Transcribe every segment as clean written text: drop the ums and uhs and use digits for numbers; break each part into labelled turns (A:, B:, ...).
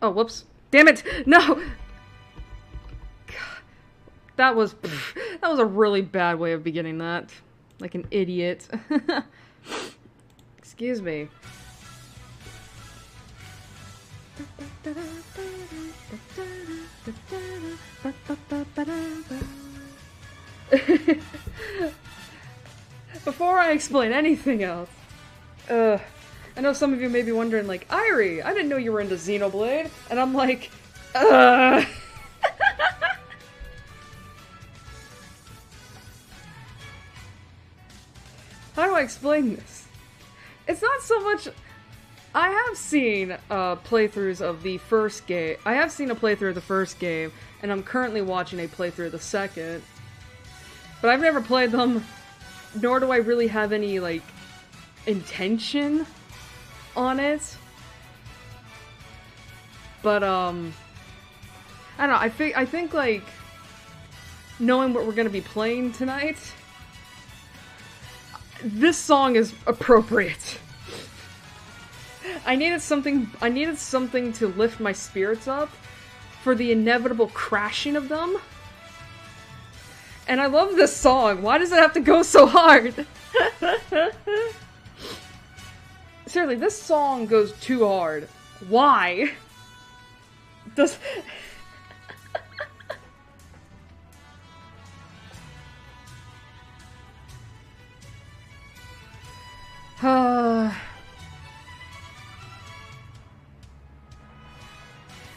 A: Oh, whoops. Damn it! No! God, that was a really bad way of beginning that. Like an idiot. Excuse me. Before I explain anything else, I know some of you may be wondering, like, Airi, I didn't know you were into Xenoblade, and I'm like, How do I explain this? It's not so much... I have seen playthroughs of the first game. I have seen a playthrough of the first game, and I'm currently watching a playthrough of the second. But I've never played them, nor do I really have any, like, intention on it. But, I don't know, I think, like, knowing what we're gonna be playing tonight, this song is appropriate. I needed something to lift my spirits up for the inevitable crashing of them. And I love this song. Why does it have to go so hard? Seriously, this song goes too hard. Why? Does...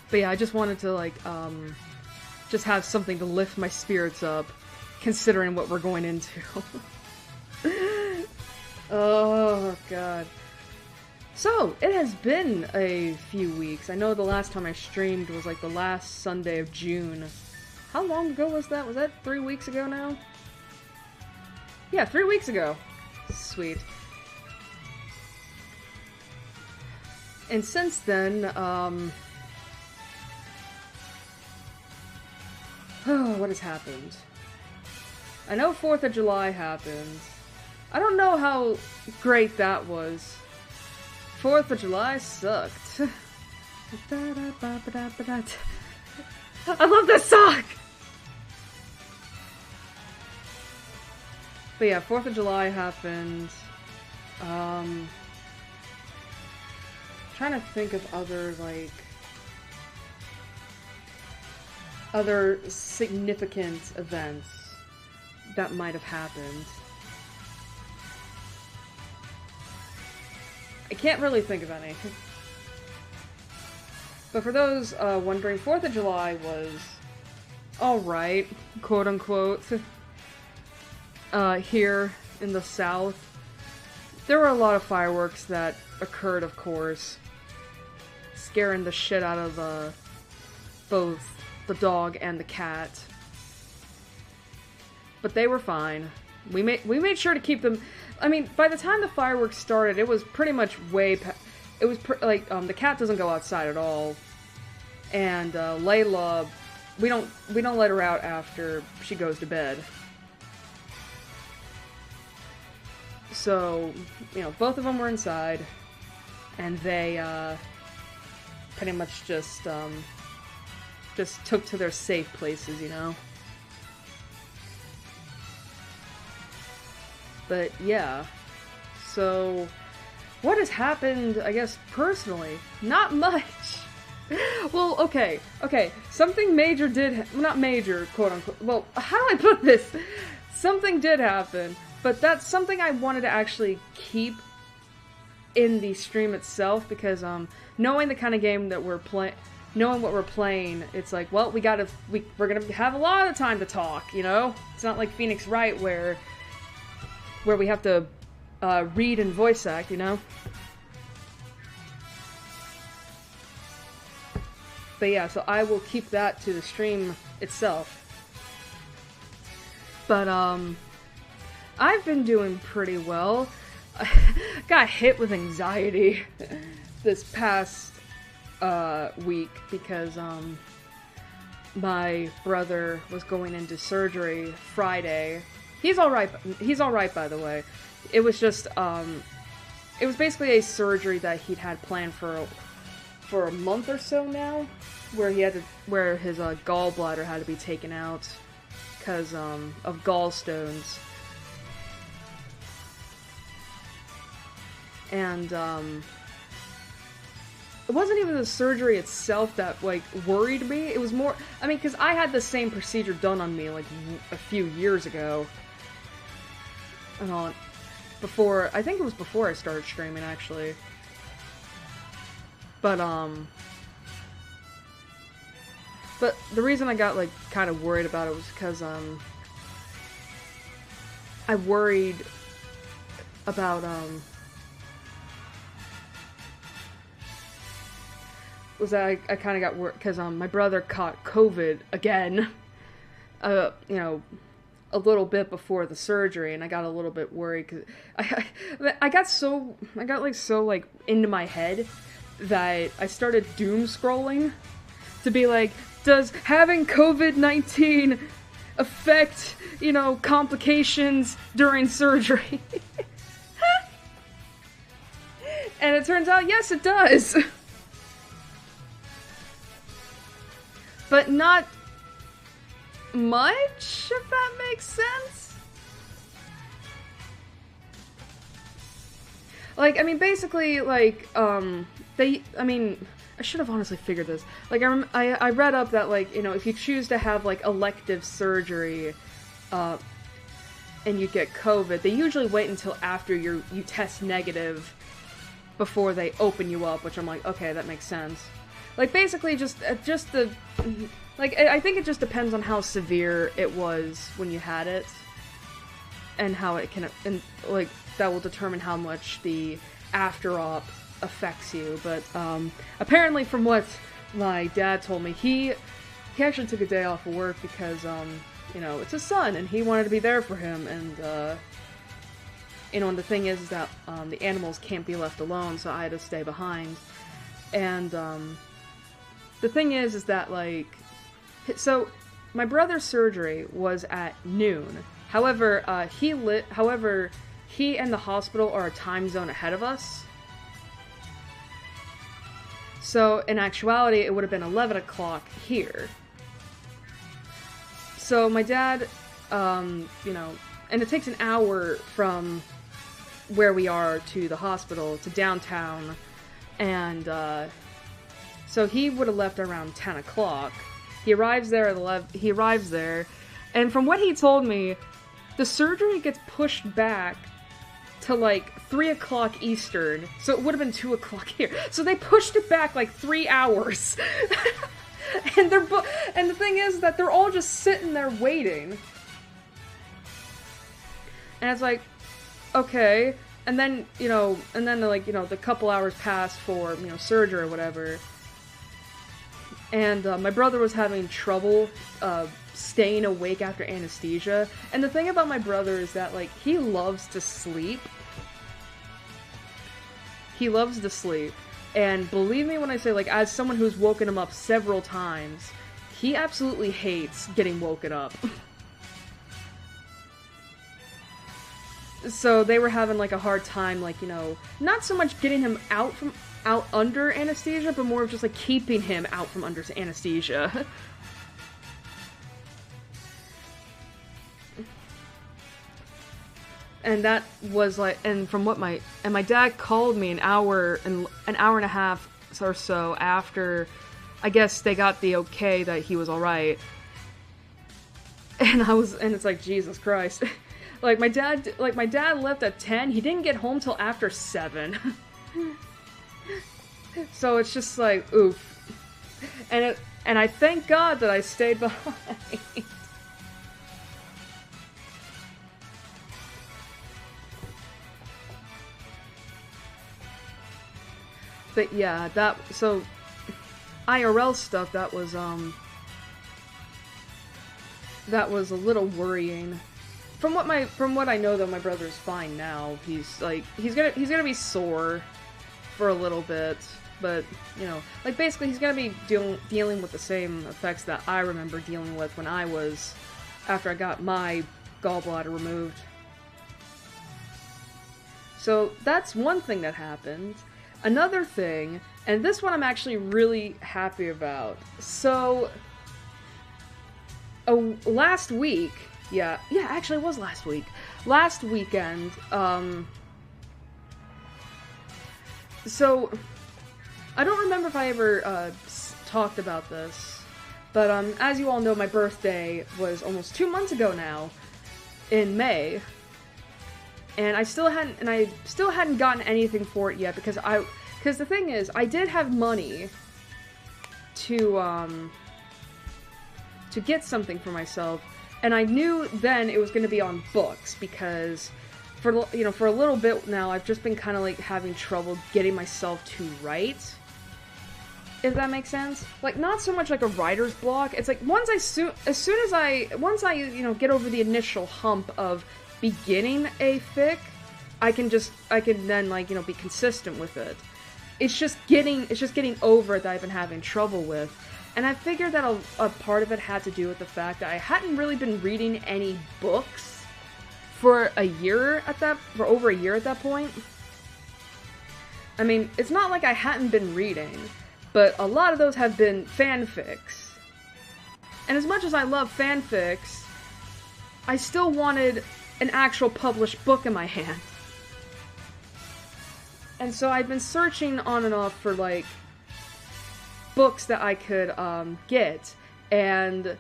A: But yeah, I just wanted to, like, just have something to lift my spirits up, considering what we're going into. Oh, God. So, it has been a few weeks. I know the last time I streamed was, like, the last Sunday of June. How long ago was that? Was that 3 weeks ago now? Yeah, 3 weeks ago. Sweet. And since then, what has happened? I know 4th of July happened. I don't know how great that was. 4th of July sucked. I love this song! But yeah, 4th of July happened. Trying to think of other, like... other significant events that might have happened. I can't really think of any. But for those wondering, 4th of July was alright, quote-unquote, here in the South. There were a lot of fireworks that occurred, of course, scaring the shit out of both the dog and the cat. But they were fine. We made sure to keep them... I mean, by the time the fireworks started, it was pretty much way... It was, the cat doesn't go outside at all. And, Layla... We don't let her out after she goes to bed. So, you know, both of them were inside. And they, pretty much just took to their safe places, you know? But, yeah. So, what has happened, I guess, personally? Not much! Well, okay. Something major did... not major, quote-unquote. Well, how do I put this? Something did happen, but that's something I wanted to actually keep in the stream itself, because, knowing the kind of game that we're playing... knowing what we're playing, it's like, well, we're gonna have a lot of time to talk, you know? It's not like Phoenix Wright where we have to read and voice act, you know? But yeah, so I will keep that to the stream itself. But, I've been doing pretty well. I got hit with anxiety this past week because my brother was going into surgery Friday. He's all right, by the way. It was just it was basically a surgery that he'd had planned for for a month or so now, where his gallbladder had to be taken out because of gallstones. And it wasn't even the surgery itself that, like, worried me. It was more, I mean, because I had the same procedure done on me, like, a few years ago. And all, before, I think it was before I started streaming, actually. But the reason I got, like, kind of worried about it was because, I worried about, was that I kind of got worried because my brother caught COVID again, you know, a little bit before the surgery, and I got a little bit worried because I got so into my head that I started doom scrolling to be like, does having COVID-19 affect, you know, complications during surgery? And it turns out, yes, it does. But not much, if that makes sense. Like, I mean, basically, like, I mean, I should have honestly figured this. Like, I read up that, like, you know, if you choose to have, like, elective surgery, and you get COVID, they usually wait until after you test negative before they open you up, which I'm like, okay, that makes sense. Like, basically, just the, like, I think it just depends on how severe it was when you had it, and how it can, and, like, that will determine how much the after-op affects you. But, apparently, from what my dad told me, he actually took a day off of work because, you know, it's his son, and he wanted to be there for him, and, you know, and the thing is that, the animals can't be left alone, so I had to stay behind, and, the thing is that, like, so, my brother's surgery was at noon. However, he and the hospital are a time zone ahead of us. So, in actuality, it would have been 11 o'clock here. So, my dad, you know, and it takes an hour from where we are to the hospital, to downtown, and, so he would have left around 10 o'clock. He arrives there at 11, he arrives there, and from what he told me, the surgery gets pushed back to, like, 3 o'clock Eastern, so it would have been 2 o'clock here. So they pushed it back, like, 3 hours. And and the thing is that they're all just sitting there waiting. And it's like, okay, and then, you know, like, you know, the couple hours pass for, you know, surgery or whatever. And my brother was having trouble staying awake after anesthesia. And the thing about my brother is that, like, he loves to sleep. He loves to sleep. And believe me when I say, like, as someone who's woken him up several times, he absolutely hates getting woken up. So they were having, like, a hard time, like, you know, not so much getting him out under anesthesia, but more of just, like, keeping him out from under anesthesia. And that was, like, and from what my dad called me an hour and a half or so after, I guess they got the okay that he was alright. And it's like, Jesus Christ. Like, my dad left at 10, he didn't get home till after 7. So it's just like, oof. And I thank God that I stayed behind. But yeah, so IRL stuff, that was a little worrying. From what I know, though, my brother's fine now. He's gonna be sore for a little bit, but, you know, like, basically he's gonna be dealing with the same effects that I remember dealing with when after I got my gallbladder removed. So that's one thing that happened. another thing, and this one I'm actually really happy about. So, last week, actually it was last week. Last weekend, so, I don't remember if I ever, talked about this, but, as you all know, my birthday was almost 2 months ago now, in May, and I still hadn't gotten anything for it yet, because the thing is, I did have money to get something for myself, and I knew then it was going to be on books, because for a little bit now, I've just been kind of like having trouble getting myself to write, if that makes sense. Like, not so much like a writer's block. It's like once I get over the initial hump of beginning a fic, I can then like, be consistent with it. It's just getting over it that I've been having trouble with. And I figured that a part of it had to do with the fact that I hadn't really been reading any books for over a year at that point. I mean, it's not like I hadn't been reading, but a lot of those have been fanfics. And as much as I love fanfics, I still wanted an actual published book in my hand. And so I've been searching on and off for, like, books that I could, get. And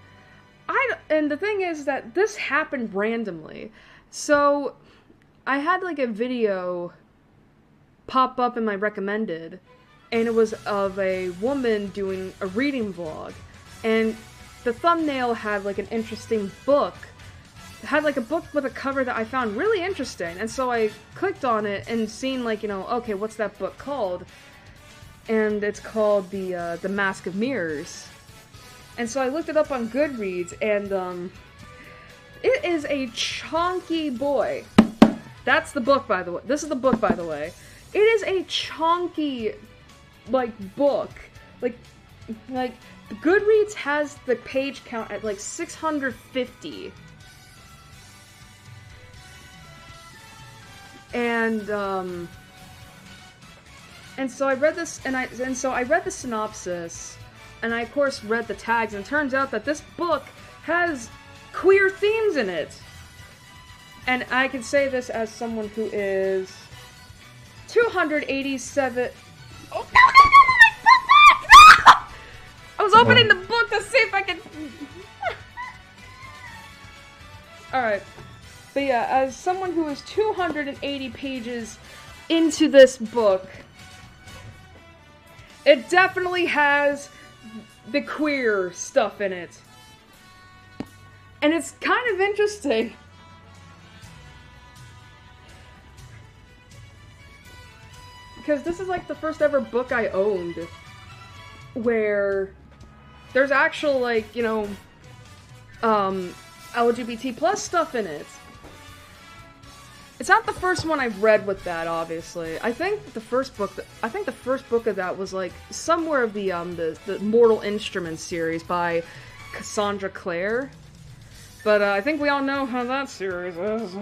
A: the thing is that this happened randomly. So, I had, like, a video pop up in my recommended, and it was of a woman doing a reading vlog. And the thumbnail had, like, an interesting book. It had, like, a book with a cover that I found really interesting. And so I clicked on it and seen, like, okay, what's that book called? And it's called The Mask of Mirrors. And so I looked it up on Goodreads, and, it is a chonky boy. That's the book, by the way. This is the book, by the way. It is a chonky, like, book. Like, Goodreads has the page count at, like, 650. And so I read this, and so I read the synopsis, and I, of course, read the tags, and it turns out that this book has queer themes in it. And I can say this as someone who is 287... Oh, no! I was opening the book to see if I could... Alright. But yeah, as someone who is 280 pages into this book, it definitely has the queer stuff in it. And it's kind of interesting. Because this is like the first ever book I owned where there's actual, like, LGBT plus stuff in it. It's not the first one I've read with that, obviously. I think the first book of that was, like, somewhere of the Mortal Instruments series by Cassandra Clare. But, I think we all know how that series is.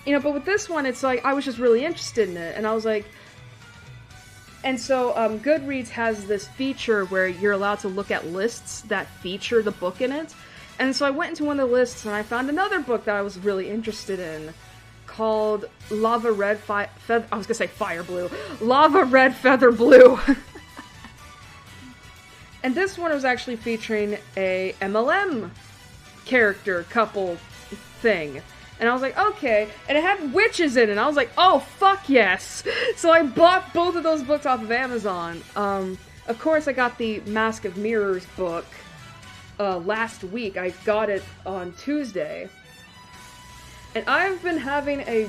A: But with this one, it's like, I was just really interested in it, and I was like... And so, Goodreads has this feature where you're allowed to look at lists that feature the book in it. And so I went into one of the lists, and I found another book that I was really interested in, called Lava Red Feather Blue. And this one was actually featuring a MLM character couple thing. And I was like, okay. And it had witches in it. And I was like, oh, fuck yes. So I bought both of those books off of Amazon. Of course, I got the Mask of Mirrors book last week. I got it on Tuesday. And I've been having a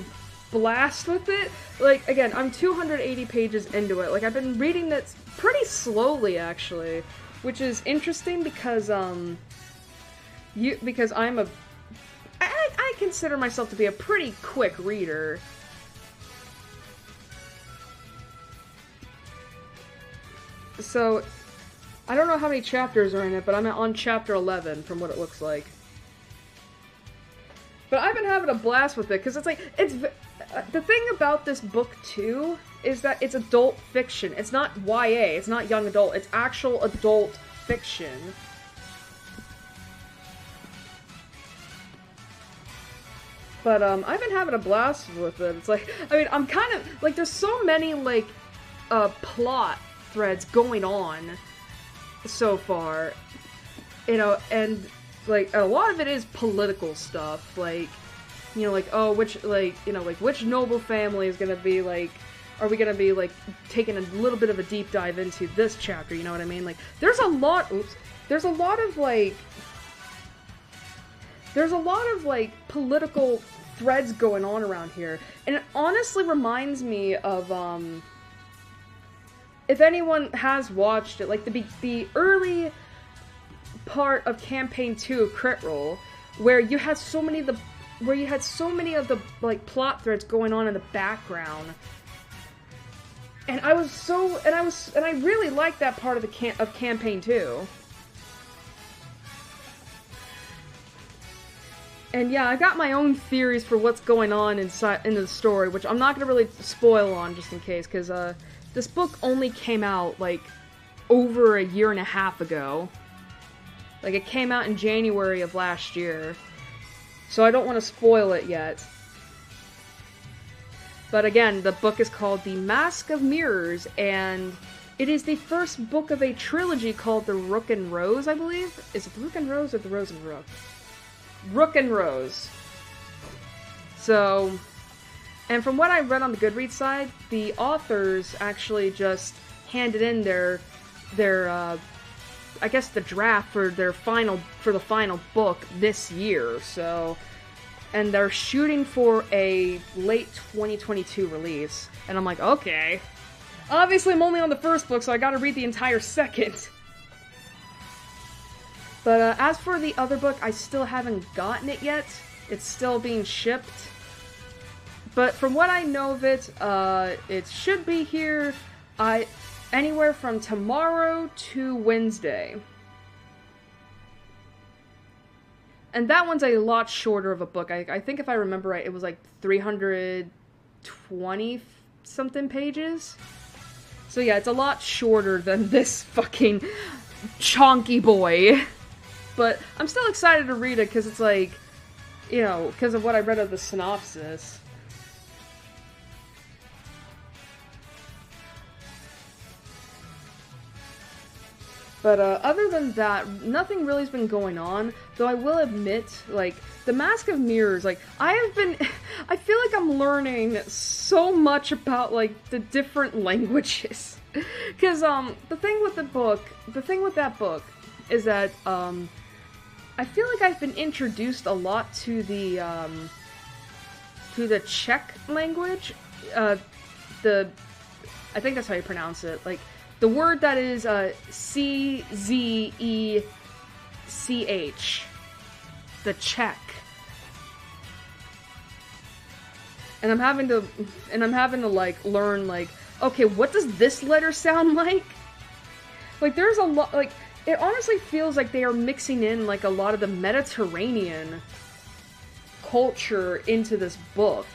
A: blast with it. Like, again, I'm 280 pages into it. Like, I've been reading it pretty slowly, actually. Which is interesting because, because I consider myself to be a pretty quick reader. So, I don't know how many chapters are in it, but I'm on chapter 11 from what it looks like. But I've been having a blast with it, because it's like, the thing about this book, too, is that it's adult fiction. It's not YA, it's not young adult, it's actual adult fiction. But, I've been having a blast with it. It's like, I mean, I'm kind of, like, there's so many, like, plot threads going on so far, you know, and, like, a lot of it is political stuff, like, you know, like, oh, which, like, you know, like, which noble family is gonna be, like, are we gonna be, like, taking a little bit of a deep dive into this chapter, you know what I mean? Like, there's a lot of, like, political threads going on around here, and it honestly reminds me of, if anyone has watched it, like, the early part of Campaign 2 of Crit Role, where you had so many of the, like, plot threads going on in the background. And I really liked that part of Campaign 2. And yeah, I got my own theories for what's going on in the story, which I'm not gonna really spoil on, just in case, because, this book only came out, like, over a year and a half ago. Like, it came out in January of last year. So I don't want to spoil it yet. But again, the book is called The Mask of Mirrors, and it is the first book of a trilogy called The Rook and Rose, I believe? Is it The Rook and Rose or The Rose and Rook? Rook and Rose. So, and from what I read on the Goodreads side, the authors actually just handed in their I guess the draft for the final book this year, so, and they're shooting for a late 2022 release, and I'm like, okay. Obviously I'm only on the first book, so I gotta read the entire second. But as for the other book, I still haven't gotten it yet. It's still being shipped. But from what I know of it, it should be here anywhere from tomorrow to Wednesday. And that one's a lot shorter of a book. I think if I remember right, it was like 320 something pages. So yeah, it's a lot shorter than this fucking chonky boy. But I'm still excited to read it because it's like, you know, because of what I read of the synopsis. But other than that, nothing really has been going on, though I will admit, like, The Mask of Mirrors, like, I feel like I'm learning so much about, like, the different languages. Because, the thing with that book is that, I feel like I've been introduced a lot to the Czech language, I think that's how you pronounce it, like, the word that is, C-Z-E-C-H. The Czech. And I'm having to, like, learn, like, okay, what does this letter sound like? Like, there's a lot, like, it honestly feels like they are mixing in, like, a lot of the Mediterranean culture into this book.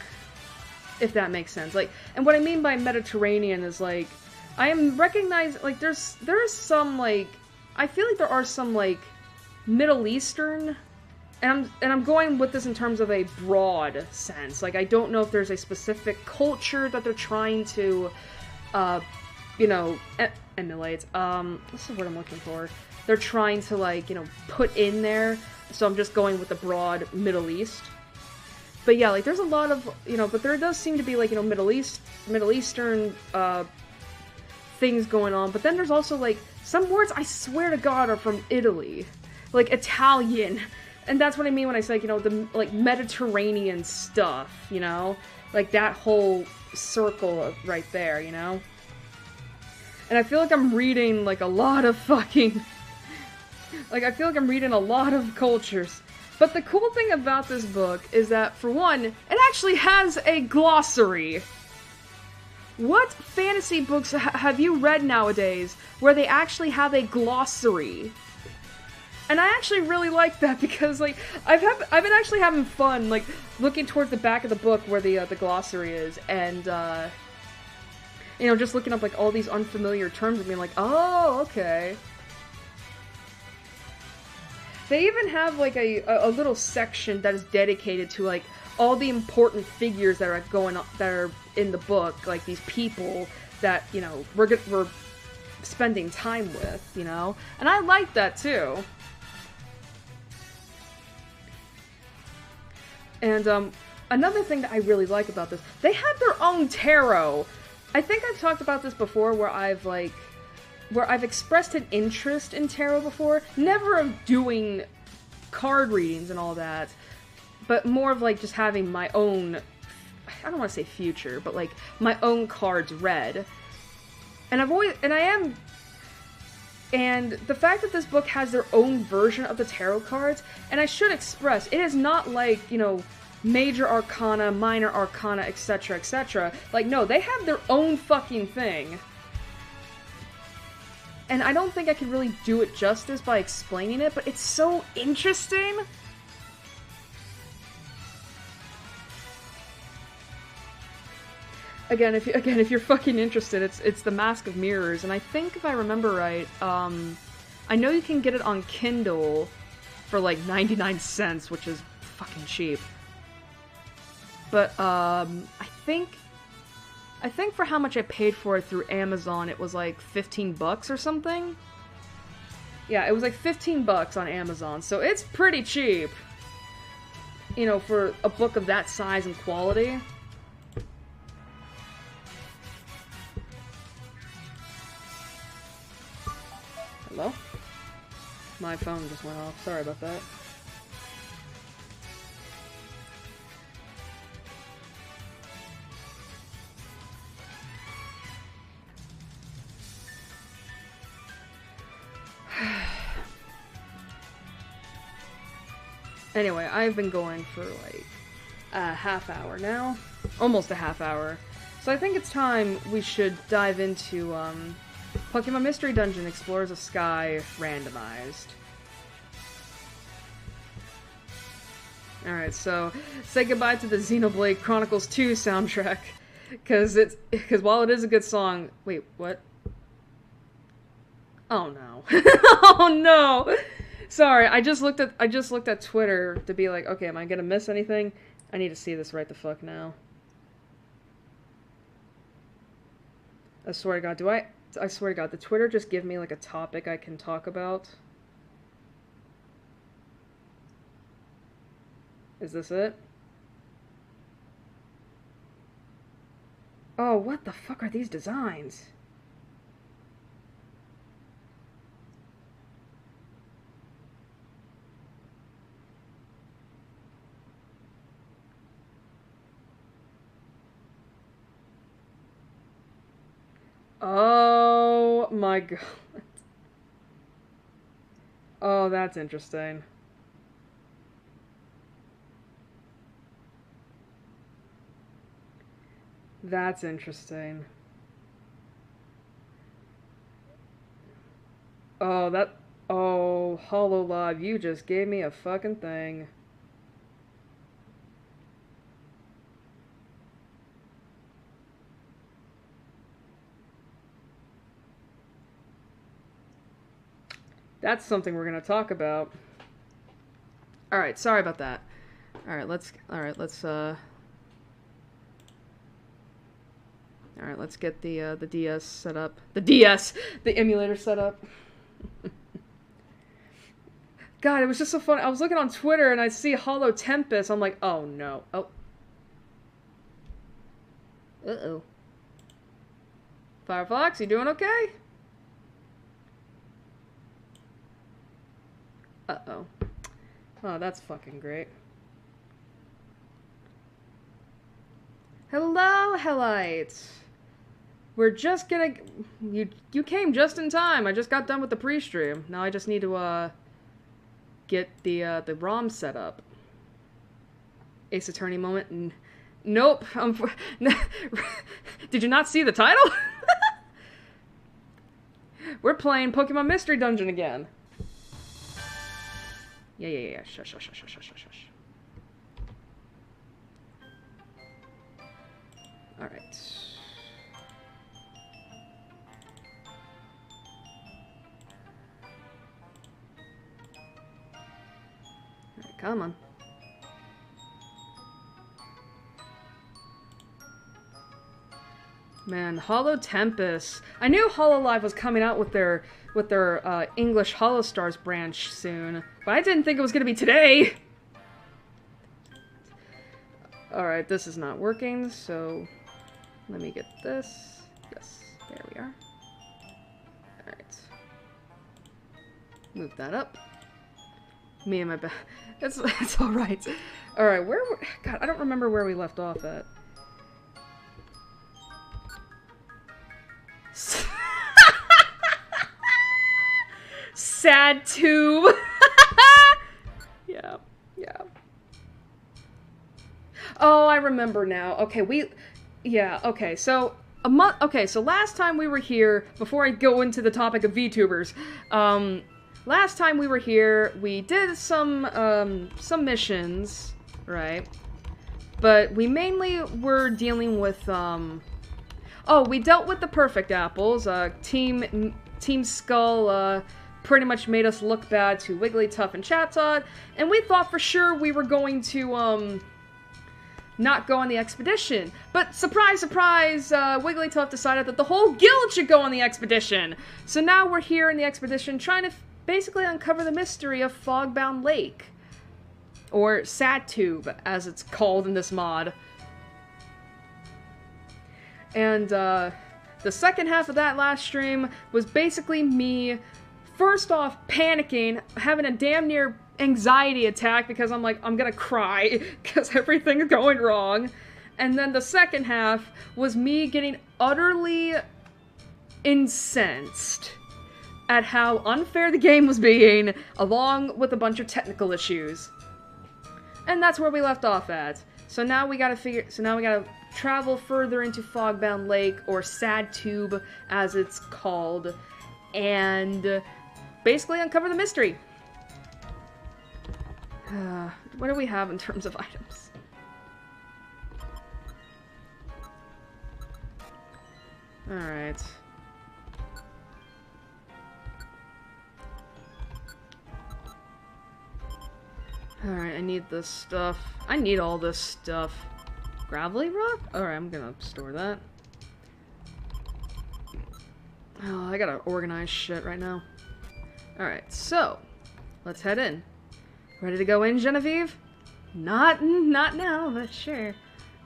A: If that makes sense. Like, and what I mean by Mediterranean is, like, I am recognizing, like, there is some, like, I feel like there are some, like, Middle Eastern, and I'm going with this in terms of a broad sense. Like, I don't know if there's a specific culture that they're trying to, you know, emulate. What's the word I'm looking for? They're trying to, like, you know, put in there, so I'm just going with the broad Middle East. But yeah, like, there's a lot of, you know, but there does seem to be, like, you know, Middle Eastern, things going on, but then there's also, like, some words I swear to God are from Italy, like Italian, and that's what I mean when I say, like, you know, the, like, Mediterranean stuff, you know, like, that whole circle right there, you know, and I feel like I'm reading, like, a lot of fucking, like, I feel like I'm reading a lot of cultures, but the cool thing about this book is that, for one, it actually has a glossary. What fantasy books have you read nowadays where they actually have a glossary? And I actually really like that because, like, I've been actually having fun, like, looking towards the back of the book where the glossary is, and, you know, just looking up, like, all these unfamiliar terms and being like, oh, okay. They even have, like, a little section that is dedicated to, like, all the important figures that are that are in the book, like, these people that, you know, we're spending time with, you know? And I like that, too. And, another thing that I really like about this, they have their own tarot. I think I've talked about this before where I've expressed an interest in tarot before. Never of doing card readings and all that, but more of, like, just having my own, I don't want to say future, but, like, my own cards read. And and the fact that this book has their own version of the tarot cards, and I should express, it is not like, you know, major arcana, minor arcana, etc., etc. Like, no, they have their own fucking thing. And I don't think I could really do it justice by explaining it, but it's so interesting. Again, if you're fucking interested, it's the Mask of Mirrors, and I think if I remember right, I know you can get it on Kindle for like 99 cents, which is fucking cheap. But I think for how much I paid for it through Amazon, it was like 15 bucks or something. Yeah, it was like 15 bucks on Amazon, so it's pretty cheap. You know, for a book of that size and quality. Hello? My phone just went off. Sorry about that. Anyway, I've been going for like a half hour now. Almost a half hour. So I think it's time we should dive into, Pokemon Mystery Dungeon Explorers of Sky Randomized. Alright, so say goodbye to the Xenoblade Chronicles 2 soundtrack. Because while it is a good song... Wait, what? Oh no. Oh no! Sorry, I just looked at Twitter to be like, okay, am I gonna miss anything? I need to see this right the fuck now. I swear to God, I swear to God, did Twitter just give me like a topic I can talk about? Is this it? Oh, what the fuck are these designs? Oh my God. Oh, that's interesting. That's interesting. Oh, oh, HoloLive, you just gave me a fucking thing. That's something we're gonna talk about. Alright, sorry about that. Alright, let's get the DS set up. The emulator set up. God, it was just so funny. I was looking on Twitter and I see Hollow Tempest. I'm like, oh no. Oh. Uh-oh. Firefox, you doing okay? Uh-oh. Oh, that's fucking great. Hello, Hellites! We're just gonna... You came just in time. I just got done with the pre-stream. Now I just need to, get the ROM set up. Ace Attorney moment. Nope. Did you not see the title? We're playing Pokemon Mystery Dungeon again. Yeah. Shush. Alright. Alright, come on. Man, Hollow Tempest. I knew Hololive was coming out with their English Holostars branch soon, but I didn't think it was gonna be today. Alright, this is not working, so let me get this. Yes, there we are. Alright. Move that up. Me and my back. It's alright. Alright, God, I don't remember where we left off at. Sad tube. Yeah. Oh, I remember now. Okay, okay, so so last time we were here, before I go into the topic of VTubers, last time we were here, we did some missions, right? But we mainly were dealing with, we dealt with the perfect apples. Team Skull, pretty much made us look bad to Wigglytuff and Chatot, and we thought for sure we were going to, not go on the expedition. But surprise, surprise, Wigglytuff decided that the whole guild should go on the expedition. So now we're here in the expedition trying to basically uncover the mystery of Fogbound Lake. Or Sad Tube, as it's called in this mod. And, the second half of that last stream was basically me, first off, panicking, having a damn near anxiety attack because I'm like, I'm gonna cry because everything's going wrong. And then the second half was me getting utterly incensed at how unfair the game was being, along with a bunch of technical issues. And that's where we left off at. So now we gotta travel further into Fogbound Lake, or Sad Tube, as it's called, and basically uncover the mystery. What do we have in terms of items? Alright. Alright, I need this stuff. I need all this stuff. Gravelly rock? Alright, I'm gonna store that. Oh, I gotta organize shit right now. Alright, so, let's head in. Ready to go in, Genevieve? Not now, but sure.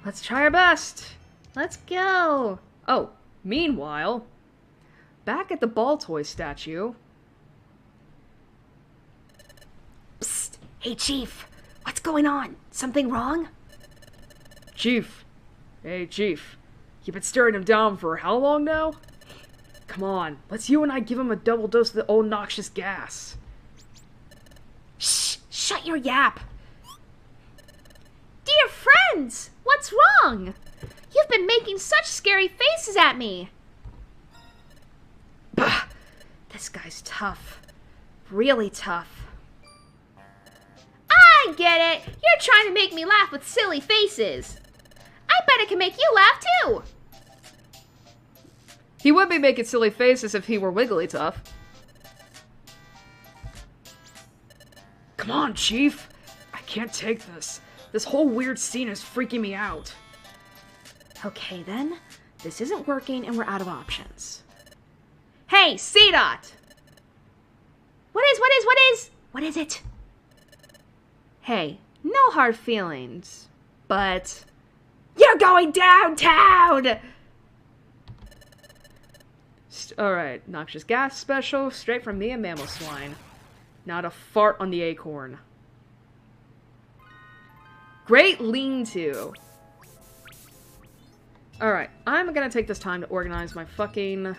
A: Let's try our best. Let's go. Oh, meanwhile, back at the ball toy statue.
B: Psst. Hey, Chief. What's going on? Something wrong?
A: Chief. Hey, Chief. You've been staring him down for how long now? Come on, let's you and I give him a double dose of the old noxious gas.
B: Shh! Shut your yap! Dear friends! What's wrong? You've been making such scary faces at me! Bah! This guy's tough. Really tough. I get it! You're trying to make me laugh with silly faces. I bet it can make you laugh too!
A: He would be making silly faces if he were Wigglytuff. Come on, Chief! I can't take this. This whole weird scene is freaking me out.
B: Okay then, this isn't working and we're out of options. Hey, C-Dot! What is it? Hey, no hard feelings, but you're going downtown!
A: Alright, noxious gas special, straight from me and Mammal Swine. Not a fart on the acorn. Great lean-to. Alright, I'm gonna take this time to organize my fucking,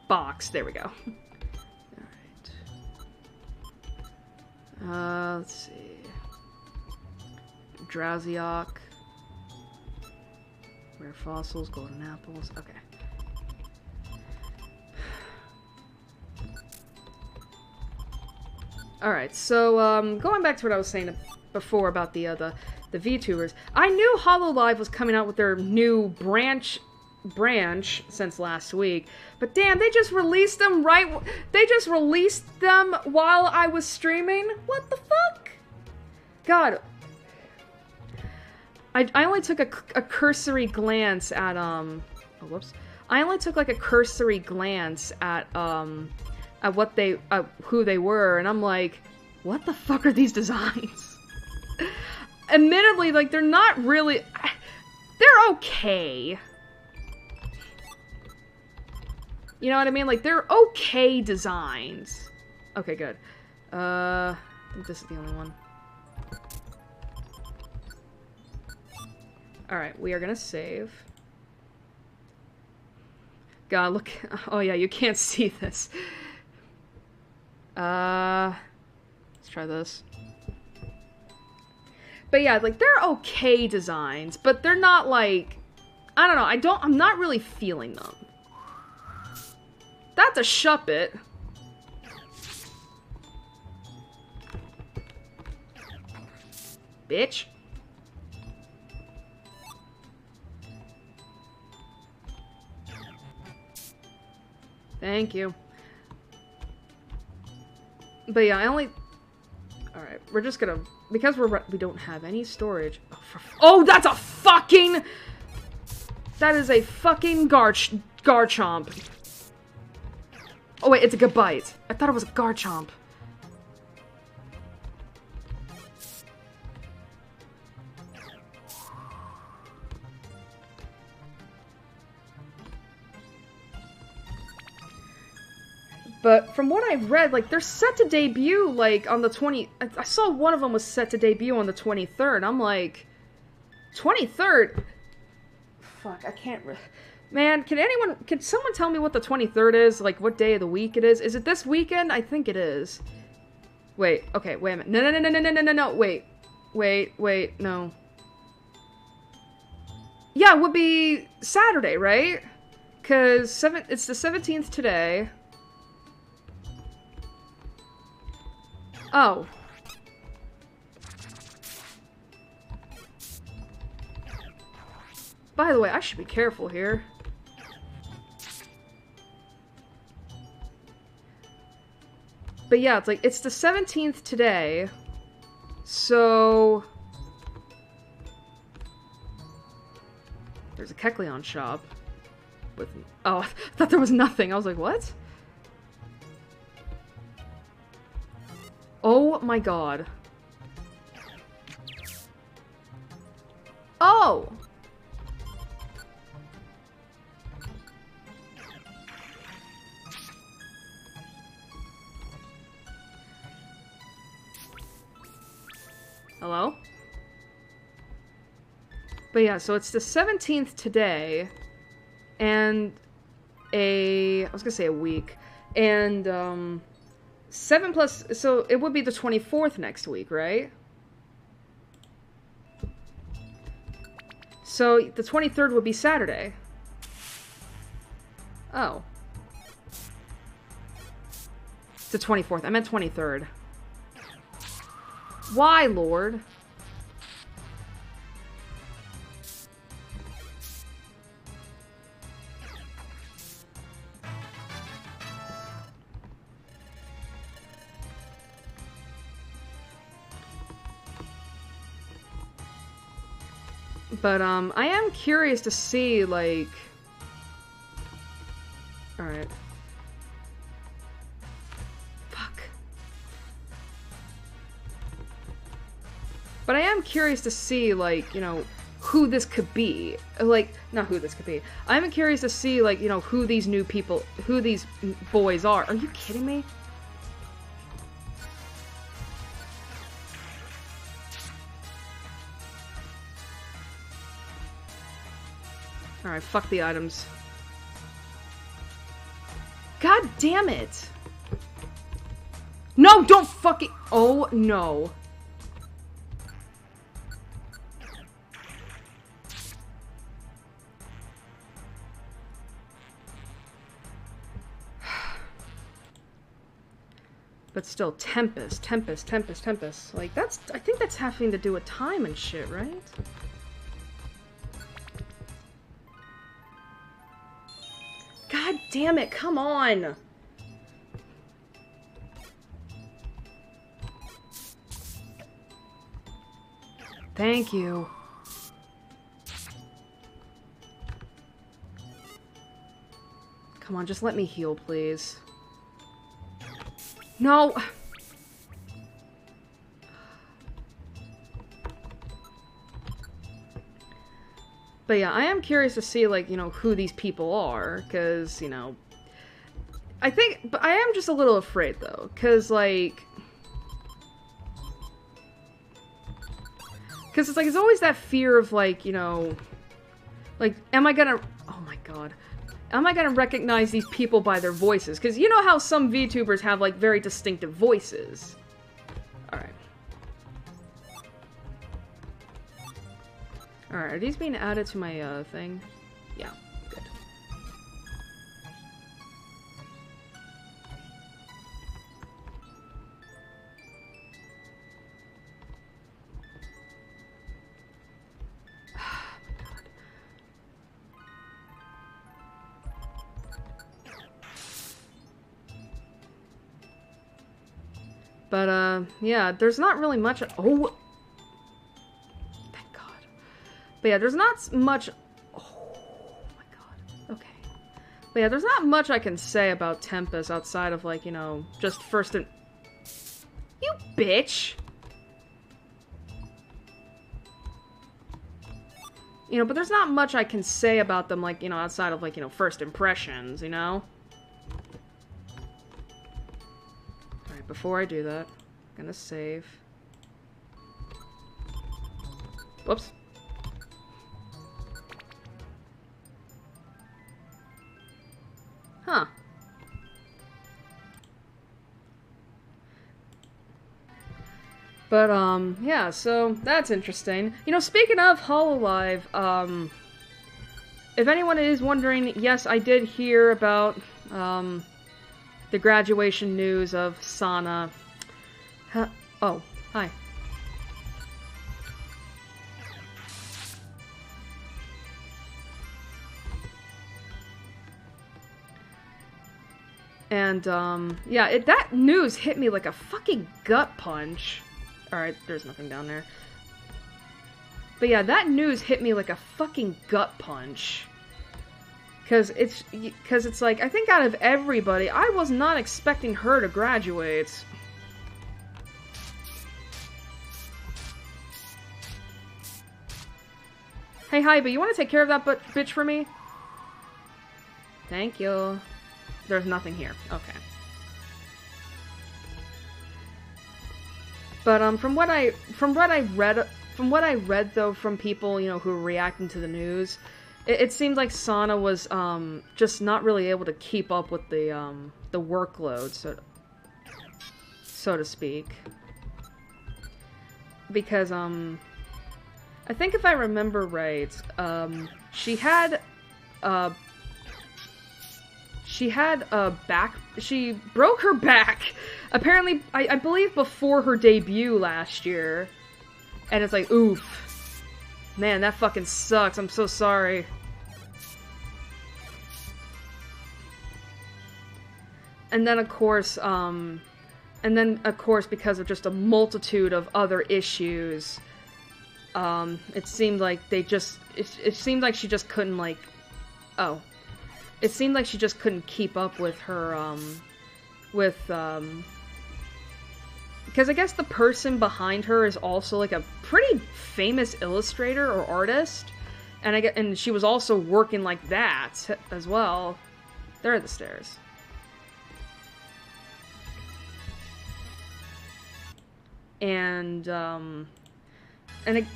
A: box. There we go. Alright. Let's see. Drowsy Ock. Rare fossils, golden apples. Okay. Alright, so, going back to what I was saying before about the VTubers. I knew HoloLive was coming out with their new branch since last week, but damn, they just released them they just released them while I was streaming? What the fuck? God. I only took a cursory glance at, oh, whoops. I only took, like, a cursory glance at what who they were, and I'm like, what the fuck are these designs? Admittedly, like, they're not really... They're okay. You know what I mean? Like, they're okay designs. Okay, good. I think this is the only one. Alright, we are gonna save. God, look. Oh yeah, you can't see this. Let's try this. But yeah, like, they're okay designs, but they're not like... I don't know, I'm not really feeling them. That's a shuppet. Bitch. Thank you. But yeah, I only... Alright, we're just gonna... Because we don't have any storage... Oh, that's a fucking... That is a fucking Garchomp. Oh wait, it's a Gabite. I thought it was a Garchomp. But from what I've read, like, they're set to debut, like, on the 20... I saw one of them was set to debut on the 23rd. I'm like... 23rd? Fuck, I can't... Man, can someone tell me what the 23rd is? Like, what day of the week it is? Is it this weekend? I think it is. Wait, okay, wait a minute. No, wait, no. Yeah, it would be Saturday, right? Because it's the 17th today. Oh. By the way, I should be careful here. But yeah, it's like, it's the 17th today. So... There's a Kecleon shop. With... Oh, I thought there was nothing. I was like, what? Oh my god. Oh! Hello? But yeah, so it's the 17th today, and I was gonna say a week, and, 7 plus, so it would be the 24th next week, right? So the 23rd would be Saturday. Oh. It's the 24th. I meant 23rd. Why, Lord? But, I am curious to see, like... Alright. Fuck. But I am curious to see, like, you know, who this could be. Like, not who this could be. I'm curious to see, like, you know, who these new people, who these boys are. Are you kidding me? Alright, fuck the items. God damn it! No, don't fucking... Oh, no. But still, Tempest. Like, that's... I think that's having to do with time and shit, right? God damn it, come on! Thank you. Come on, just let me heal, please. No! But yeah, I am curious to see, like, you know, who these people are, because, you know... but I am just a little afraid, though, because, like... Because it's like, it's always that fear of, like, you know... Like, am I gonna... Oh my god. Am I gonna recognize these people by their voices? Because you know how some VTubers have, like, very distinctive voices. Alright. Alright, are these being added to my, thing? Yeah, good. But, yeah, there's not really much- Oh! Thank God. But yeah, there's not much- Oh my god. Okay. But yeah, there's not much I can say about Tempest outside of, like, you know, just first and- You bitch! You know, but there's not much I can say about them, like, you know, outside of, like, you know, first impressions, you know? Before I do that, I'm gonna save. Whoops. Huh. But, yeah, so that's interesting. You know, speaking of Hololive, if anyone is wondering, yes, I did hear about, the graduation news of Sana. Oh, hi. And, yeah, that news hit me like a fucking gut punch. Alright, there's nothing down there. But yeah, that news hit me like a fucking gut punch. Because it's like, I think out of everybody, I was not expecting her to graduate. Hey, hi, but you want to take care of that bitch for me? Thank you. There's nothing here. Okay. But, from what I read though from people, you know, who were reacting to the news, it seemed like Sana was, just not really able to keep up with the workload, so to speak. Because, I think if I remember right, she broke her back, apparently, I believe before her debut last year, and it's like, oof. Man, that fucking sucks. I'm so sorry. And then, of course, because of just a multitude of other issues, it seemed like it seemed like she just couldn't, like, it seemed like she just couldn't keep up with her, because I guess the person behind her is also, like, a pretty famous illustrator or artist. And she was also working like that as well. There are the stairs. And, you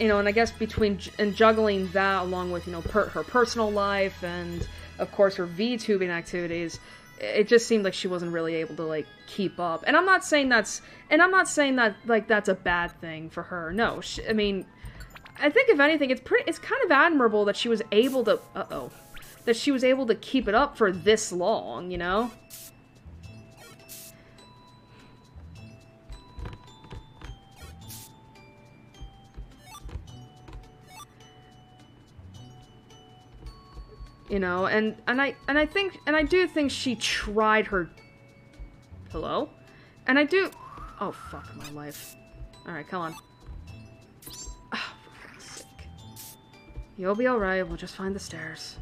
A: know, and I guess juggling that along with, you know, her personal life and, of course, her VTubing activities, it just seemed like she wasn't really able to, like, keep up. And I'm not saying that, like, that's a bad thing for her. No, I mean, I think if anything, it's kind of admirable that she was able to, that she was able to keep it up for this long, you know? You know, and I do think she tried her. Hello? And I do. Oh fuck my life. All right, come on. Oh, for fuck's sake. You'll be all right. We'll just find the stairs.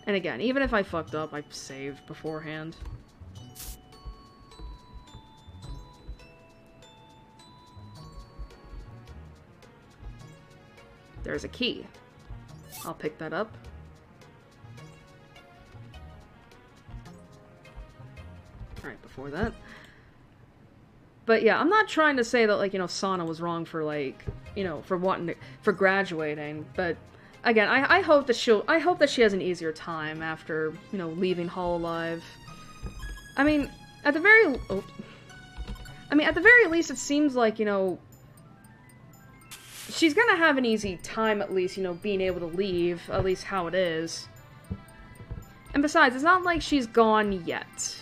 A: And again, even if I fucked up, I saved beforehand. There's a key. I'll pick that up. Alright, before that. But yeah, I'm not trying to say that, like, you know, Sana was wrong for, like, you know, for graduating, but again, I hope that she has an easier time after, you know, leaving Hololive. I mean, at the very least, it seems like, you know, she's gonna have an easy time, at least, you know, being able to leave, at least how it is. And besides, it's not like she's gone yet.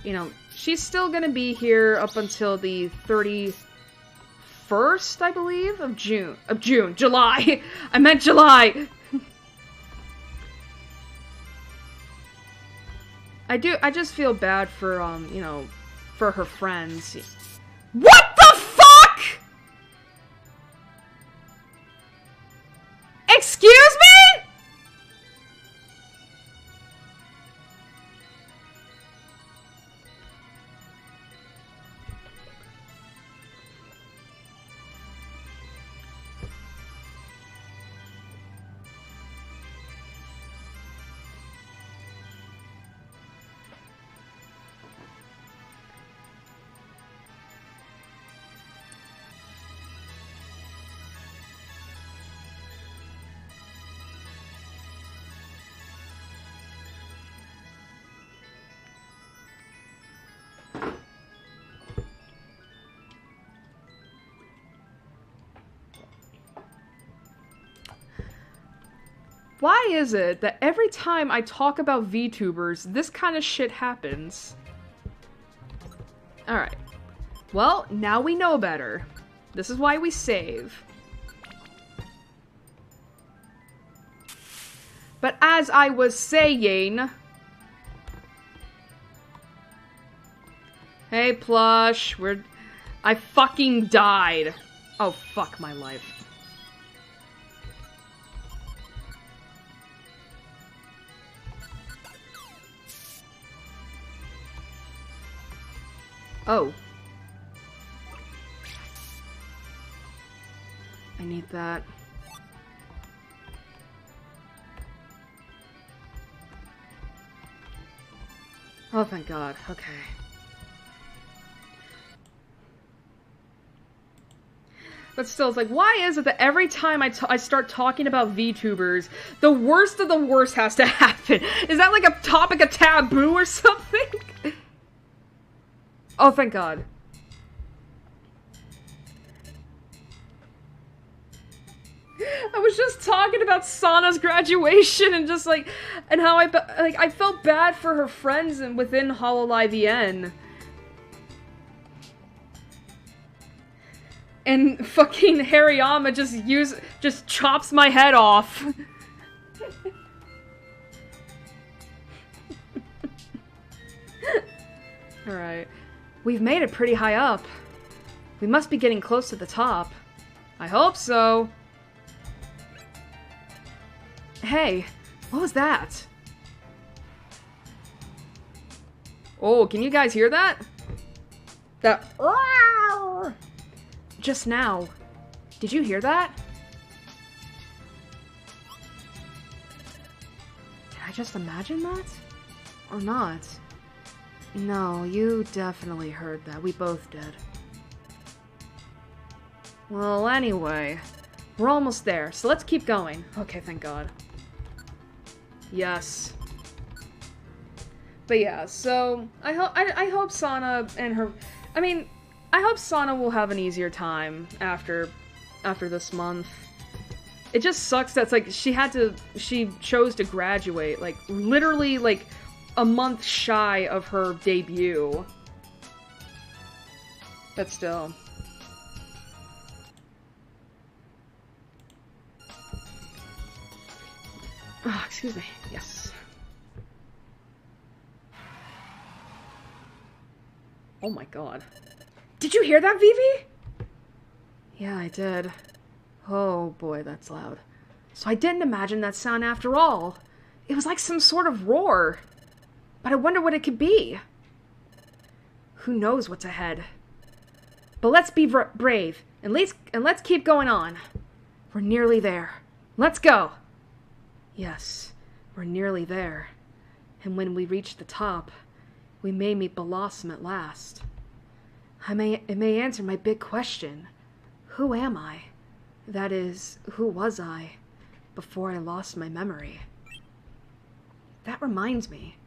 A: You know, she's still gonna be here up until the 31st, I believe, of June. July! I meant July! I just feel bad for, you know, for her friends. What the fuck?! Excuse me?! Why is it that every time I talk about VTubers, this kind of shit happens? Alright. Well, now we know better. This is why we save. But as I was saying... Hey, Plush, I fucking died. Oh, fuck my life. Oh. I need that. Oh, thank God. Okay. But still, it's like, why is it that every time I start talking about VTubers, the worst of the worst has to happen? Is that like a topic of taboo or something? Oh, thank God. I was just talking about Sana's graduation and just like, and how I felt bad for her friends and within Hololive EN. And fucking Hariyama just chops my head off. Alright. We've made it pretty high up. We must be getting close to the top. I hope so. Hey, what was that? Oh, can you guys hear that? That... Just now. Did you hear that? Did I just imagine that? Or not? No, you definitely heard that. We both did. Well, anyway, we're almost there, so let's keep going. Okay, thank God. Yes. But yeah, so I hope Sana and her... I mean, I hope Sana will have an easier time after this month. It just sucks that it's like she chose to graduate, like, literally, like, a month shy of her debut. But still. Oh, excuse me. Yes. Oh my god. Did you hear that, Vivi? Yeah, I did. Oh boy, that's loud. So I didn't imagine that sound after all. It was like some sort of roar. But I wonder what it could be. Who knows what's ahead? But let's be brave, and let's keep going on. We're nearly there. Let's go! Yes, we're nearly there. And when we reach the top, we may meet Blossom at last. It may answer my big question. Who am I? That is, who was I before I lost my memory? That reminds me.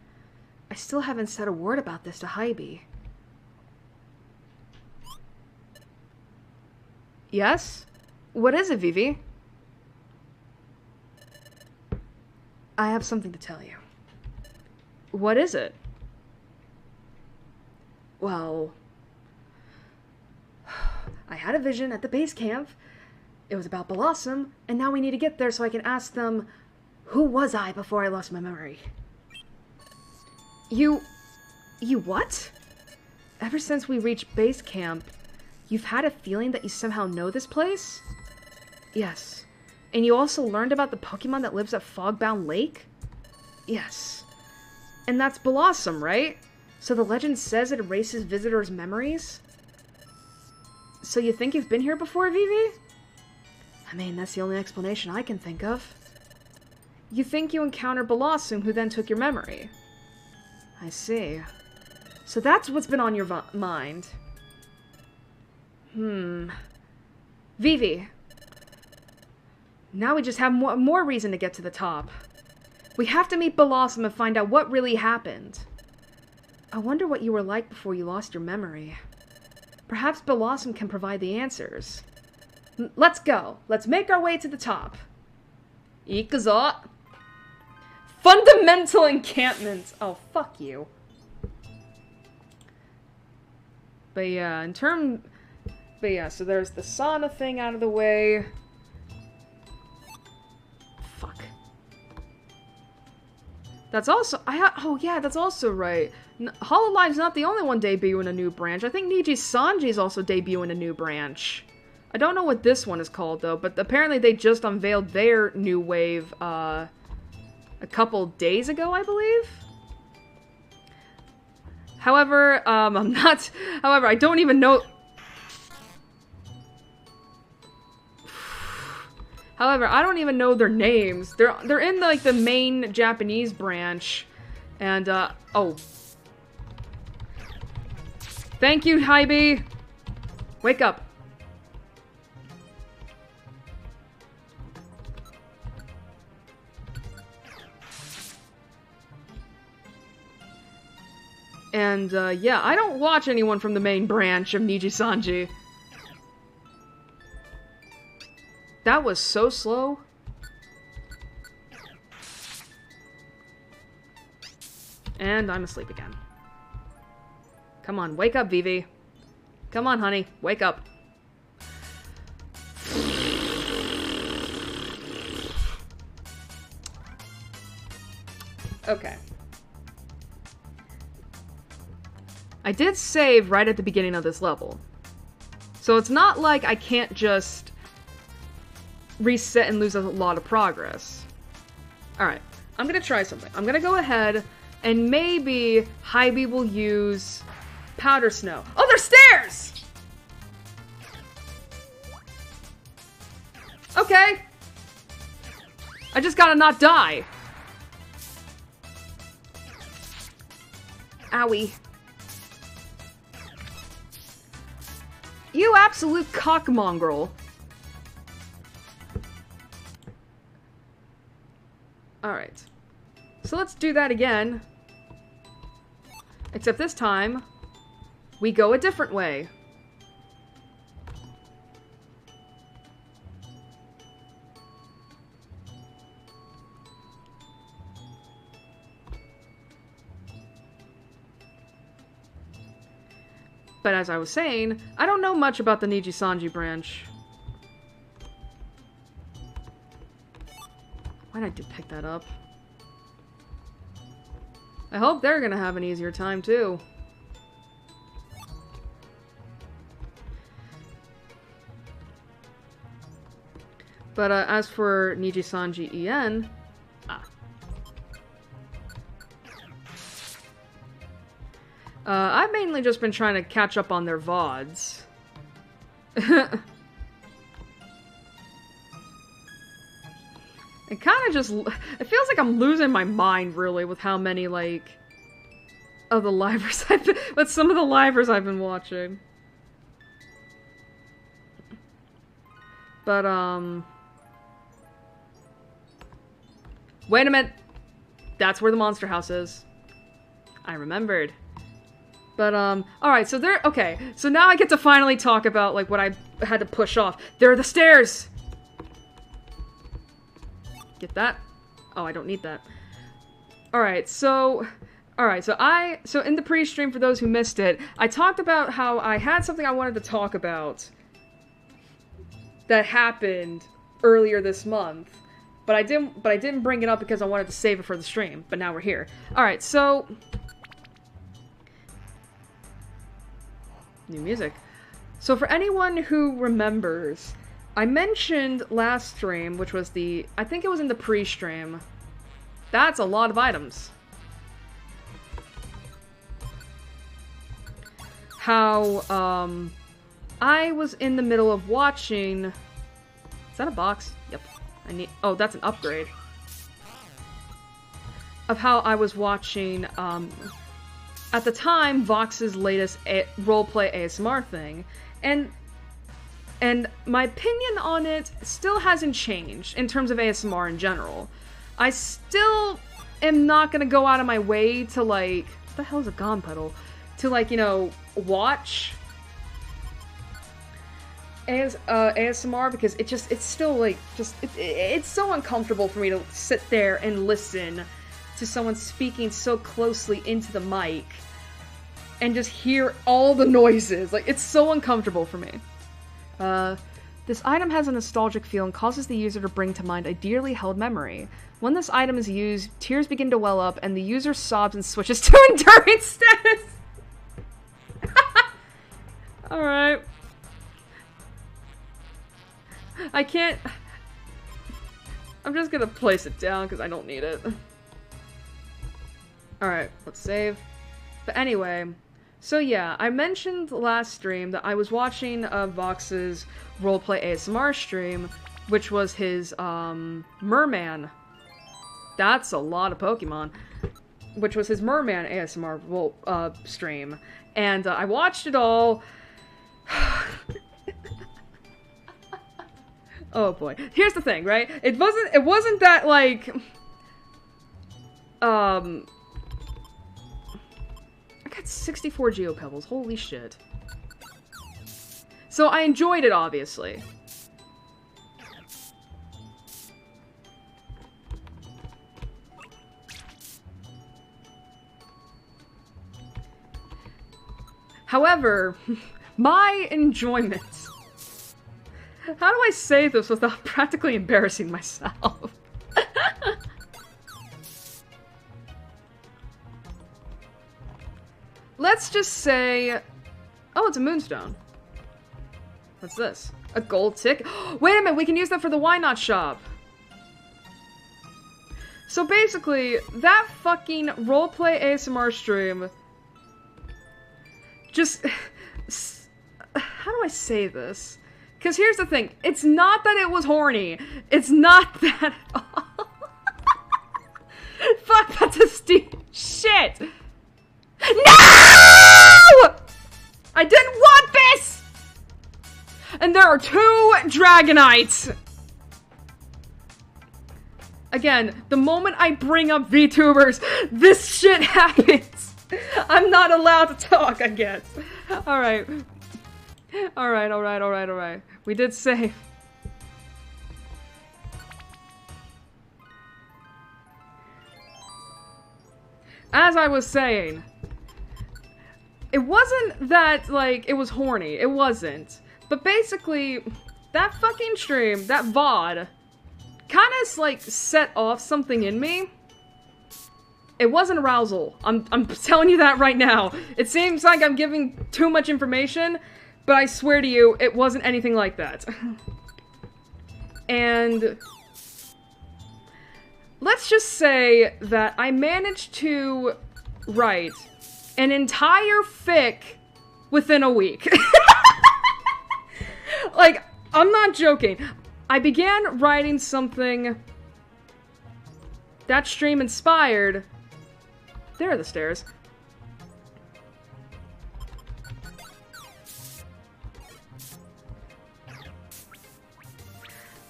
A: I still haven't said a word about this to Hybe. Yes? What is it, Vivi? I have something to tell you. What is it? Well, I had a vision at the base camp. It was about Blossom, and now we need to get there so I can ask them, who was I before I lost my memory? You what? Ever since we reached base camp, you've had a feeling that you somehow know this place? Yes. And you also learned about the Pokemon that lives at Fogbound Lake? Yes. And that's Blossom, right? So the legend says it erases visitors' memories? So you think you've been here before, Vivi? I mean, that's the only explanation I can think of. You think you encountered Blossom, who then took your memory? I see. So that's what's been on your mind. Vivi. Now we just have more reason to get to the top. We have to meet Blossom and find out what really happened. I wonder what you were like before you lost your memory. Perhaps Blossom can provide the answers. Let's go. Let's make our way to the top. Ikaza. Fundamental encampment. Oh, fuck you. But yeah, so there's the sauna thing out of the way. Fuck. That's also, oh yeah, that's also right. Hololive's not the only one debuting a new branch. I think Niji Sanji is also debuting a new branch. I don't know what this one is called though, but apparently they just unveiled their new wave, a couple days ago, I believe? However, I don't even know... However, I don't even know their names. They're in, like, the main Japanese branch. And, oh. Thank you, Hybe! Wake up. And, yeah, I don't watch anyone from the main branch of Niji Sanji. That was so slow. And I'm asleep again. Come on, wake up, Vivi. Come on, honey, wake up. Okay. I did save right at the beginning of this level. So it's not like I can't just reset and lose a lot of progress. Alright, I'm gonna try something. I'm gonna go ahead and maybe Hybe will use Powder Snow. Oh, there's stairs! Okay. I just gotta not die. Owie. You absolute cockmongrel. Alright. So let's do that again. Except this time, we go a different way. But as I was saying, I don't know much about the Niji Sanji branch. Why did I pick that up? I hope they're gonna have an easier time, too. But, as for Niji-Sanji En... I've mainly just been trying to catch up on their VODs. It kind of just... It feels like I'm losing my mind, really, with how many, like... of the livers I've been... with some of the livers I've been watching. But, wait a minute! That's where the monster house is. I remembered. But, alright, so there... Okay, so now I get to finally talk about, like, what I had to push off. There are the stairs! Get that? Oh, I don't need that. Alright, so... Alright, so in the pre-stream, for those who missed it, I talked about how I had something I wanted to talk about that happened earlier this month. But I didn't bring it up because I wanted to save it for the stream. But now we're here. Alright, so... New music. So for anyone who remembers, I mentioned last stream, which was the... I think it was in the pre-stream. That's a lot of items. How, I was in the middle of watching... Is that a box? Yep. I need... Oh, that's an upgrade. Of how I was watching, at the time, Vox's latest roleplay ASMR thing. And my opinion on it still hasn't changed in terms of ASMR in general. I still am not gonna go out of my way to, like... What the hell is a gom pedal? To, like, you know, watch ASMR, because it's still, like, it's so uncomfortable for me to sit there and listen to someone speaking so closely into the mic and just hear all the noises. Like, it's so uncomfortable for me. This item has a nostalgic feel and causes the user to bring to mind a dearly held memory. When this item is used, tears begin to well up and the user sobs and switches to endurance status. Alright. I can't... I'm just gonna place it down because I don't need it. Alright, let's save. But anyway, so yeah, I mentioned last stream that I was watching Vox's roleplay ASMR stream, which was his, Merman. That's a lot of Pokemon. Which was his Merman ASMR stream. And I watched it all. Oh boy. Here's the thing, right? It wasn't that, like... I got 64 Geopebbles, holy shit. So I enjoyed it, obviously. However, my enjoyment... How do I say this without practically embarrassing myself? Let's just say... Oh, it's a moonstone. What's this? A gold tick? Wait a minute, we can use that for the Why Not shop. So basically, that fucking roleplay ASMR stream... Just... How do I say this? Because here's the thing. It's not that it was horny. It's not that at all. Fuck, that's a shit! No! I didn't want this! And there are 2 Dragonites! Again, the moment I bring up VTubers, this shit happens! I'm not allowed to talk, I guess. Alright. Alright. We did save. As I was saying, it wasn't that, like, it was horny. It wasn't. But basically, that fucking stream, that VOD, kind of, like, set off something in me. It wasn't arousal. I'm telling you that right now. It seems like I'm giving too much information, but I swear to you, it wasn't anything like that. And let's just say that I managed to write an entire fic within a week. Like, I'm not joking. I began writing something that stream inspired. There are the stairs.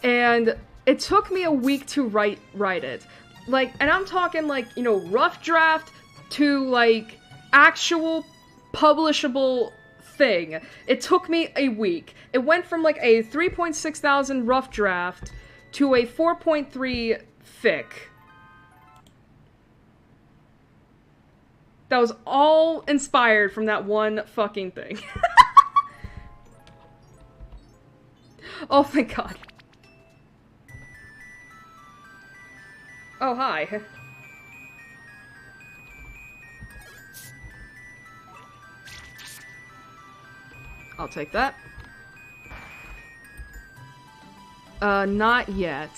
A: And it took me a week to write it. Like, and I'm talking like, you know, rough draft to like actual publishable thing. It took me a week. It went from like a 3.6 thousand rough draft to a 4.3 fic. That was all inspired from that one fucking thing. Oh, thank God. Oh, hi. I'll take that. Not yet.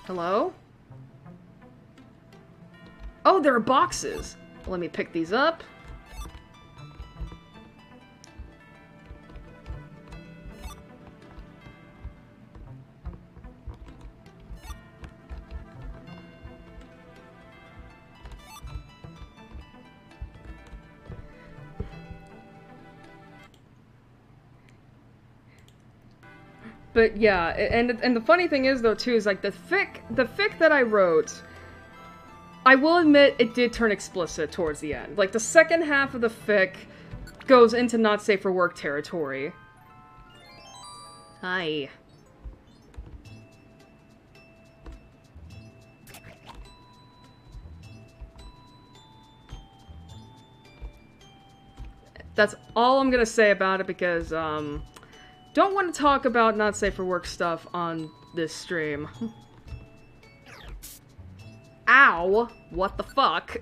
A: Hello? Oh, there are boxes. Let me pick these up. But yeah, and the funny thing is though too is like the fic that I wrote, I will admit it did turn explicit towards the end. Like the second half of the fic goes into not safe for work territory. Hi. That's all I'm gonna say about it because, don't want to talk about not safe for work stuff on this stream. Ow! What the fuck?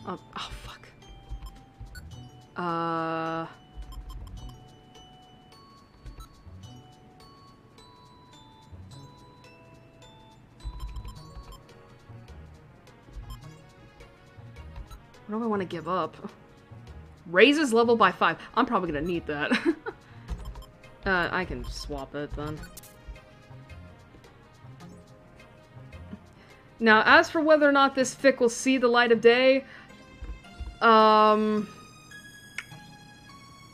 A: Oh, fuck. What do I want to give up? Raises level by 5. I'm probably gonna need that. I can swap it then. Now, as for whether or not this fic will see the light of day,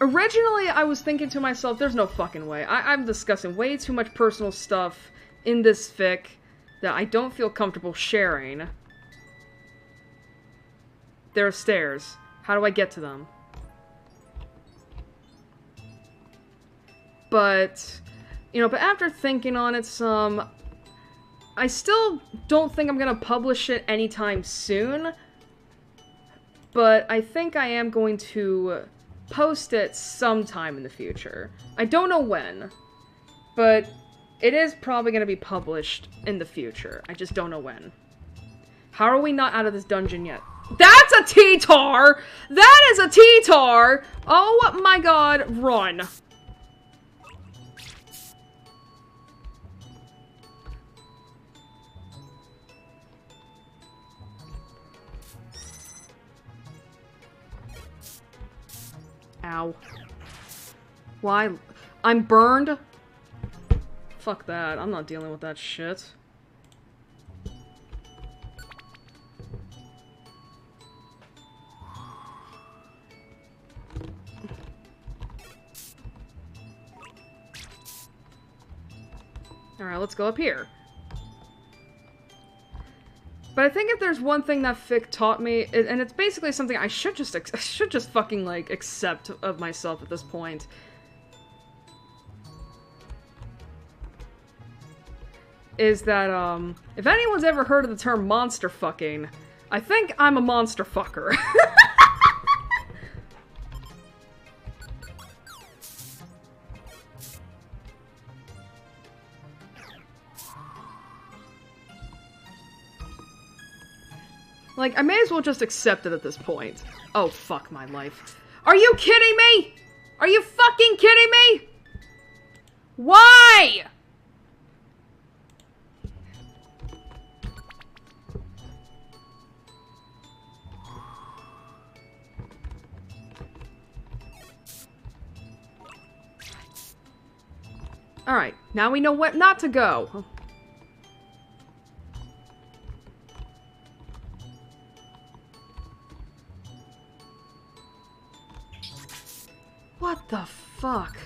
A: originally I was thinking to myself, there's no fucking way. I'm discussing way too much personal stuff in this fic that I don't feel comfortable sharing. There are stairs. How do I get to them? But, you know, but after thinking on it some, I still don't think I'm gonna publish it anytime soon. But I think I am going to post it sometime in the future. I don't know when, but it is probably gonna be published in the future. I just don't know when. How are we not out of this dungeon yet? That's a T-tar! That is a T-tar! Oh my god, run. Ow. Why? I'm burned? Fuck that. I'm not dealing with that shit. Alright, let's go up here. But I think if there's one thing that fic taught me, and it's basically something I should just fucking, like, accept of myself at this point, is that, if anyone's ever heard of the term monster fucking, I think I'm a monster fucker. Like, I may as well just accept it at this point. Oh, fuck my life. Are you kidding me? Are you fucking kidding me? Why? Alright, now we know where not to go. What the fuck?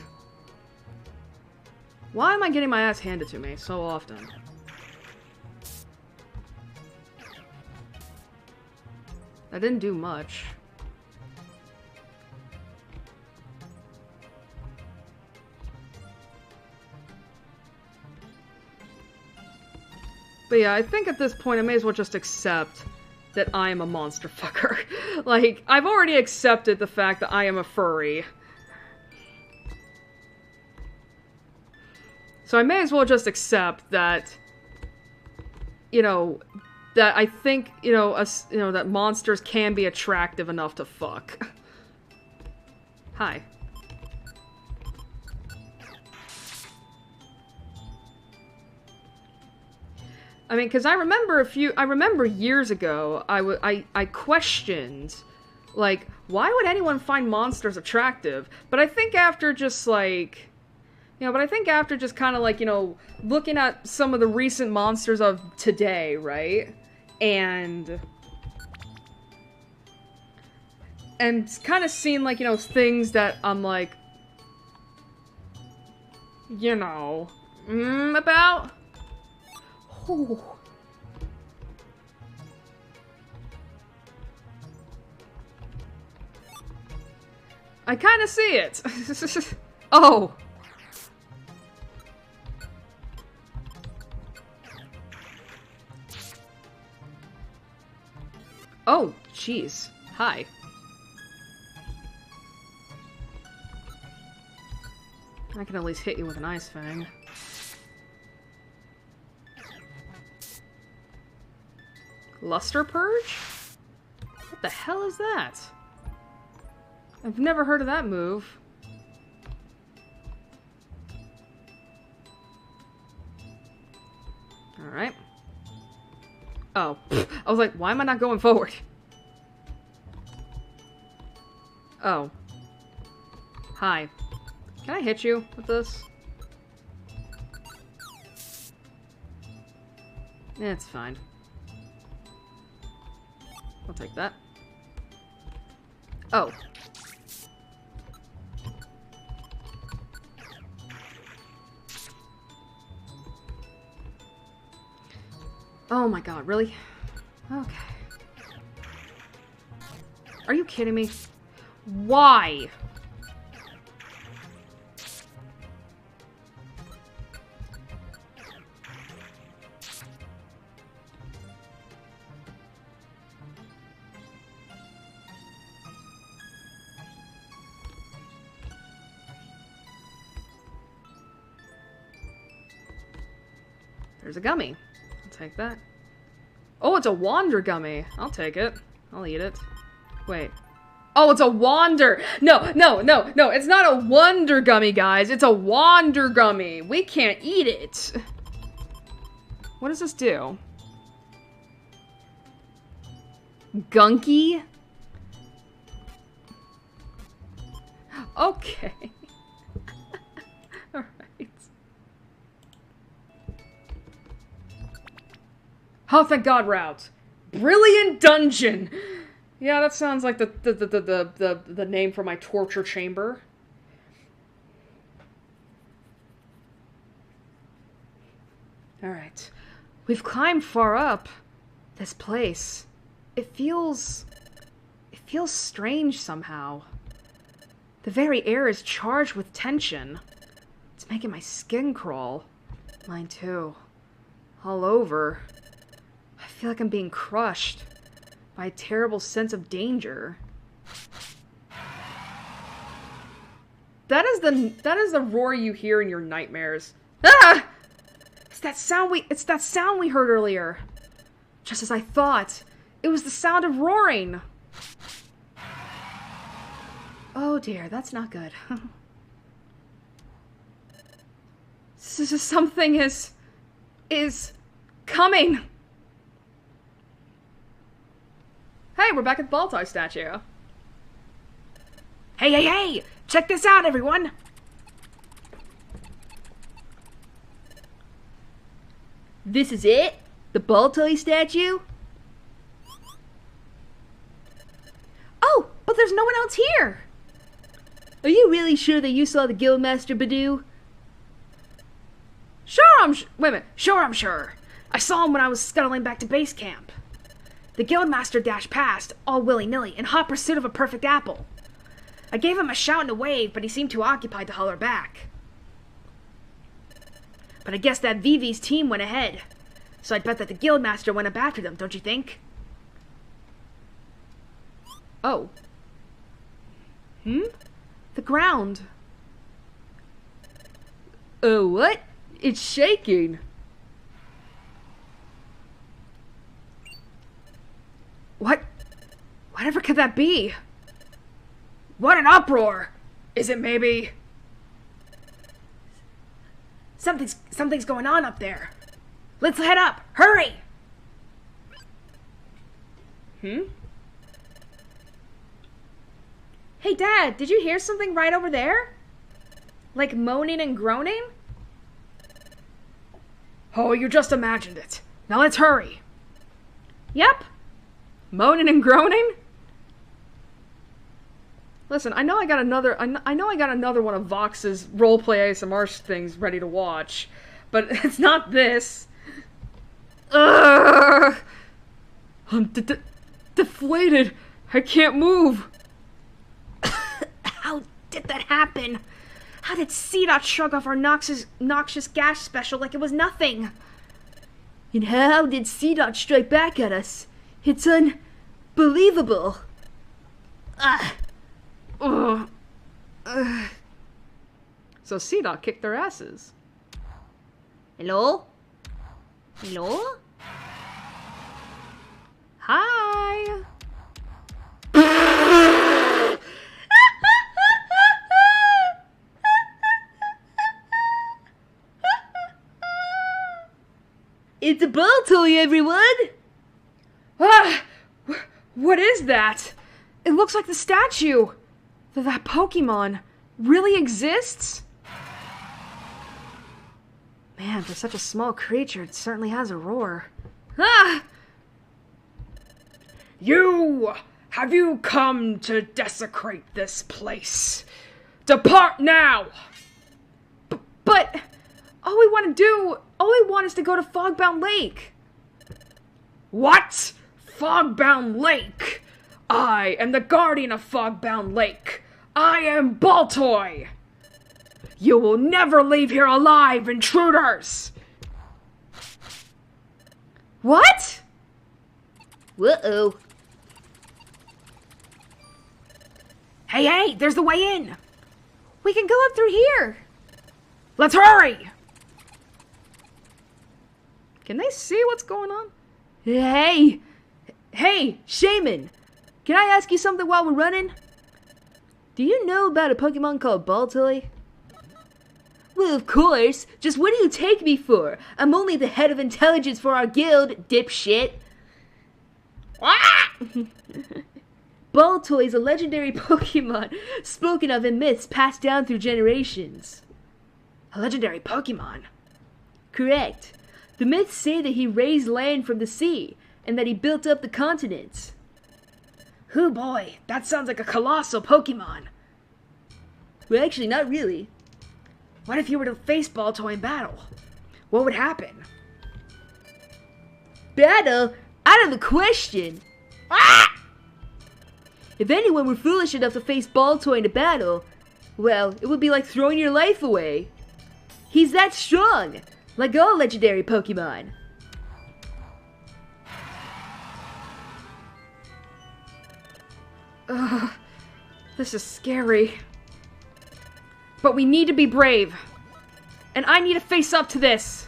A: Why am I getting my ass handed to me so often? I didn't do much. But yeah, I think at this point I may as well just accept that I am a monster fucker. Like, I've already accepted the fact that I am a furry. So I may as well just accept that, you know, that I think, you know, that monsters can be attractive enough to fuck. Hi. I mean, because I remember years ago, I questioned, like, why would anyone find monsters attractive? But I think after just, like, you know, but I think after just kind of, like, you know, looking at some of the recent monsters of today, right? And kind of seeing, like, you know, things that I'm, like, you know, about? Ooh. I kind of see it. Oh. Oh, jeez. Hi. I can at least hit you with an ice fang. Luster Purge? What the hell is that? I've never heard of that move. Alright. Oh. I was like, why am I not going forward? Oh. Hi. Can I hit you with this? Yeah, it's fine. I'll take that. Oh. Oh my god, really? Okay. Are you kidding me? Why? There's a gummy. I'll take that. Oh, it's a Wander gummy. I'll take it. I'll eat it. Wait. Oh, it's a Wander! No, no, no, no, it's not a Wonder gummy, guys. It's a Wander gummy. We can't eat it. What does this do? Gunky? Okay. Alright. Oh, thank God, route. Brilliant dungeon! Yeah, that sounds like the name for my torture chamber. Alright. We've climbed far up. This place. It feels strange somehow. The very air is charged with tension. It's making my skin crawl. Mine too. All over. I feel like I'm being crushed by a terrible sense of danger. That is the roar you hear in your nightmares. Ah! It's that sound we heard earlier. Just as I thought, It was the sound of roaring. Oh dear, that's not good. Something is coming. Hey, we're back at the Baltai statue.
C: Hey! Check this out, everyone!
B: This is it? The Baltai statue? Oh, but there's no one else here! Are you really sure that you saw the Guildmaster, Badoo?
C: Sure, I'm sure. I saw him when I was scuttling back to base camp. The Guildmaster dashed past, all willy-nilly, in hot pursuit of a perfect apple. I gave him a shout and a wave, but he seemed too occupied to holler back. But I guess that Vivi's team went ahead, so I'd bet that the Guildmaster went up after them, don't you think?
A: Oh. The ground. Oh, what? It's shaking. Whatever could that be?
C: What an uproar! Is it maybe... Something's going on up there. Let's head up! Hurry!
A: Hey,
B: Dad, did you hear something right over there? Like moaning and groaning?
C: Oh, you just imagined it. Now let's hurry.
B: Yep.
A: moaning and groaning? Listen, I know I got another one of Vox's roleplay ASMR things ready to watch, but it's not this. Ugh! I'm deflated. I can't move.
C: How did that happen? How did C-Dot shrug off our noxious gas special like it was nothing?
B: And how did C-Dot strike back at us? It's unbelievable.
A: So C-Dot kicked their asses.
B: Hello? Hello?
A: Hi!
B: It's a ball toy, everyone!
A: What is that? It looks like the statue. That Pokemon really exists? Man, for such a small creature, it certainly has a roar. Ah!
C: Have you come to desecrate this place? Depart now!
A: But all we want is to go to Fogbound Lake.
C: What? Fogbound Lake? I am the guardian of Fogbound Lake. I am Baltoy. You will never leave here alive, intruders!
A: What?
B: Uh-oh.
C: Hey, there's the way in.
A: We can go up through here.
C: Let's hurry!
A: Can they see what's going on?
B: Hey, Shaman! Can I ask you something while we're running? Do you know about a Pokemon called Baltoy? Well, of course. Just what do you take me for? I'm only the head of intelligence for our guild, dipshit. Baltoy is a legendary Pokemon spoken of in myths passed down through generations.
C: A legendary Pokemon?
B: Correct. The myths say that he raised land from the sea, and that he built up the continents.
C: Hoo boy, that sounds like a colossal Pokemon.
B: Well, actually, not really.
C: What if you were to face Baltoy in battle? What would happen?
B: Battle? Out of the question! If anyone were foolish enough to face Baltoy in a battle, well, it would be like throwing your life away. He's that strong, like all legendary Pokemon.
A: This is scary. But we need to be brave. And I need to face up to this.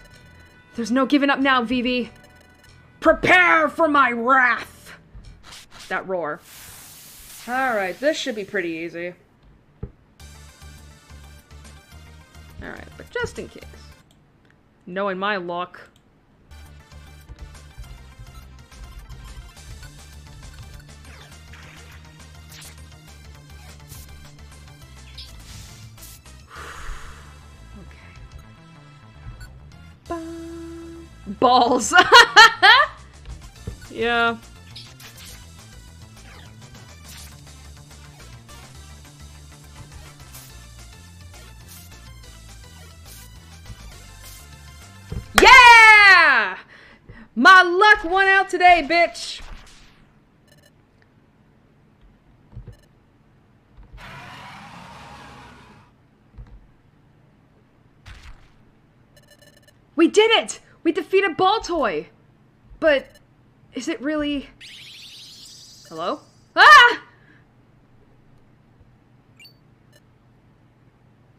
A: There's no giving up now, Vivi.
C: Prepare for my wrath!
A: that roar. Alright, this should be pretty easy. Alright, but just in case. Knowing my luck. Balls. Yeah. Yeah! My luck won out today, bitch. We did it! We defeated Baltoy! But, is it really... Hello? Ah!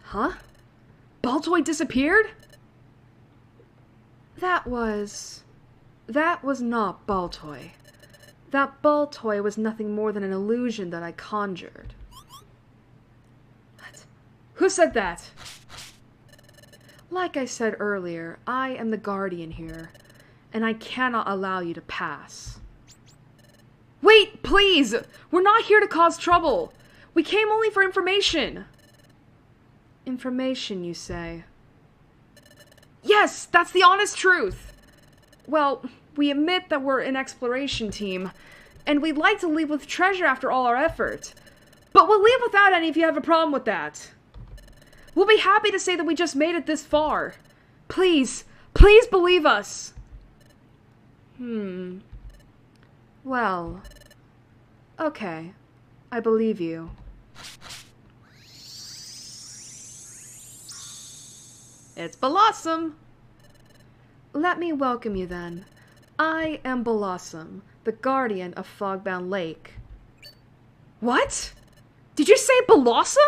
A: Huh? Baltoy disappeared? That was not Baltoy. That Baltoy was nothing more than an illusion that I conjured. What? Who said that? Like I said earlier, I am the guardian here, and I cannot allow you to pass. Wait, please! We're not here to cause trouble! We came only for information! Information, you say? Yes, that's the honest truth! Well, we admit that we're an exploration team, and we'd like to leave with treasure after all our effort. But we'll leave without any if you have a problem with that. We'll be happy to say that we just made it this far. Please, please believe us. Well, okay. I believe you. It's Blossom. Let me welcome you then. I am Blossom, the guardian of Fogbound Lake. What? Did you say Blossom?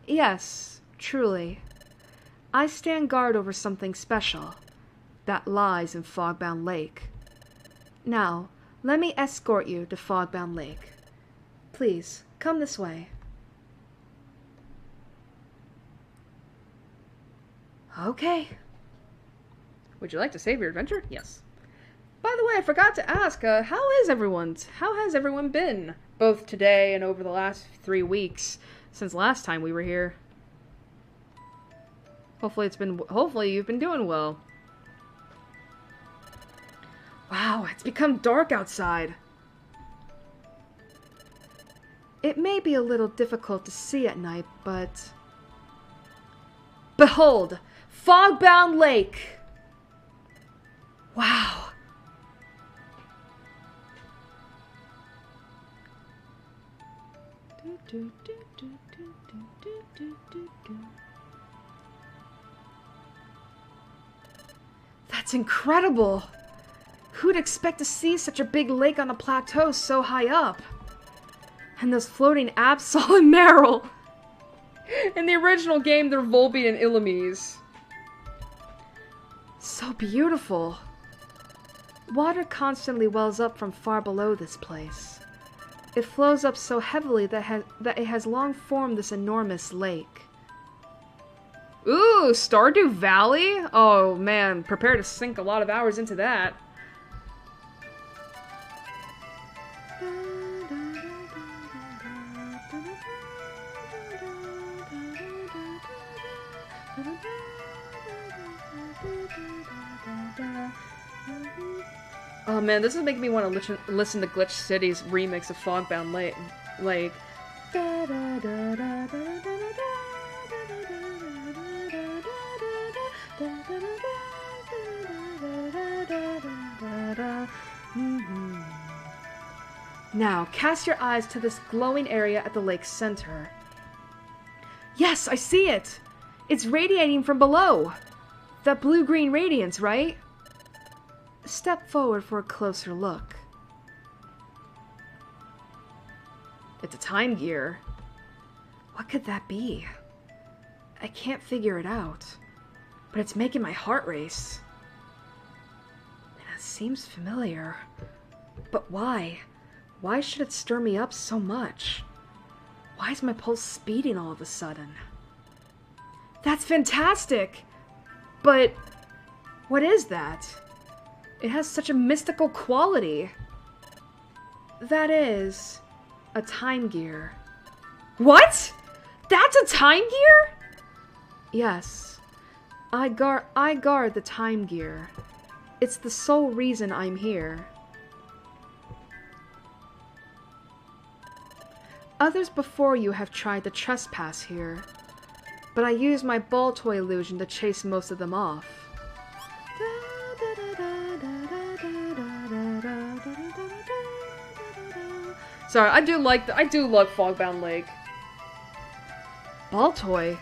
A: Yes, truly. I stand guard over something special that lies in Fogbound Lake. Now, let me escort you to Fogbound Lake. Please, come this way. Okay. Would you like to save your adventure? Yes. By the way, I forgot to ask, how has everyone been? Both today and over the last 3 weeks. Since last time we were here. Hopefully you've been doing well. Wow, it's become dark outside. It may be a little difficult to see at night, but... Behold! Fogbound Lake! Wow. That's incredible! Who'd expect to see such a big lake on a plateau so high up? And those floating Absol and Meryl! In the original game, they're Volbeat and Illumise. So beautiful. Water constantly wells up from far below this place. It flows up so heavily that it has long formed this enormous lake. Ooh, Stardew Valley? Oh man, prepare to sink a lot of hours into that. Oh man, this is making me want to listen to Glitch City's remix of Fogbound Lake. Now, cast your eyes to this glowing area at the lake's center. Yes, I see it! It's radiating from below! That blue-green radiance, right? Step forward for a closer look. It's a time gear. What could that be? I can't figure it out, but it's making my heart race. And it seems familiar. But why? Why should it stir me up so much? Why is my pulse speeding all of a sudden? That's fantastic! But what is that? It has such a mystical quality. That is a time gear. What? That's a time gear? Yes. I guard the time gear. It's the sole reason I'm here. Others before you have tried to trespass here, but I used my ball toy illusion to chase most of them off. Sorry, I do love Fogbound Lake. Ball toy?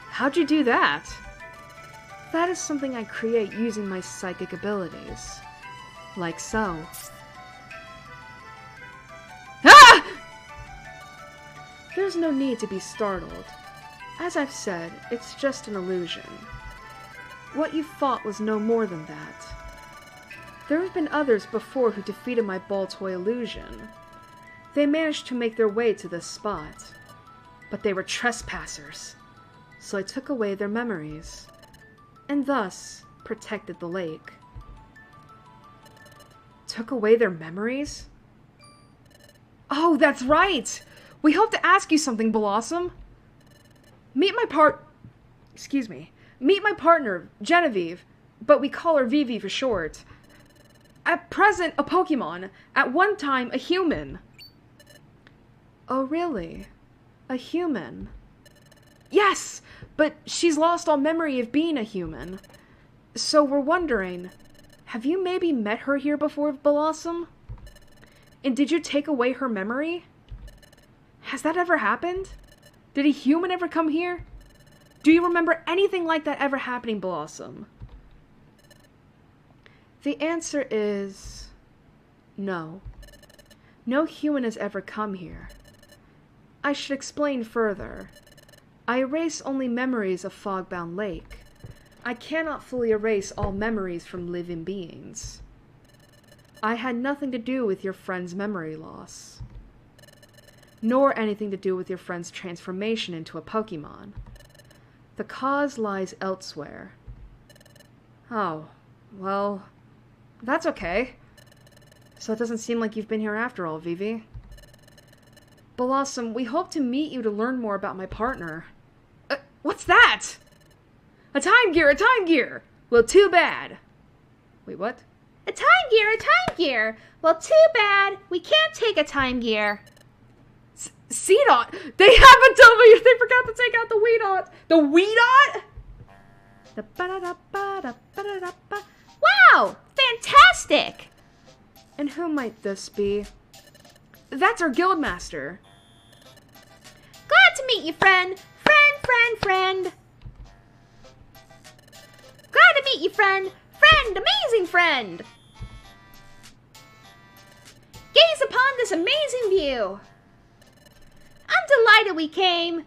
A: How'd you do that? That is something I create using my psychic abilities. Like so. Ah! There's no need to be startled. As I've said, it's just an illusion. What you fought was no more than that. There have been others before who defeated my ball toy illusion. They managed to make their way to this spot. But they were trespassers, so I took away their memories, and thus protected the lake. Took away their memories? Oh, that's right! We hope to ask you something, Blossom. Meet my partner, Genevieve, but we call her Vivi for short. At present, a Pokemon. At one time, a human. Oh, really? A human? Yes! But she's lost all memory of being a human. So we're wondering, have you maybe met her here before, Blossom? And did you take away her memory? Has that ever happened? Did a human ever come here? Do you remember anything like that ever happening, Blossom? The answer is no. No human has ever come here. I should explain further. I erase only memories of Fogbound Lake. I cannot fully erase all memories from living beings. I had nothing to do with your friend's memory loss, nor anything to do with your friend's transformation into a Pokemon. The cause lies elsewhere. Oh, well, that's okay. So it doesn't seem like you've been here after all, Vivi. Blossom, we hope to meet you to learn more about my partner. What's that? A time gear, a time gear! Well, too bad. Wait, what?
B: A time gear, a time gear! Well, too bad. We can't take a time gear.
A: C-Dot! They haven't told me they forgot to take out the Wii-Dot! The Wii-Dot?
B: Wow! Fantastic!
A: And who might this be? That's our guildmaster.
B: Glad to meet you, friend. Friend. Glad to meet you, friend. Friend, amazing friend. Gaze upon this amazing view. I'm delighted we came.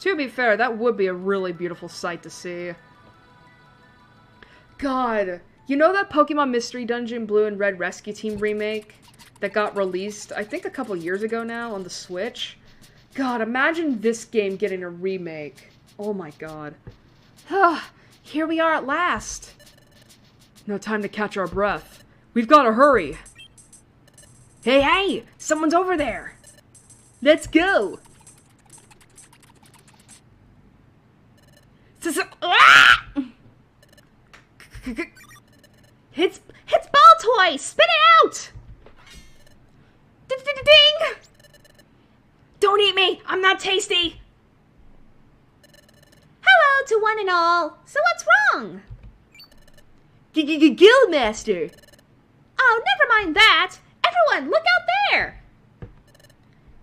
A: To be fair, that would be a really beautiful sight to see. God, you know that Pokemon Mystery Dungeon Blue and Red Rescue Team remake that got released, I think a couple years ago now, on the Switch? God, imagine this game getting a remake. Oh my god. Here we are at last. No time to catch our breath. We've got to hurry. Hey, someone's over there. Let's go.
B: It's ball toy! Spit it out! Ding!
A: Don't eat me! I'm not tasty!
B: Hello to one and all. So what's wrong?
A: Guildmaster!
B: Oh, never mind that. Everyone, look out there!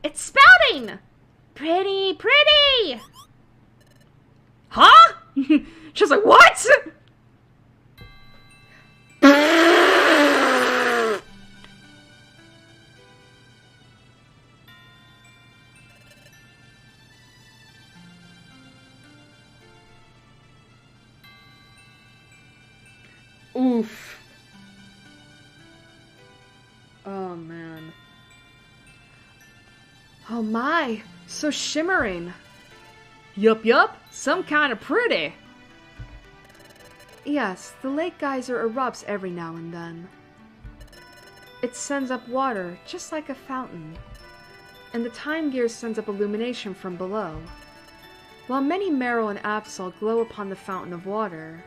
B: It's spouting! Pretty!
A: Huh? She's like, what? Oof. Oh, man.
B: Oh my, so shimmering.
C: Yup, some kind of pretty.
B: Yes, the lake geyser erupts every now and then. It sends up water, just like a fountain. And the time gear sends up illumination from below. While many Meryl and Absol glow upon the fountain of water.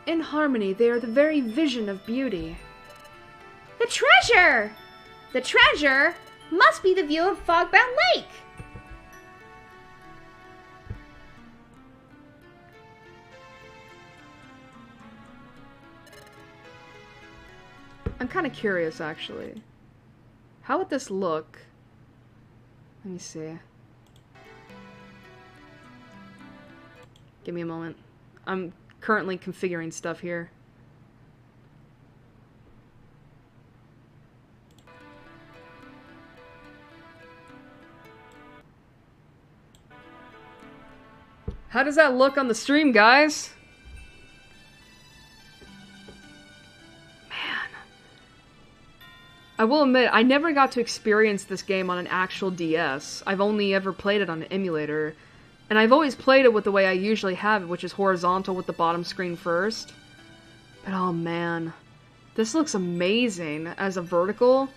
B: In harmony, they are the very vision of beauty.
D: The treasure! The treasure must be the view of Fogbound Lake!
A: I'm kind of curious, actually. How would this look? Let me see. Give me a moment. I'm currently configuring stuff here. How does that look on the stream, guys? Man. I will admit, I never got to experience this game on an actual DS. I've only ever played it on an emulator. And I've always played it with the way I usually have it, which is horizontal with the bottom screen first. But oh man. This looks amazing as a vertical.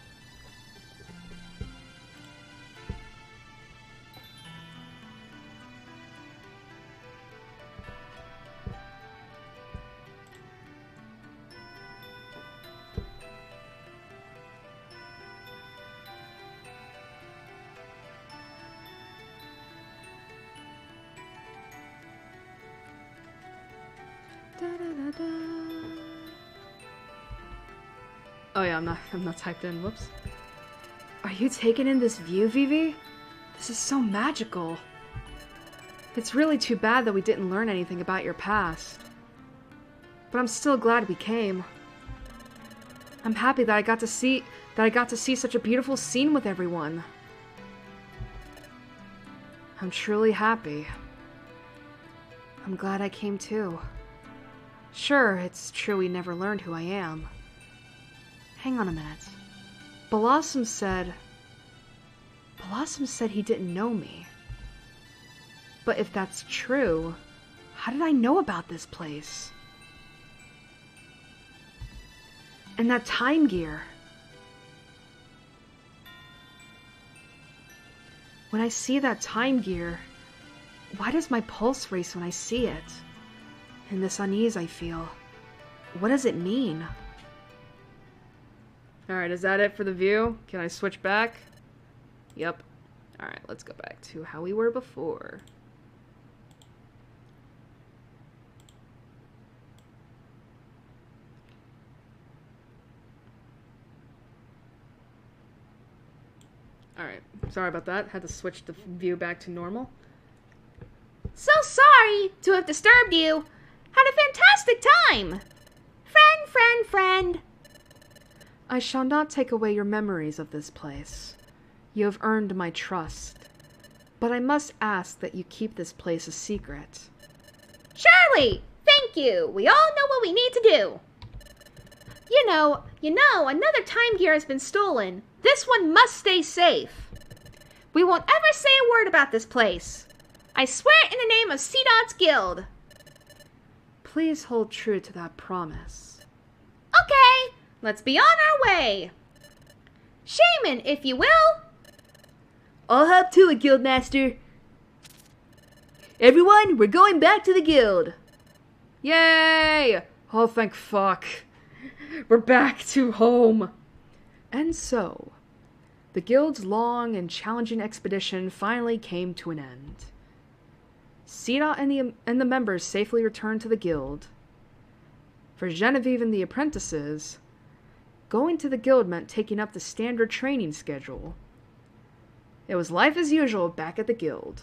A: Oh yeah, I'm not typed in. Whoops.
B: Are you taking in this view, Vivi? This is so magical. It's really too bad that we didn't learn anything about your past. But I'm still glad we came. I'm happy that I got to see such a beautiful scene with everyone. I'm truly happy. I'm glad I came too. Sure, it's true we never learned who I am. Hang on a minute. Blossom said he didn't know me. But if that's true, how did I know about this place? And that time gear. When I see that time gear, why does my pulse race when I see it? And this unease I feel, what does it mean?
A: Alright, is that it for the view? Can I switch back? Yep. Alright, let's go back to how we were before. Alright, sorry about that. Had to switch the view back to normal.
D: So sorry to have disturbed you. Had a fantastic time. Friend.
B: I shall not take away your memories of this place. You have earned my trust. But I must ask that you keep this place a secret.
D: Surely. Thank you. We all know what we need to do. You know, another time gear has been stolen. This one must stay safe. We won't ever say a word about this place. I swear it in the name of C-Dot's Guild.
B: Please hold true to that promise.
D: Okay, let's be on our way. Shaman, if you will.
B: I'll hop to it, Guildmaster. Everyone, we're going back to the guild.
A: Yay! Oh, thank fuck. We're back to home.
B: And so, the guild's long and challenging expedition finally came to an end. C-Dot and the members safely returned to the guild. For Genevieve and the apprentices, going to the guild meant taking up the standard training schedule. It was life as usual back at the guild.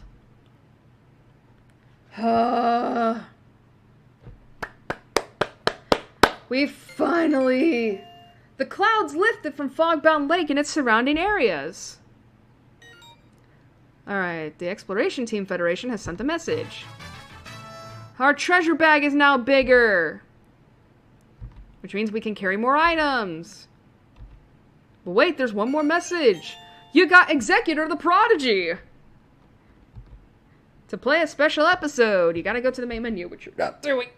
B: We finally... The clouds lifted from Fogbound Lake and its surrounding areas. Alright, the Exploration Team Federation has sent a message. Our treasure bag is now bigger.
A: which means we can carry more items. But wait, there's one more message. You got Executor the Prodigy. To play a special episode, you gotta go to the main menu, which you're not doing.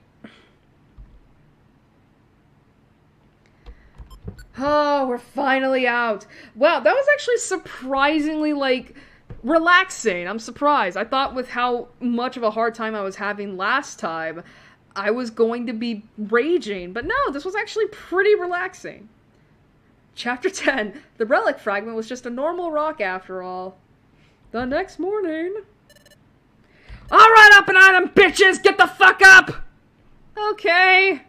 A: Oh, we're finally out. Wow, that was actually surprisingly, like, relaxing. I'm surprised. I thought with how much of a hard time I was having last time, I was going to be raging. But no, this was actually pretty relaxing. Chapter 10. The relic fragment was just a normal rock after all. The next morning. Alright, up and at 'em, bitches! Get the fuck up! Okay.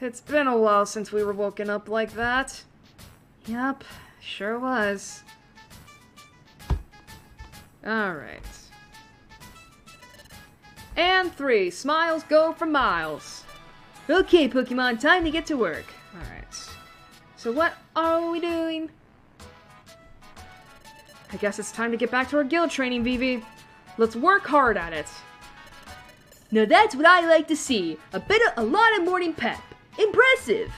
A: It's been a while since we were woken up like that. Yep, sure was. Alright. And 3. Smiles go for miles.
B: Okay, Pokemon, time to get to work.
A: Alright. So what are we doing? I guess it's time to get back to our guild training, Vivi. Let's work hard at it.
B: Now that's what I like to see. A lot of morning pep. Impressive.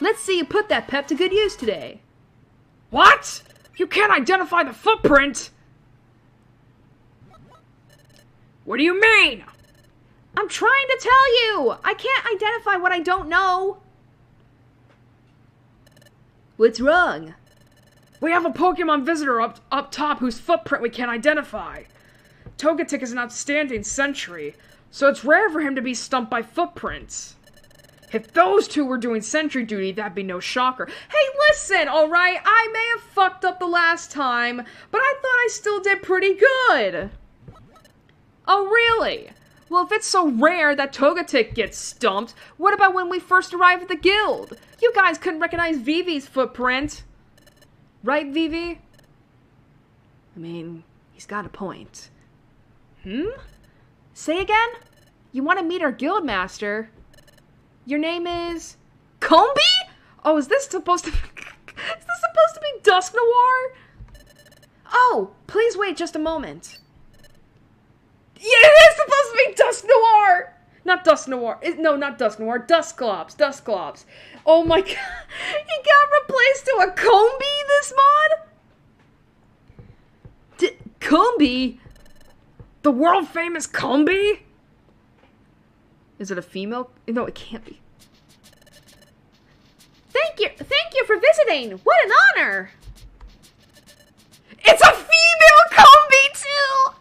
B: Let's see you put that pep to good use today.
C: What? You can't identify the footprint? What do you mean?
D: I'm trying to tell you! I can't identify what I don't know!
B: What's wrong?
C: We have a Pokemon visitor up top whose footprint we can't identify. Togetic is an outstanding sentry, so it's rare for him to be stumped by footprints. If those two were doing sentry duty, that'd be no shocker.
A: Hey, listen, alright? I may have fucked up the last time, but I thought I still did pretty good. Oh, really? Well, if it's so rare that Togetic gets stumped, what about when we first arrived at the guild? You guys couldn't recognize Vivi's footprint. Right, Vivi?
B: I mean, he's got a point.
A: Say again? You want to meet our guild master? Your name is... Combi? Oh, is this supposed to be Dusk Noir? Oh, please wait just a moment. Yeah, it is supposed to be Dusk Noir! Not Dusk Noir. No, not Dusk Noir. Dusclops. Dusclops. Oh my god. He got replaced to a Combi this mod?
B: Combi?
C: The world famous Combi?
A: Is it a female? No, it can't be.
D: Thank you for visiting! What an honor!
A: It's a female Combi too!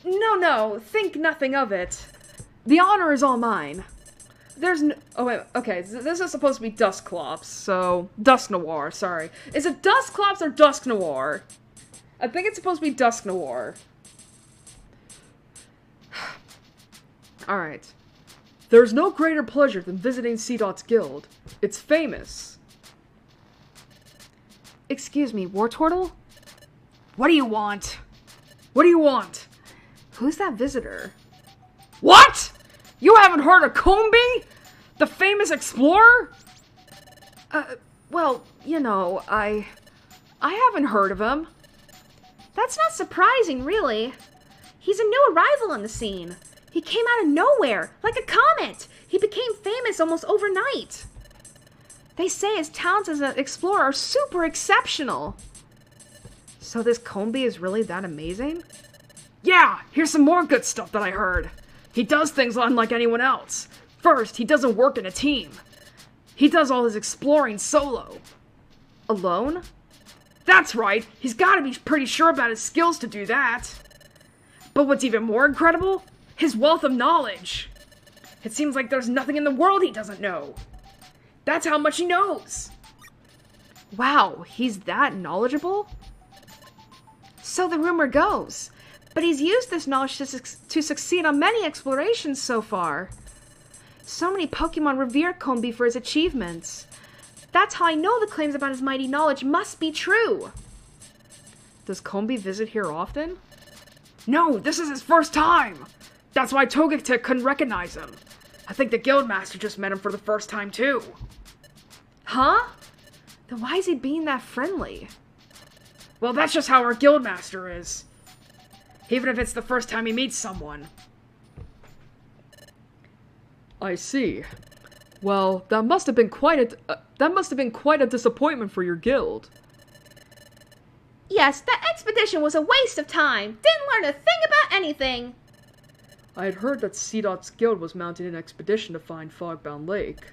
A: No, think nothing of it. The honor is all mine. There's no... Oh, wait, okay, this is supposed to be Dusclops, so... Dusk Noir, sorry. Is it Dusclops or Dusk Noir? I think it's supposed to be Dusk Noir. Alright. There's no greater pleasure than visiting C-Dot's guild. It's famous. Excuse me, Wartortle?
C: What do you want? What do you want?
A: Who's that visitor?
C: What? You haven't heard of Combi? The famous explorer?
A: Well, you know, I haven't heard of him.
D: That's not surprising, really. He's a new arrival on the scene. He came out of nowhere, like a comet. He became famous almost overnight. They say his talents as an explorer are super exceptional.
A: So this Combi is really that amazing?
C: Yeah, here's some more good stuff that I heard. He does things unlike anyone else. First, he doesn't work in a team. He does all his exploring solo.
A: Alone?
C: That's right, he's gotta be pretty sure about his skills to do that. But what's even more incredible? His wealth of knowledge. It seems like there's nothing in the world he doesn't know. That's how much he knows.
A: Wow, he's that knowledgeable?
D: So the rumor goes. But he's used this knowledge to succeed on many explorations so far. So many Pokemon revere Combi for his achievements. That's how I know the claims about his mighty knowledge must be true.
A: Does Combi visit here often?
C: No, this is his first time. That's why Togetic couldn't recognize him. I think the Guildmaster just met him for the first time too.
A: Huh? Then why is he being that friendly?
C: Well, that's just how our Guildmaster is. Even if it's the first time he meets someone.
A: I see. Well, that must have been quite a disappointment for your guild.
D: Yes, that expedition was a waste of time. Didn't learn a thing about anything.
A: I had heard that C.'s guild was mounting an expedition to find Fogbound Lake.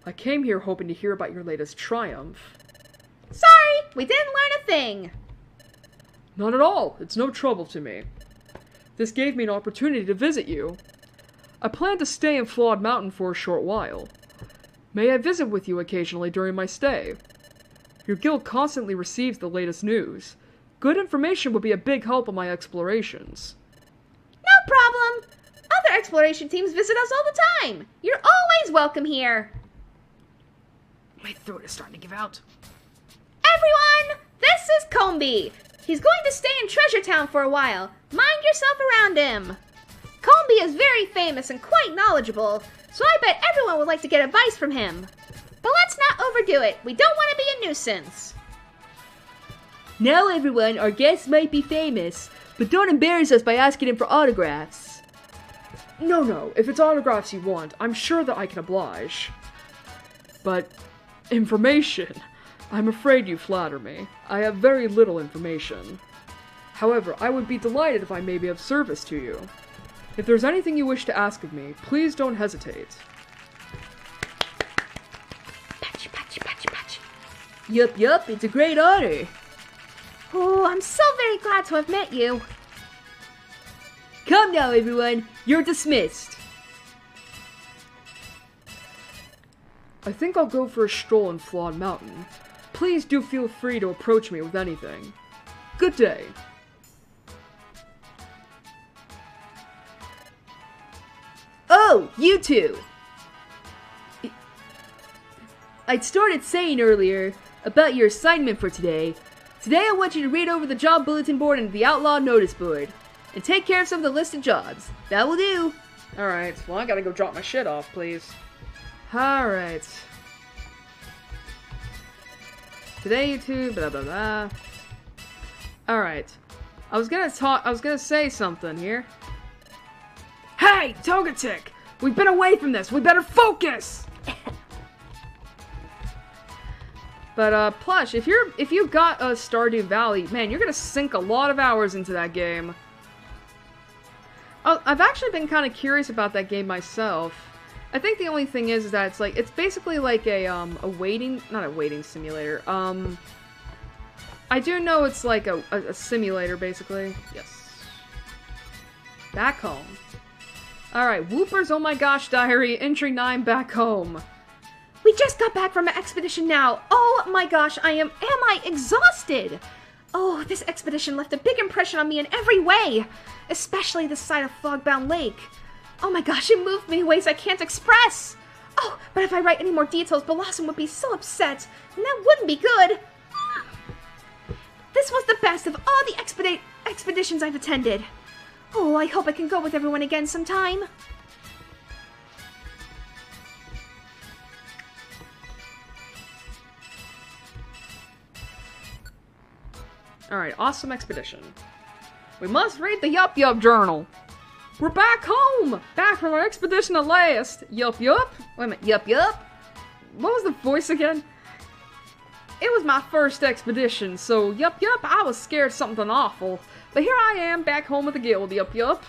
A: I came here hoping to hear about your latest triumph.
D: Sorry, we didn't learn a thing.
A: Not at all. It's no trouble to me. This gave me an opportunity to visit you. I plan to stay in Flawed Mountain for a short while. May I visit with you occasionally during my stay? Your guild constantly receives the latest news. Good information would be a big help in my explorations.
D: No problem. Other exploration teams visit us all the time. You're always welcome here.
C: My throat is starting to give out.
D: Everyone, this is Combi. He's going to stay in Treasure Town for a while. Mind yourself around him. Combi is very famous and quite knowledgeable, so I bet everyone would like to get advice from him. But let's not overdo it. We don't want to be a nuisance.
B: Now everyone, our guest might be famous, but don't embarrass us by asking him for autographs.
A: No, if it's autographs you want, I'm sure that I can oblige. But information? I'm afraid you flatter me. I have very little information. However, I would be delighted if I may be of service to you. If there's anything you wish to ask of me, please don't hesitate.
D: Patchy, patchy, patchy, patchy.
B: Yup, it's a great honor.
D: Oh, I'm so very glad to have met you.
B: Come now everyone, you're dismissed.
A: I think I'll go for a stroll in Flawed Mountain. Please do feel free to approach me with anything. Good day.
B: Oh, you two! I'd started saying earlier about your assignment for today. Today I want you to read over the job bulletin board and the outlaw notice board. And take care of some of the listed jobs. That will do.
A: Alright, well I gotta go drop my shit off, please. Alright. Today YouTube, blah blah blah. Alright. I was gonna say something here.
C: Hey, Togetic! We've been away from this! We better focus!
A: But, Plush, if you got a Stardew Valley, man, you're gonna sink a lot of hours into that game. Oh, I've actually been kind of curious about that game myself. I think the only thing is that it's basically like not a waiting simulator. I do know it's like a simulator, basically. Yes. Back home. Alright, Whooper's Oh My Gosh Diary, entry 9, back home.
D: We just got back from an expedition now. Oh my gosh, am I exhausted? Oh, this expedition left a big impression on me in every way, especially the sight of Fogbound Lake. Oh my gosh, it moved me in ways I can't express. Oh, but if I write any more details, Blossom would be so upset, and that wouldn't be good. This was the best of all the expeditions I've attended. Oh, I hope I can go with everyone again sometime.
A: Alright, awesome expedition. We must read the Yup Yup journal. We're back home! Back from our expedition at last! Yup Yup? Wait a minute, Yup Yup? What was the voice again? It was my first expedition, so yup yup, I was scared something awful. But here I am, back home with the guild, yup yup.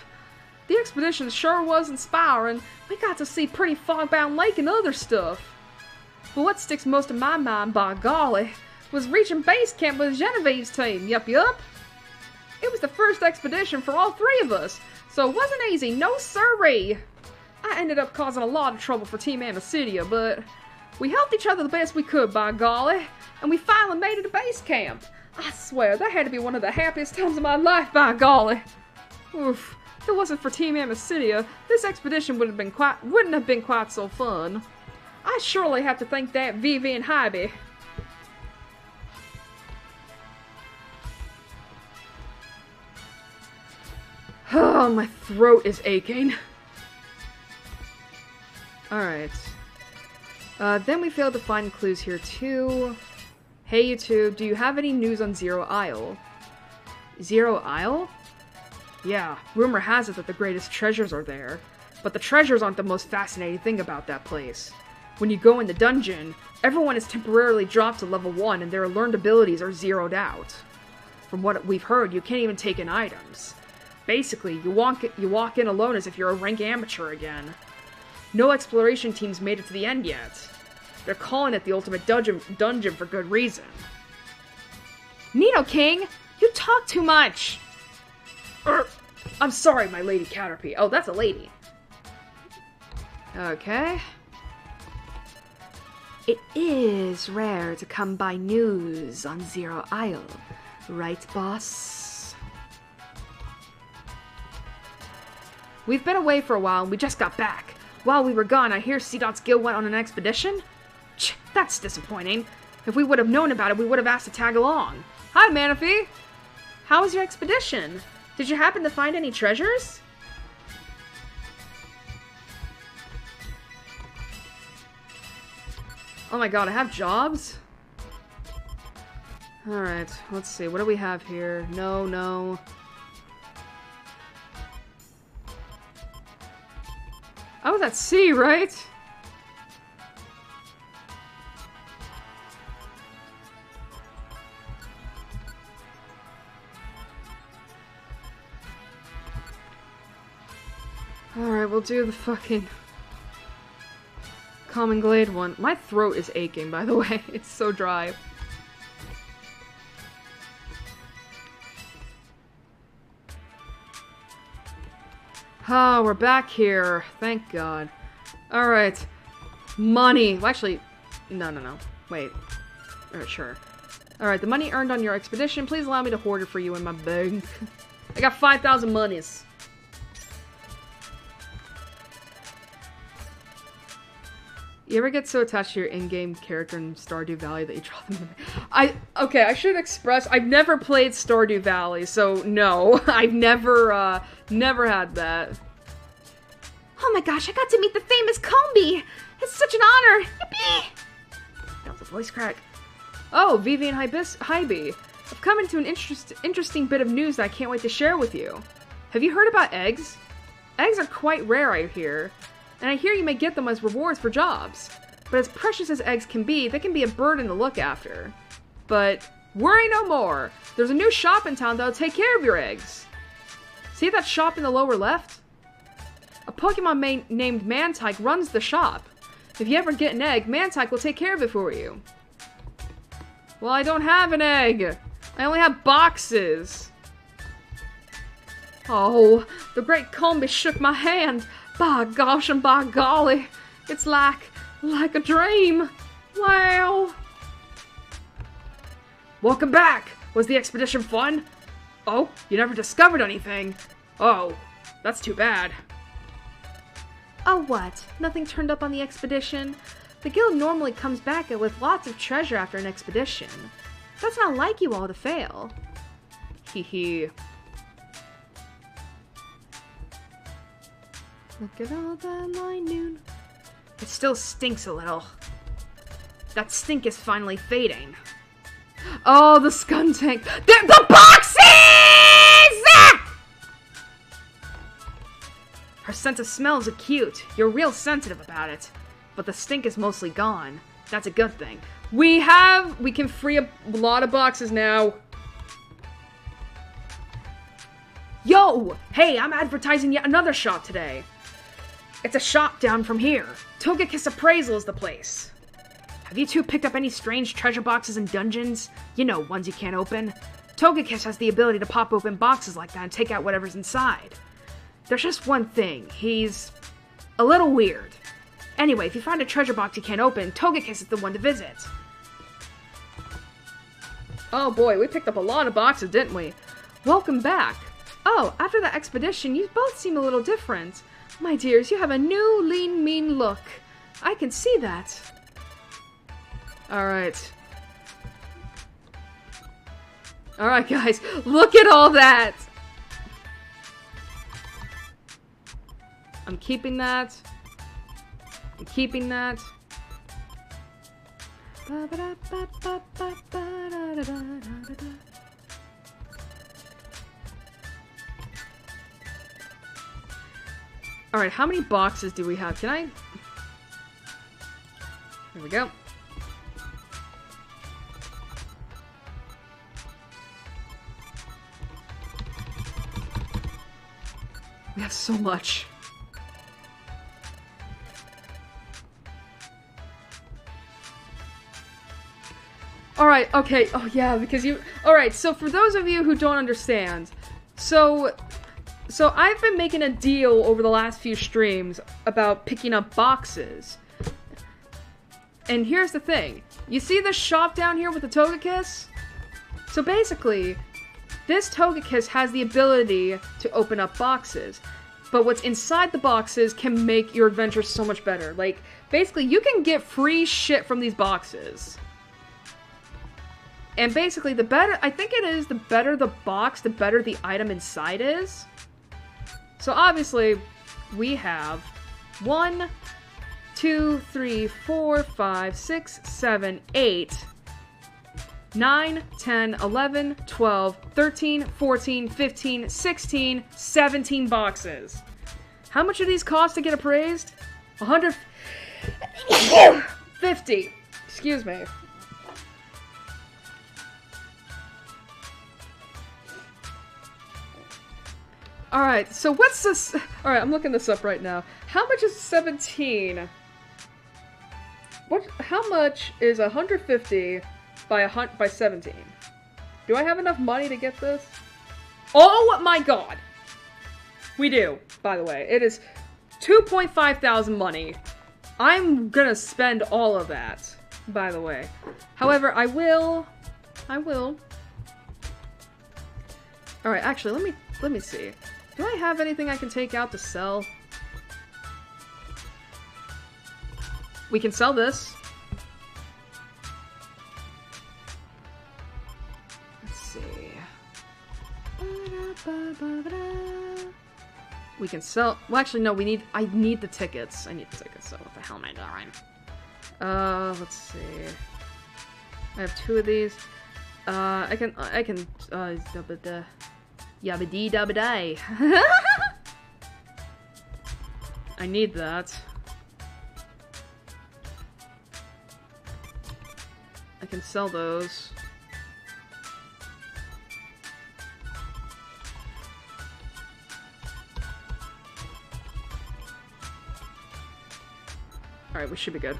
A: The expedition sure was inspiring. We got to see pretty Fogbound Lake and other stuff. But what sticks most in my mind, by golly, was reaching base camp with Genevieve's team, yup yup. It was the first expedition for all three of us, so it wasn't easy, no siree. I ended up causing a lot of trouble for Team Amicidia, but we helped each other the best we could, by golly, and we finally made it to base camp. I swear, that had to be one of the happiest times of my life, by golly. Oof, if it wasn't for Team Amicidia, this expedition wouldn't have been quite so fun. I surely have to thank that Vivi and Hibby. Oh, my throat is aching. Alright. Then we failed to find clues here too. Hey YouTube, do you have any news on Zero Isle? Zero Isle? Yeah, rumor has it that the greatest treasures are there.
C: But the treasures aren't the most fascinating thing about that place. When you go in the dungeon, everyone is temporarily dropped to level 1 and their learned abilities are zeroed out. From what we've heard, you can't even take in items. Basically, you walk in alone as if you're a rank amateur again. No exploration teams made it to the end yet. They're calling it the ultimate dungeon for good reason.
B: Nidoking, you talk too much!
C: I'm sorry, my lady Caterpie.
A: Oh, that's a lady.
B: Okay. It is rare to come by news on Zero Isle, right, boss?
C: We've been away for a while and we just got back. While we were gone, I hear C-Dot's guild went on an expedition? That's disappointing. If we would have known about it, we would have asked to tag along.
A: Hi, Manaphy! How was your expedition? Did you happen to find any treasures?
C: Oh my god, I have jobs? Alright, let's see. What do we have here? No. I was at sea, right? Alright, we'll do the fucking Common Glade one. My throat is aching, by the way. It's so dry. Oh, we're back here. Thank God. Alright. Money. Well, actually, no. Wait. Sure. Alright, the money earned on your expedition. Please allow me to hoard it for you in my bank. I got 5,000 monies. You ever get so attached to your in-game character in Stardew Valley that you draw them in? Okay, I should express, I've never played Stardew Valley, so no, I've never had that.
D: Oh my gosh, I got to meet the famous Combi! It's such an honor! Yippee!
C: That was a voice crack. Oh, Vivi and Hibi. I've come into an interesting bit of news that I can't wait to share with you. Have you heard about eggs? Eggs are quite rare, I hear. And I hear you may get them as rewards for jobs. But as precious as eggs can be, they can be a burden to look after. But worry no more. There's a new shop in town that'll take care of your eggs. See that shop in the lower left? A Pokemon named Mantike runs the shop. If you ever get an egg, Mantike will take care of it for you. Well, I don't have an egg. I only have boxes. Oh, the great Combi shook my hand. By gosh and by golly, it's like a dream. Wow. Welcome back. Was the expedition fun? Oh, you never discovered anything. Oh, that's too bad.
B: Oh, what? Nothing turned up on the expedition? The guild normally comes back with lots of treasure after an expedition. That's not like you all to fail.
C: Hee hee.
B: Look at all that light noon.
C: It still stinks a little. That stink is finally fading. Oh, the Skuntank. The boxes! Her sense of smell is acute. You're real sensitive about it. But the stink is mostly gone. That's a good thing. We can free a lot of boxes now. Yo! Hey, I'm advertising yet another shop today. It's a shop down from here. Togekiss Appraisal is the place. Have you two picked up any strange treasure boxes in dungeons? You know, ones you can't open. Togekiss has the ability to pop open boxes like that and take out whatever's inside. There's just one thing. He's a little weird. Anyway, if you find a treasure box you can't open, Togekiss is the one to visit. Oh boy, we picked up a lot of boxes, didn't we? Welcome back. Oh, after that expedition, you both seem a little different. My dears, you have a new, lean, mean look. I can see that. Alright. Alright, guys. Look at all that! I'm keeping that. I'm keeping that.
A: Alright, how many boxes do we have? Can I... There we go. We have so much. Alright, okay. Oh yeah, because you... Alright, so for those of you who don't understand, so I've been making a deal over the last few streams about picking up boxes. And here's the thing. You see this shop down here with the Togekiss? So basically, this Togekiss has the ability to open up boxes. But what's inside the boxes can make your adventure so much better. Like, basically, you can get free shit from these boxes. And basically, the better... I think it is the better the box, the better the item inside is. So obviously, we have 1, 2, 3, 4, 5, 6, 7, 8, 9, 10, 11, 12, 13, 14, 15, 16, 17 boxes. How much do these cost to get appraised? 150. Excuse me. Alright, so what's this? Alright, I'm looking this up right now. How much is 17? How much is 150 by 17? Do I have enough money to get this? Oh my god! We do, by the way. It is 2.5 thousand money. I'm gonna spend all of that, by the way. However, I will. Alright, actually, let me see. Do I have anything I can take out to sell? We can sell this. Let's see. We can sell... Well, actually, no, I need the tickets. I need the tickets, so what the hell am I doing? Let's see. I have 2 of these. I can, yabba-dee-dabba-die. I need that. I can sell those. Alright, we should be good.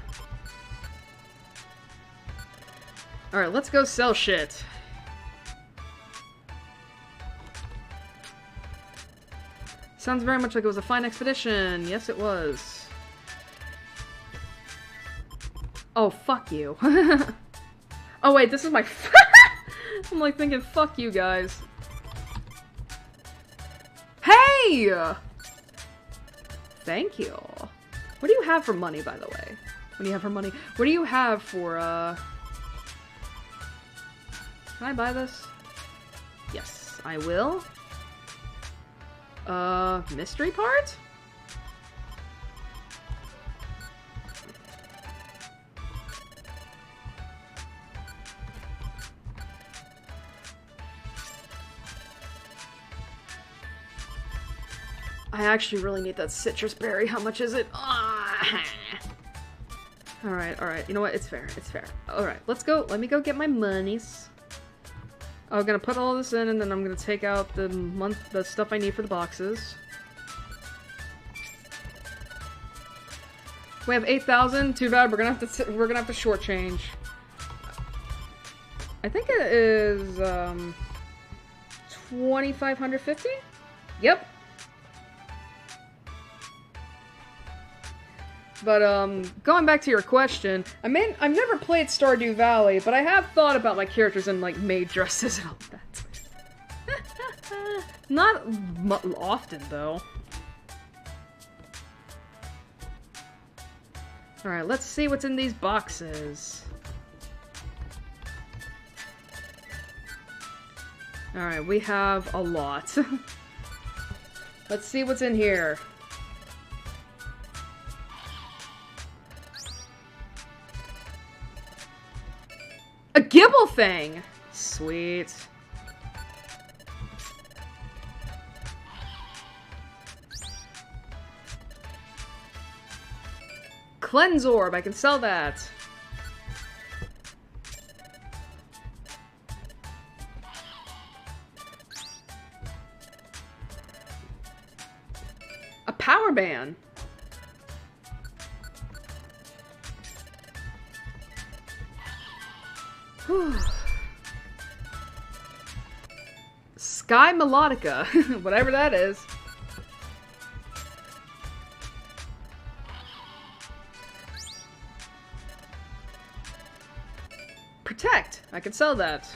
A: Alright, let's go sell shit. Sounds very much like it was a fine expedition. Yes, it was. Oh, fuck you. Oh, wait, this is my... I'm like thinking, fuck you guys. Hey! Thank you. What do you have for money, by the way? What do you have for money? What do you have for, Can I buy this? Yes, I will. Mystery part? I actually really need that citrus berry. How much is it? Alright. You know what? It's fair. It's fair. Alright, let's go. Let me go get my monies. I'm gonna put all this in, and then I'm gonna take out the stuff I need for the boxes. We have 8,000. Too bad. We're gonna have to shortchange. I think it is 2,550. Yep. But, going back to your question, I've never played Stardew Valley, but I have thought about my characters in, like, maid dresses and all that. Not often, though. Alright, let's see what's in these boxes. Alright, we have a lot. Let's see what's in here. A Gibble thing! Sweet. Cleanse Orb, I can sell that. A Power Band. Whew. Sky Melodica, whatever that is. Protect, I can sell that.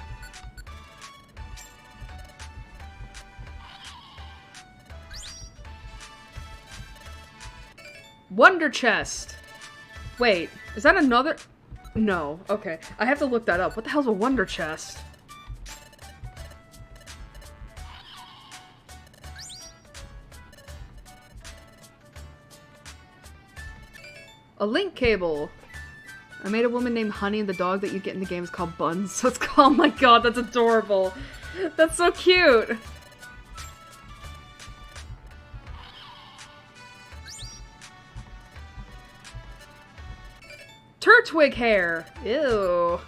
A: Wonder Chest. Wait, is that another? No, okay. I have to look that up. What the hell's a Wonder Chest? A link cable. I made a woman named Honey, and the dog that you get in the game is called Buns. So it's called, oh my god, that's adorable. That's so cute. Turtwig hair. Ew.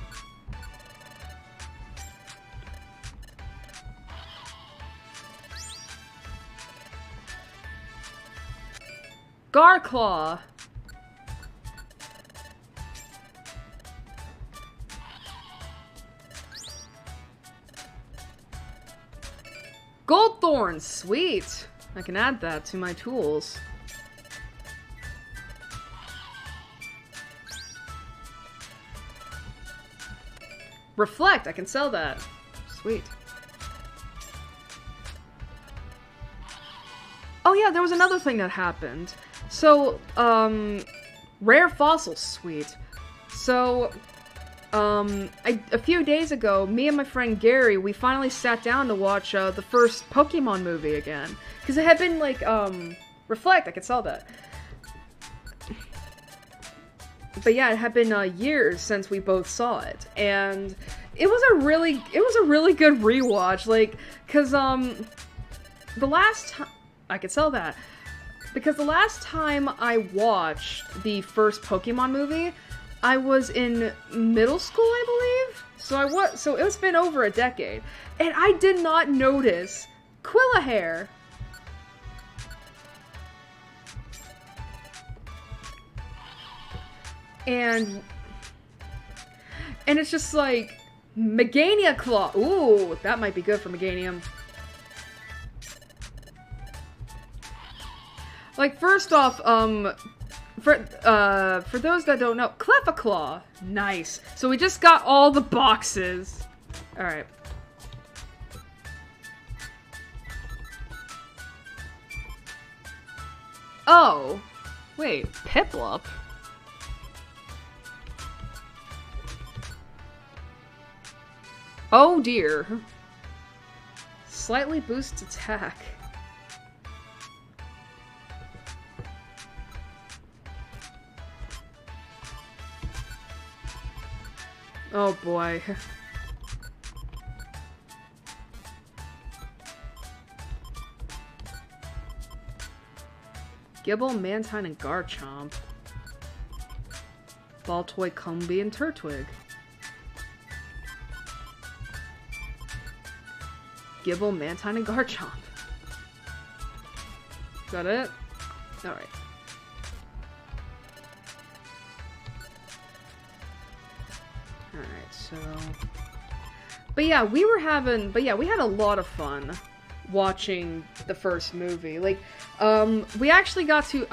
A: Garclaw. Goldthorn, sweet. I can add that to my tools. Reflect, I can sell that. Sweet. Oh yeah, there was another thing that happened. So, rare fossils, sweet. So, a few days ago, me and my friend Gary, we finally sat down to watch, the first Pokemon movie again. Because it had been, like, Reflect, I could sell that. But yeah, it had been, years since we both saw it. And it was a really good rewatch, like, cause, the last time, I could sell that. Because the last time I watched the first Pokemon movie, I was in middle school, I believe? So it's been over a decade. And I did not notice Quillahair. And it's just like, Megania Claw. Ooh, that might be good for Meganium. Like, first off, for those that don't know, Clefaclaw. Nice. So we just got all the boxes. Alright. Oh. Wait, Piplup? Oh dear. Slightly boosts attack. Oh boy. Gibble, Mantine, and Garchomp. Baltoy, Combee, and Turtwig. Gibble, Mantine, and Garchomp. Is that it? Alright. Alright, so... But yeah, we had a lot of fun watching the first movie. Like, I actually got to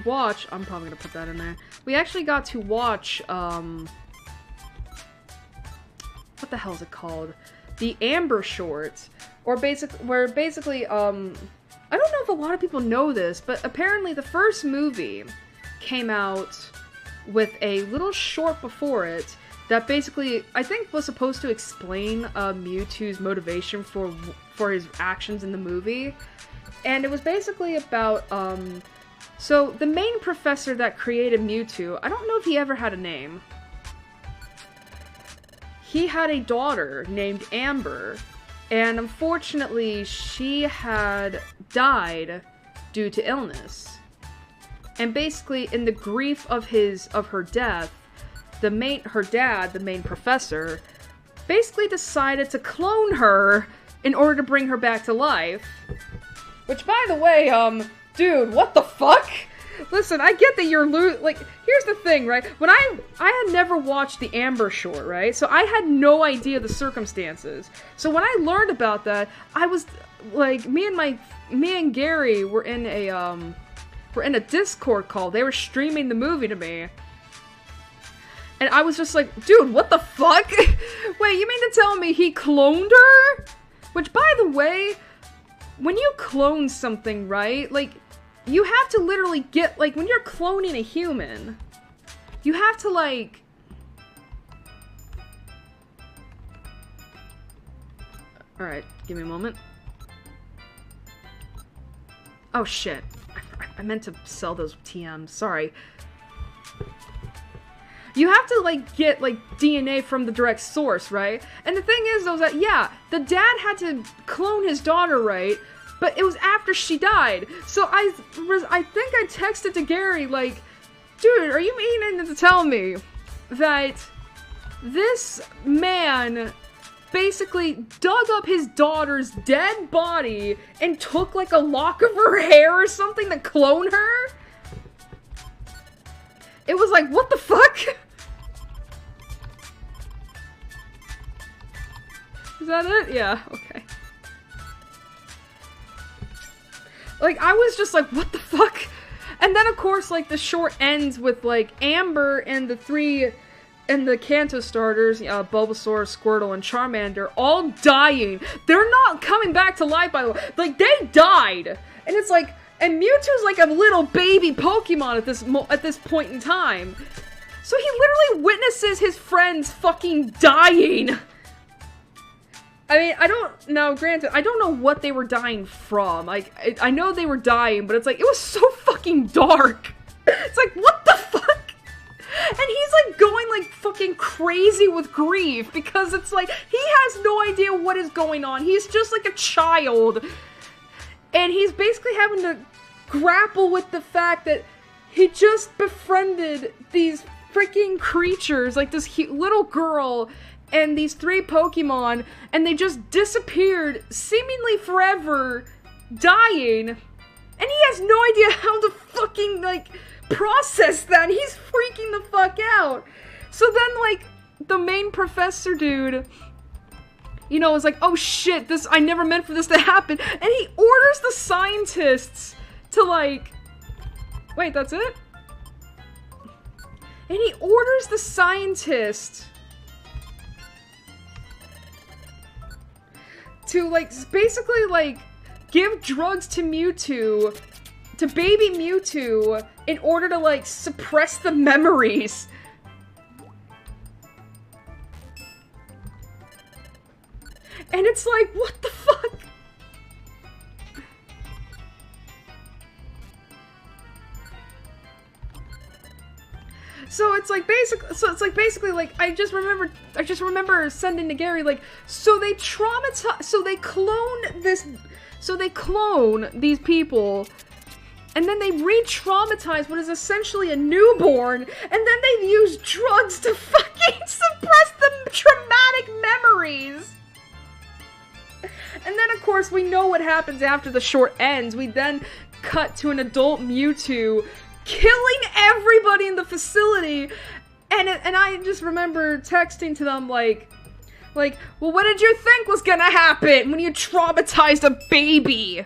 A: watch, I'm probably gonna put that in there. We actually got to watch, what the hell is it called? The Amber shorts, where basically, I don't know if a lot of people know this, but apparently the first movie came out with a little short before it that basically, I think, was supposed to explain Mewtwo's motivation for his actions in the movie. And it was basically about, so the main professor that created Mewtwo, I don't know if he ever had a name. He had a daughter named Amber, and unfortunately she had died due to illness. And basically, in the grief of her death, her dad, the main professor, basically decided to clone her in order to bring her back to life. Which, by the way, dude, what the fuck? Listen, I get that you're like, here's the thing, right? When I had never watched the Amber short, right? So I had no idea the circumstances. So when I learned about that, I was, like, me and Gary were in a Discord call. They were streaming the movie to me. And I was just like, dude, what the fuck? Wait, you mean to tell me he cloned her? Which, by the way, when you clone something, right? Like, you have to literally get, like, when you're cloning a human, you have to, like... Alright, give me a moment. Oh, shit. I meant to sell those TMs, sorry. You have to, like, get, like, DNA from the direct source, right? And the thing is, though, that, yeah, the dad had to clone his daughter, right? But it was after she died. So I think I texted to Gary, like, dude, are you meaning to tell me that this man basically dug up his daughter's dead body and took, like, a lock of her hair or something to clone her? It was like, what the fuck? Is that it? Yeah, okay. Like, I was just like, what the fuck? And then, of course, like, the short ends with, like, Amber and the Kanto starters, Bulbasaur, Squirtle, and Charmander, all dying. They're not coming back to life, by the way. Like, they died! And it's like, and Mewtwo's like a little baby Pokemon at this point in time. So he literally witnesses his friends fucking dying! I mean, granted, I don't know what they were dying from. Like, I know they were dying, but it's like, it was so fucking dark. It's like, what the fuck? And he's like going like fucking crazy with grief because it's like, he has no idea what is going on. He's just like a child. And he's basically having to grapple with the fact that he just befriended these freaking creatures, like this little girl and these 3 Pokemon, and they just disappeared, seemingly forever, dying, and he has no idea how to fucking, like, process that. He's freaking the fuck out. So then, like, the main professor dude, you know, is like, oh shit, I never meant for this to happen, and he orders the scientists to, like, wait, that's it? And he orders the scientists to, like, basically, like, give drugs to Mewtwo, to baby Mewtwo, in order to, like, suppress the memories. And it's like, what the fuck? So it's like basically like I just remember sending to Gary like, so they clone these people, and then they re-traumatize what is essentially a newborn, and then they use drugs to fucking suppress the traumatic memories. And then of course we know what happens after the short ends. We then cut to an adult Mewtwo killing everybody in the facility, and I just remember texting to them like, well, what did you think was gonna happen when you traumatized a baby?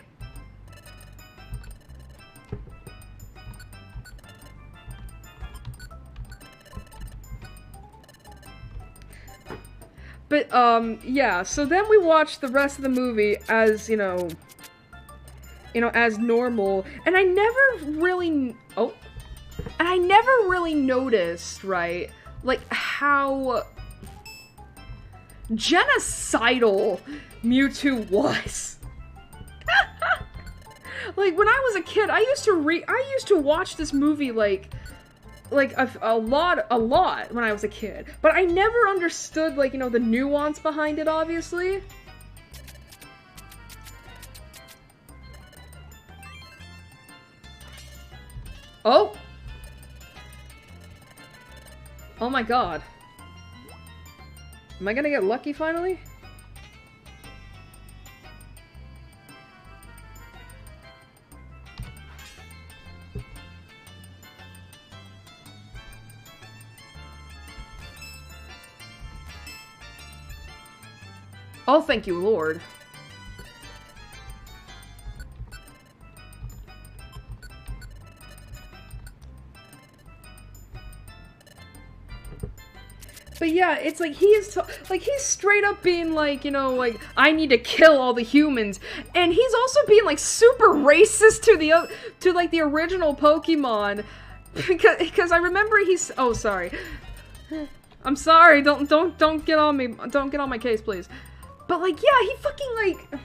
A: But, yeah, so then we watched the rest of the movie as, you know, as normal, and I never really noticed, right, like, how genocidal Mewtwo was. Like, when I was a kid, I used to watch this movie, like a lot when I was a kid, but I never understood, like, you know, the nuance behind it, obviously. Oh! Oh my god. Am I gonna get lucky finally? Oh, thank you, Lord. But yeah, it's like he's straight up being like, you know, like I need to kill all the humans, and he's also being like super racist to like the original Pokemon, because I remember he's sorry, I'm sorry, don't get on me, don't get on my case, please. But like yeah, he fucking like,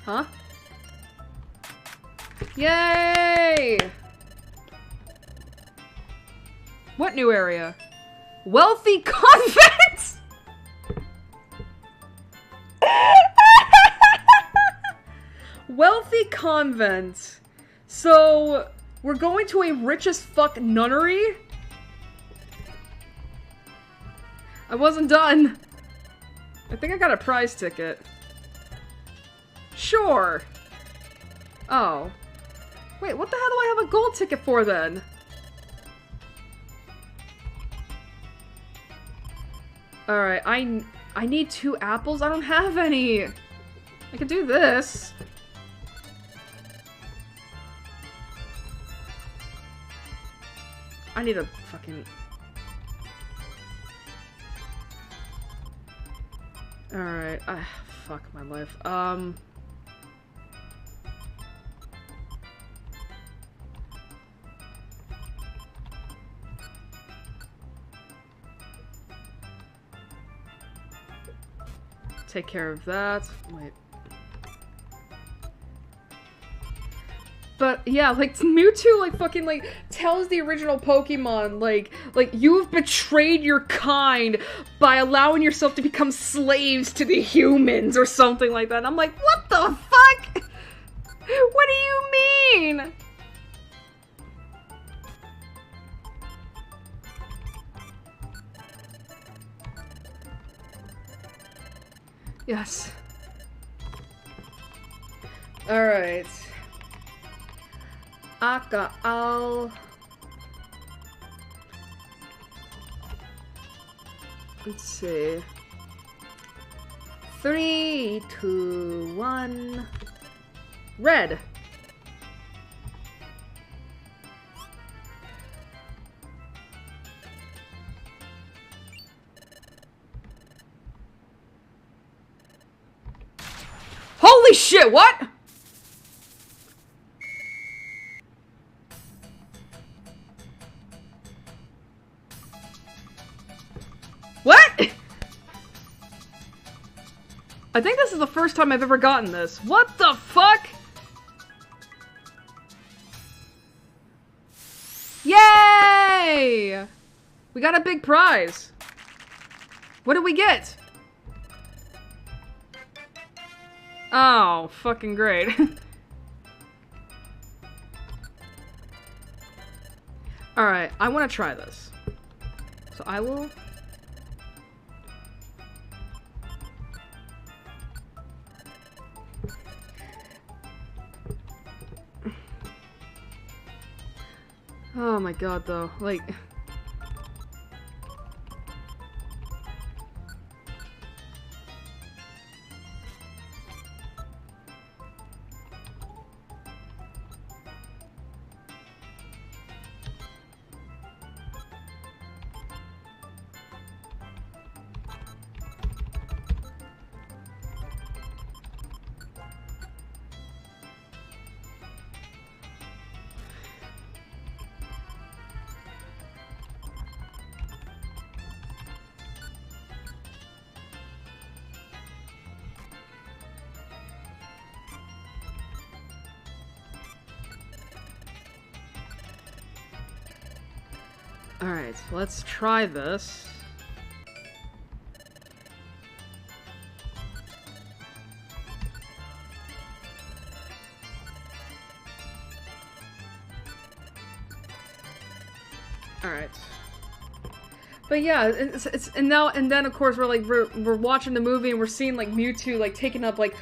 A: huh? Yay! What new area? Wealthy convent! Wealthy convent. So, we're going to a rich as fuck nunnery? I wasn't done. I think I got a prize ticket. Sure. Oh. Wait, what the hell do I have a gold ticket for then? Alright, I need 2 apples? I don't have any! I can do this. I need a fucking... Alright, fuck my life. Take care of that. Wait. But yeah, like Mewtwo like fucking like tells the original Pokemon like you have betrayed your kind by allowing yourself to become slaves to the humans or something like that. And I'm like, what the fuck? What do you mean? Yes. Alright. Al. Let's see. 3, 2, 1. Red. Holy shit, what? What? I think this is the first time I've ever gotten this. What the fuck? Yay! We got a big prize. What did we get? Oh, fucking great. Alright, I want to try this. So I will... Oh my god, though. Like... Alright, let's try this. Alright. But yeah, and then of course we're watching the movie and we're seeing like Mewtwo like taking up like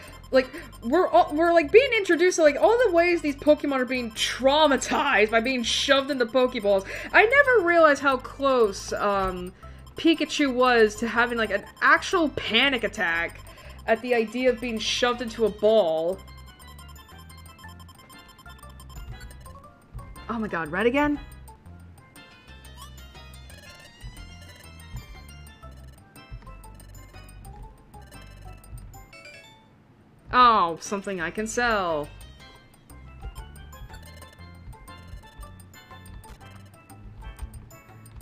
A: we're like being introduced to like all the ways these Pokemon are being traumatized by being shoved into Pokeballs. I never realized how close Pikachu was to having like an actual panic attack at the idea of being shoved into a ball. Oh my god, red again? Oh, something I can sell.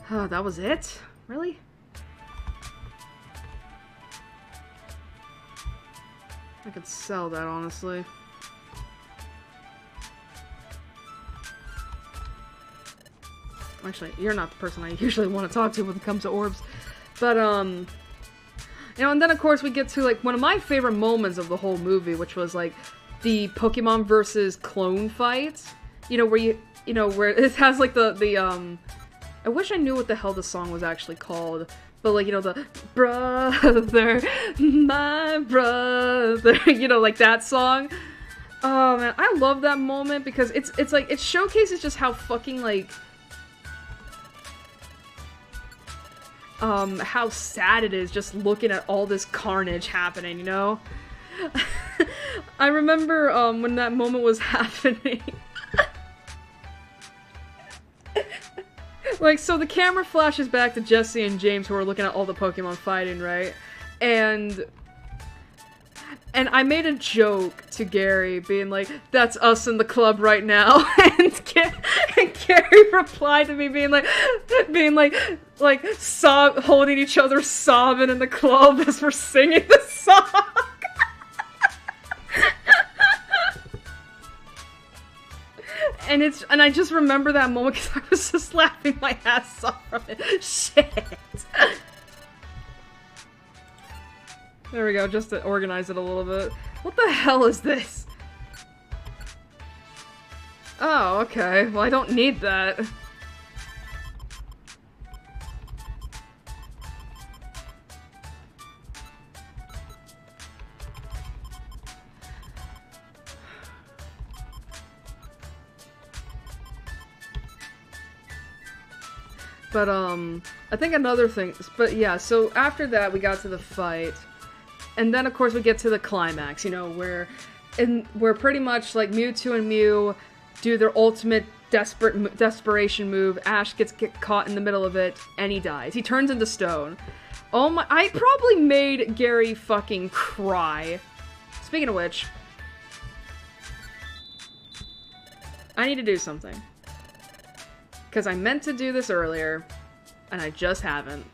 A: Oh, that was it? Really? I could sell that, honestly. Actually, you're not the person I usually want to talk to when it comes to orbs. But, you know, and then of course we get to like one of my favorite moments of the whole movie, which was like the Pokemon versus clone fight. You know, where where it has like the I wish I knew what the hell the song was actually called. But like, you know, the brother, my brother, you know, like that song. Oh man, I love that moment because it's like it showcases just how fucking like how sad it is just looking at all this carnage happening, you know? I remember, when that moment was happening. Like, so the camera flashes back to Jesse and James who are looking at all the Pokemon fighting, right? And I made a joke to Gary, being like, that's us in the club right now. And Gary replied to me being like, holding each other, sobbing in the club as we're singing the song. And I just remember that moment because I was just laughing my ass off from it. Shit. There we go, just to organize it a little bit. What the hell is this? Oh, okay. Well, I don't need that. But, I think another thing, but yeah, so after that we got to the fight, and then of course we get to the climax, you know, where pretty much like Mewtwo and Mew do their ultimate desperation move. Ash gets caught in the middle of it, and he dies. He turns into stone. Oh my, I probably made Gary fucking cry. Speaking of which, I need to do something. Because I meant to do this earlier, and I just haven't.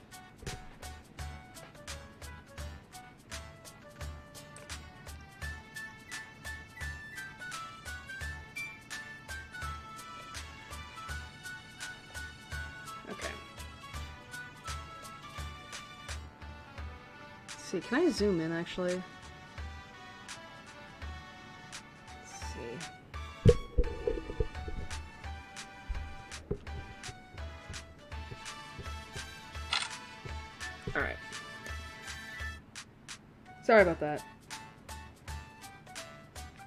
A: Okay. Let's see, can I zoom in actually? Let's see. Alright. Sorry about that.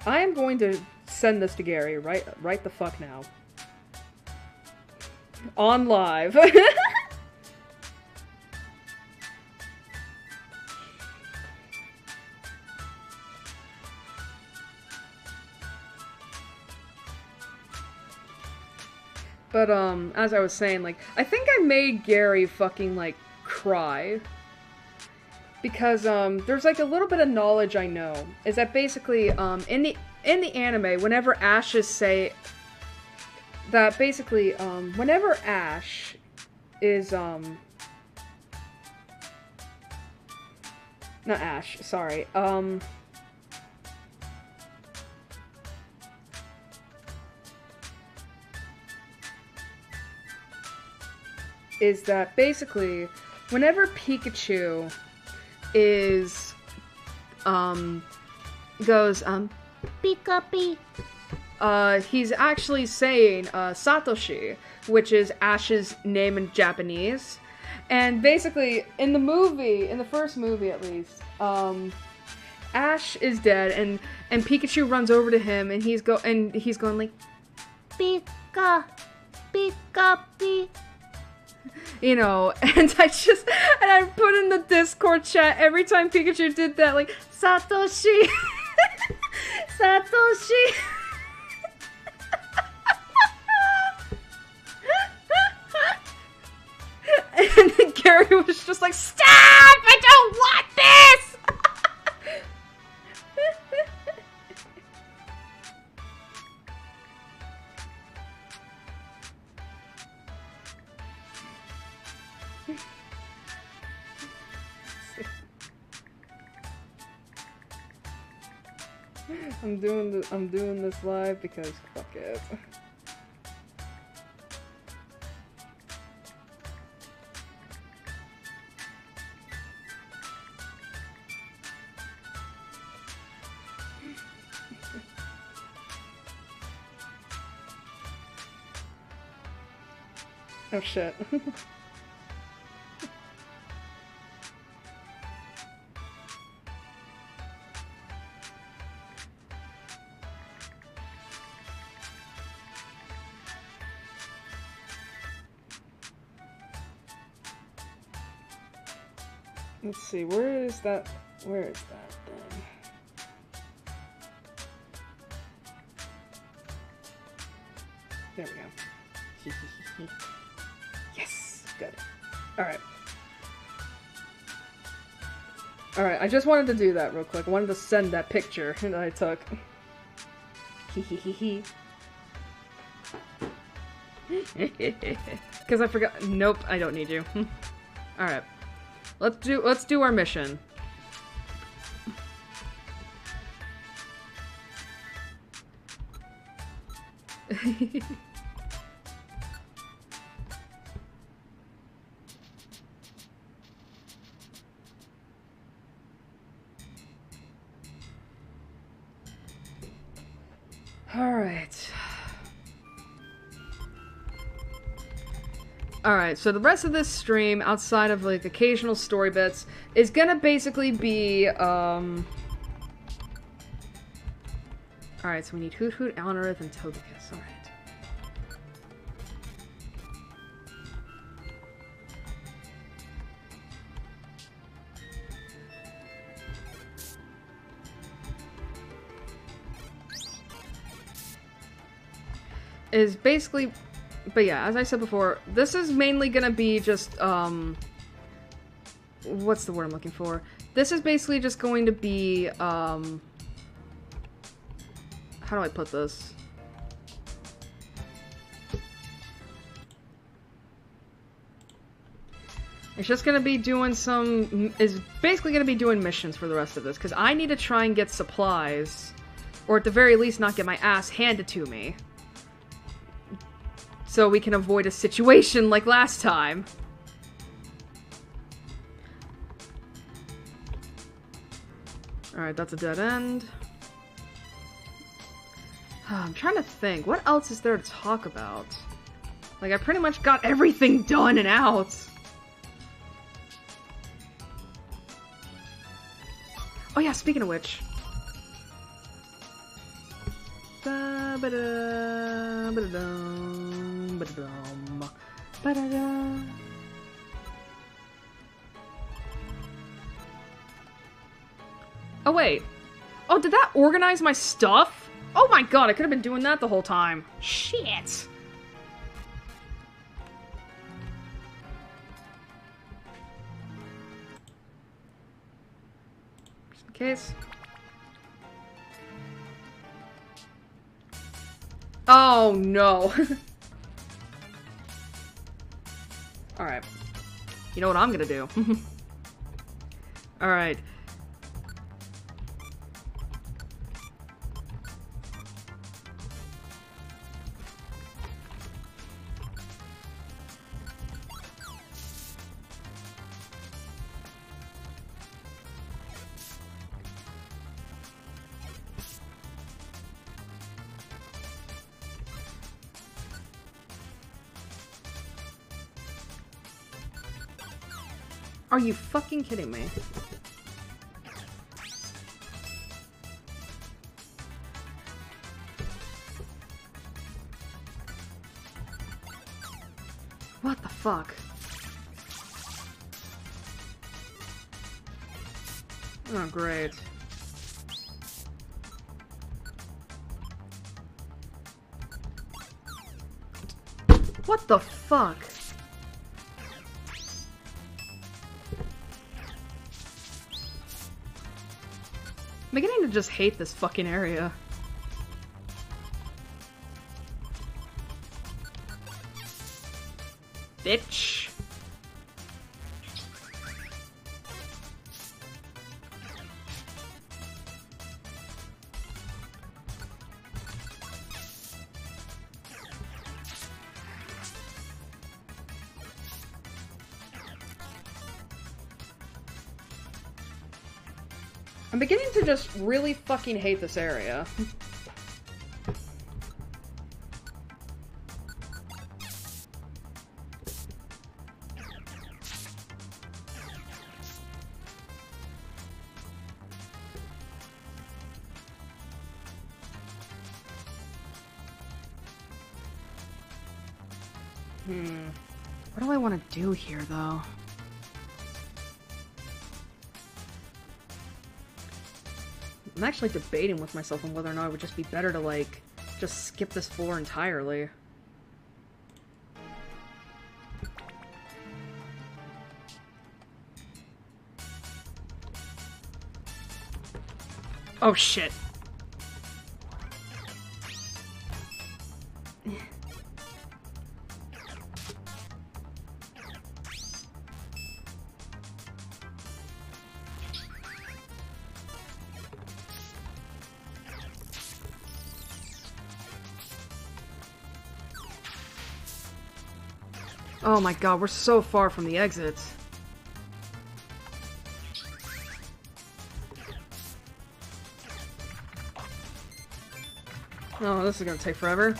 A: I am going to send this to Gary right the fuck now. On live. But, as I was saying, like, I think I made Gary fucking, like, cry. Because, there's, like, a little bit of knowledge I know. Is that basically, in the anime, whenever Ashes say... That basically, whenever Ash is, not Ash, sorry, is that basically, whenever Pikachu is, goes,
D: Pika-pee.
A: he's actually saying Satoshi, which is Ash's name in Japanese. And basically, in the first movie at least, Ash is dead, and Pikachu runs over to him, and he's going like,
D: Pika, Pika, Pika.
A: you know, and I put in the Discord chat every time Pikachu did that, like, Satoshi, Satoshi. And then Gary was just like, stop! I don't want this! I'm doing this live because fuck it. Oh shit. Let's see, where is that thing? There we go. Yes, good. Alright. Alright, I just wanted to do that real quick. I wanted to send that picture that I took. Because I forgot. Nope, I don't need you. Alright. Let's do our mission. Alright, so the rest of this stream, outside of, like, occasional story bits, is gonna basically be, Alright, so we need Hoot Hoot, Alanarith, and Togekiss. Alright. Is basically... But yeah, as I said before, this is mainly gonna be just, what's the word I'm looking for? This is basically just going to be, how do I put this? It's just gonna be doing is basically gonna be doing missions for the rest of this, because I need to try and get supplies, or at the very least not get my ass handed to me. So we can avoid a situation like last time. Alright, that's a dead end. I'm trying to think. What else is there to talk about? Like, I pretty much got everything done and out. Oh yeah, speaking of which. Oh wait. Oh, did that organize my stuff? Oh my god, I could have been doing that the whole time. Shit. Just in case. Oh no. Alright. You know what I'm gonna do? Alright. Are you fucking kidding me? What the fuck? Oh, great. What the fuck? I'm beginning to just hate this fucking area. Bitch. I'm beginning to just really fucking hate this area. What do I want to do here, though? I'm actually debating with myself on whether or not it would just be better to, like, just skip this floor entirely. Oh, shit. Oh my god, we're so far from the exits. Oh, this is gonna take forever.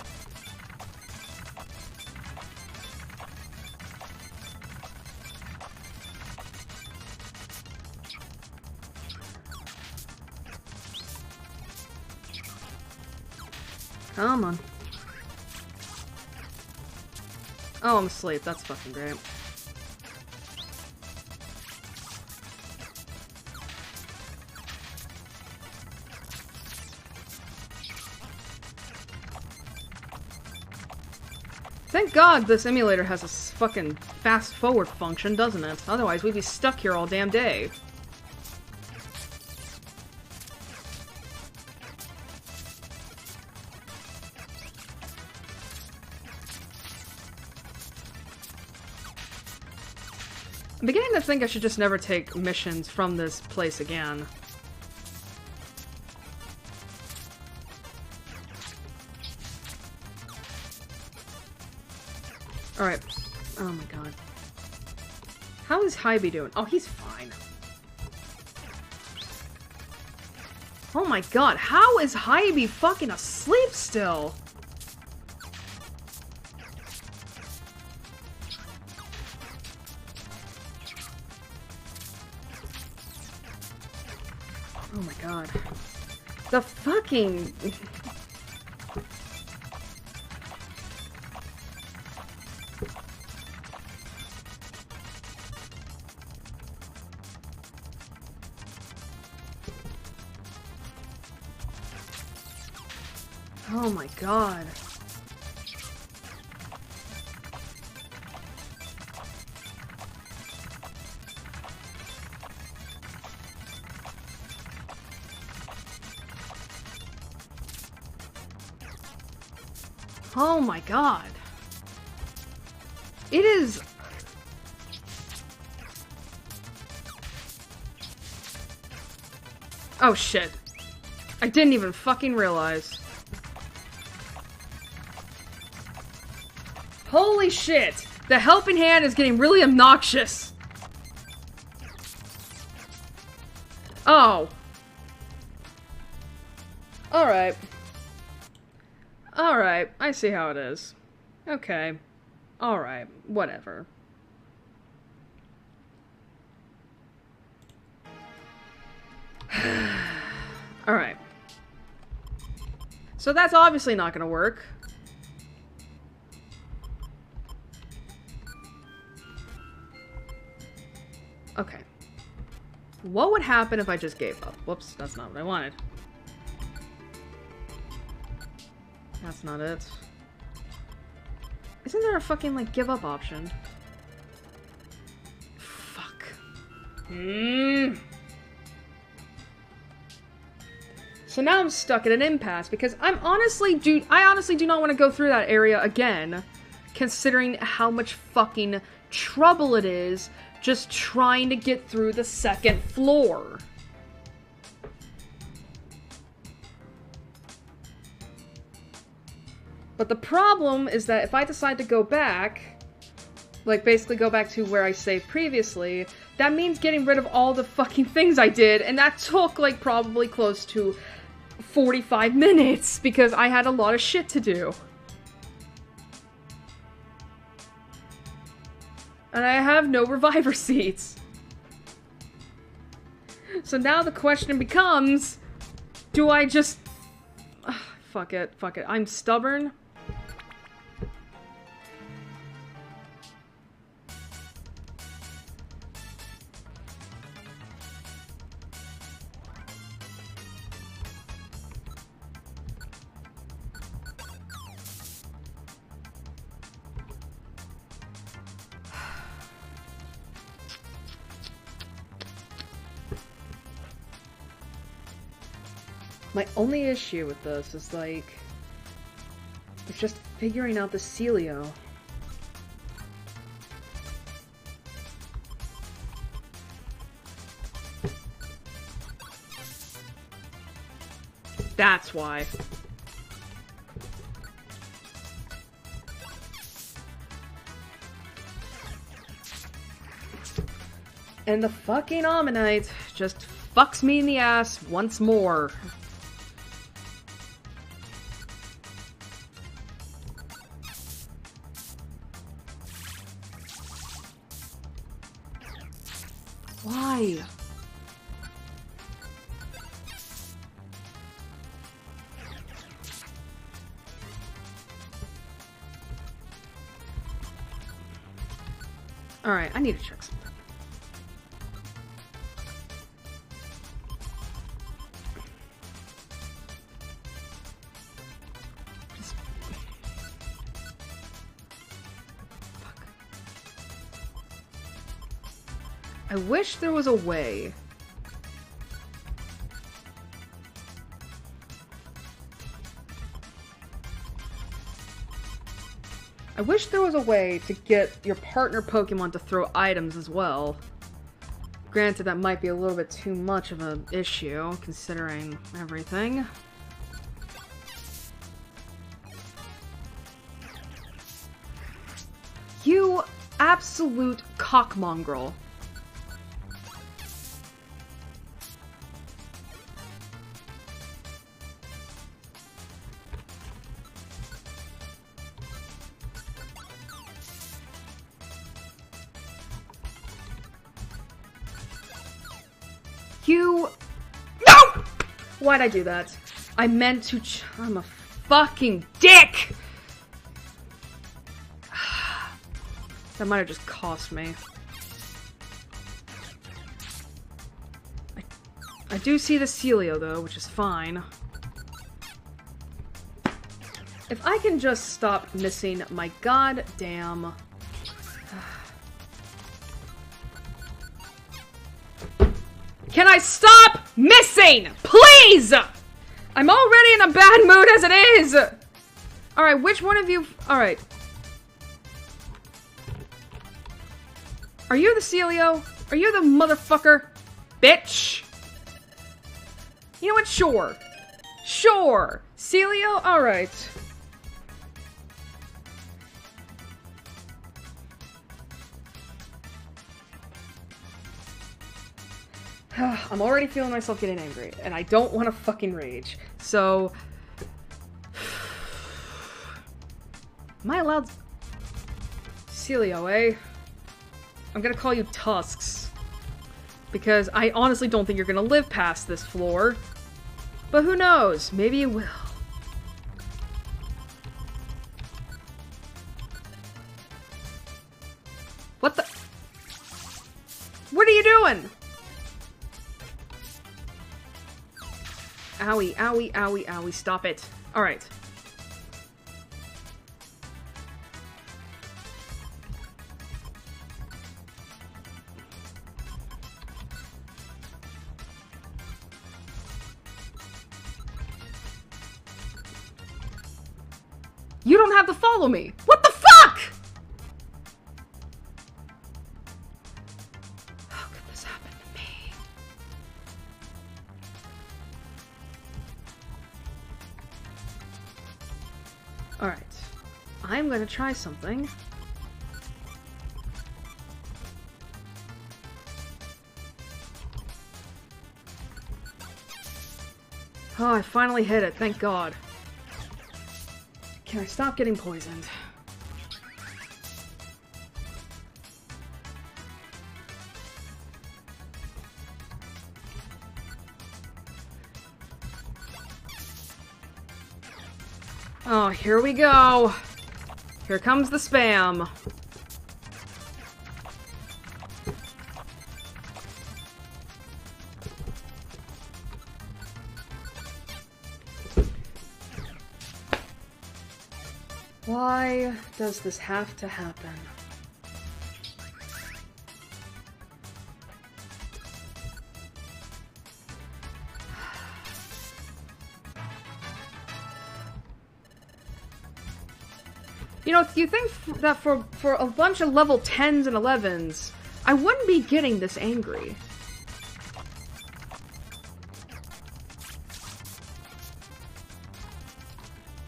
A: Come on. Oh, I'm asleep. That's fucking great. Thank God this emulator has a fucking fast-forward function, doesn't it? Otherwise, we'd be stuck here all damn day. I'm beginning to think I should just never take missions from this place again. Alright. Oh my god. How is Hibby doing? Oh, he's fine. Oh my god, how is Hibby fucking asleep still? Oh my god. The fucking... Oh my god. Oh my god. It is... Oh shit. I didn't even fucking realize. Holy shit! The helping hand is getting really obnoxious. Oh. Alright. Alright, I see how it is. Okay. Alright, whatever. Alright. So that's obviously not gonna work. Okay. What would happen if I just gave up? Whoops, that's not what I wanted. That's not it. Isn't there a fucking, like, give up option? Fuck. So now I'm stuck at an impasse because I honestly do not want to go through that area again, considering how much fucking trouble it is just trying to get through the second floor. But the problem is that if I decide to go back, like basically go back to where I saved previously, that means getting rid of all the fucking things I did, and that took like probably close to 45 minutes because I had a lot of shit to do. And I have no reviver seats. So now the question becomes, do I just... Ugh, fuck it. I'm stubborn. My only issue with this is, like, it's just figuring out the Celio. That's why. And the fucking Ammonite just fucks me in the ass once more. Why? Alright, I need to check something. I wish there was a way. I wish there was a way to get your partner Pokemon to throw items as well. Granted, that might be a little bit too much of an issue, considering everything. You absolute cockmongrel. You... No! Why'd I do that? I meant to I'm a fucking dick! That might have just cost me. I do see the Celio, though, which is fine. If I can just stop missing my goddamn... Can I stop missing? Please! I'm already in a bad mood as it is! Alright, which one of you... Alright. Are you the Celio? Are you the motherfucker? Bitch! You know what? Sure. Sure. Celio? Alright. I'm already feeling myself getting angry, and I don't want to fucking rage. So... Am I allowed... Celio, eh? I'm gonna call you Tusks. Because I honestly don't think you're gonna live past this floor. But who knows? Maybe it will. What the? What are you doing? Owie, owie, owie, owie. Stop it. Alright. You don't have to follow me. What the fuck? How could this happen to me? Alright. I'm gonna try something. Oh, I finally hit it. Thank God. Can I stop getting poisoned? Oh, here we go. Here comes the spam. Why does this have to happen? You know, you think that for a bunch of level 10s and 11s, I wouldn't be getting this angry.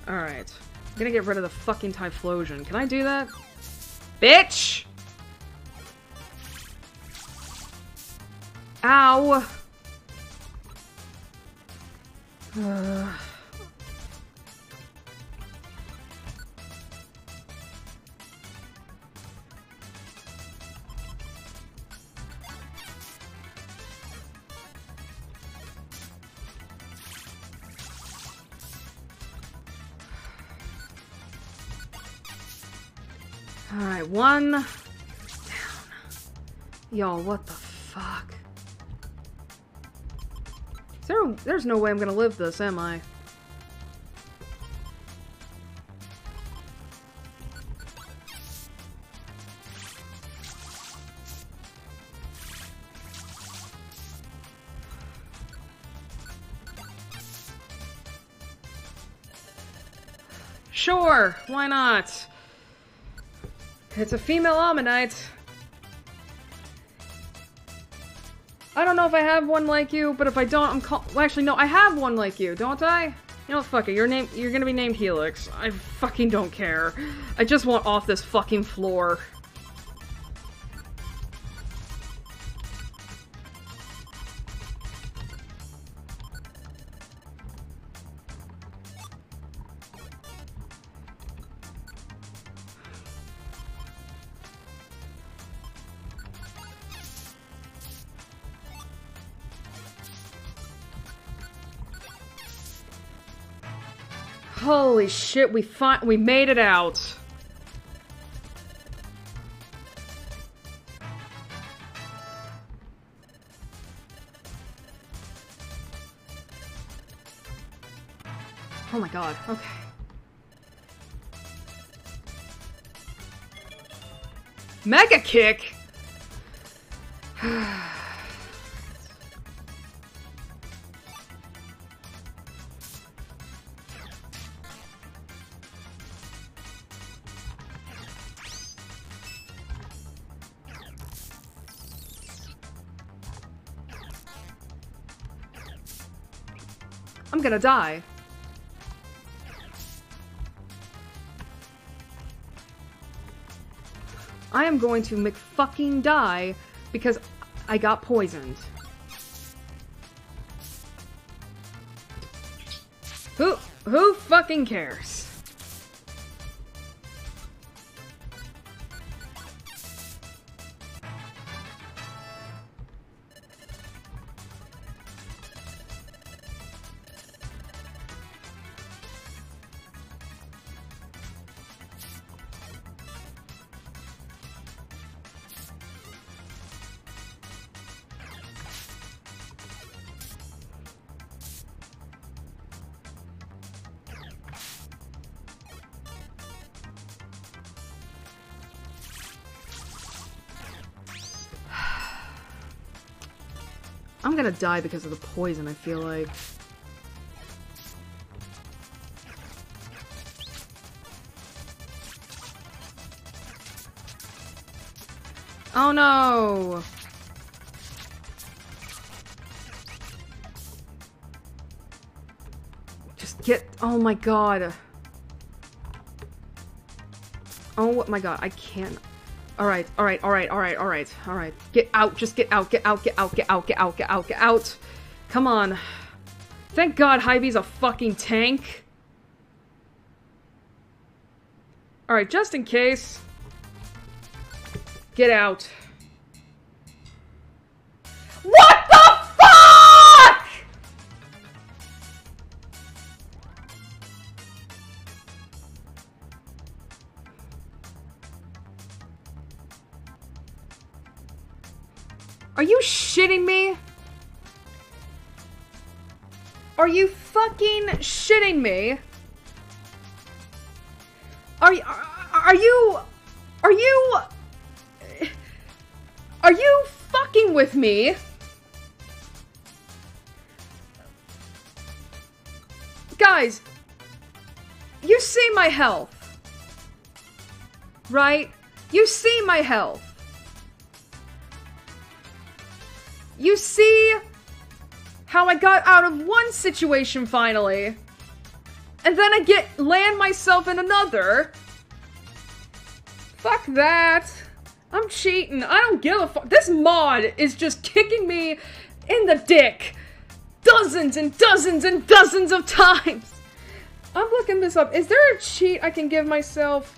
A: Alright. I'm gonna get rid of the fucking Typhlosion. Can I do that? Bitch! Ow! Alright, one down. Yo, what the fuck? There's no way I'm gonna live this, am I? Sure, why not? It's a female Ammonite. I don't know if I have one like you, but if I don't, well, actually, no, I have one like you, don't I? You know, fuck it, you're gonna be named Helix. I fucking don't care. I just want off this fucking floor. Holy shit, we made it out. Oh my god, okay. Mega kick? I'm gonna die. I am going to McFucking die because I got poisoned. Who fucking cares? I'm gonna die because of the poison, I feel like. Oh no! Just get... Oh my god. Oh my god, I can't... Alright, alright, alright, alright, alright, alright. Get out, just get out, get out, get out, get out, get out, get out, get out. Come on. Thank god Hybe's a fucking tank. Alright, just in case. Get out. What the fuck?! Are you shitting me? Are you fucking shitting me? Are you fucking with me? Guys, you see my health, right? You see my health. You see how I got out of one situation finally, and then I land myself in another. Fuck that. I'm cheating. I don't give a fuck. This mod is just kicking me in the dick dozens and dozens and dozens of times. I'm looking this up. Is there a cheat I can give myself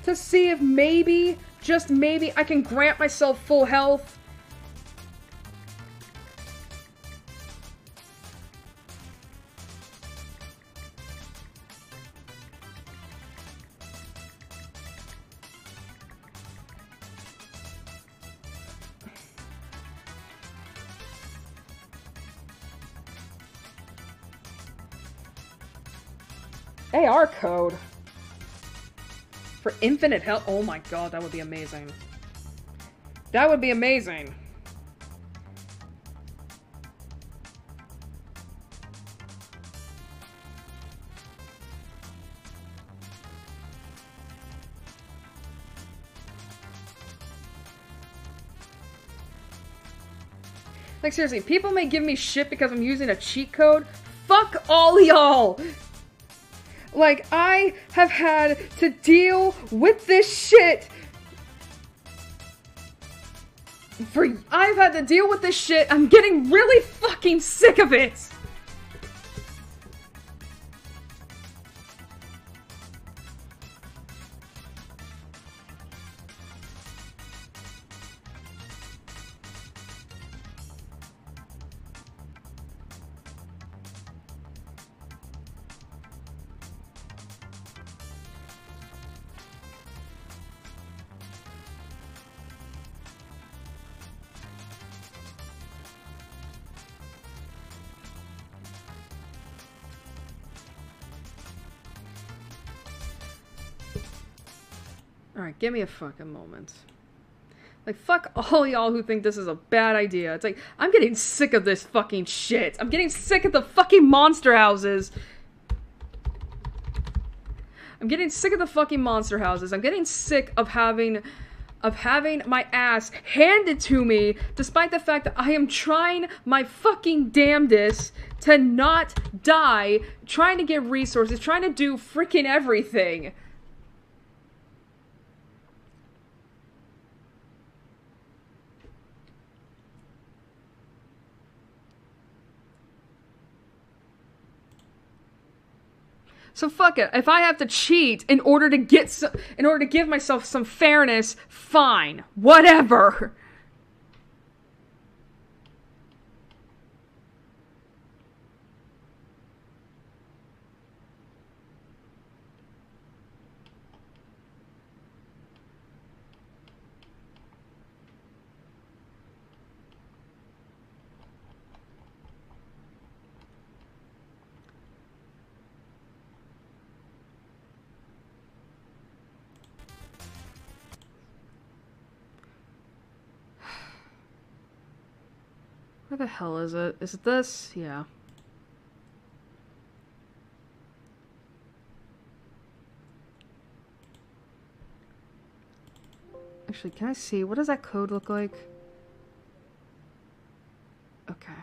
A: to see if maybe, just maybe, I can grant myself full health? AR code for infinite health. Oh my god, that would be amazing. That would be amazing. Like seriously, people may give me shit because I'm using a cheat code. Fuck all y'all! Like, I have had to deal with this shit I've had to deal with this shit. I'm getting really fucking sick of it. Alright, give me a fucking moment. Like, fuck all y'all who think this is a bad idea. It's like, I'm getting sick of this fucking shit. I'm getting sick of the fucking monster houses. I'm getting sick of the fucking monster houses. I'm getting sick of having my ass handed to me, despite the fact that I am trying my fucking damnedest to not die, trying to get resources, trying to do freaking everything. So fuck it. If I have to cheat in order to give myself some fairness, fine. Whatever. Where the hell is it? Is it this? Yeah. Actually, can I see? What does that code look like? Okay.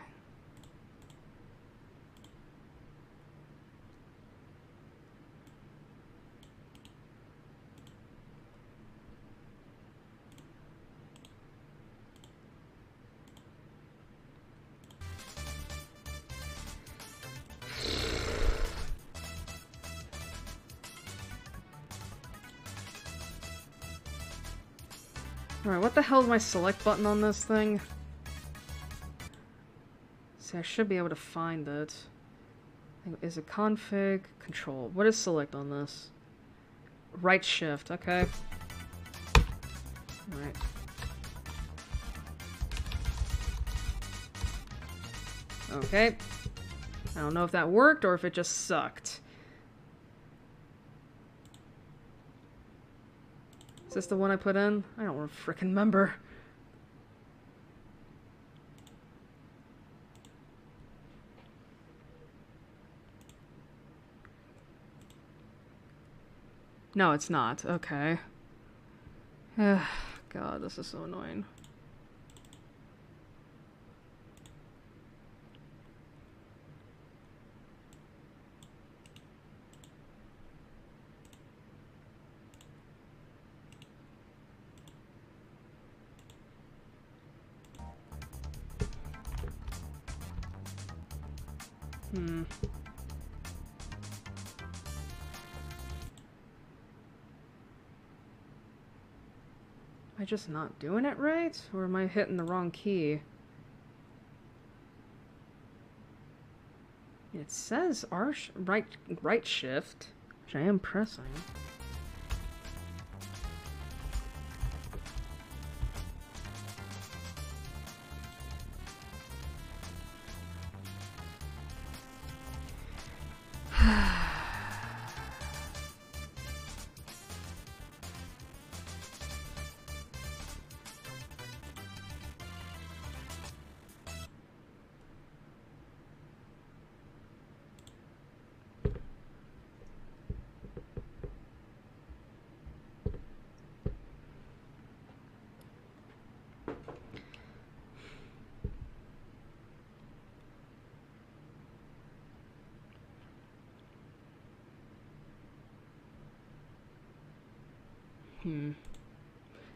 A: Alright, what the hell is my select button on this thing? See, I should be able to find it. Is it config? Control. What is select on this? Right shift, okay. Alright. Okay. I don't know if that worked or if it just sucked. Is this the one I put in? I don't frickin' remember. No, it's not. Okay. God, this is so annoying. Am I just not doing it right? Or am I hitting the wrong key? It says right shift, which I am pressing.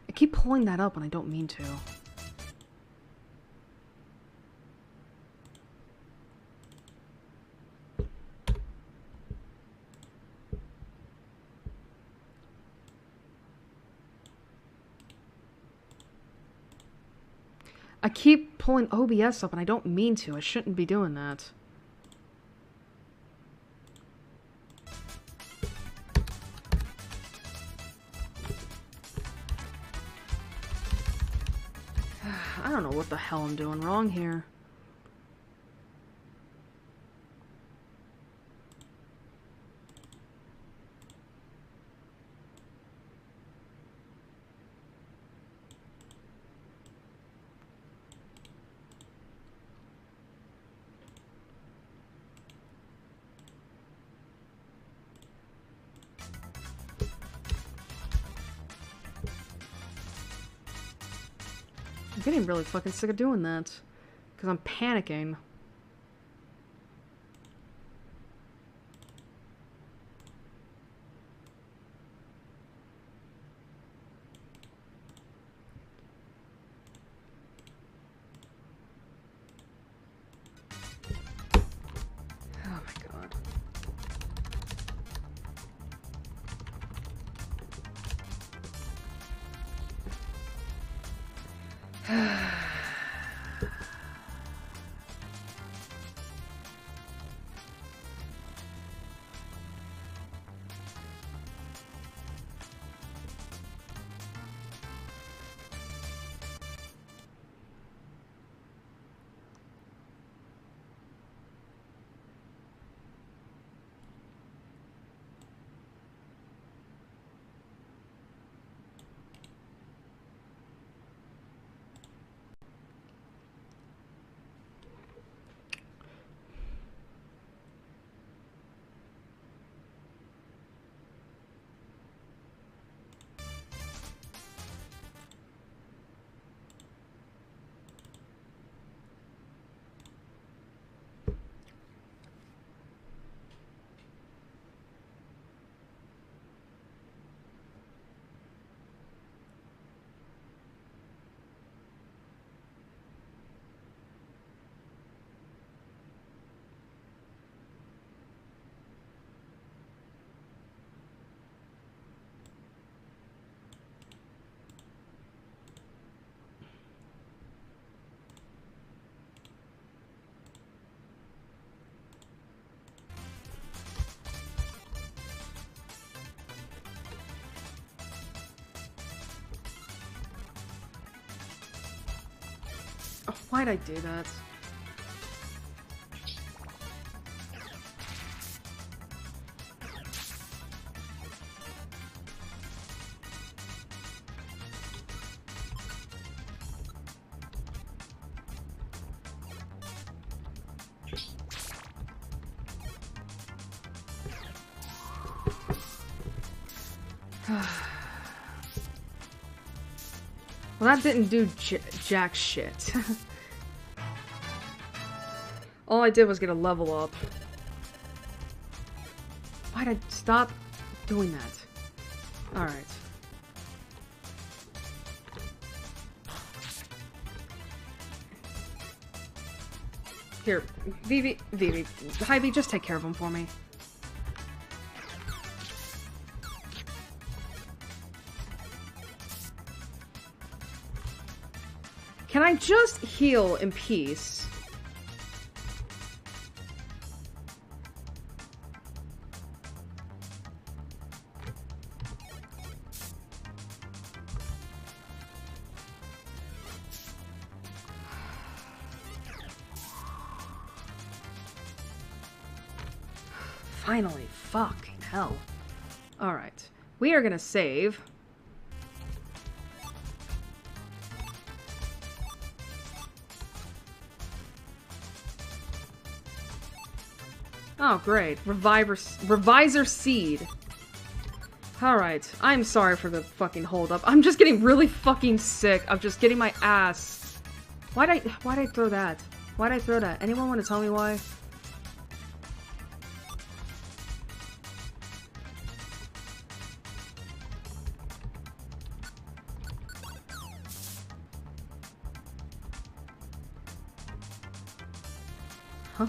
A: I keep pulling that up and I don't mean to. I keep pulling OBS up and I don't mean to. I shouldn't be doing that. I don't know what the hell I'm doing wrong here. I'm getting really fucking sick of doing that. Because I'm panicking. Oh my god. Oh, why'd I do that? Well, that didn't do jack shit. All I did was get a level up. Why'd I stop doing that? Alright. Here, Vivi, Hy-Vee, just take care of him for me. Can I just heal in peace? Finally, fucking hell. Alright. We are gonna save. Oh, great. Reviser Seed. Alright. I'm sorry for the fucking hold-up. I'm just getting really fucking sick of just getting my ass... Why'd I throw that? Why'd I throw that? Anyone want to tell me why? Huh?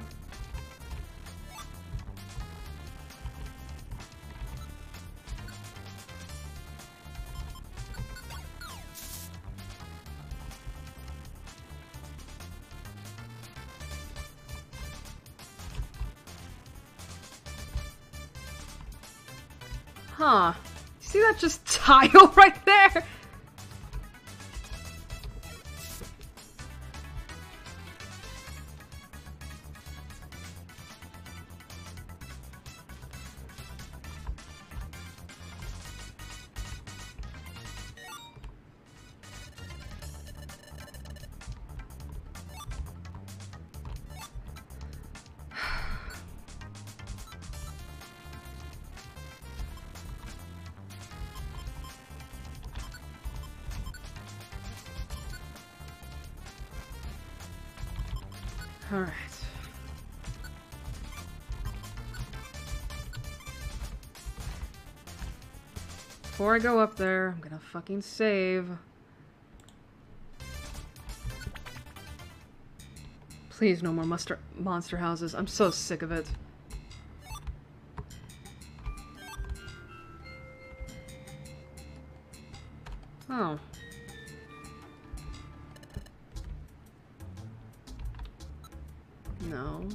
A: Huh. See that just tile right there? Alright. Before I go up there, I'm gonna fucking save. Please, no more monster houses. I'm so sick of it. Oh. No.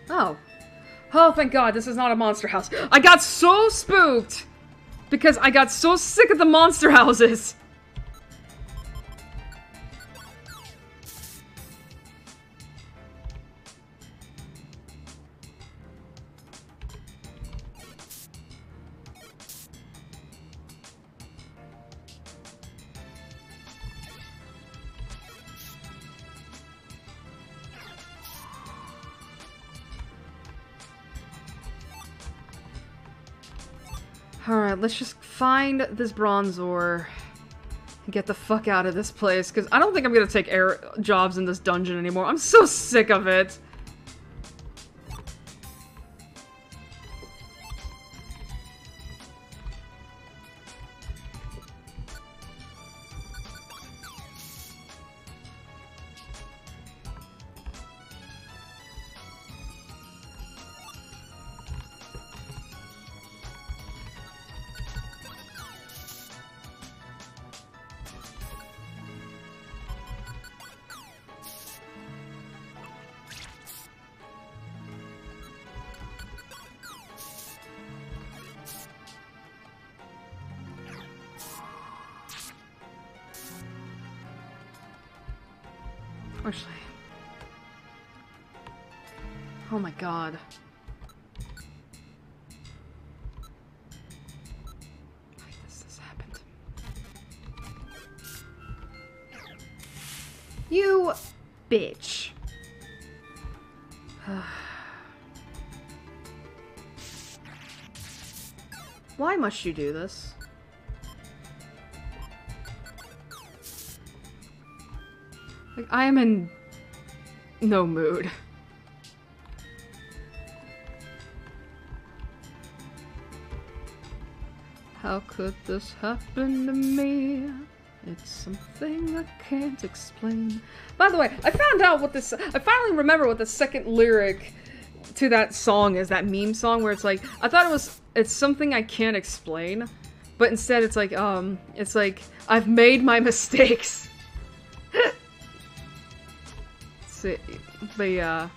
A: Oh. Oh, thank God, this is not a monster house. I got so spooked! Because I got so sick of the monster houses! Alright, let's just find this bronze ore and get the fuck out of this place, because I don't think I'm gonna take air jobs in this dungeon anymore. I'm so sick of it. Actually. Oh my god. Why does this happen to me? You bitch. Why must you do this? Like, I am in no mood. How could this happen to me? It's something I can't explain. By the way, I found out what this- I finally remember what the second lyric to that song is, that meme song where it's like, I thought it was, it's something I can't explain, but instead it's like, I've made my mistakes. See, but yeah.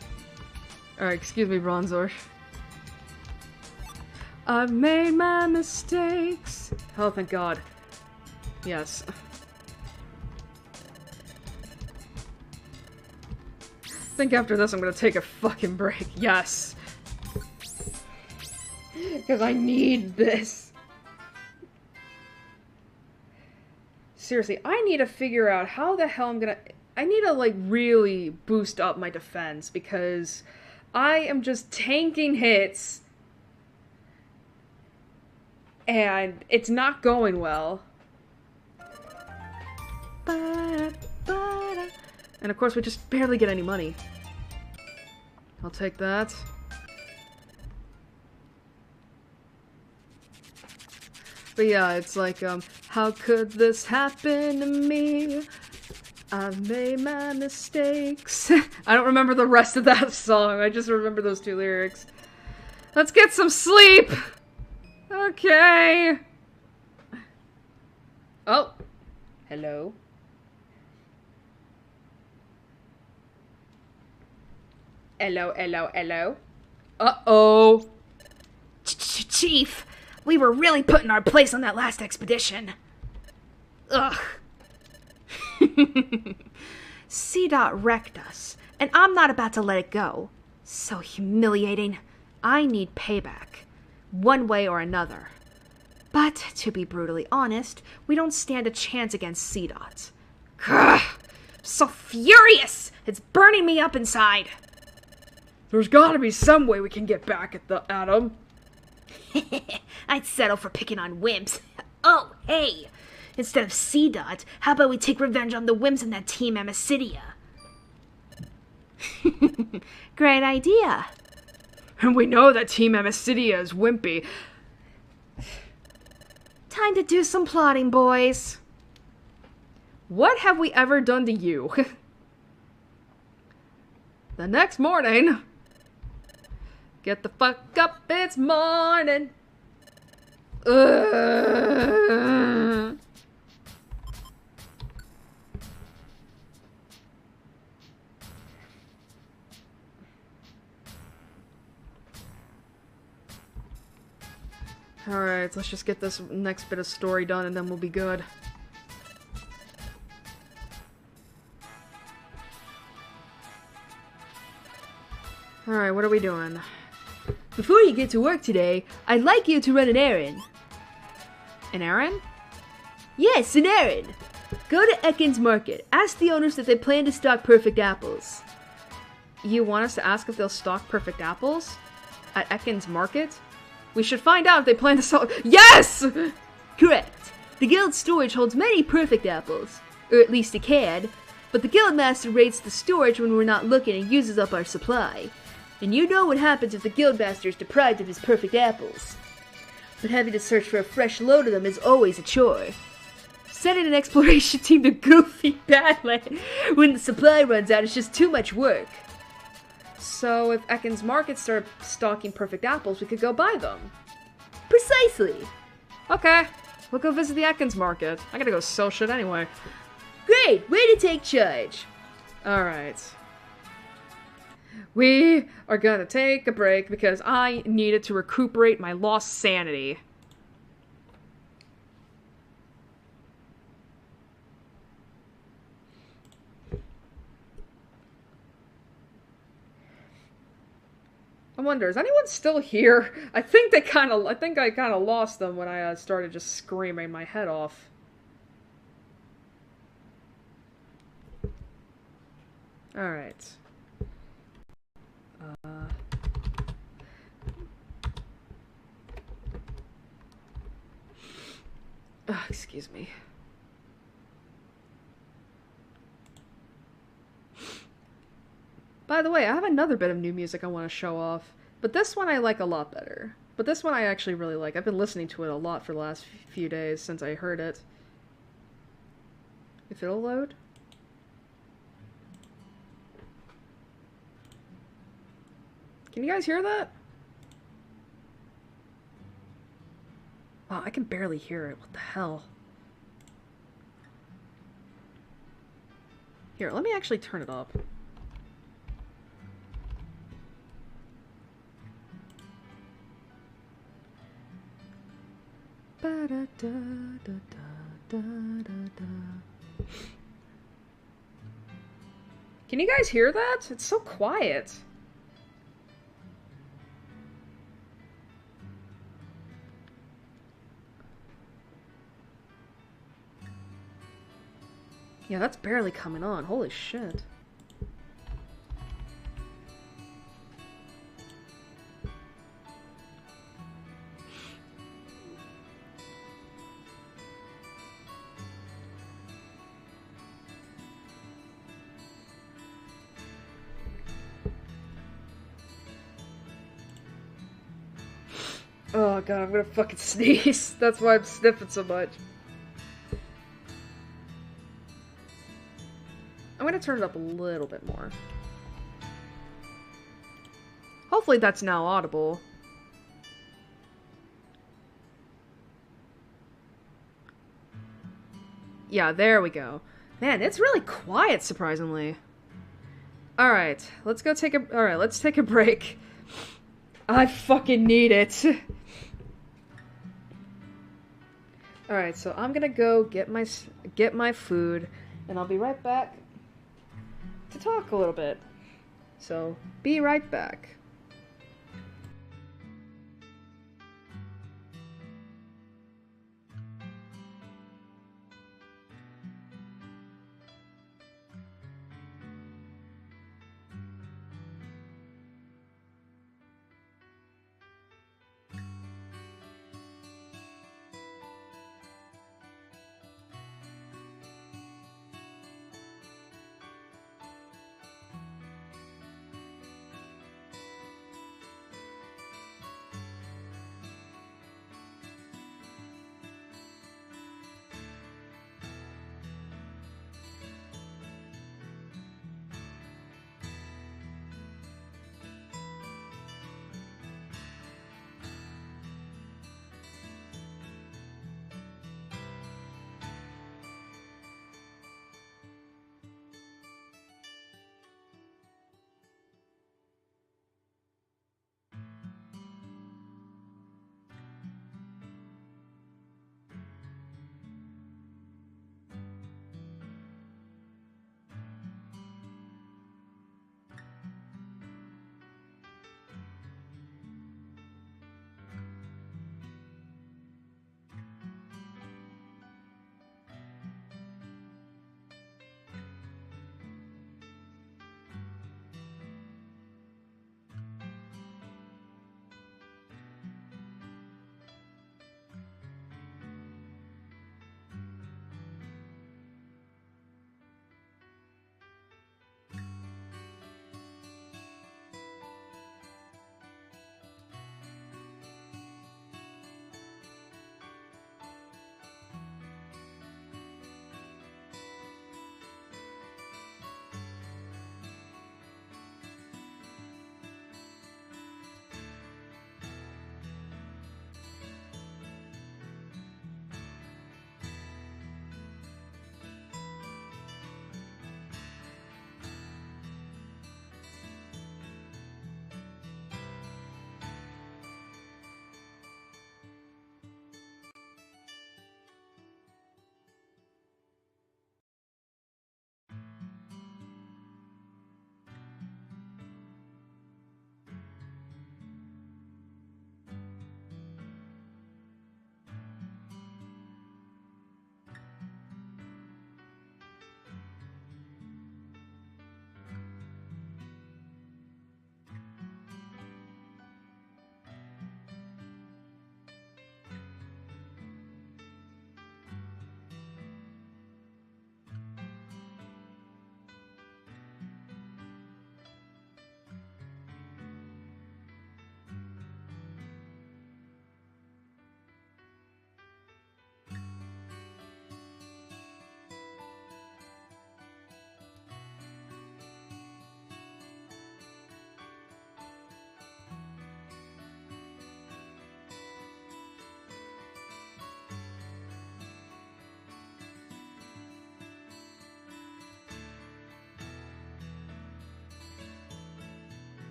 A: Alright, excuse me, Bronzor. I've made my mistakes. Oh, thank God. Yes. I think after this I'm gonna take a fucking break. Yes. Because I need this. Seriously, I need to figure out how the hell I'm gonna... I need to, like, really boost up my defense, because I am just tanking hits, and it's not going well. And of course we just barely get any money. I'll take that. But yeah, it's like, how could this happen to me? I've made my mistakes. I don't remember the rest of that song, I just remember those two lyrics. Let's get some sleep! Okay. Oh. Hello. Hello, hello, hello. Uh-oh.
B: Chief, we were really put in our place on that last expedition. Ugh. C-Dot wrecked us, and I'm not about to let it go. So humiliating. I need payback. One way or another. But, to be brutally honest, we don't stand a chance against C-Dot. Gah! So furious! It's burning me up inside.
C: There's gotta be some way we can get back at the Atom.
B: I'd settle for picking on wimps. Oh, hey! Instead of C-Dot, how about we take revenge on the wimps in that Team Amicidia? Great idea.
C: And we know that Team Amicidia is wimpy.
B: Time to do some plotting, boys.
A: What have we ever done to you? The next morning. Get the fuck up, it's morning. Alright, let's just get this next bit of story done and then we'll be good. Alright, what are we doing?
B: Before you get to work today, I'd like you to run an errand.
A: An errand?
B: Yes, an errand. Go to Ekans Market. Ask the owners if they plan to stock perfect apples.
A: You want us to ask if they'll stock perfect apples? At Ekans Market? We should find out if they plan to sell- Yes!
B: Correct. The guild's storage holds many perfect apples. Or at least it can. But the guildmaster rates the storage when we're not looking and uses up our supply. And you know what happens if the guildmaster is deprived of his perfect apples. But having to search for a fresh load of them is always a chore. Sending an exploration team to Goofy Badland when the supply runs out is just too much work.
A: So if Ekans Market started stocking perfect apples, we could go buy them.
B: Precisely.
A: Okay, we'll go visit the Ekans Market. I gotta go sell shit anyway.
B: Great, way to take charge.
A: Alright. We are gonna take a break because I needed to recuperate my lost sanity. I wonder, is anyone still here? I think I kind of lost them when I started just screaming my head off. Alright. Excuse me. By the way, I have another bit of new music I want to show off, but this one I like a lot better. But this one I actually really like. I've been listening to it a lot for the last few days since I heard it. If it'll load. Can you guys hear that? Wow, I can barely hear it. What the hell? Here, let me actually turn it up. Can you guys hear that? It's so quiet. Yeah, that's barely coming on. Holy shit. Oh god, I'm gonna fucking sneeze. That's why I'm sniffing so much. I'm gonna turn it up a little bit more. Hopefully that's now audible. Yeah, there we go. Man, it's really quiet, surprisingly. Alright, let's take a break. I fucking need it. Alright, so I'm gonna go get my food, and I'll be right back to talk a little bit. So, be right back.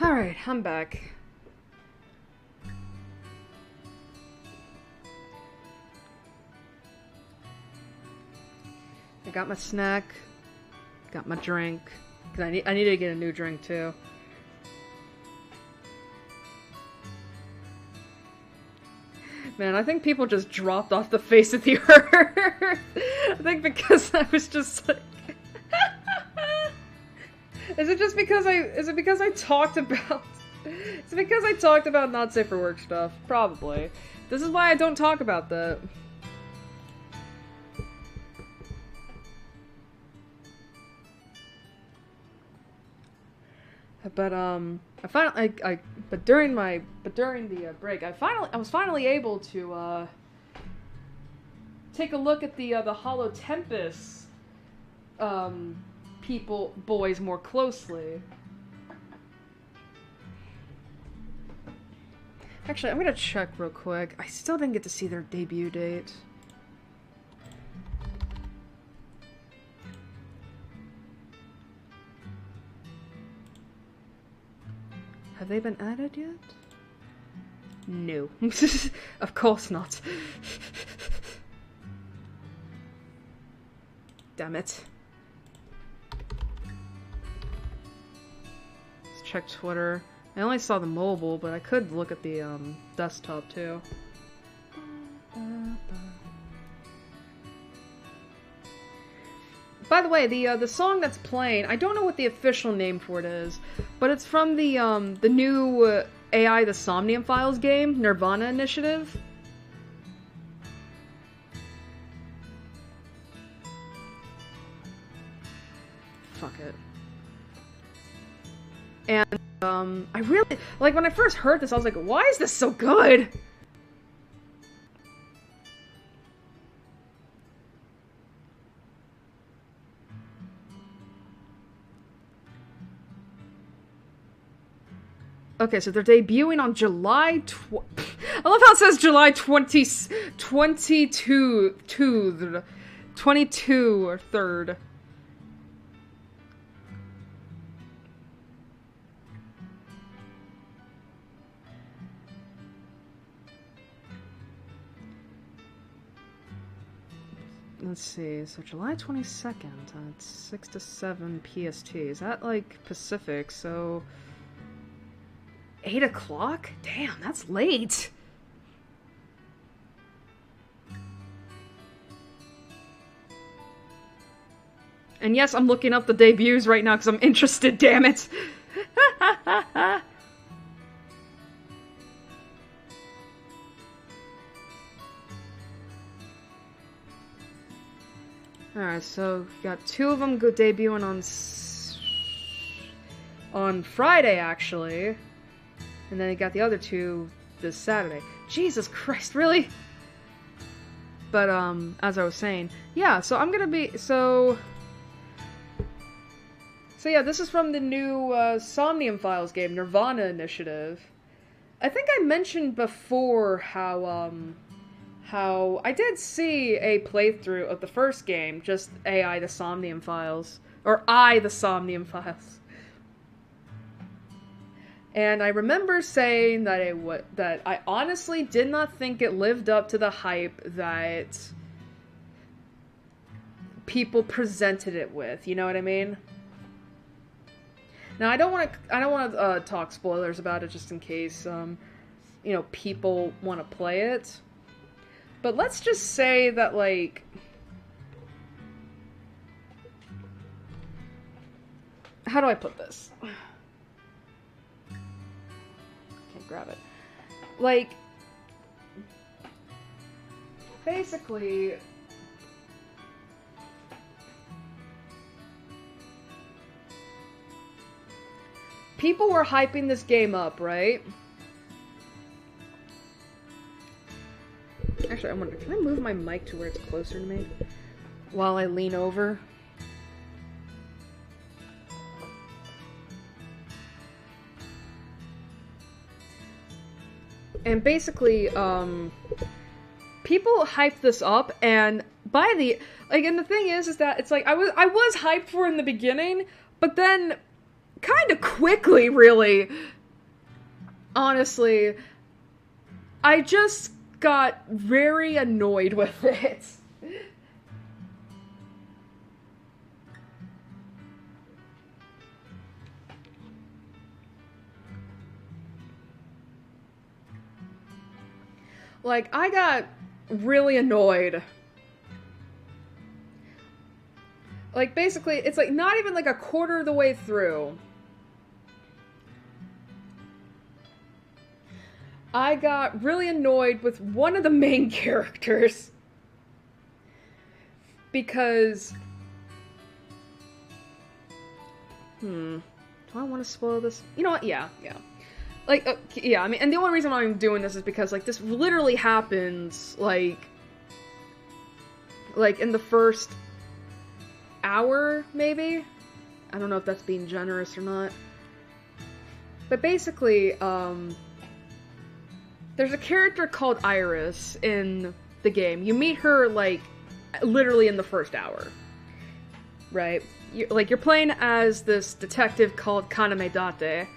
A: Alright, I'm back. I got my snack, got my drink, because I need to get a new drink too. Man, I think people just dropped off the face of the earth. I think because I was just like... Is it because I talked about... Is it because I talked about not safe for work stuff? Probably. This is why I don't talk about that. But during the break, I was finally able to take a look at the Hollow Tempest boys more closely. Actually, I'm gonna check real quick. I still didn't get to see their debut date. Have they been added yet? No. Of course not. Damn it. Let's check Twitter. I only saw the mobile, but I could look at the desktop too. By the way, the song that's playing, I don't know what the official name for it is, but it's from the new AI the Somnium Files game, Nirvana Initiative. Fuck it. And I really like when I first heard this, I was like, why is this so good? Okay, so they're debuting on July I love how it says July 22 or 3rd. Let's see, so July 22nd at 6 to 7 PST. Is that like Pacific? So 8 o'clock? Damn, that's late. And yes, I'm looking up the debuts right now because I'm interested, damn it. Alright, so we got 2 of them debuting on Friday, actually. And then you got the other 2 this Saturday. Jesus Christ, really? But, as I was saying, yeah, so I'm gonna be, so yeah, this is from the new, Somnium Files game, Nirvana Initiative. I think I mentioned before how I did see a playthrough of the first game, just AI the Somnium Files. Or the Somnium Files. And I remember saying that that I honestly did not think it lived up to the hype that people presented it with. You know what I mean? Now I don't want to talk spoilers about it just in case you know, people want to play it. But let's just say that, like, how do I put this? Can't grab it. Like, basically, people were hyping this game up, right? Actually, I wonder, can I move my mic to where it's closer to me? While I lean over? And basically, people hyped this up, and and the thing is that it's like, I was hyped for it in the beginning, but then kind of quickly, really. Honestly, I just got very annoyed with it. Like, I got really annoyed. Like, basically, it's like not even like a quarter of the way through. I got really annoyed with one of the main characters. Because... Do I want to spoil this? You know what? Yeah. Like, yeah, I mean, and the only reason why I'm doing this is because, like, this literally happens, like, in the first hour, maybe? I don't know if that's being generous or not. But basically, there's a character called Iris in the game. You meet her, like, literally in the first hour. Right? You're playing as this detective called Kaname Date,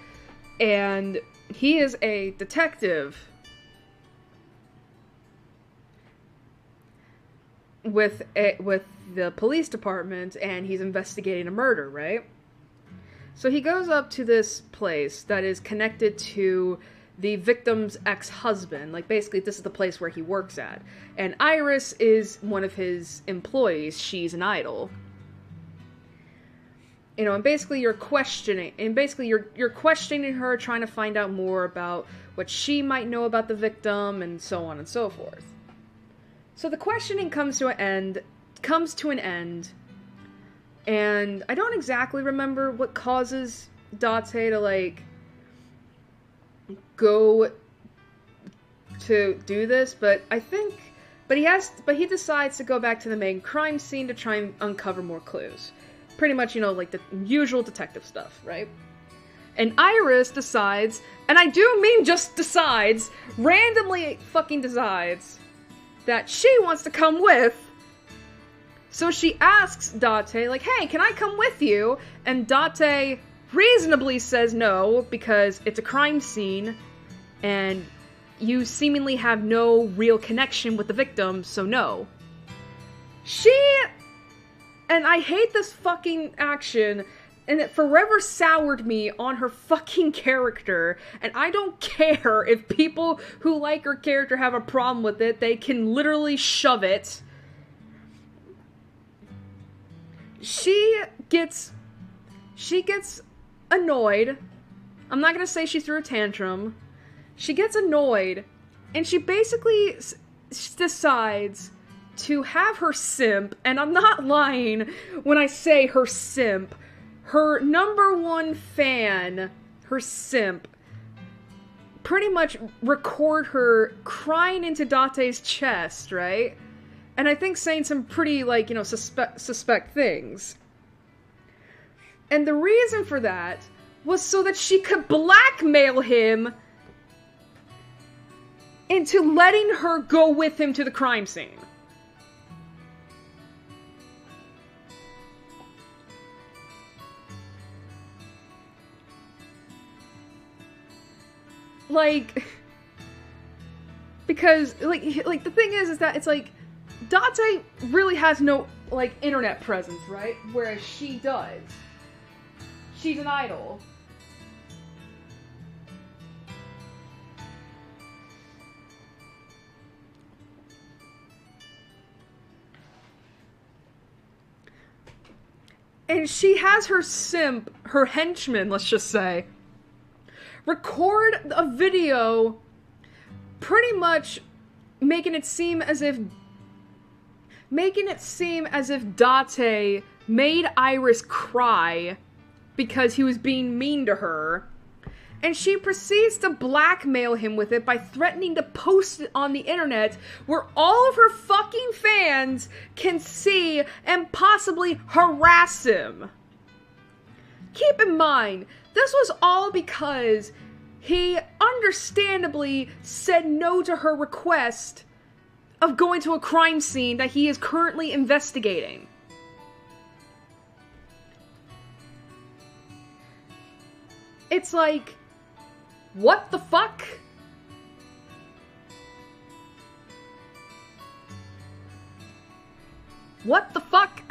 A: and he is a detective with the police department, and he's investigating a murder, right? So he goes up to this place that is connected to the victim's ex-husband. Like, basically, this is the place where he works at. And Iris is one of his employees. She's an idol. You know, and basically you're questioning her, trying to find out more about what she might know about the victim, and so on and so forth. So the questioning comes to an end, and I don't exactly remember what causes Date to, like, go to do this, but he decides to go back to the main crime scene to try and uncover more clues. Pretty much, you know, like the usual detective stuff, right? And Iris decides, and I do mean just decides, randomly fucking decides, that she wants to come with. So she asks Date, like, hey, can I come with you? And Date reasonably says no, because it's a crime scene, and you seemingly have no real connection with the victim, so no. And I hate this fucking action, and it forever soured me on her fucking character, and I don't care if people who like her character have a problem with it, they can literally shove it. She gets annoyed. I'm not gonna say she threw a tantrum. She gets annoyed, and she basically decides to have her simp, and I'm not lying when I say her simp, her number one fan, her simp, pretty much record her crying into Date's chest, right? And I think saying some pretty, like, you know, suspect things. And the reason for that was so that she could blackmail him into letting her go with him to the crime scene. Like, because, like, the thing is that it's like, Date really has no, like, internet presence, right? Whereas she does. She's an idol. And she has her simp, her henchman, let's just say, record a video pretty much making it seem as if Date made Iris cry because he was being mean to her, and she proceeds to blackmail him with it by threatening to post it on the internet where all of her fucking fans can see and possibly harass him. Keep in mind, this was all because he understandably said no to her request of going to a crime scene that he is currently investigating. it's like, what the fuck? What the fuck?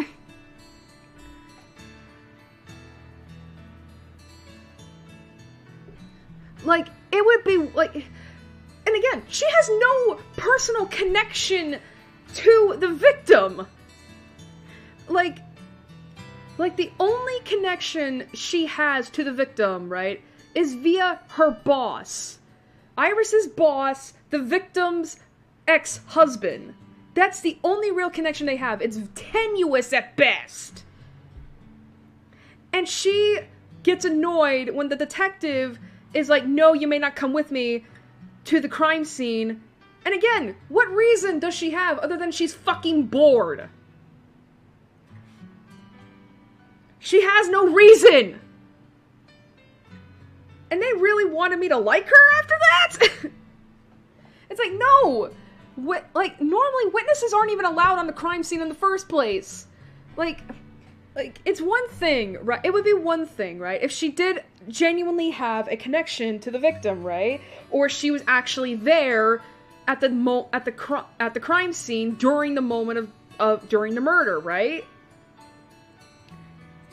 A: Like, it would be, like... And again, she has no personal connection to the victim. Like, the only connection she has to the victim, right, is via her boss. Iris's boss, the victim's ex-husband. That's the only real connection they have. It's tenuous at best. And she gets annoyed when the detective is like, no, you may not come with me to the crime scene. And again, what reason does she have other than she's fucking bored? She has no reason! And they really wanted me to like her after that? It's like, no! Normally witnesses aren't even allowed on the crime scene in the first place. Like, it's one thing, right? It would be one thing, right? If she did genuinely have a connection to the victim, right? Or she was actually there at the crime scene during the moment during the murder, right?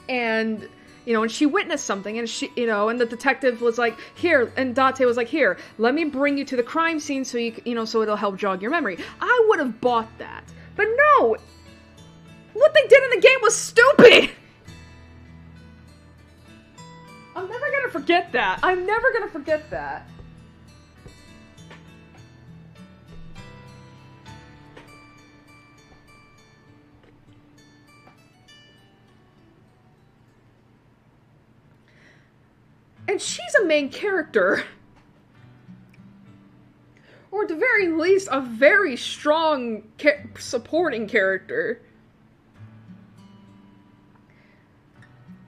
A: And, you know, and she witnessed something, and she, you know, and the detective was like, here, and Date was like, here, let me bring you to the crime scene so so it'll help jog your memory. I would have bought that. But no! What they did in the game was stupid! I'm never gonna forget that. I'm never gonna forget that. And she's a main character. Or at the very least, a very strong supporting character.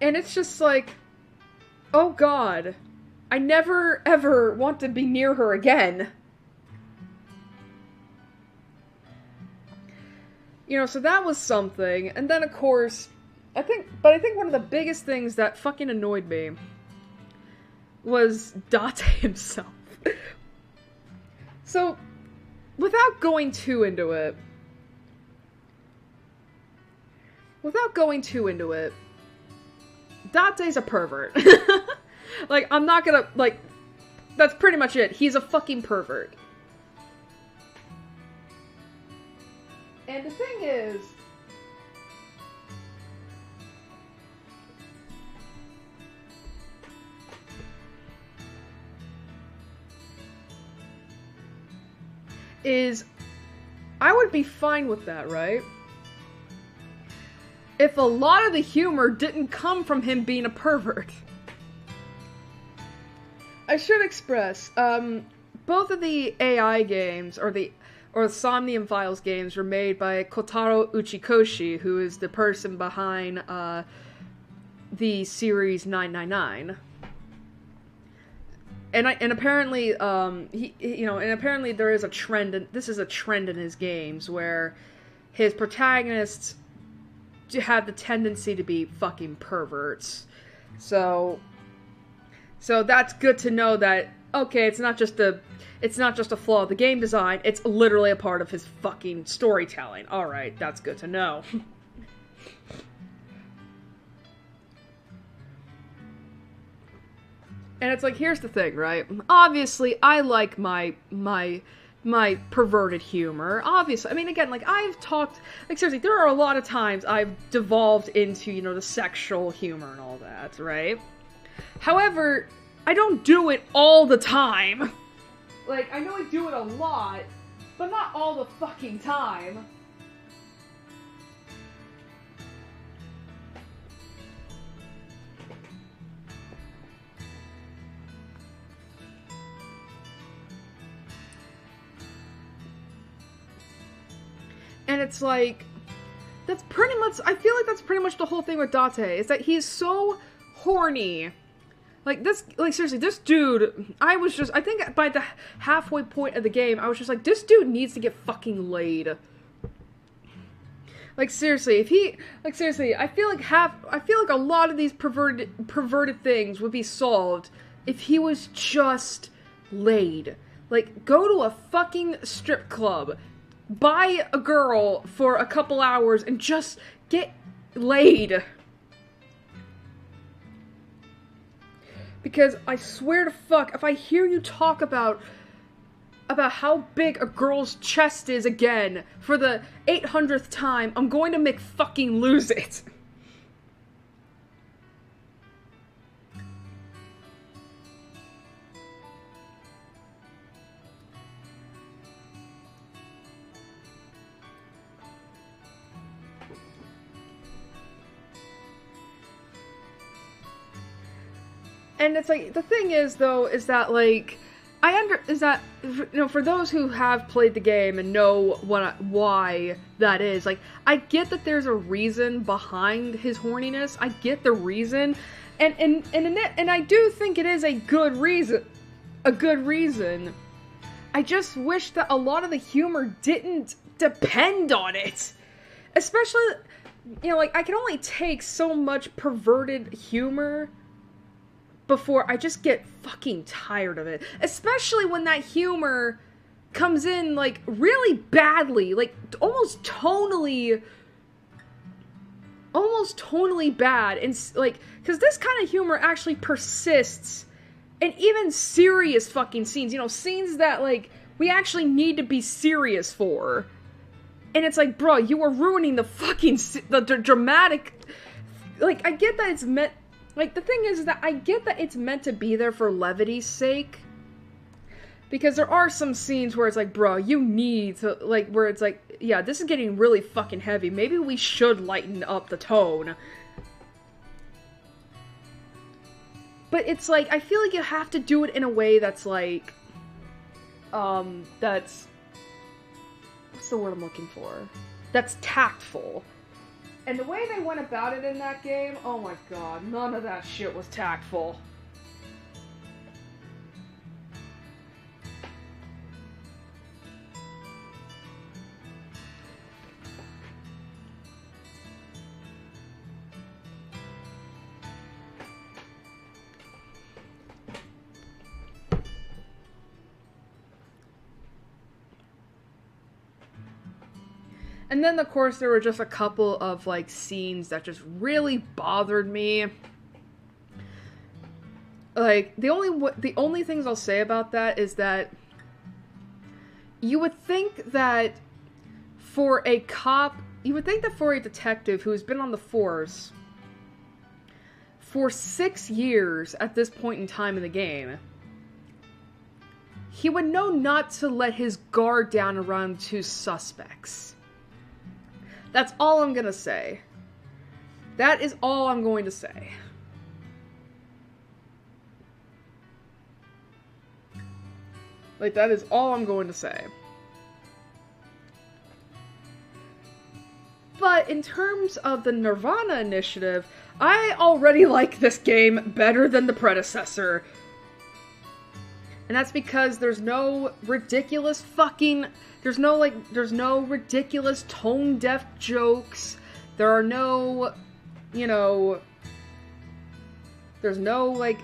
A: And it's just like, oh god, I never ever want to be near her again. You know, so that was something. And then of course, I think one of the biggest things that fucking annoyed me was Date himself. So, without going too into it, Date's a pervert. Like, I'm not gonna, like, that's pretty much it. He's a fucking pervert. And the thing is I would be fine with that, right? If a lot of the humor didn't come from him being a pervert. I should express, both of the AI games, or Somnium Files games, were made by Kotaro Uchikoshi, who is the person behind, the series 999. And apparently, apparently there is a trend, and this is a trend in his games, where his protagonists have the tendency to be fucking perverts. So that's good to know that, okay, it's not just a flaw of the game design, it's literally a part of his fucking storytelling. Alright, that's good to know. And it's like, here's the thing, right? Obviously, I like my perverted humor. Obviously. I mean, again, like, I've talked, like, seriously, there are a lot of times I've devolved into, the sexual humor and all that, right? However, I don't do it all the time. Like, I know I do it a lot, but not all the fucking time. And it's like, that's pretty much, I feel like that's pretty much the whole thing with Date, is that he's so horny. Like, seriously, this dude, I think by the halfway point of the game, I was just like, this dude needs to get fucking laid. Like seriously, I feel like a lot of these perverted things would be solved if he was just laid. Like, go to a fucking strip club, buy a girl for a couple hours, and just get laid. Because I swear to fuck, if I hear you talk about how big a girl's chest is again for the 800th time, I'm going to make fucking lose it. And it's like, the thing is, though, is that, like, for those who have played the game and know why that is, like, I get that there's a reason behind his horniness. I get the reason, and I do think it is a good reason. I just wish that a lot of the humor didn't depend on it. Especially, like, I can only take so much perverted humor before I just get fucking tired of it. Especially when that humor comes in, like, really badly. Like, almost tonally bad. And, like, because this kind of humor actually persists in even serious fucking scenes. Scenes that, like, we actually need to be serious for. And it's like, bro, you are ruining the fucking, the dramatic... Like, I get that it's meant... Like, the thing is that I get that it's meant to be there for levity's sake. Because there are some scenes where it's like, bro, you need to, like, where it's like, yeah, this is getting really fucking heavy. Maybe we should lighten up the tone. But it's like, I feel like you have to do it in a way that's like, that's, what's the word I'm looking for? That's tactful. And the way they went about it in that game, oh my god, none of that shit was tactful. And then, of course, there were just a couple of, like, scenes that just really bothered me. Like, the only things I'll say about that is that you would think that for a detective who's been on the force for 6 years at this point in time in the game, he would know not to let his guard down around 2 suspects. That's all I'm gonna say. That is all I'm going to say. Like, that is all I'm going to say. But in terms of the Nirvana initiative, I already like this game better than the predecessor. And that's because there's no ridiculous there's no ridiculous tone-deaf jokes. There are no, there's no, like,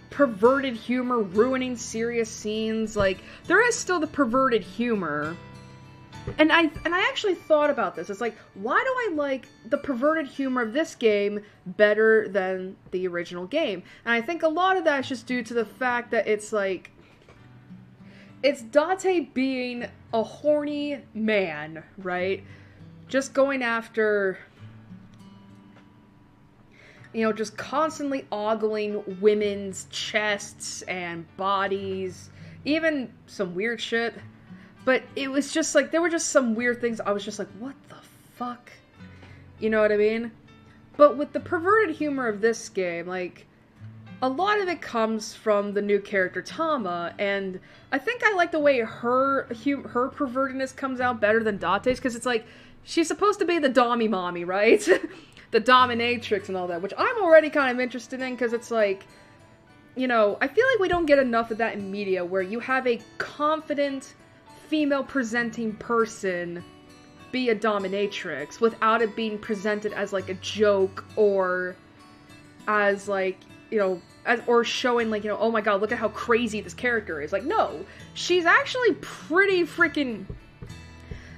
A: perverted humor ruining serious scenes. Like, there is still the perverted humor. And I actually thought about this. It's like, why do I like the perverted humor of this game better than the original game? And I think a lot of that is just due to the fact that it's like, it's Date being a horny man, right? Just going after, just constantly ogling women's chests and bodies, even some weird shit. But it was just like, there were just some weird things. I was just like, what the fuck? You know what I mean? But with the perverted humor of this game, like, a lot of it comes from the new character Tama, and I think I like the way her pervertedness comes out better than Date's, because it's like, she's supposed to be the dommy mommy, right? The dominatrix and all that, which I'm already kind of interested in, because it's like, I feel like we don't get enough of that in media, where you have a confident, female-presenting person be a dominatrix without it being presented as like a joke or as like, you know, or showing like, you know, oh my god, look at how crazy this character is. Like, no, she's actually pretty freaking,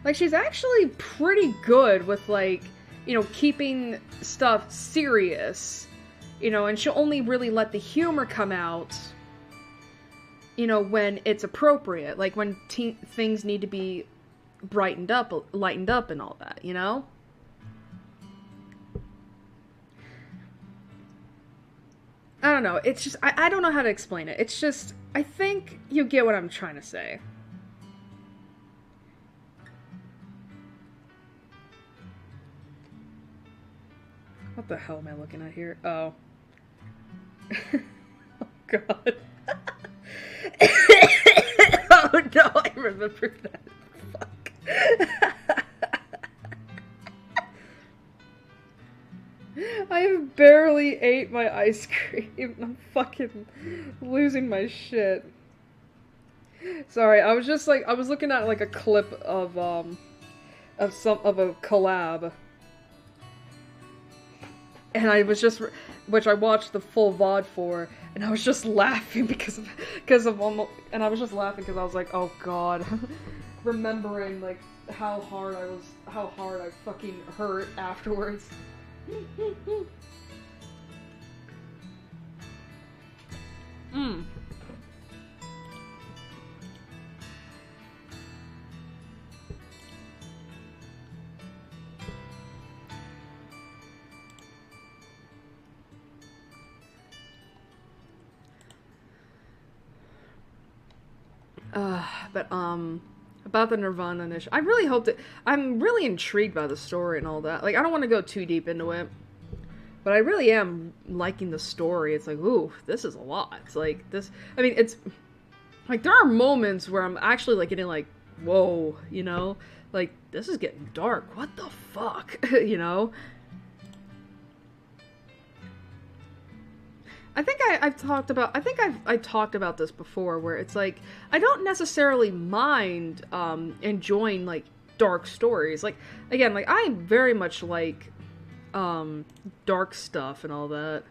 A: like, she's actually pretty good with like, you know, keeping stuff serious, you know, and she'll only really let the humor come out, you know, when it's appropriate, like when things need to be brightened up, lightened up and all that, you know? I don't know, it's just, I don't know how to explain it. It's just, I think you get what I'm trying to say. What the hell am I looking at here? Oh. Oh, God. Oh, no, I remember that. Fuck. I have barely ate my ice cream. I'm fucking losing my shit. Sorry, I was just like, I was looking at like a clip of a collab. And I was just, which I watched the full VOD for, and I was just laughing because of almost, and I was just laughing because I was like, oh god, remembering like how hard I fucking hurt afterwards. But about the Nirvana initiative, I really hope that, I'm really intrigued by the story and all that. Like, I don't want to go too deep into it, but I really am liking the story. It's like, ooh, this is a lot. It's like, this, I mean, it's, like, there are moments where I'm actually, like, getting, like, whoa, you know? Like, this is getting dark. What the fuck? You know? I think I've talked about this before, where it's like, I don't necessarily mind enjoying like dark stories. Like, again, like I very much like dark stuff and all that.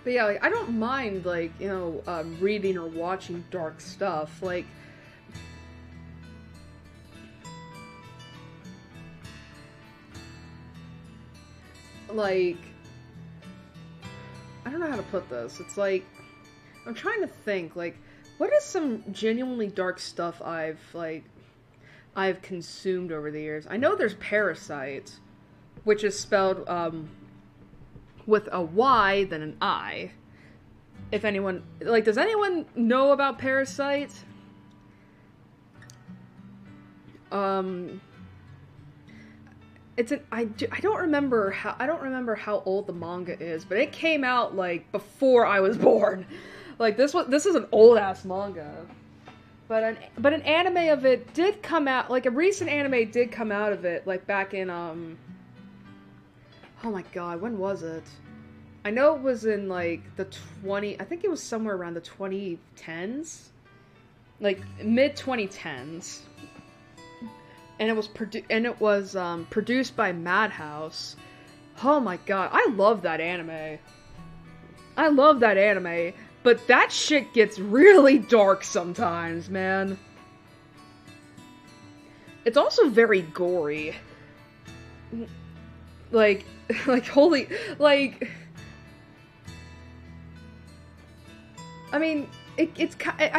A: But yeah, like, I don't mind, like, you know, reading or watching dark stuff. Like, I don't know how to put this. It's like, I'm trying to think, like, what is some genuinely dark stuff I've consumed over the years? I know there's Parasite, which is spelled, with a Y than an I. If anyone, like, does anyone know about Parasite? It's an, I don't remember how old the manga is, but it came out, like, before I was born. Like, this is an old-ass manga. But an anime of it did come out, like, a recent anime did come out of it, like, back in, oh my god, when was it? I know it was in, like, I think it was somewhere around the 2010s? Like, mid-2010s. And it was produced by Madhouse. Oh my god, I love that anime. But that shit gets really dark sometimes, man. It's also very gory. Like, holy, like, I mean, I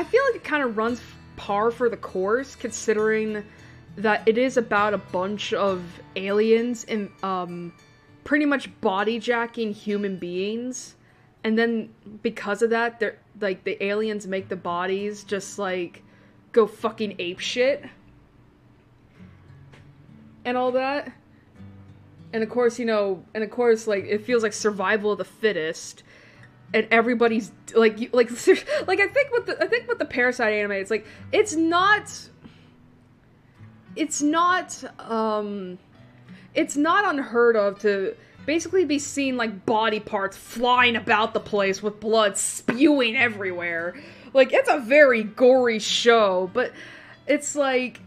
A: feel like it kind of runs par for the course, considering that it is about a bunch of aliens and, pretty much body-jacking human beings, and then, because of that, they're, like, the aliens make the bodies just, like, go fucking apeshit, and all that. And of course, you know, like, it feels like survival of the fittest. and everybody's like like I think with the Parasite anime, it's like it's not unheard of to basically be seen like body parts flying about the place with blood spewing everywhere. Like, it's a very gory show, but it's like,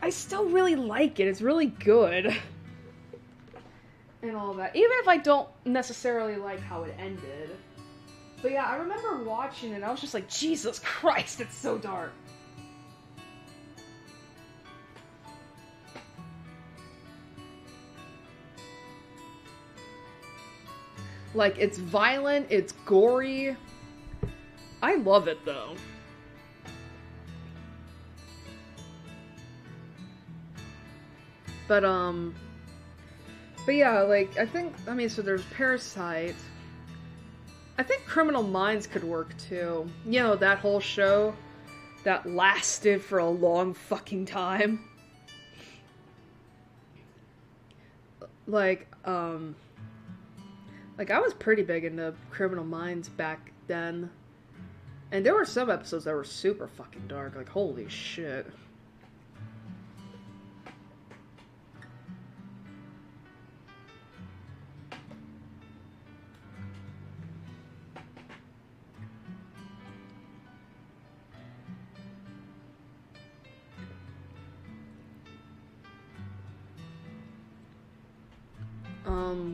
A: I still really like it. It's really good. And all that. Even if I don't necessarily like how it ended. But yeah, I remember watching it, I was just like, Jesus Christ, it's so dark. Like, it's violent, it's gory. I love it, though. But yeah, like, so there's Parasite. I think Criminal Minds could work, too. You know, that whole show that lasted for a long fucking time. Like, I was pretty big into Criminal Minds back then. And there were some episodes that were super fucking dark. Like, holy shit.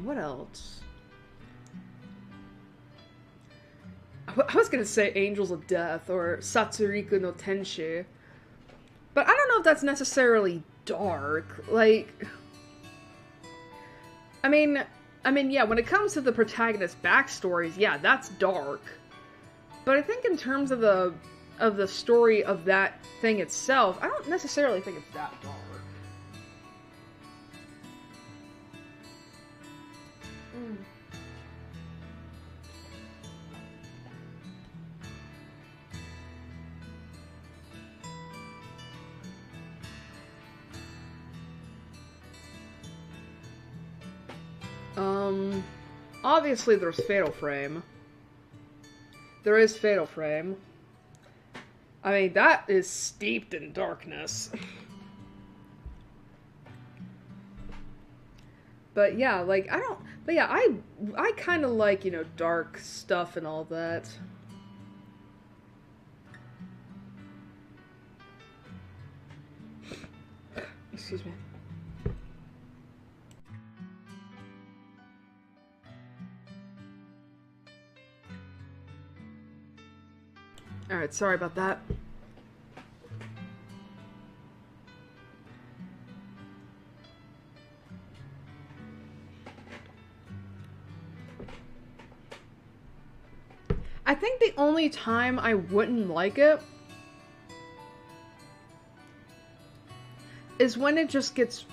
A: What else? I was gonna say Angels of Death or Satsuriku no Tenshi. But I don't know if that's necessarily dark. Like, I mean, yeah, when it comes to the protagonist's backstories, yeah, that's dark. But I think in terms of the story of that thing itself, I don't necessarily think it's that dark. Obviously there's Fatal Frame. There is Fatal Frame. I mean, that is steeped in darkness. But yeah, like, I kind of like, you know, dark stuff and all that. Excuse me. Alright, sorry about that. I think the only time I wouldn't like it is when it just gets,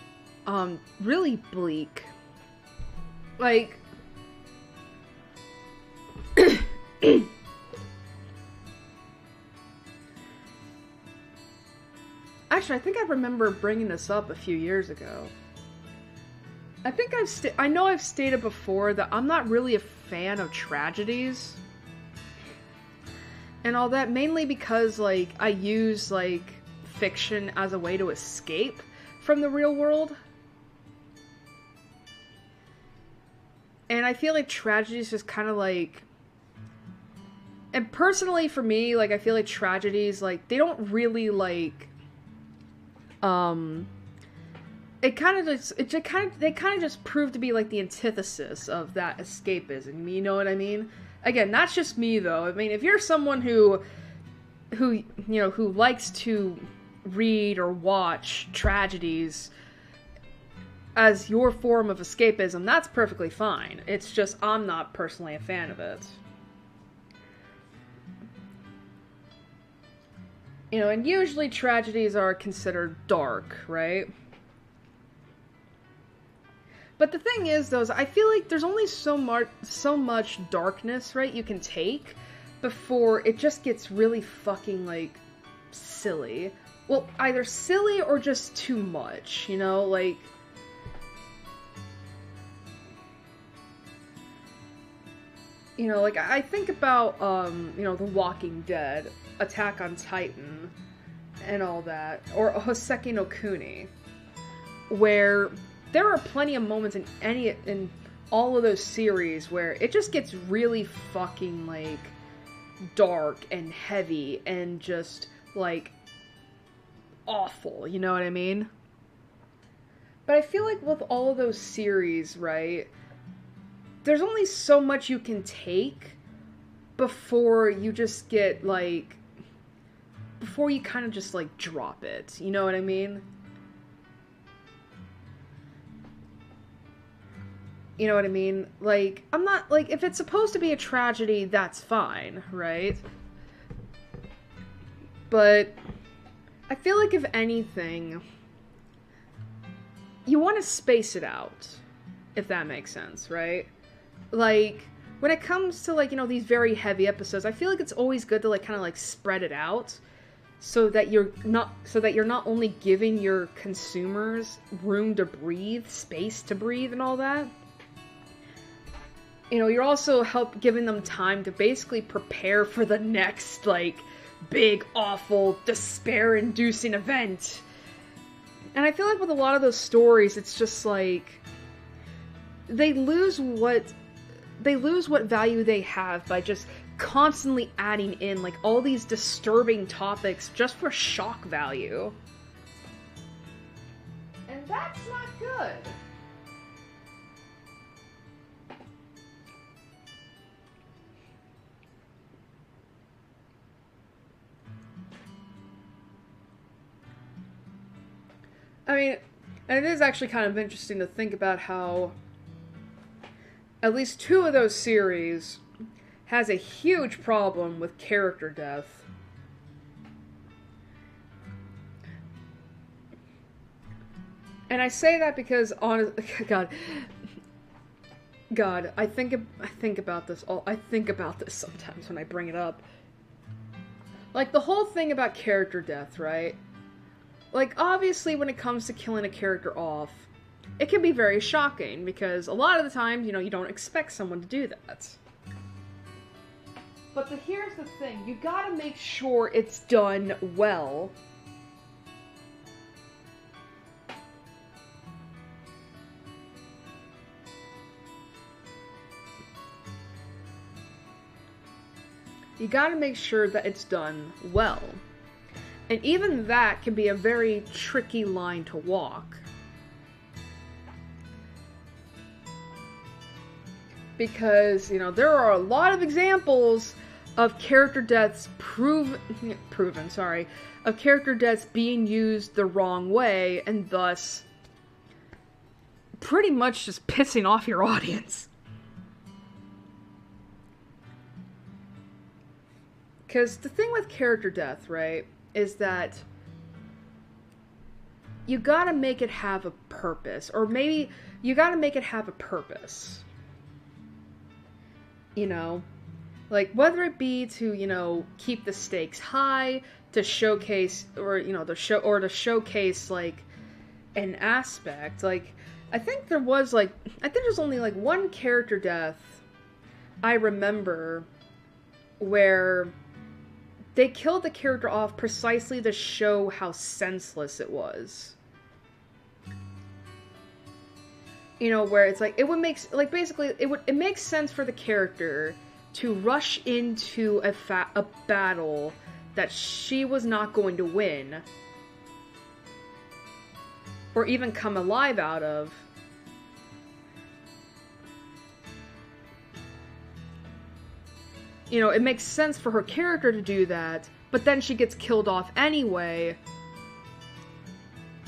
A: really bleak. Like... Actually, I think I remember bringing this up a few years ago. I think I know I've stated before that I'm not really a fan of tragedies. And all that, mainly because, like, I use, like, fiction as a way to escape from the real world. And I feel like tragedies just kind of, like... And personally, for me, like, I feel like tragedies, like, they don't really, like... they kind of just prove to be like the antithesis of that escapism. You know what I mean? Again, that's just me though. I mean, if you're someone who likes to read or watch tragedies as your form of escapism, that's perfectly fine. It's just I'm not personally a fan of it. You know, and usually tragedies are considered dark, right? But the thing is, though, is I feel like there's only so much darkness, right, you can take before it just gets really fucking, like, silly. Well, either silly or just too much, you know? Like... you know, like, I think about, you know, The Walking Dead, Attack on Titan, and all that, or Hoseki no Kuni, where there are plenty of moments in all of those series where it just gets really fucking, like, dark and heavy and just, like, awful, you know what I mean? But I feel like with all of those series, right, there's only so much you can take before you just get, like, before you kind of just, like, drop it, you know what I mean? You know what I mean? Like, I'm not, like, if it's supposed to be a tragedy, that's fine, right? But I feel like if anything, you want to space it out, if that makes sense, right? Like, when it comes to, like, you know, these very heavy episodes, I feel like it's always good to, like, kind of, like, spread it out so that you're not only giving your consumers room to breathe, space to breathe and all that. You know, you're also giving them time to basically prepare for the next, like, big, awful, despair-inducing event. And I feel like with a lot of those stories, it's just like they lose what value they have by just constantly adding in, like, all these disturbing topics just for shock value. And that's not good. I mean, and it is actually kind of interesting to think about how at least 2 of those series has a huge problem with character death. And I say that because, honestly, God, I think about this sometimes when I bring it up. Like, the whole thing about character death, right? Like, obviously, when it comes to killing a character off, it can be very shocking, because a lot of the times, you know, you don't expect someone to do that. But here's the thing, you gotta make sure it's done well. You gotta make sure that it's done well. And even that can be a very tricky line to walk. Because, you know, there are a lot of examples of character deaths of character deaths being used the wrong way, and thus pretty much just pissing off your audience. Because the thing with character death, right, is that you gotta make it have a purpose. Or maybe you gotta make it have a purpose. You know? Like, whether it be to, you know, keep the stakes high, to showcase, or, you know, to showcase, like, an aspect. Like, I think there's only, like, one character death I remember where they killed the character off precisely to show how senseless it was. You know, where it's like, it would make, like, basically, it makes sense for the character to rush into a battle that she was not going to win, or even come alive out of. You know, it makes sense for her character to do that, but then she gets killed off anyway.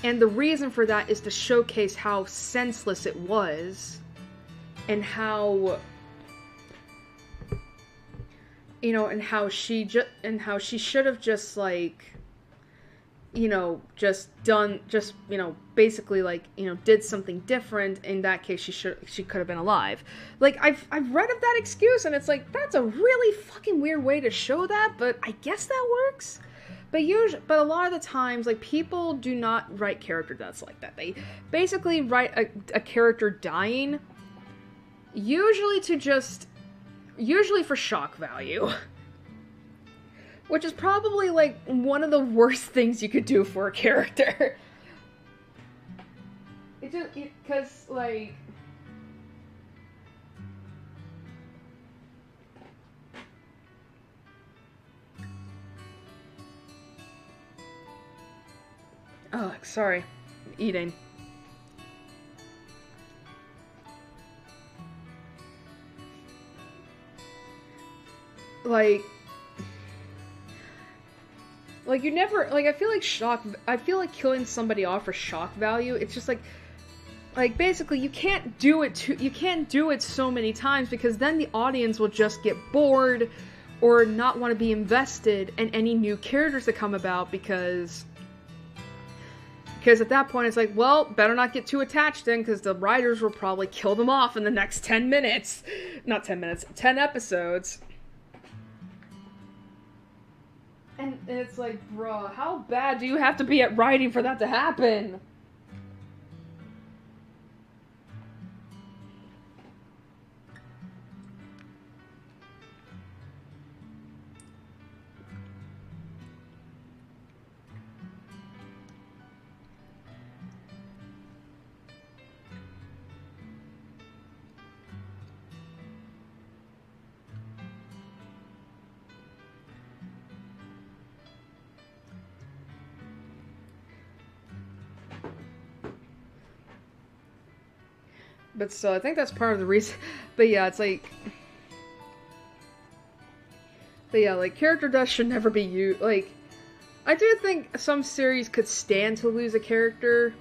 A: And the reason for that is to showcase how senseless it was, and how, you know, and how she should have just, like, you know, you know, basically, like, you know, did something different. In that case, she could have been alive. Like, I've read of that excuse, and it's like, that's a really fucking weird way to show that, but I guess that works. But a lot of the times, like, people do not write character deaths like that. They basically write a character dying, usually to just usually for shock value. Which is probably, like, one of the worst things you could do for a character. Because, like... Oh, sorry. I'm eating. Like, you never, like, I feel like killing somebody off for shock value, it's just like, basically, you can't do it so many times, because then the audience will just get bored, or not want to be invested in any new characters that come about, because at that point it's like, well, better not get too attached then, because the writers will probably kill them off in the next 10 minutes. Not 10 minutes, 10 episodes. And it's like, bruh, how bad do you have to be at writing for that to happen? But so I think that's part of the reason. But yeah, it's like. But yeah, like, character death should never be used. Like, I do think some series could stand to lose a character.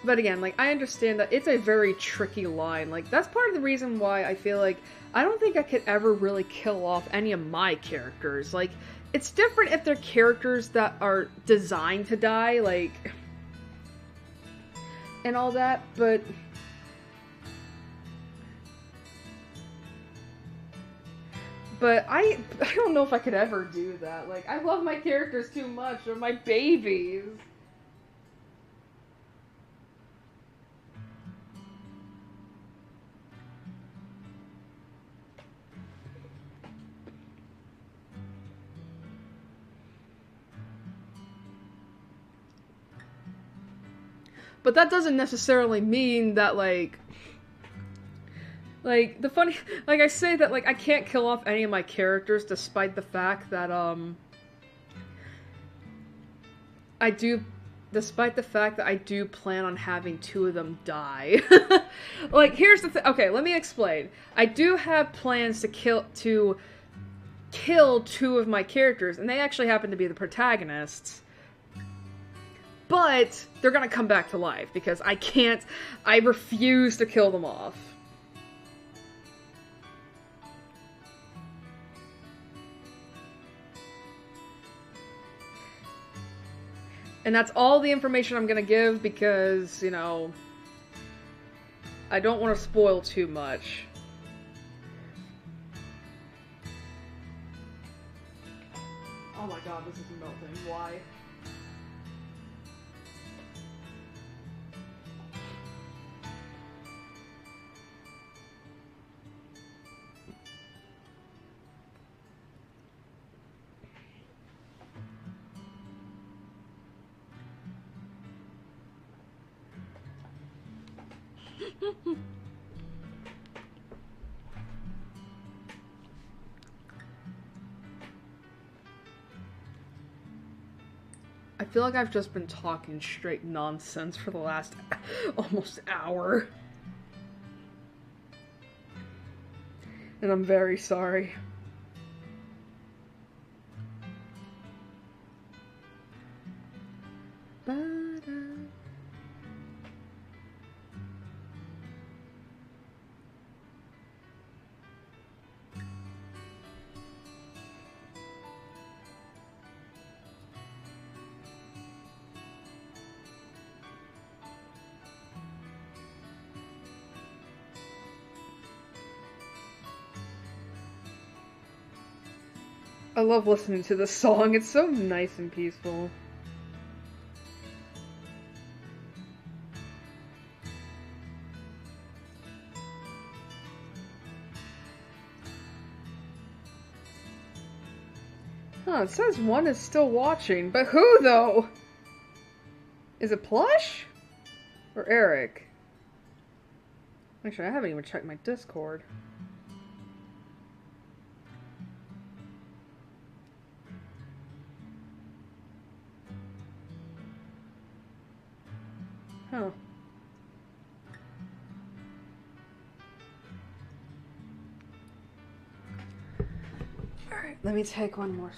A: But again, like, I understand that it's a very tricky line. Like, that's part of the reason why I feel like I don't think I could ever really kill off any of my characters. Like, it's different if they're characters that are designed to die, like, and all that, but I don't know if I could ever do that. Like, I love my characters too much. They're my babies. But that doesn't necessarily mean that, like, the funny, like, I say that, like, I can't kill off any of my characters despite the fact that, despite the fact that I do plan on having 2 of them die. Like, here's the thing. Okay, let me explain. I do have plans to kill 2 of my characters, and they actually happen to be the protagonists. But they're gonna come back to life, because I refuse to kill them off. And that's all the information I'm gonna give, because, you know, I don't want to spoil too much. Oh my god, this is melting. Why? I feel like I've just been talking straight nonsense for the last almost hour. And I'm very sorry. I love listening to this song. It's so nice and peaceful. Huh, it says one is still watching, but who though? Is it Plush? Or Eric? Actually, I haven't even checked my Discord. Huh. Alright, let me take one more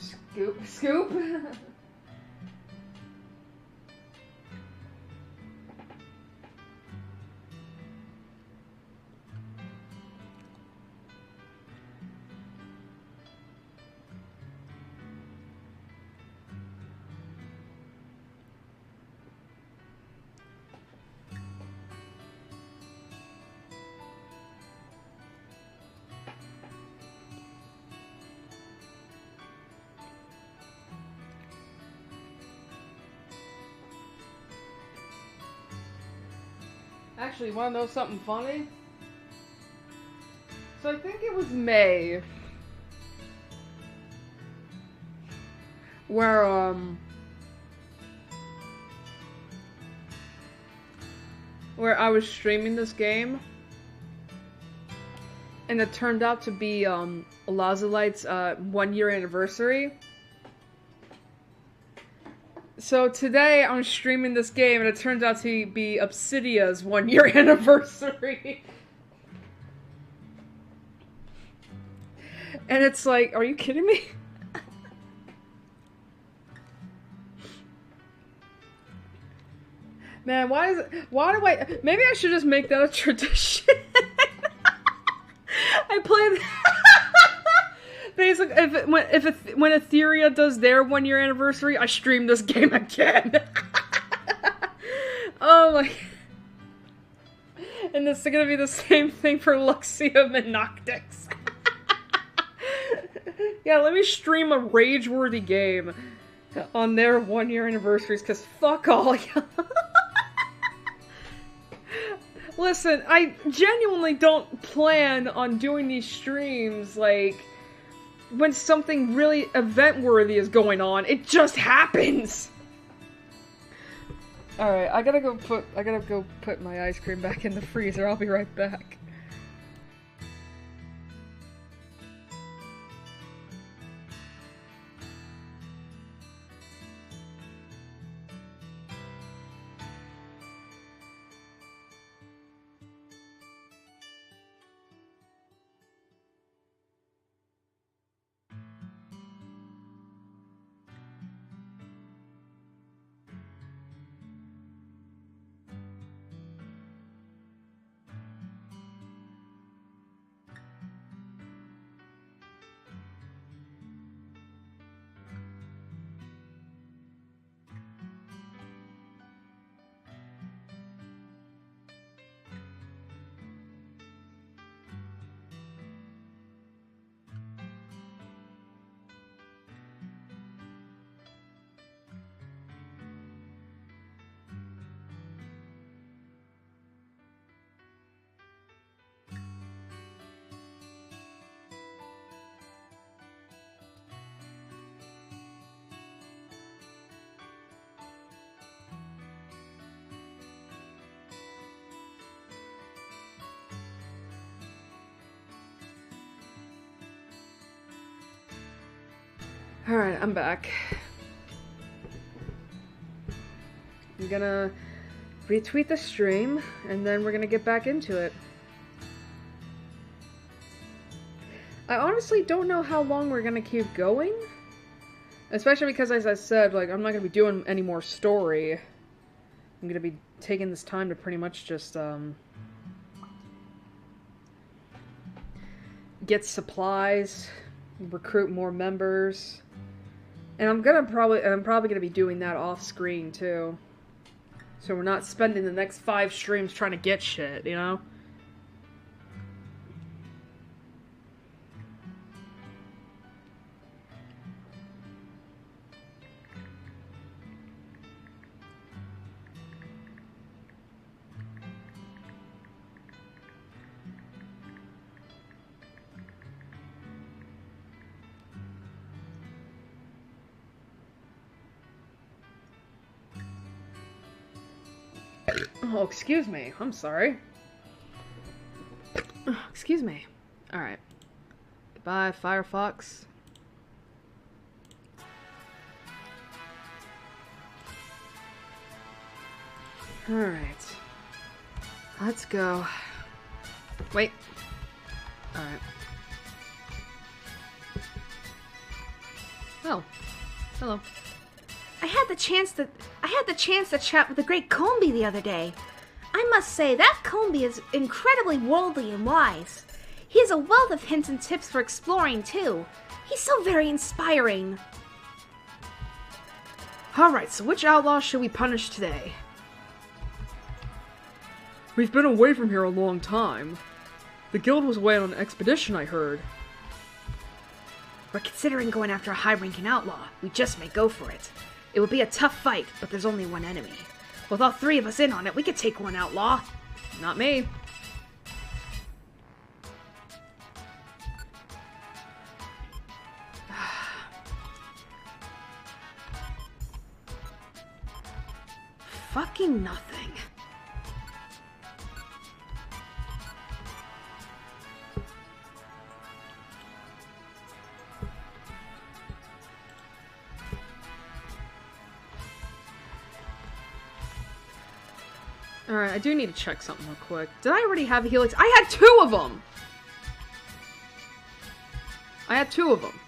A: scoop. Actually, you wanna know something funny? So I think it was May. Where, where I was streaming this game. And it turned out to be, Lazulite's, 1-year anniversary. So today I'm streaming this game and it turns out to be Obsidia's 1-year anniversary. And it's like, are you kidding me? Man, why do I, maybe I should just make that a tradition. I play basically, when Etheria does their 1-year anniversary, I stream this game again. Oh my. And it's gonna be the same thing for Luxium and Noctix. Yeah, let me stream a rage-worthy game on their 1-year anniversaries, because fuck all y'all. Listen, I genuinely don't plan on doing these streams, like, when something really event-worthy is going on. It just happens! Alright, I gotta go put my ice cream back in the freezer. I'll be right back. Alright, I'm back. I'm gonna retweet the stream, and then we're gonna get back into it. I honestly don't know how long we're gonna keep going. Especially because, as I said, like, I'm not gonna be doing any more story. I'm gonna be taking this time to pretty much just, get supplies, recruit more members. And I'm probably gonna be doing that off screen too. So we're not spending the next 5 streams trying to get shit, you know? Oh, excuse me. I'm sorry. Excuse me. Alright. Goodbye, Firefox. Alright. Let's go. Wait. Alright. Oh. Hello.
D: I had the chance to chat with the great Combi the other day. I must say, that Combi is incredibly worldly and wise. He has a wealth of hints and tips for exploring, too. He's so very inspiring.
C: Alright, so which outlaw should we punish today? We've been away from here a long time. The guild was away on an expedition, I heard.
B: We're considering going after a high-ranking outlaw. We just may go for it. It will be a tough fight, but there's only one enemy. With all three of us in on it, we could take one outlaw.
A: Not me.
B: Fucking nothing.
A: Alright, I do need to check something real quick. Did I already have a helix? I had 2 of them! I had 2 of them.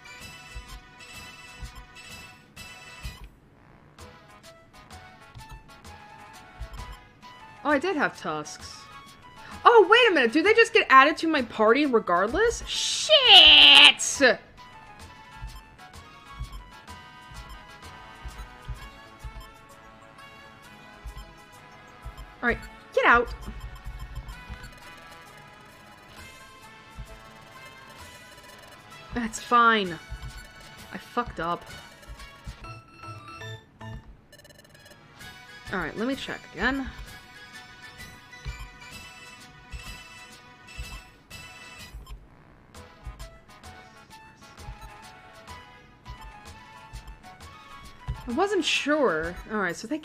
A: Oh, I did have tusks. Oh, wait a minute. Do they just get added to my party regardless? Shit! Alright, get out. That's fine. I fucked up. Alright, let me check again. I wasn't sure. Alright, so they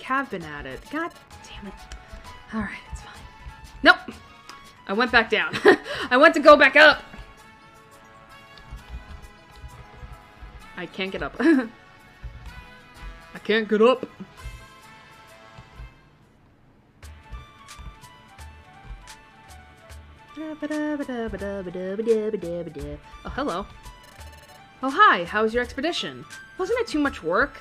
A: have been at it. God damn it. Alright, it's fine. Nope! I went back down. I went to go back up! I can't get up. I can't get up. Oh, hello. Oh, hi. How's your expedition? Wasn't it too much work?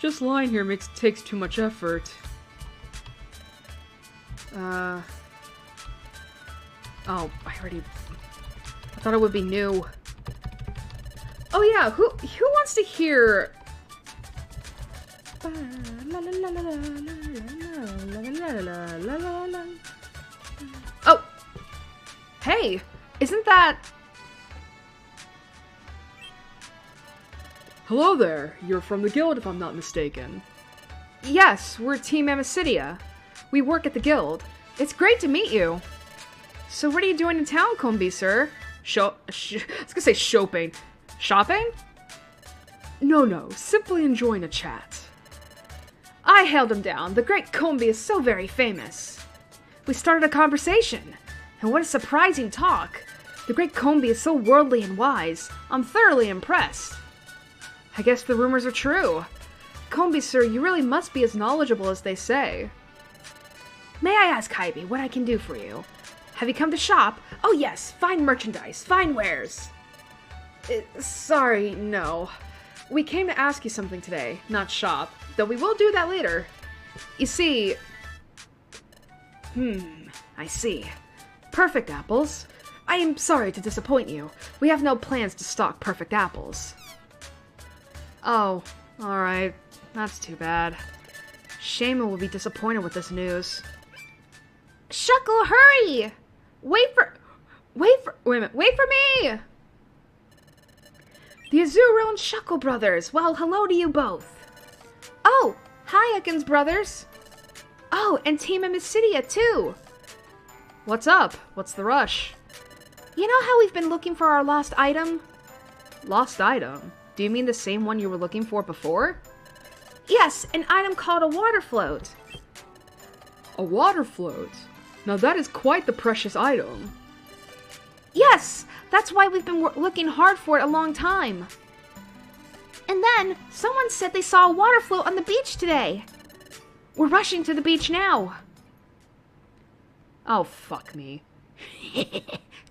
A: Just lying here takes too much effort. Oh, I thought it would be new. Oh yeah, who wants to hear? Oh, hey, isn't that?
C: Hello there. You're from the guild, if I'm not mistaken.
A: Yes, we're Team Amicidia. We work at the guild. It's great to meet you. So what are you doing in town, Combi, sir? I was gonna say shopping. Shopping?
C: No, simply enjoying a chat.
A: I hailed him down. The great Combi is so very famous. We started a conversation. And what a surprising talk. The great Combi is so worldly and wise. I'm thoroughly impressed. I guess the rumors are true. Combi, sir, you really must be as knowledgeable as they say. May I ask, Hybe, what I can do for you? Have you come to shop? Oh yes, fine merchandise, fine wares. Sorry, no. We came to ask you something today, not shop, though we will do that later. You see... I see. Perfect apples. I am sorry to disappoint you. We have no plans to stock perfect apples. Oh, alright. That's too bad. Shaman will be disappointed with this news. Shuckle, hurry! Wait for me! The Azurill and Shuckle brothers. Well, hello to you both. Oh, hi, Ekans brothers. Oh, and Team Amicidia, too. What's up? What's the rush? You know how we've been looking for our lost item? Lost item? Do you mean the same one you were looking for before? Yes, an item called a water float. A water float. Now that is quite the precious item.
D: Yes, that's why we've been looking hard for it a long time. And then, someone said they saw a water float on the beach today. We're rushing to the beach now.
A: Oh, fuck me.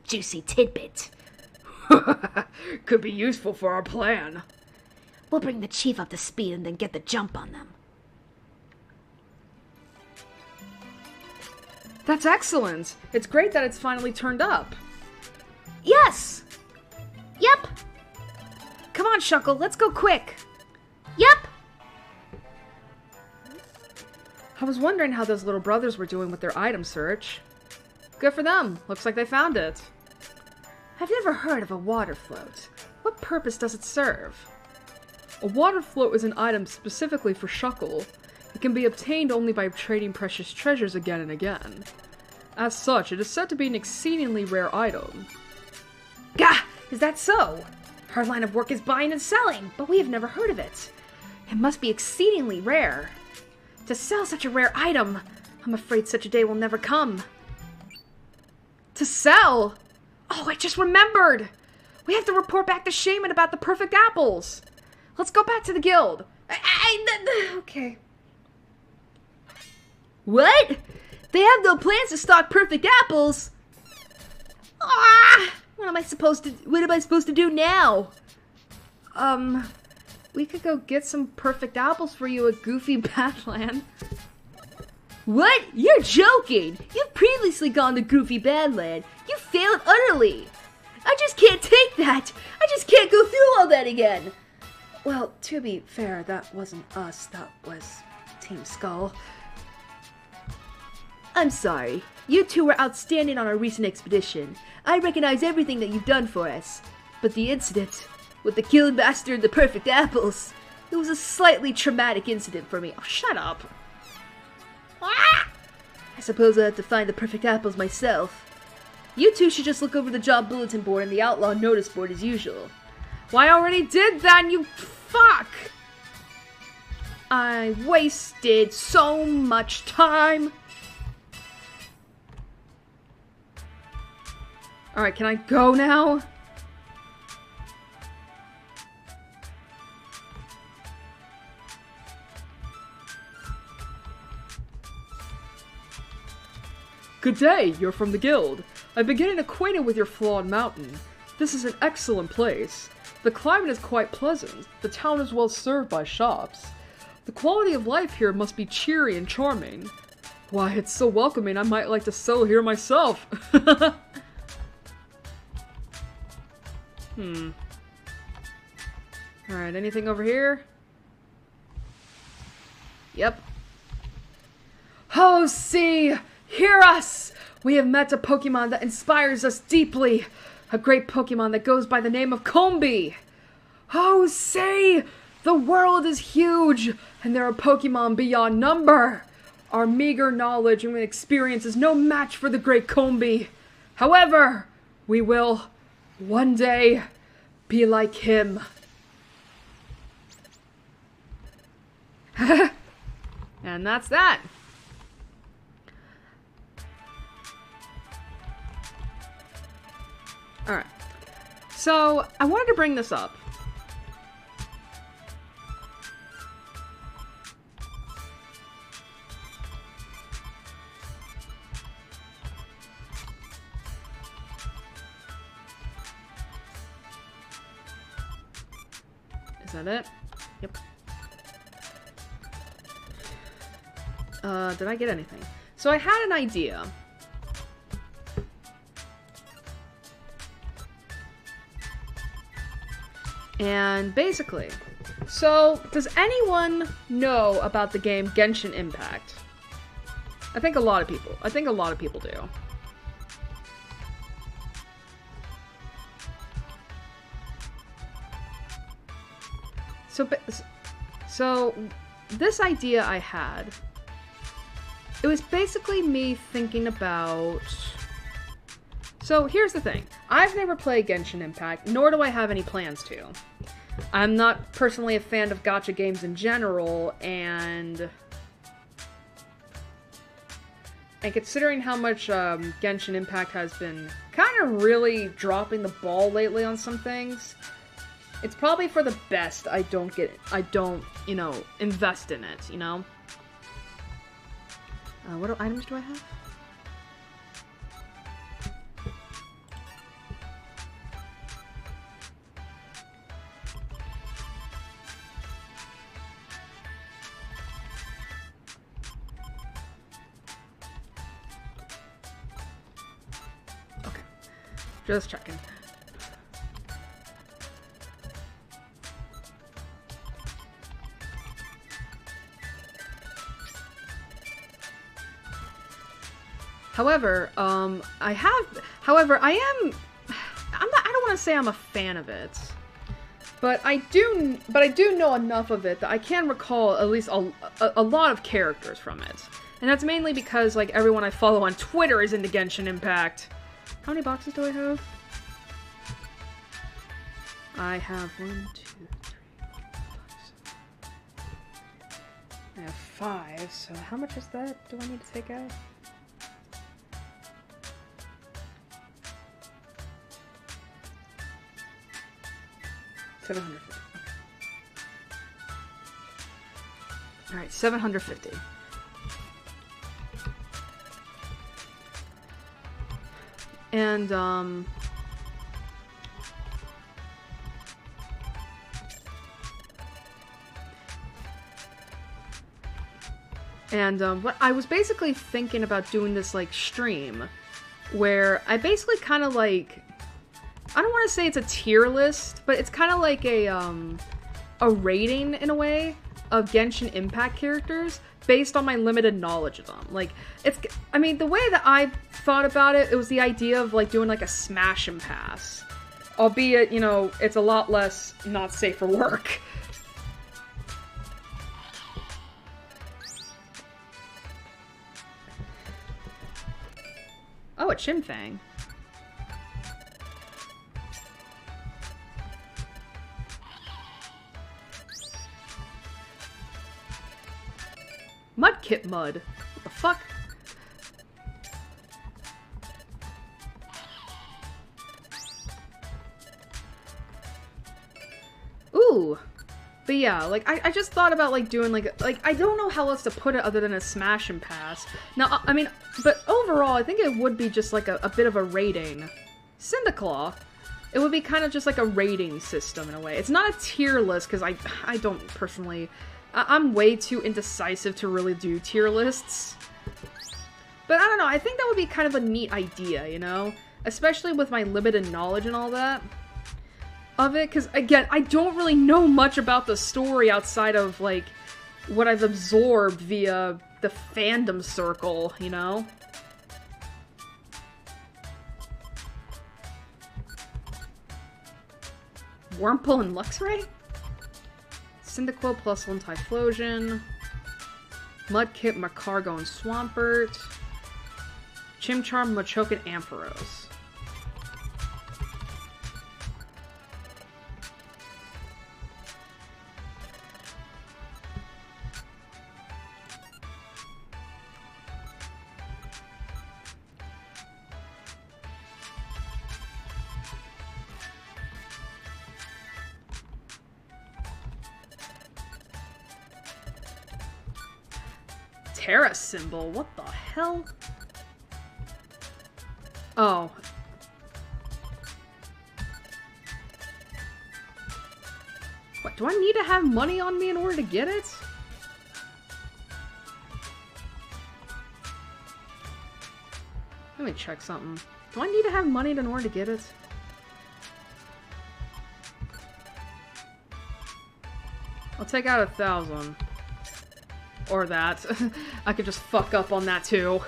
B: Juicy tidbit.
C: Could be useful for our plan.
B: We'll bring the chief up to speed and then get the jump on them.
A: That's excellent. It's great that it's finally turned up.
D: Yes! Yep!
B: Come on, Shuckle, let's go quick.
D: Yep!
A: I was wondering how those little brothers were doing with their item search. Good for them. Looks like they found it. I've never heard of a water float. What purpose does it serve? A water float is an item specifically for Shuckle. It can be obtained only by trading precious treasures again and again. As such, it is said to be an exceedingly rare item.
D: Gah! Is that so? Our line of work is buying and selling, but we have never heard of it. It must be exceedingly rare. To sell such a rare item, I'm afraid such a day will never come.
A: To sell?
D: Oh, I just remembered! We have to report back to Shaman about the perfect apples. Let's go back to the guild. Okay.
B: What? They have no plans to stock perfect apples?
D: Ah!
B: What am I supposed to do now?
A: We could go get some perfect apples for you at Goofy Badland.
B: What? You're joking! You've previously gone to Goofy Badland. You failed utterly. I just can't take that. I just can't go through all that again.
A: Well, to be fair, that wasn't us. That was Team Skull.
B: I'm sorry. You two were outstanding on our recent expedition. I recognize everything that you've done for us. But the incident with the killed master and the perfect apples, it was a slightly traumatic incident for me.
A: Oh, shut up.
B: Ah! I suppose I have to find the perfect apples myself. You two should just look over the job bulletin board and the outlaw notice board as usual.
A: Well, I already did that, you fuck! I wasted so much time. Alright, can I go now? Good day, you're from the guild. I've been getting acquainted with your flawed mountain. This is an excellent place. The climate is quite pleasant. The town is well served by shops. The quality of life here must be cheery and charming. Why, it's so welcoming I might like to settle here myself. Alright, anything over here? Yep. Oh, see! Hear us! We have met a Pokemon that inspires us deeply. A great Pokemon that goes by the name of Combi. Oh, say! The world is huge, and there are Pokemon beyond number. Our meager knowledge and experience is no match for the great Combi. However, we will, one day, be like him. And that's that. Alright. So, I wanted to bring this up. Is that it? Yep. Did I get anything? So I had an idea. And basically, so does anyone know about the game Genshin Impact? I think a lot of people do. So this idea I had, it was basically me thinking about... So here's the thing. I've never played Genshin Impact, nor do I have any plans to. I'm not personally a fan of gacha games in general, and... And considering how much Genshin Impact has been kind of really dropping the ball lately on some things, it's probably for the best I don't, you know, invest in it, you know? What items do I have? Just checking. However, I don't want to say I'm a fan of it. But I do know enough of it that I can recall at least a lot of characters from it. And that's mainly because, like, everyone I follow on Twitter is into Genshin Impact. How many boxes do I have? I have 1, 2, 3, 4, 5, 6. I have 5, so how much is that? Do I need to take out? $750. Alright, $750. And, what I was basically thinking about doing this, like, stream, where I basically kind of, like, I don't want to say it's a tier list, but it's kind of like a rating, in a way, of Genshin Impact characters, based on my limited knowledge of them. Like, I mean, the way that I thought about it, it was the idea of, like, doing, like, a smash and pass. Albeit, you know, it's a lot less not safe for work. Oh, a Chimfang. Mudkip Mud. What the fuck? Ooh. But yeah, like, I just thought about, like, doing, like, I don't know how else to put it other than a smash and pass. Now, I mean, but overall, I think it would be just, like, a bit of a rating. Cyndaquil. It would be kind of just, like, a rating system, in a way. It's not a tier list, because I don't personally... I'm way too indecisive to really do tier lists. But I don't know, I think that would be kind of a neat idea, you know? Especially with my limited knowledge and all that of it, because, again, I don't really know much about the story outside of, like, what I've absorbed via the fandom circle, you know? Wurmple and Luxray? Cyndaquil plus 1 Typhlosion. Mudkip, Macargo, and Swampert. Chimchar, Machoke, and Ampharos. Terra symbol? What the hell? Oh. What, do I need to have money on me in order to get it? Let me check something. Do I need to have money in order to get it? I'll take out 1,000. Or that. I could just fuck up on that too.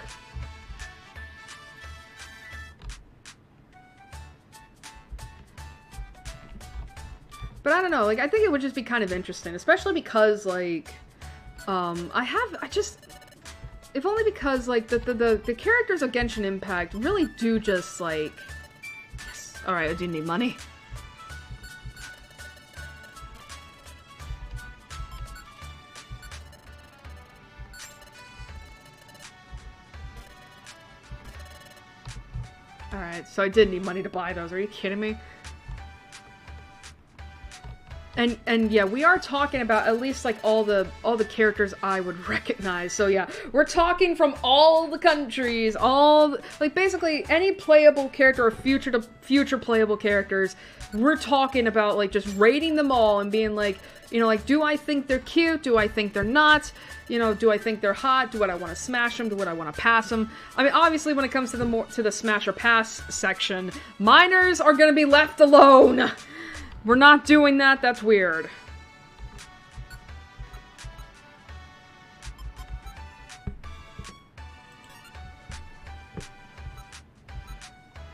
A: But I don't know, like, I think it would just be kind of interesting, especially because, like, if only because, like, the characters of Genshin Impact really do just, like, yes, alright, I do need money. Alright, so I did need money to buy those. Are you kidding me? And yeah, we are talking about at least like all the characters I would recognize. So yeah, we're talking from all the countries, like basically any playable character or future playable characters. We're talking about like just rating them all and being like, you know, like, do I think they're cute? Do I think they're not? You know, do I think they're hot? Do I want to smash them? Do I want to pass them? I mean, obviously, when it comes to the smash or pass section, minors are gonna be left alone. We're not doing that. That's weird.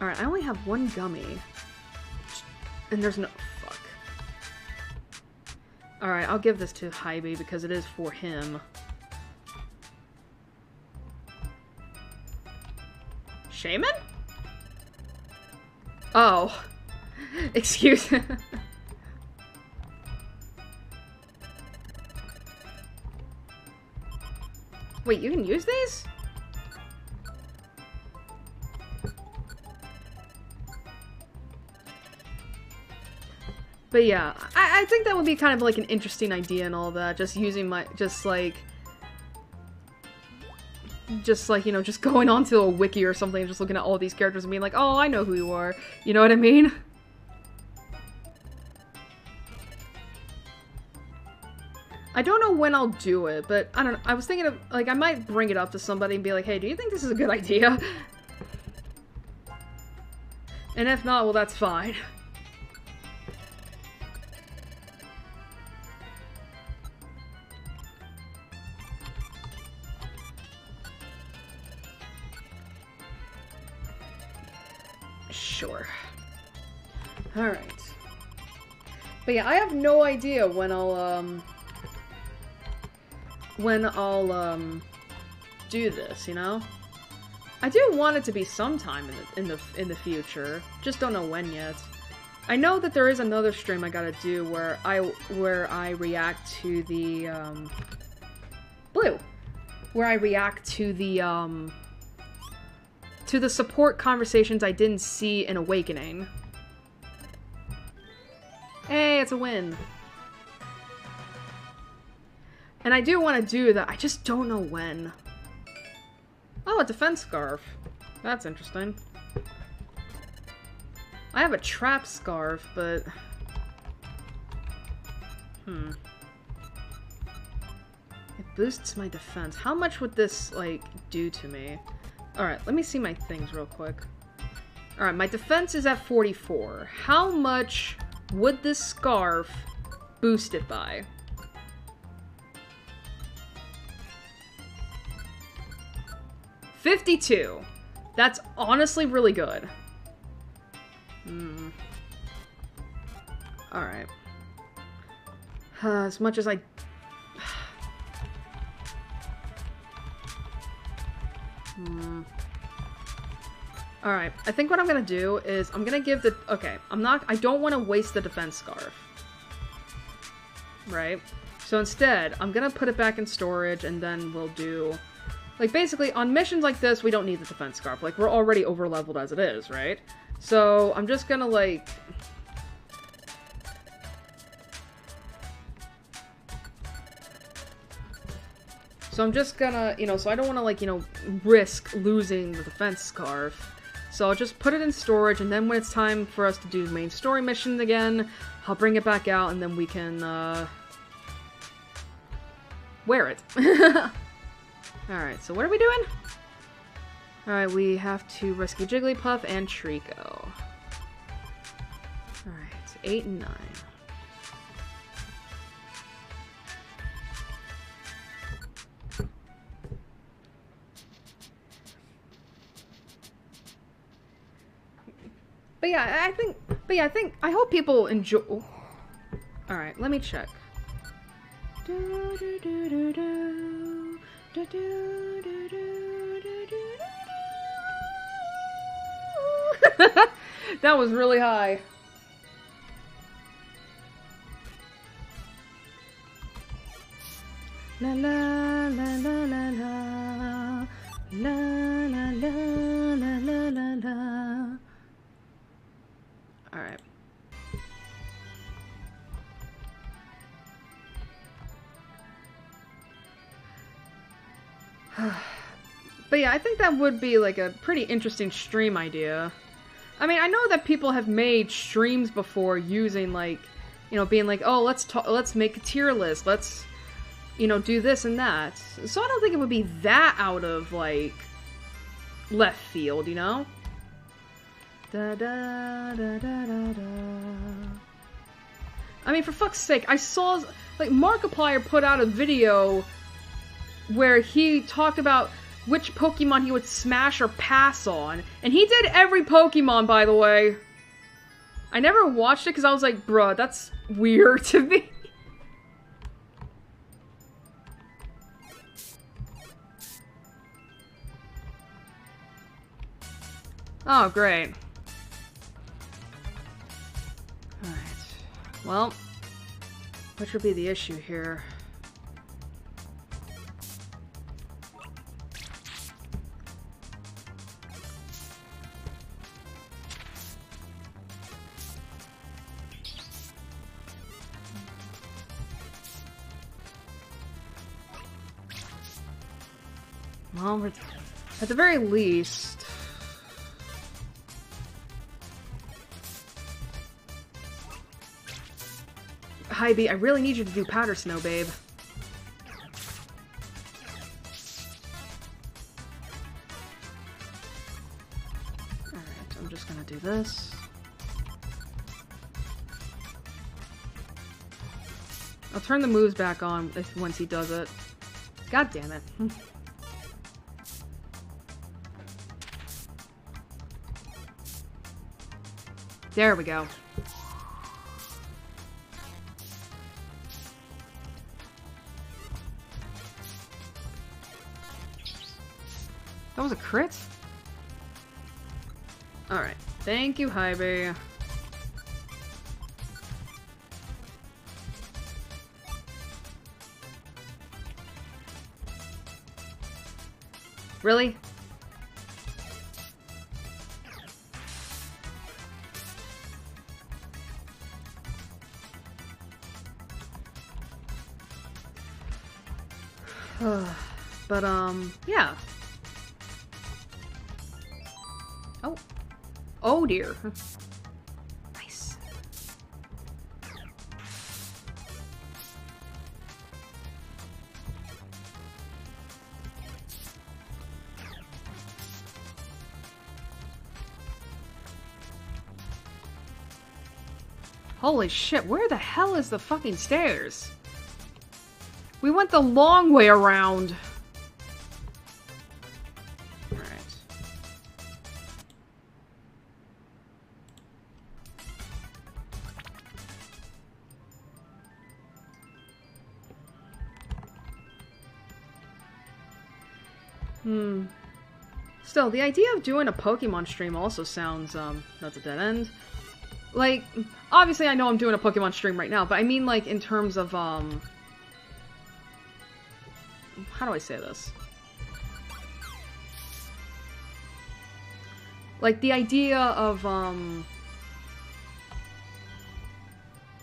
A: Alright, I only have one gummy. And there's no... Fuck. Alright, I'll give this to Hybe because it is for him. Shaman? Oh. Excuse me. Wait, you can use these? But yeah, I think that would be kind of like an interesting idea and all that. Just using my, just like, you know, just going onto a wiki or something and just looking at all these characters and being like, oh, I know who you are. You know what I mean? I don't know when I'll do it, but I don't know. I was thinking of, like, I might bring it up to somebody and be like, hey, do you think this is a good idea? And if not, well, that's fine. Sure. Alright. But yeah, I have no idea when I'll do this, you know? I do want it to be sometime in the future. Just don't know when yet. I know that there is another stream I gotta do where I react to the Blue. Where I react to the support conversations I didn't see in Awakening. Hey, it's a win. And I do want to do that, I just don't know when. Oh, a defense scarf. That's interesting. I have a trap scarf, but... It boosts my defense. How much would this, like, do to me? Alright, let me see my things real quick. Alright, my defense is at 44. How much would this scarf boost it by? 52. That's honestly really good. Alright. As much as I... Alright, I think what I'm gonna do is I'm gonna give the... Okay, I don't want to waste the defense scarf. Right? So instead, I'm gonna put it back in storage and then we'll do... Like, basically, on missions like this, we don't need the defense scarf. Like, we're already over-leveled as it is, right? So, I'm just gonna, like... So I'm just gonna, you know, so I don't want to, like, you know, risk losing the defense scarf. So I'll just put it in storage, and then when it's time for us to do main story missions again, I'll bring it back out, and then we can, wear it. Alright, so what are we doing? Alright, we have to rescue Jigglypuff and Trico. Alright, 8 and 9. But yeah, I hope people enjoy... Alright, let me check. That was really high. La la la la la la la la la la la la. But yeah, I think that would be like a pretty interesting stream idea. I mean, I know that people have made streams before using like, you know, being like, oh, let's make a tier list. Let's, you know, do this and that. So I don't think it would be that out of like left field, you know? Da da da da da da. I mean, for fuck's sake, I saw like Markiplier put out a video where he talked about which Pokemon he would smash or pass on. And he did every Pokemon, by the way. I never watched it because I was like, bruh, that's weird to me. Oh, great. Alright. Well, which would be the issue here? Well, at the very least... Hybe, I really need you to do Powder Snow, babe. Alright, I'm just gonna do this. I'll turn the moves back on once he does it. God damn it. There we go. That was a crit? Alright. Thank you, Hybe. Really? But, yeah. Oh. Oh, dear. Nice. Holy shit, where the hell is the fucking stairs? We went the long way around. Alright. Still, the idea of doing a Pokemon stream also sounds, that's a dead end. Like, obviously I know I'm doing a Pokemon stream right now, but I mean, like, in terms of, how do I say this? Like, the idea of, I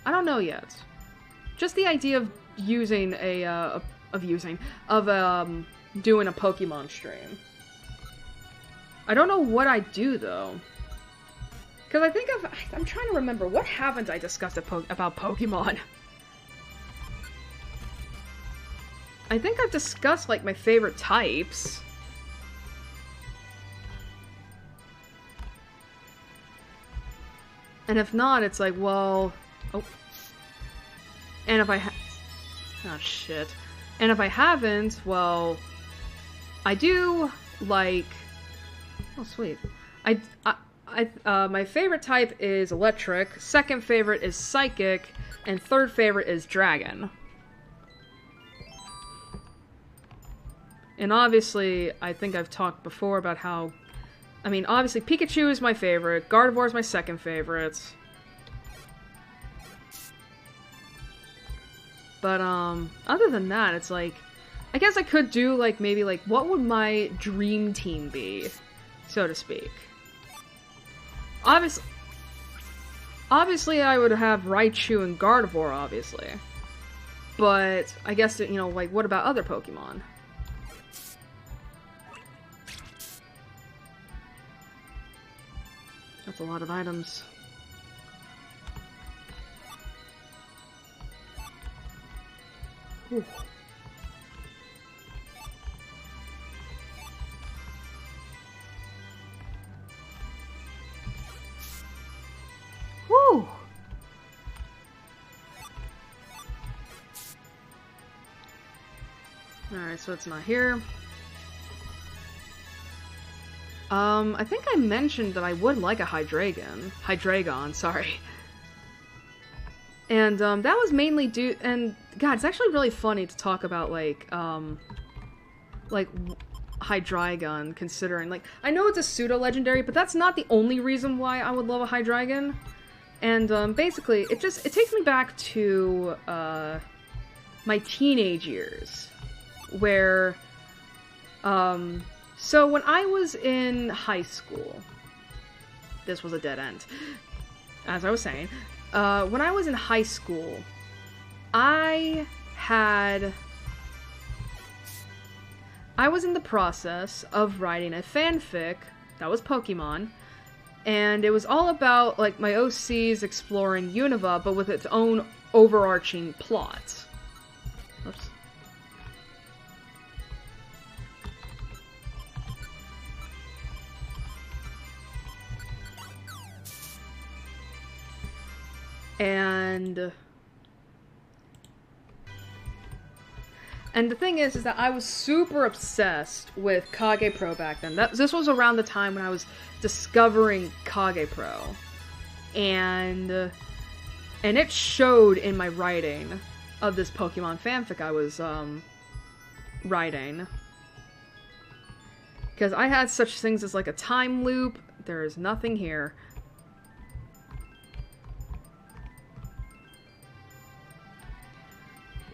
A: don't know yet. Just the idea of using a, doing a Pokemon stream. I don't know what I'd do, though. Because I think I'm trying to remember, what haven't I discussed about Pokemon? I think I've discussed, like, my favorite types. And if not, it's like, well... Oh. And if I oh, shit. And if I haven't, well... I do, like... Oh, sweet. My favorite type is Electric, second favorite is Psychic, and third favorite is Dragon. And obviously, I think I've talked before about how... I mean, obviously, Pikachu is my favorite, Gardevoir is my second favorite. But, other than that, it's like... I guess I could do, like, maybe, like, what would my dream team be, so to speak? Obviously, I would have Raichu and Gardevoir, obviously. But, I guess, you know, like, what about other Pokemon? That's a lot of items. Whew. Whew. Alright, so it's not here. I think I mentioned that I would like a Hydreigon, sorry. And, that was mainly due- and, God, it's actually really funny to talk about, like, Hydreigon, considering, like, I know it's a pseudo-legendary, but that's not the only reason why I would love a Hydreigon. And, basically, it takes me back to, my teenage years, where, so when I was in high school, this was a dead end, as I was saying, when I was in high school, I was in the process of writing a fanfic that was Pokemon, and it was all about, like, my OCs exploring Unova, but with its own overarching plot. Oops. And the thing is that I was super obsessed with Kage Pro back then. This was around the time when I was discovering Kage Pro. And it showed in my writing of this Pokemon fanfic I was, writing. Because I had such things as, like, a time loop. There is nothing here.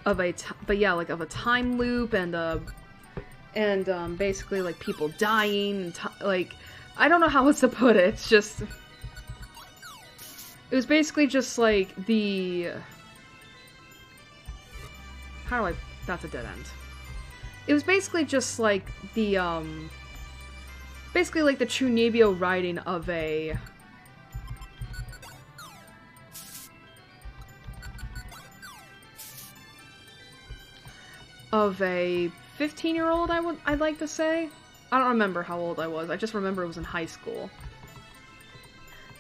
A: Of a time loop and basically, like, people dying and like, I don't know how else to put it. It's just, it was basically just like that's a dead end. It was basically just like the basically like the Chunibyo writing of a of a 15-year-old, I'd like to say. I don't remember how old I was. I just remember it was in high school.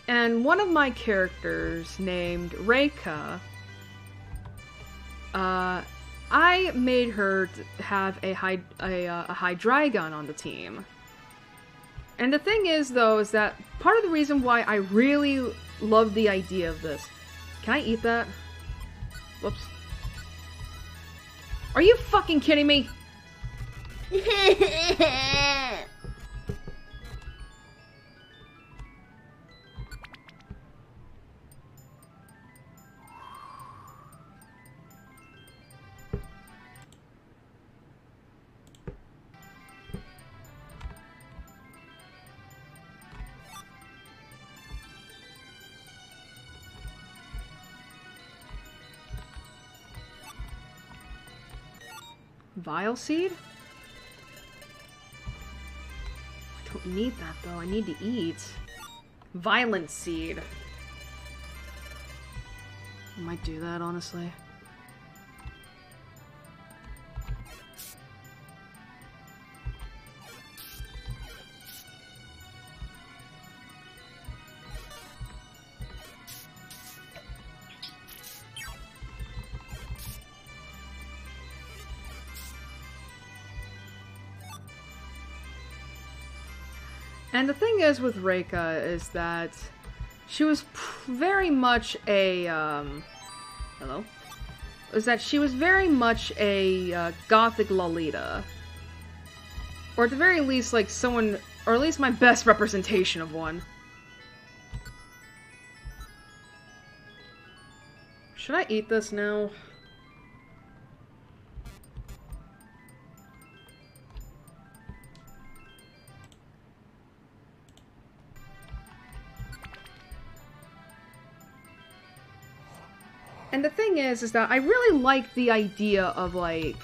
A: And one of my characters, named Reika, I made her have a Hydreigon on the team. And the thing is, though, is that part of the reason why I really love the idea of this... Can I eat that? Whoops. Are you fucking kidding me? Vile Seed? I don't need that, though. I need to eat. Violent Seed. I might do that, honestly. And the thing is with Reika is that she was very much a, hello? Is that she was very much a, gothic Lolita. Or at the very least, like, someone, or at least my best representation of one. Should I eat this now? And the thing is that I really like the idea of, like...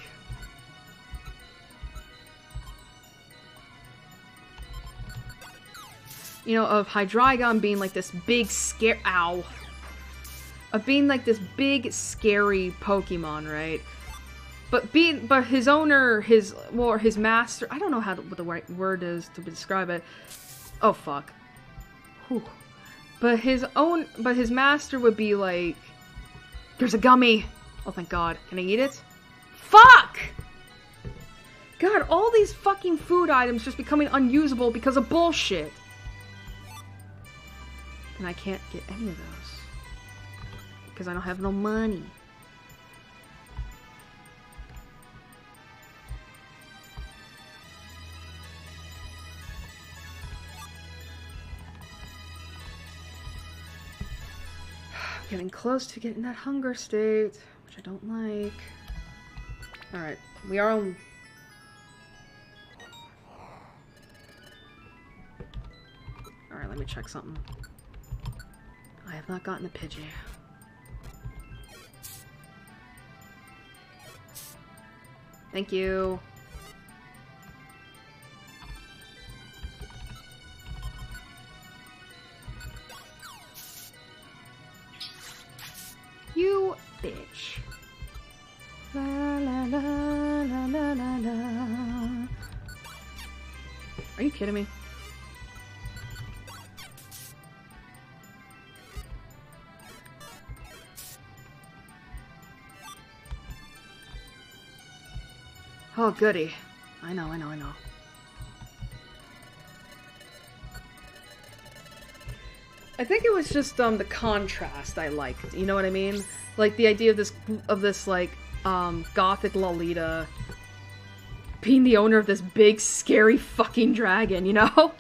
A: you know, of Hydreigon being like this big of being like this big scary Pokemon, right? But his owner, his master, I don't know what the right word is to describe it. Oh fuck. Whew. But his master would be like, there's a gummy. Oh thank God. Can I eat it? Fuck! God, all these fucking food items just becoming unusable because of bullshit. And I can't get any of those. Because I don't have no money. I'm getting close to getting that hunger state, which I don't like. Alright, we are on... Alright, let me check something. I have not gotten a Pidgey. Thank you. You bitch. La la la la la la la. Are you kidding me? Oh, goody. I know. I think it was just, the contrast I liked, you know what I mean? Like, the idea of this, like, gothic Lolita being the owner of this big, scary fucking dragon, you know?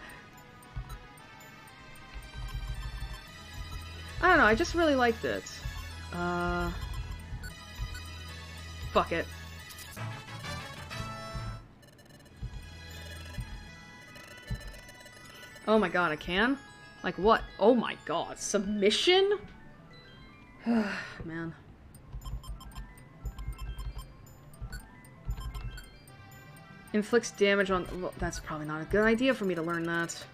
A: I don't know, I just really liked it. Fuck it. Oh my god, I can? Like what? Oh my god, submission? Man. Inflicts damage on... Well, that's probably not a good idea for me to learn that.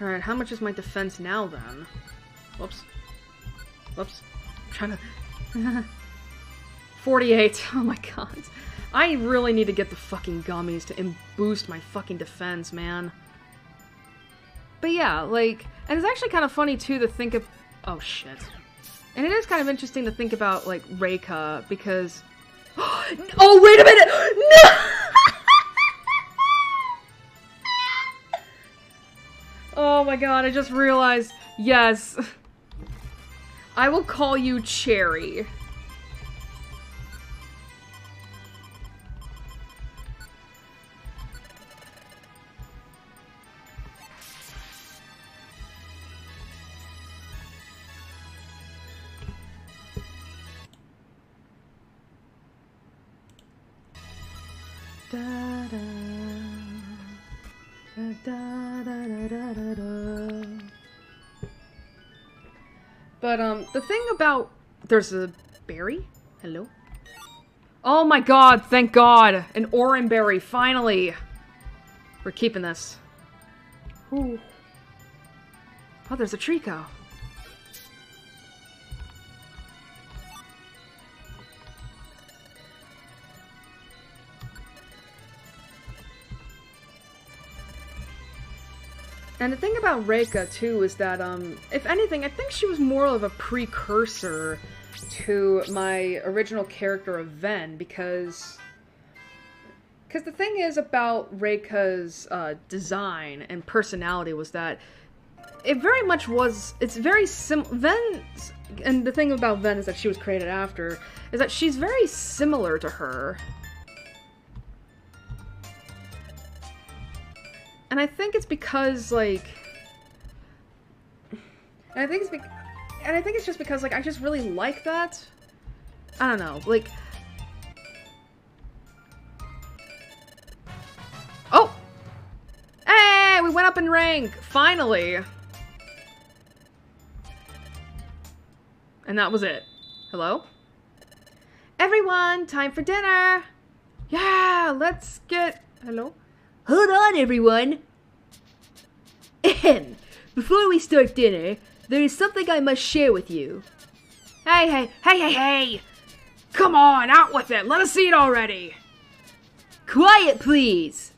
A: Alright, how much is my defense now, then? Whoops. Whoops. I'm trying to... 48. Oh my god. I really need to get the fucking gummies to boost my fucking defense, man. But yeah, like... And it's actually kind of funny, too, to think of... Oh, shit. And it is kind of interesting to think about, like, Reika, because... Oh, wait a minute! No! Oh my god, I just realized... Yes. I will call you Cherry. But, the thing about... There's a berry? Hello? Oh my god, thank god! An orange berry, finally! We're keeping this. Ooh. Oh, there's a Trico. And the thing about Reika, too, is that, if anything, I think she was more of a precursor to my original character of Ven, because the thing is about Reika's, design and personality was that it very much was, it's very Ven, and the thing about Ven is that she was created after, is that she's very similar to her. And I think it's because, like... And I think it's just because, like, I just really like that. I don't know, like... Oh! Hey! We went up in rank! Finally! And that was it. Hello? Everyone, time for dinner! Yeah, let's get... Hello?
B: Hold on, everyone. Ahem. Before we start dinner, there is something I must share with you.
C: Hey! Come on, out with it! Let us eat already!
B: Quiet, please!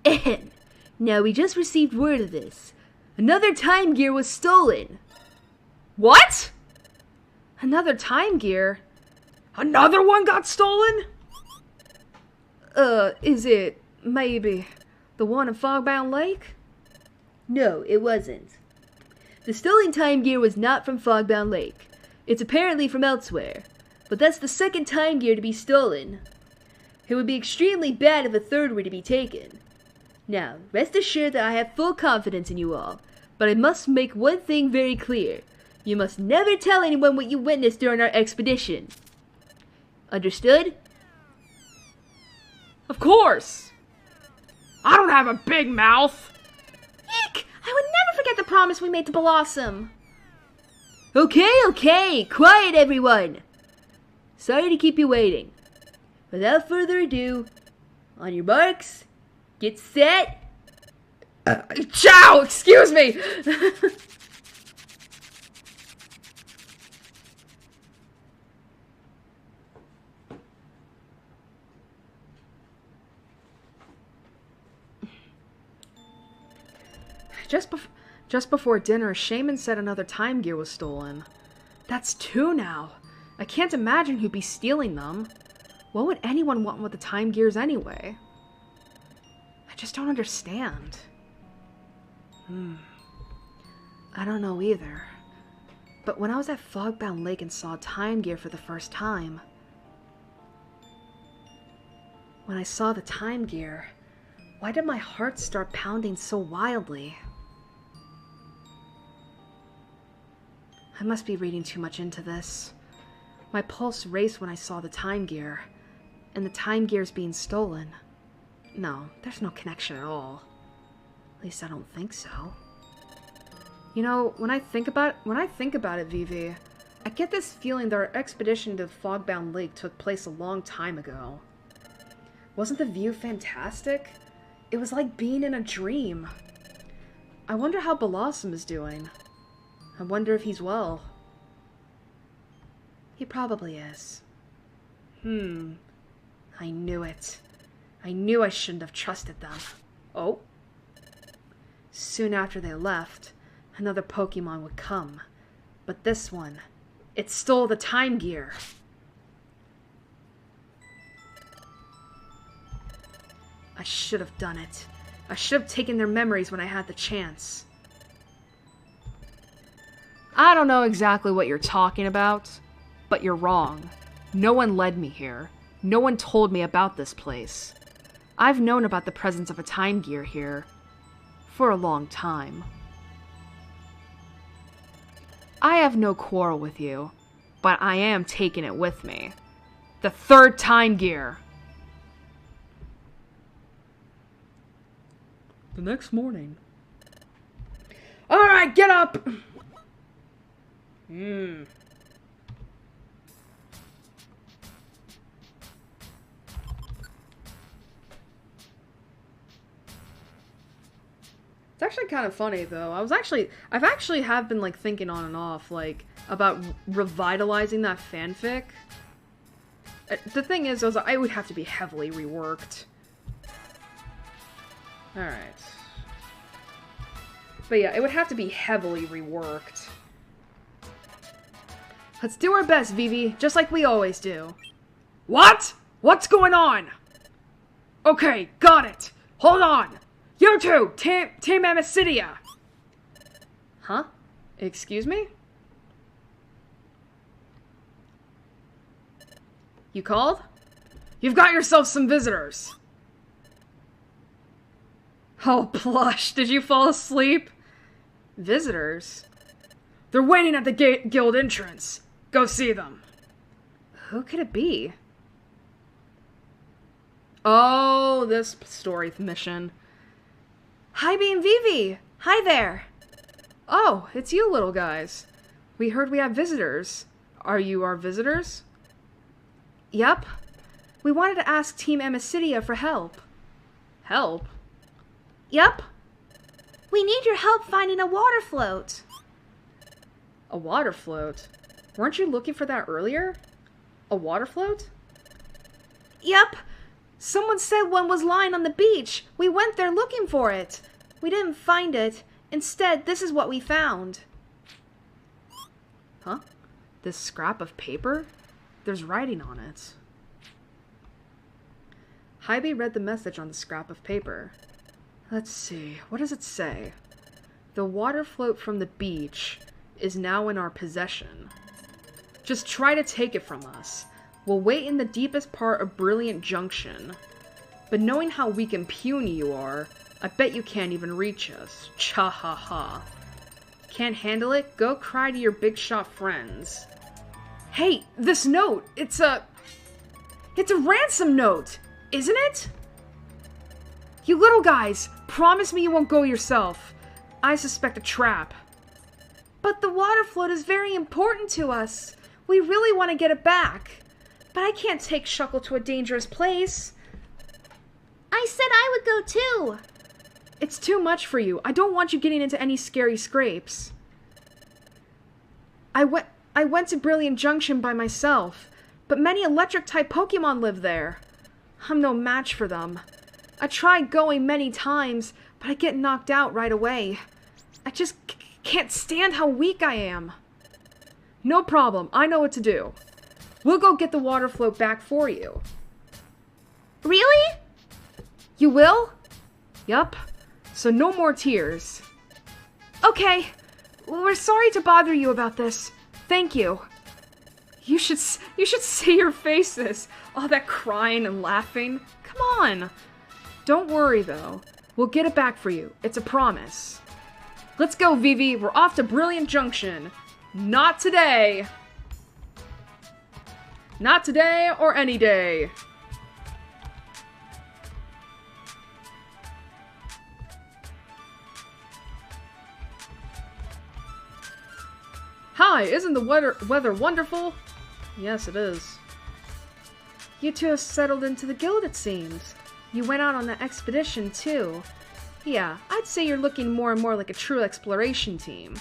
B: Ahem. Now, we just received word of this. Another time gear was stolen.
A: What? Another time gear?
C: Another one got stolen?
A: Is it maybe the one in Fogbound Lake?
B: No, it wasn't. The stolen time gear was not from Fogbound Lake. It's apparently from elsewhere. But that's the second time gear to be stolen. It would be extremely bad if a third were to be taken. Now, rest assured that I have full confidence in you all. But I must make one thing very clear. You must never tell anyone what you witnessed during our expedition. Understood?
C: Of course! I don't have a big mouth!
D: Eek! I would never forget the promise we made to Blossom.
B: Okay, quiet everyone! Sorry to keep you waiting. Without further ado, on your marks, get set...
A: Chow! Excuse me! Just before dinner, Shaman said another time gear was stolen. That's two now. I can't imagine who'd be stealing them. What would anyone want with the time gears anyway? I just don't understand. I don't know either. But when I was at Fogbound Lake and saw time gear for the first time, when I saw the time gear, why did my heart start pounding so wildly? I must be reading too much into this. My pulse raced when I saw the time gear, and the time gear's being stolen. No, there's no connection at all. At least I don't think so. You know, when I think about it, Vivi, I get this feeling that our expedition to Fogbound Lake took place a long time ago. Wasn't the view fantastic? It was like being in a dream. I wonder how Blossom is doing. I wonder if he's well. He probably is. I knew it. I knew I shouldn't have trusted them. Oh. Soon after they left, another Pokemon would come. But this one, it stole the time gear. I should have done it. I should have taken their memories when I had the chance. I don't know exactly what you're talking about, but you're wrong. No one led me here. No one told me about this place. I've known about the presence of a time gear here for a long time. I have no quarrel with you, but I am taking it with me. The third time gear. The next morning. Alright, get up! It's actually kind of funny though. I've actually have been like thinking on and off like about revitalizing that fanfic. The thing is, I would have to be heavily reworked. Alright. But yeah, it would have to be heavily reworked. Let's do our best, Vivi, just like we always do.
C: What? What's going on? Okay, got it. Hold on. You two, Team Amicidia.
A: Huh? Excuse me? You called?
C: You've got yourself some visitors.
A: Oh, Plush, did you fall asleep? Visitors?
C: They're waiting at the guild entrance. Go see them.
A: Who could it be? Oh, this story mission. Hi, Bean Vivi! Hi there! Oh, it's you little guys. We heard we have visitors. Are you our visitors?
B: Yup. We wanted to ask Team Amicidia for help.
A: Help?
D: Yup. We need your help finding a water float.
A: A water float? Weren't you looking for that earlier? A water float?
B: Yup. Someone said one was lying on the beach. We went there looking for it. We didn't find it. Instead, this is what we found.
A: Huh? This scrap of paper? There's writing on it. Hybe read the message on the scrap of paper. Let's see, what does it say? The water float from the beach is now in our possession. Just try to take it from us. We'll wait in the deepest part of Brilliant Junction. But knowing how weak and puny you are, I bet you can't even reach us. Cha-ha-ha. Can't handle it? Go cry to your big shot friends. Hey, this note! It's a ransom note, isn't it? You little guys, promise me you won't go yourself. I suspect a trap.
B: But the water float is very important to us. We really want to get it back. But I can't take Shuckle to a dangerous place.
D: I said I would go too.
A: It's too much for you. I don't want you getting into any scary scrapes. I went to Brilliant Junction by myself, but many electric-type Pokemon live there. I'm no match for them. I tried going many times, but I get knocked out right away. I just can't stand how weak I am. No problem. I know what to do. We'll go get the water float back for you.
D: Really?
A: You will? Yup. So no more tears.
B: Okay. We're sorry to bother you about this. Thank you.
A: You should see your faces. All that crying and laughing. Come on. Don't worry, though. We'll get it back for you. It's a promise. Let's go, Vivi. We're off to Brilliant Junction. Not today. Not today or any day. Hi, isn't the weather wonderful? Yes, it is.
B: You two have settled into the guild, it seems. You went out on that expedition, too.
A: Yeah, I'd say you're looking more and more like a true exploration team.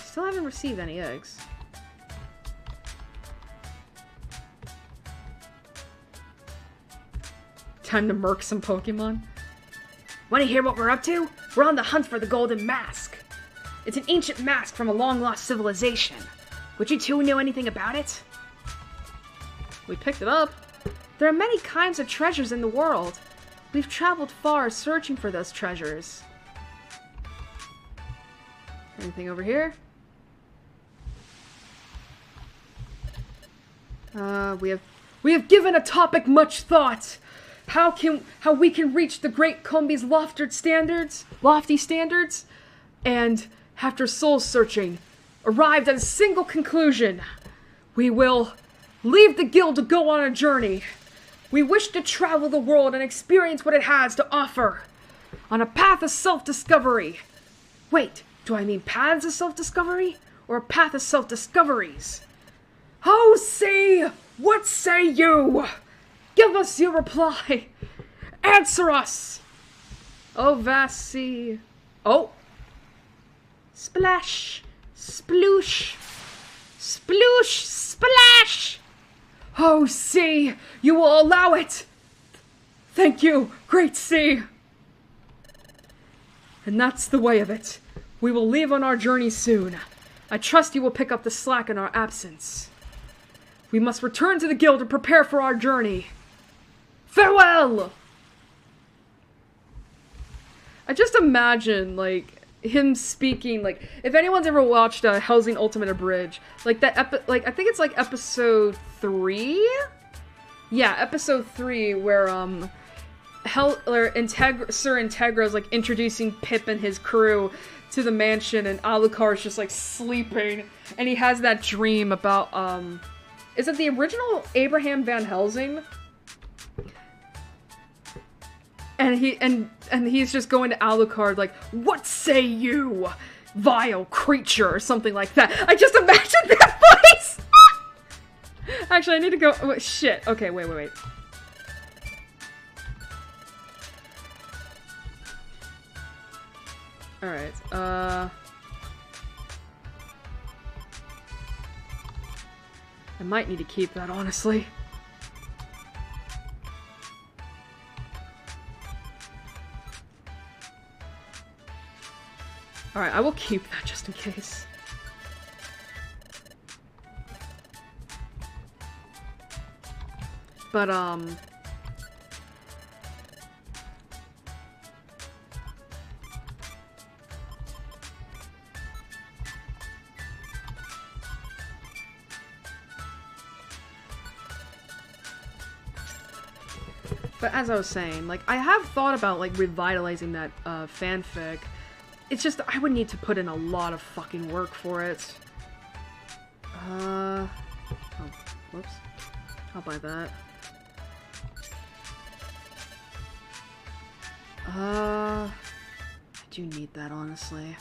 A: Still haven't received any eggs. Time to murk some Pokemon.
B: Want to hear what we're up to? We're on the hunt for the Golden Mask. It's an ancient mask from a long-lost civilization. Would you two know anything about it?
A: We picked it up.
B: There are many kinds of treasures in the world. We've traveled far searching for those treasures.
A: Anything over here? We have given a topic much thought. How we can reach the great Combi's lofty standards, and after soul searching, arrived at a single conclusion. We will leave the guild to go on a journey. We wish to travel the world and experience what it has to offer. On a path of self-discovery. Wait, do I mean paths of self-discovery? Or a path of self-discoveries? Oh, see! What say you? Give us your reply. Answer us! Oh, vast sea. Oh!
B: Splash! Sploosh! Sploosh! Splash!
A: Oh, sea! You will allow it! Thank you, great sea! And that's the way of it. We will leave on our journey soon. I trust you will pick up the slack in our absence. We must return to the guild and prepare for our journey. Farewell! I just imagine, like, him speaking, like, if anyone's ever watched Hellsing Ultimate Abridged, like, that I think it's, like, episode 3? Yeah, episode 3, where, Sir Integra is, like, introducing Pip and his crew to the mansion, and Alucard's just, like, sleeping, and he has that dream about, is it the original Abraham Van Helsing? And he's just going to Alucard like, "What say you, vile creature," or something like that. I just imagine that voice! Actually, I need to go. Oh, shit. Okay, wait. Alright, I might need to keep that, honestly. Alright, I will keep that just in case. But, But as I was saying, like, I have thought about, like, revitalizing that, fanfic. It's just, I would need to put in a lot of fucking work for it. Oh, whoops. I'll buy that. I do need that, honestly.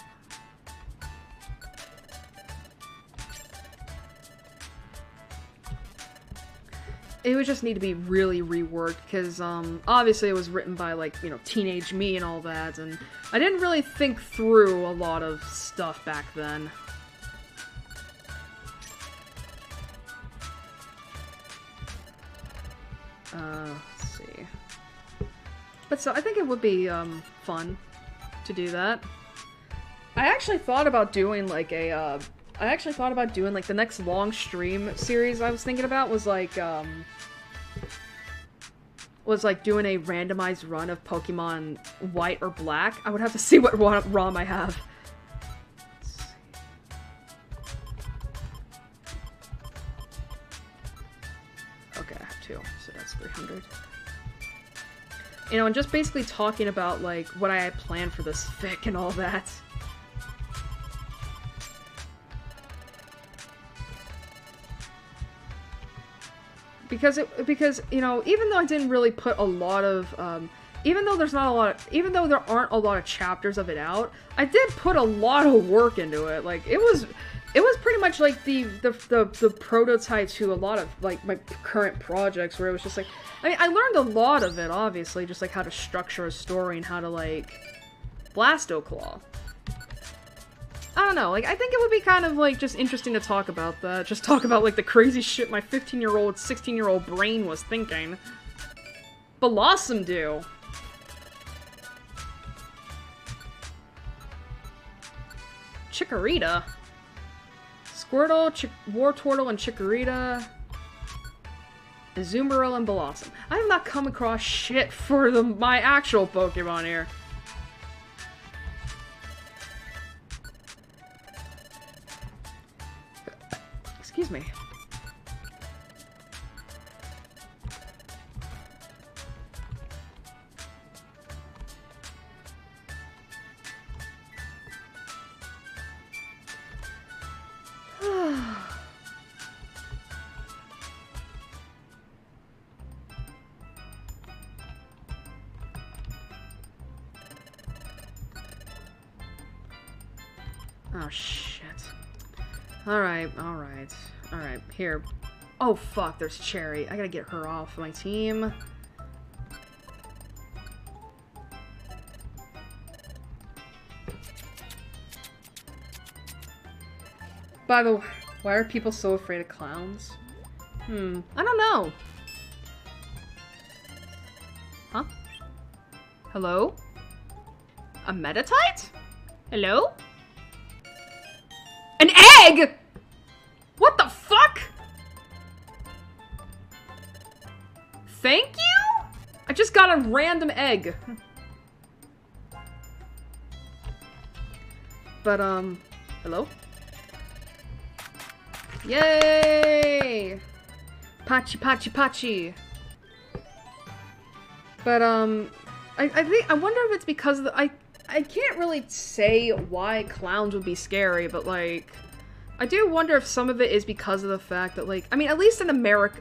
A: It would just need to be really reworked, because, obviously it was written by, like, you know, teenage me and all that, and I didn't really think through a lot of stuff back then. Let's see. But so, I think it would be, fun to do that. I actually thought about doing, like, the next long stream series I was thinking about was like doing a randomized run of Pokemon White or Black. I would have to see what ROM I have. Let's see. Okay, I have 2, so that's 300. You know, and just basically talking about, like, what I had planned for this fic and all that. Because, you know, even though I didn't really put a lot of, even though there aren't a lot of chapters of it out, I did put a lot of work into it. Like, it was pretty much like the prototype to a lot of, like, my current projects, where it was just like, I mean, I learned a lot of it, obviously, just like how to structure a story and how to, like, Blastoclaw. I don't know, like, I think it would be kind of, like, just interesting to talk about that. Just talk about, like, the crazy shit my 15-year-old, 16-year-old brain was thinking. Blossom Dew! Chikorita? Squirtle, Wartortle, and Chikorita. Azumarill and Blossom. I have not come across shit for my actual Pokemon here. Excuse me. Oh, shit. Alright, here. Oh, fuck, there's Cherry. I gotta get her off my team. By the way, why are people so afraid of clowns? I don't know. Huh? Hello? A Metatite? Hello? An egg?! What the fuck?! Thank you?! I just got a random egg. But, hello? Yay! Pachi. But, I wonder if it's because of the, I can't really say why clowns would be scary, but, like, I do wonder if some of it is because of the fact that, like, I mean, at least in America.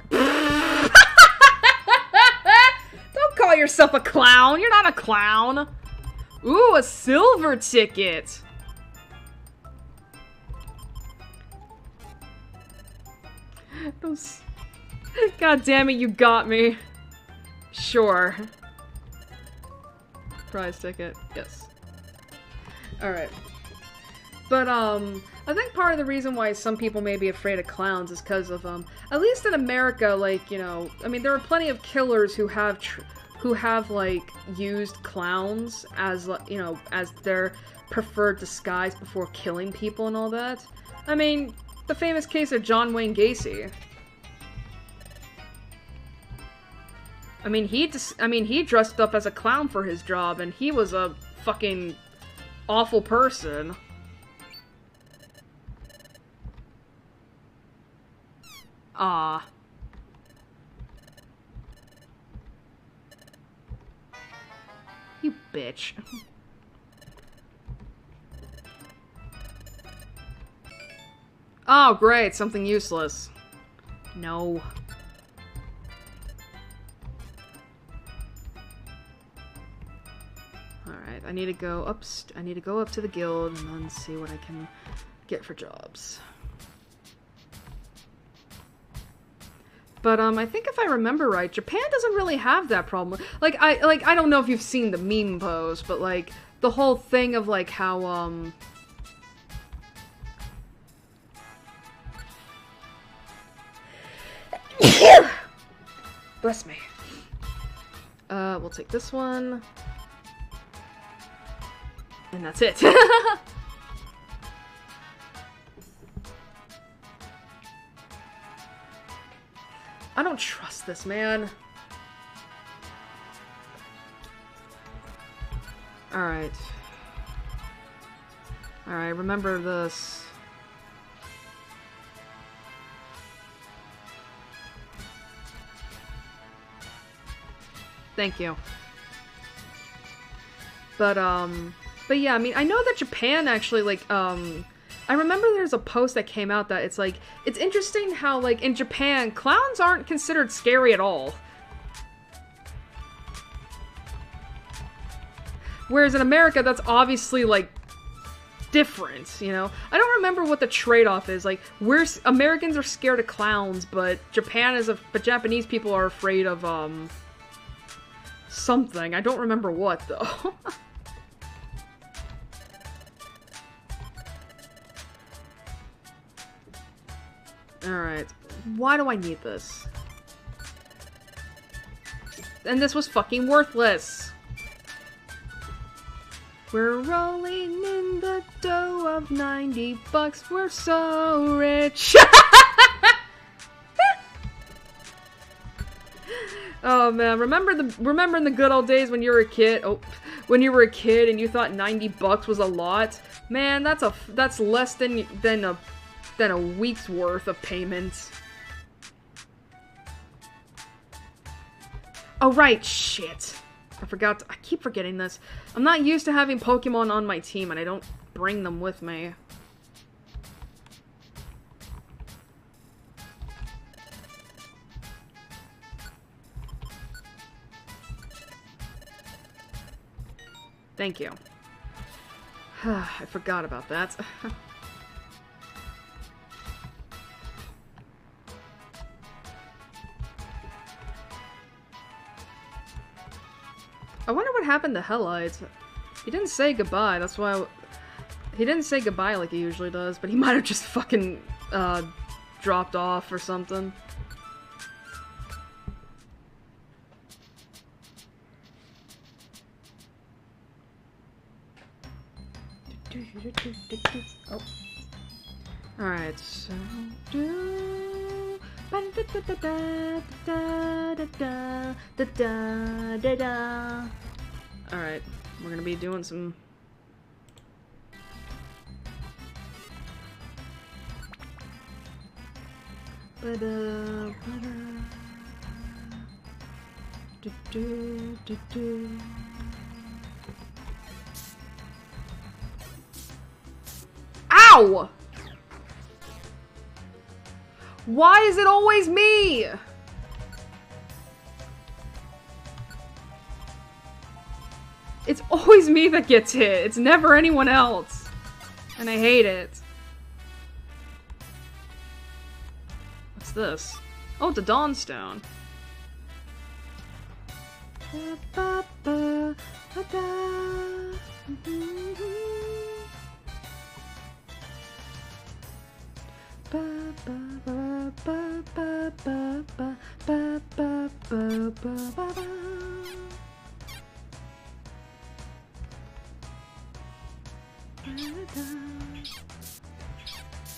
A: Don't call yourself a clown. You're not a clown. Ooh, a silver ticket. God damn it, you got me. Sure. Prize ticket. Yes. Alright. But, I think part of the reason why some people may be afraid of clowns is because of, at least in America, like, you know, I mean, there are plenty of killers who have, like, used clowns as, you know, as their preferred disguise before killing people and all that. I mean, the famous case of John Wayne Gacy. I mean, he dressed up as a clown for his job, and he was a fucking awful person. Ah. You bitch. Oh, great, something useless. No. Alright, I need to go up to the guild and then see what I can get for jobs. But, I think if I remember right, Japan doesn't really have that problem. Like, I don't know if you've seen the meme pose, but, like, the whole thing of, like, how, bless me. We'll take this one. And that's it. I don't trust this, man. Alright. Alright, remember this. Thank you. But yeah, I mean, I know that Japan actually, like, I remember there's a post that came out that it's like, it's interesting how, like, in Japan, clowns aren't considered scary at all. Whereas in America, that's obviously, like, different, you know? I don't remember what the trade-off is. Like, Americans are scared of clowns, but but Japanese people are afraid of, something. I don't remember what, though. Alright. Why do I need this? And this was fucking worthless! We're rolling in the dough of 90 bucks. We're so rich! Oh man, remembering the good old days when you were a kid? Oh, when you were a kid and you thought 90 bucks was a lot? Man, that's less than a week's worth of payments. Oh right, shit. I keep forgetting this. I'm not used to having Pokemon on my team and I don't bring them with me. Thank you. I forgot about that. I wonder what happened to Hellite. He didn't say goodbye, that's why he didn't say goodbye like he usually does, but he might have just fucking, dropped off or something. Oh. Alright, so... Alright, we're gonna be doing some... Ow! Why is it always me? It's always me that gets hit. It's never anyone else. And I hate it. What's this? Oh, it's a Dawnstone.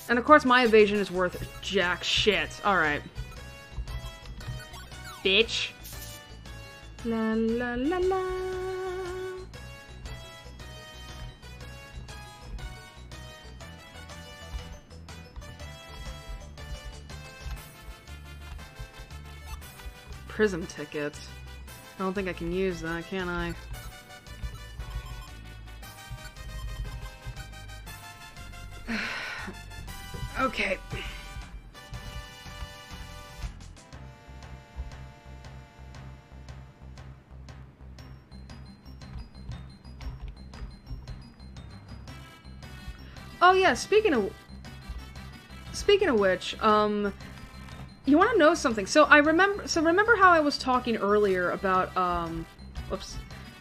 A: And of course my evasion is worth jack shit. Alright. Bitch. La la la la. Prism ticket. I don't think I can use that, can I? Okay. Oh yeah, speaking of which, you want to know something? So remember how I was talking earlier about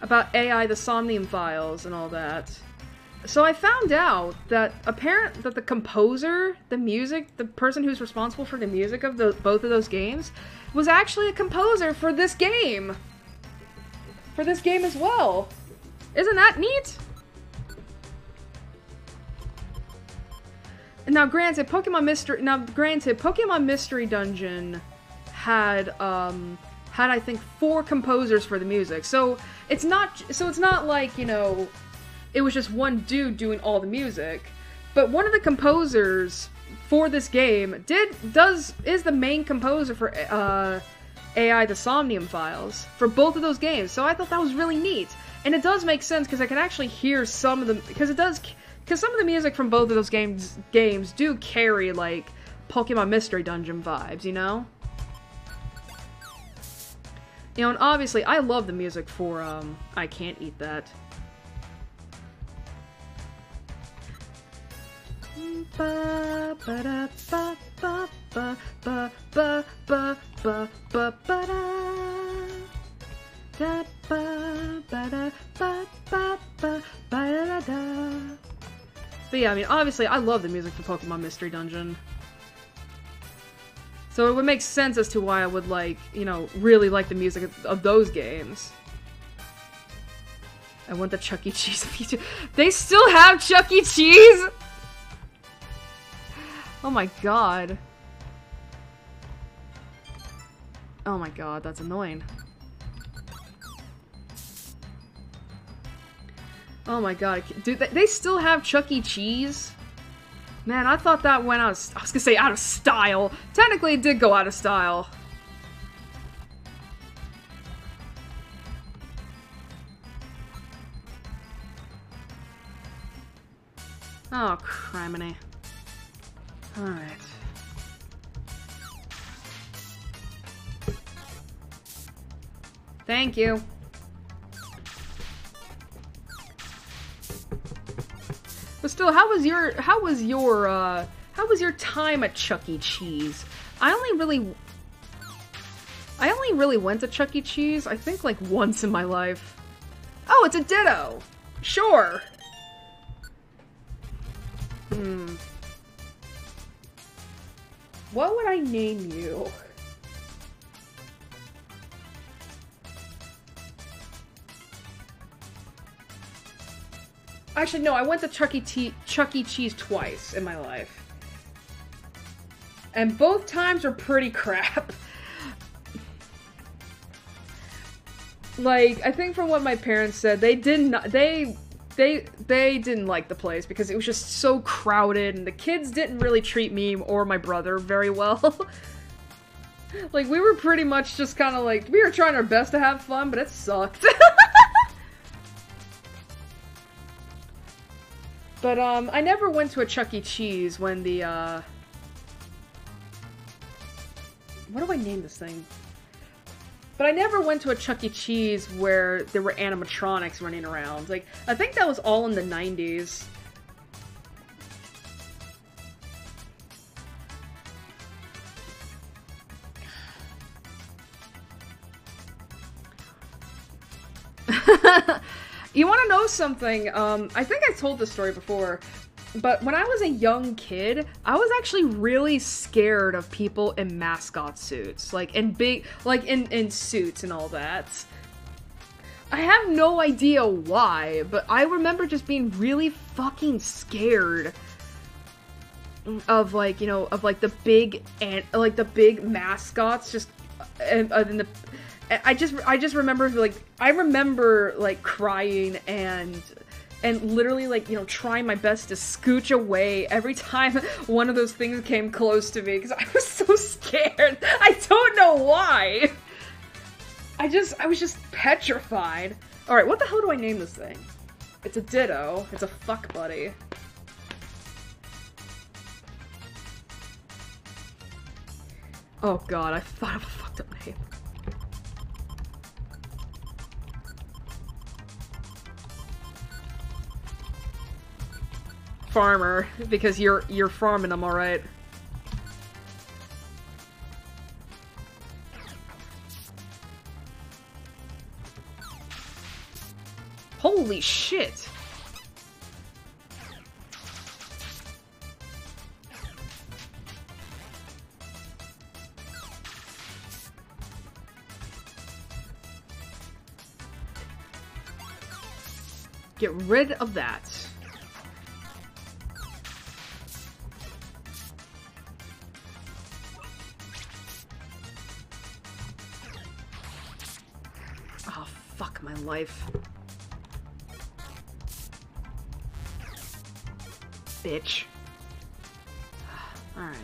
A: about AI, the Somnium files and all that. So I found out that the composer, the person who's responsible for the music of both of those games, was actually a composer for this game. For this game as well. Isn't that neat? Now, granted, Pokemon Mystery Dungeon had I think 4 composers for the music. So it's not like, you know, it was just one dude doing all the music. But one of the composers for this game is the main composer for AI the Somnium files for both of those games. So I thought that was really neat. And it does make sense because I can actually hear some of them, because some of the music from both of those games do carry, like, Pokemon Mystery Dungeon vibes, you know? You know, and obviously, I love the music for, I Can't Eat That. But yeah, I mean, obviously, I love the music for Pokemon Mystery Dungeon. So it would make sense as to why I would, like, you know, really like the music of those games. I want the Chuck E. Cheese feature. They still have Chuck E. Cheese?! Oh my god. Oh my god, that's annoying. Oh my god, dude, they still have Chuck E. Cheese? Man, I thought that went out of, I was gonna say out of style. Technically, it did go out of style. Oh, criminy. Alright. Thank you. But still, how was your time at Chuck E. Cheese? I only really went to Chuck E. Cheese, I think, like, once in my life. Oh, it's a Ditto! Sure! What would I name you? Actually, no, I went to Chuck E. Cheese twice in my life. And both times were pretty crap. Like, I think from what my parents said, they didn't like the place because it was just so crowded and the kids didn't really treat me or my brother very well. Like, we were pretty much just kind of like, we were trying our best to have fun, but it sucked. But, I never went to a Chuck E. Cheese when the, what do I name this thing? But I never went to a Chuck E. Cheese where there were animatronics running around. Like, I think that was all in the 90s. You want to know something? I think I told this story before, but when I was a young kid, I was actually really scared of people in mascot suits, like in suits and all that. I have no idea why, but I remember just being really fucking scared of the big mascots just I just remember crying and literally trying my best to scooch away every time one of those things came close to me because I was so scared. I don't know why. I was just petrified. Alright, what the hell do I name this thing? It's a ditto. It's a fuck buddy. Oh god, I thought of a fucked up name. Farmer, because you're farming them, alright. Holy shit! Get rid of that. Oh, fuck my life. Bitch. Alright.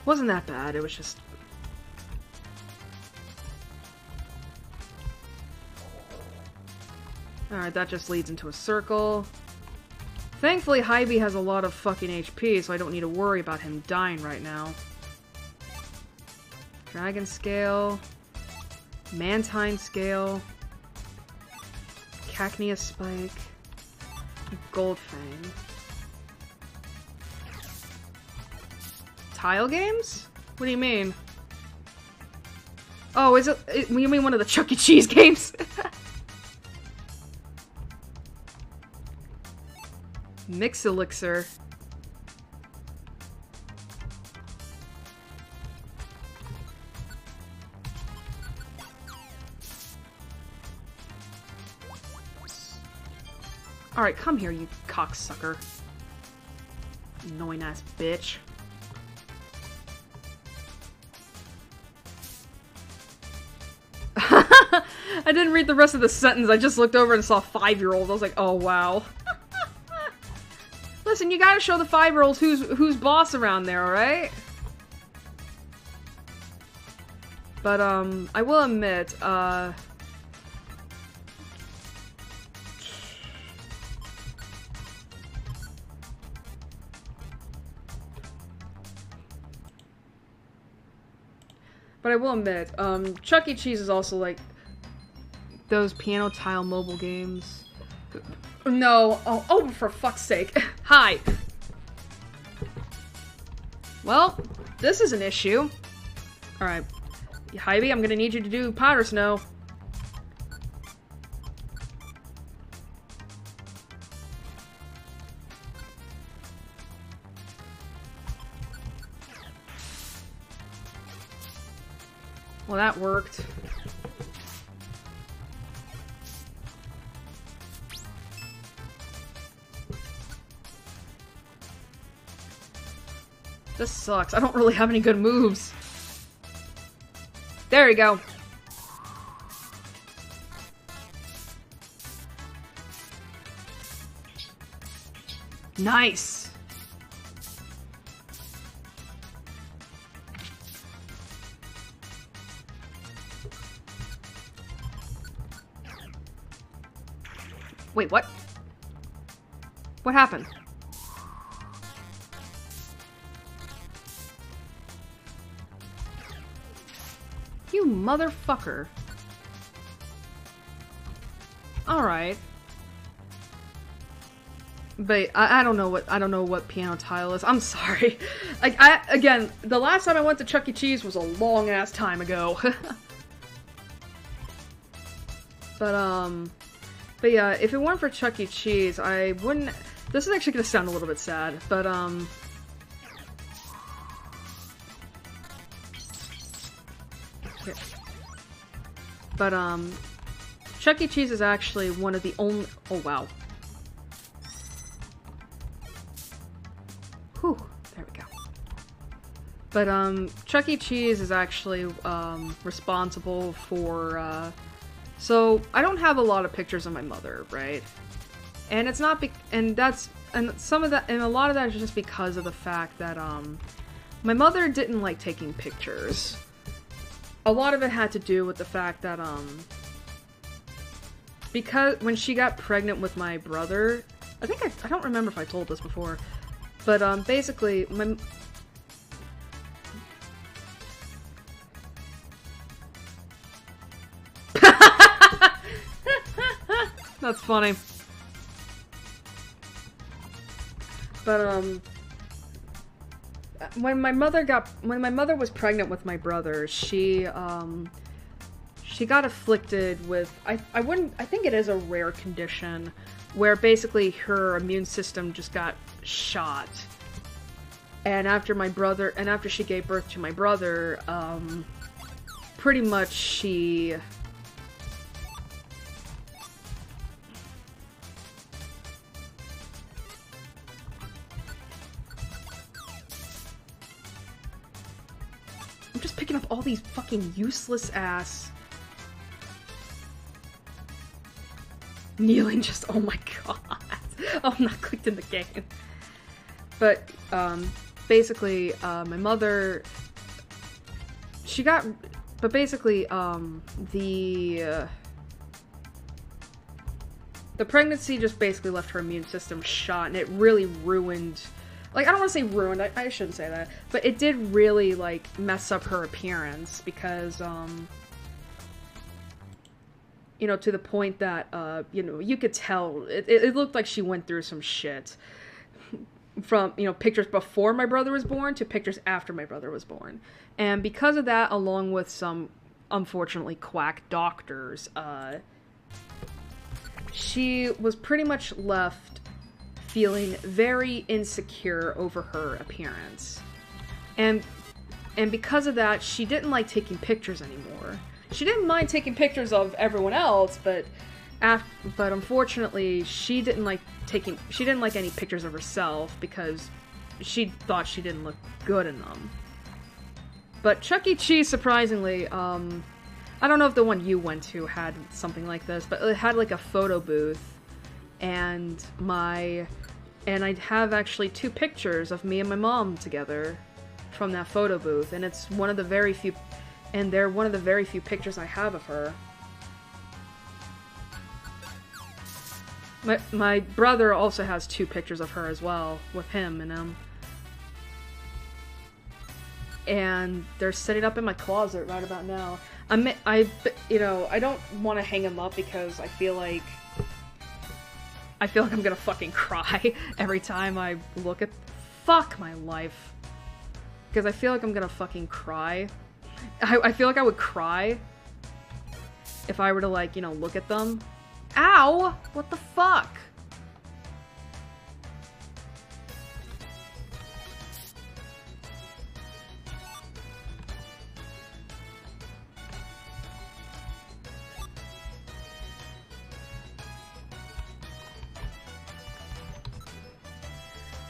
A: Wasn't that bad, it was just... Alright, that just leads into a circle. Thankfully, Hibie has a lot of fucking HP, so I don't need to worry about him dying right now. Dragon Scale. Mantine Scale. Cacnea Spike. Gold Fang. Tile games? What do you mean? Oh, is it you mean one of the Chuck E. Cheese games? Mix Elixir. Alright, come here, you cocksucker. Annoying ass bitch. I didn't read the rest of the sentence, I just looked over and saw 5-year-old. I was like, oh wow. Listen, you gotta show the 5-year-olds who's boss around there, alright? But, I will admit, Chuck E. Cheese is also like those piano tile mobile games. No, oh, for fuck's sake. Hi. Well, this is an issue. Alright. Hibie, I'm gonna need you to do powder snow. Well, that worked. This sucks. I don't really have any good moves. There you go. Nice. Wait, what? What happened? You motherfucker. Alright. But I don't know what piano tile is. I'm sorry. Like again, the last time I went to Chuck E. Cheese was a long ass time ago. But yeah, if it weren't for Chuck E. Cheese, I wouldn't... This is actually gonna sound a little bit sad, but, okay. But, Chuck E. Cheese is actually one of the only... Oh, wow. Whew, there we go. But, Chuck E. Cheese is actually, responsible for, so, I don't have a lot of pictures of my mother, right? And it's not and some of that, and a lot of that is just because of the fact that, my mother didn't like taking pictures. A lot of it had to do with the fact that, because when she got pregnant with my brother, I don't remember if I told this before, but, basically, That's funny. But, when my mother was pregnant with my brother, she got afflicted with, I think it is a rare condition, where basically her immune system just got shot. And after she gave birth to my brother, pretty much she... I'm just picking up all these fucking useless ass... Kneeling just... Oh my god. Oh, I'm not clicked in the game. But, basically, my mother... She got... But basically, the pregnancy just basically left her immune system shot, and it really ruined... Like, I don't want to say ruined, I shouldn't say that, but it did really, like, mess up her appearance, because, you know, to the point that, you know, you could tell, it looked like she went through some shit. From, you know, pictures before my brother was born to pictures after my brother was born. And because of that, along with some, unfortunately, quack doctors, she was pretty much left feeling very insecure over her appearance. And because of that, she didn't like taking pictures anymore. She didn't mind taking pictures of everyone else, but unfortunately, she didn't like any pictures of herself because she thought she didn't look good in them. But Chuck E. Cheese, surprisingly, I don't know if the one you went to had something like this, but it had like a photo booth, and I have actually 2 pictures of me and my mom together from that photo booth, and it's one of the very few, and they're one of the very few pictures I have of her. My brother also has 2 pictures of her as well, with him in them. And they're sitting up in my closet right about now. You know, I don't want to hang them up because I feel like I'm gonna fucking cry every time I look at... Fuck my life. Because I feel like I'm gonna fucking cry. I feel like I would cry if I were to, like, you know, look at them. Ow! What the fuck?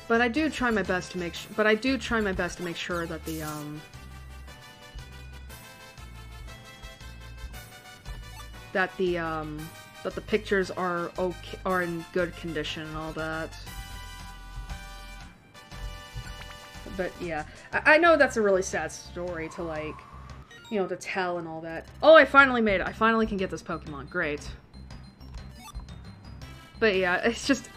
A: But I do try my best to make sure that the that the pictures are okay, are in good condition and all that. But yeah, I know that's a really sad story to, like, you know, to tell and all that. Oh, I finally made it. I finally can get this Pokemon. Great. But yeah, it's just...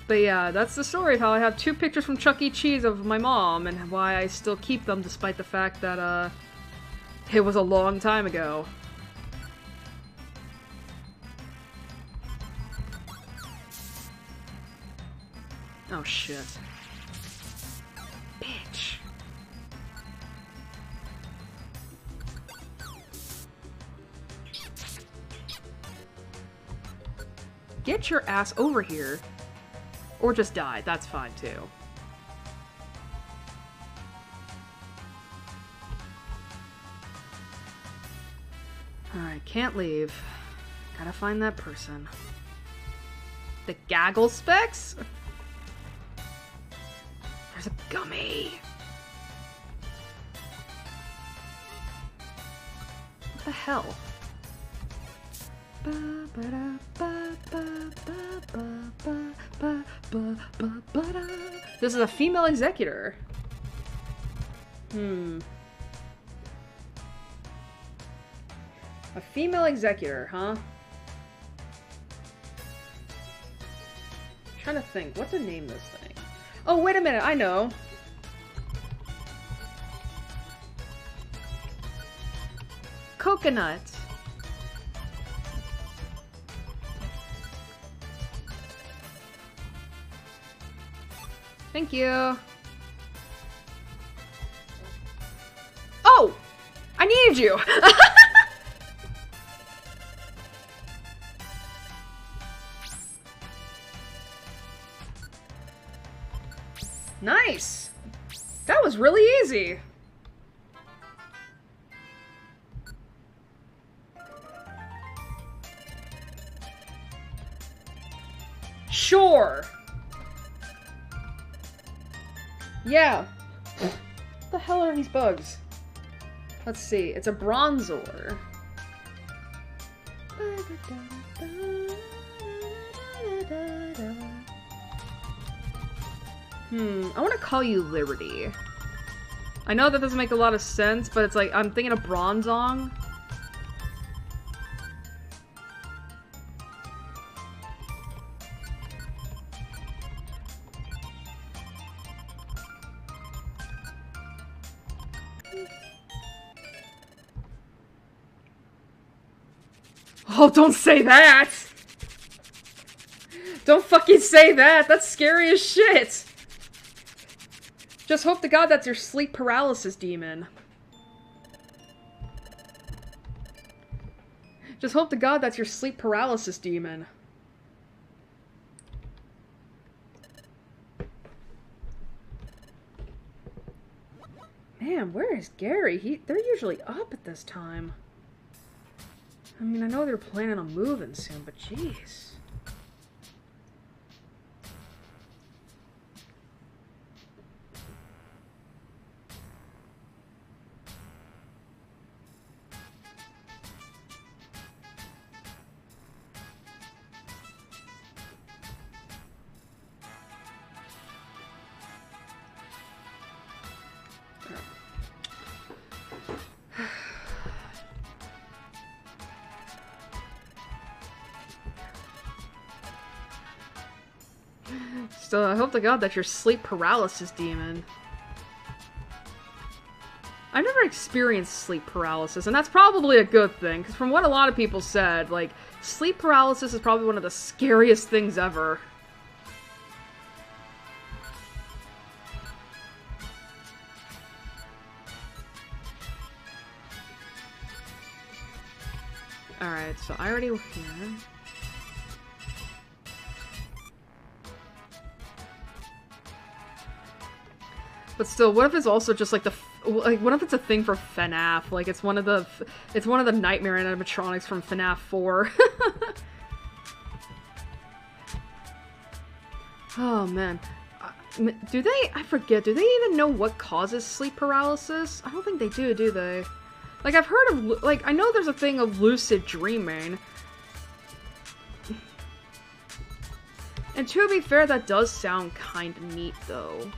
A: But yeah, that's the story of how I have 2 pictures from Chuck E. Cheese of my mom, and why I still keep them despite the fact that, it was a long time ago. Oh shit. Bitch. get your ass over here. Or just die. That's fine, too. Alright, can't leave. Gotta find that person. The gaggle specs? There's a gummy. What the hell? This is a female executor. A female executor, huh? I'm trying to think what to name this thing. Oh, wait a minute, I know. Coconut. Thank you. Oh! I needed you! Nice! That was really easy. Sure. Yeah. What the hell are these bugs? Let's see. It's a bronzor. I want to call you Liberty. I know that doesn't make a lot of sense, but it's like, I'm thinking of Bronzong. Oh, don't say that! Don't fucking say that! That's scary as shit! Just hope to God that's your sleep paralysis demon. Just hope to God that's your sleep paralysis demon. Man, where is Gary? They're usually up at this time. I mean, I know they're planning on moving soon, but jeez. So I hope to God that's your sleep paralysis demon. I've never experienced sleep paralysis, and that's probably a good thing, because from what a lot of people said, like, sleep paralysis is probably one of the scariest things ever. Alright, so I already were here. But still, what if it's also just like what if it's a thing for FNAF? Like it's one of the nightmare animatronics from FNAF 4. Oh man. Do they, I forget, do they even know what causes sleep paralysis? I don't think they do they? Like I've heard of, like, I know there's a thing of lucid dreaming. And to be fair, that does sound kind of neat though.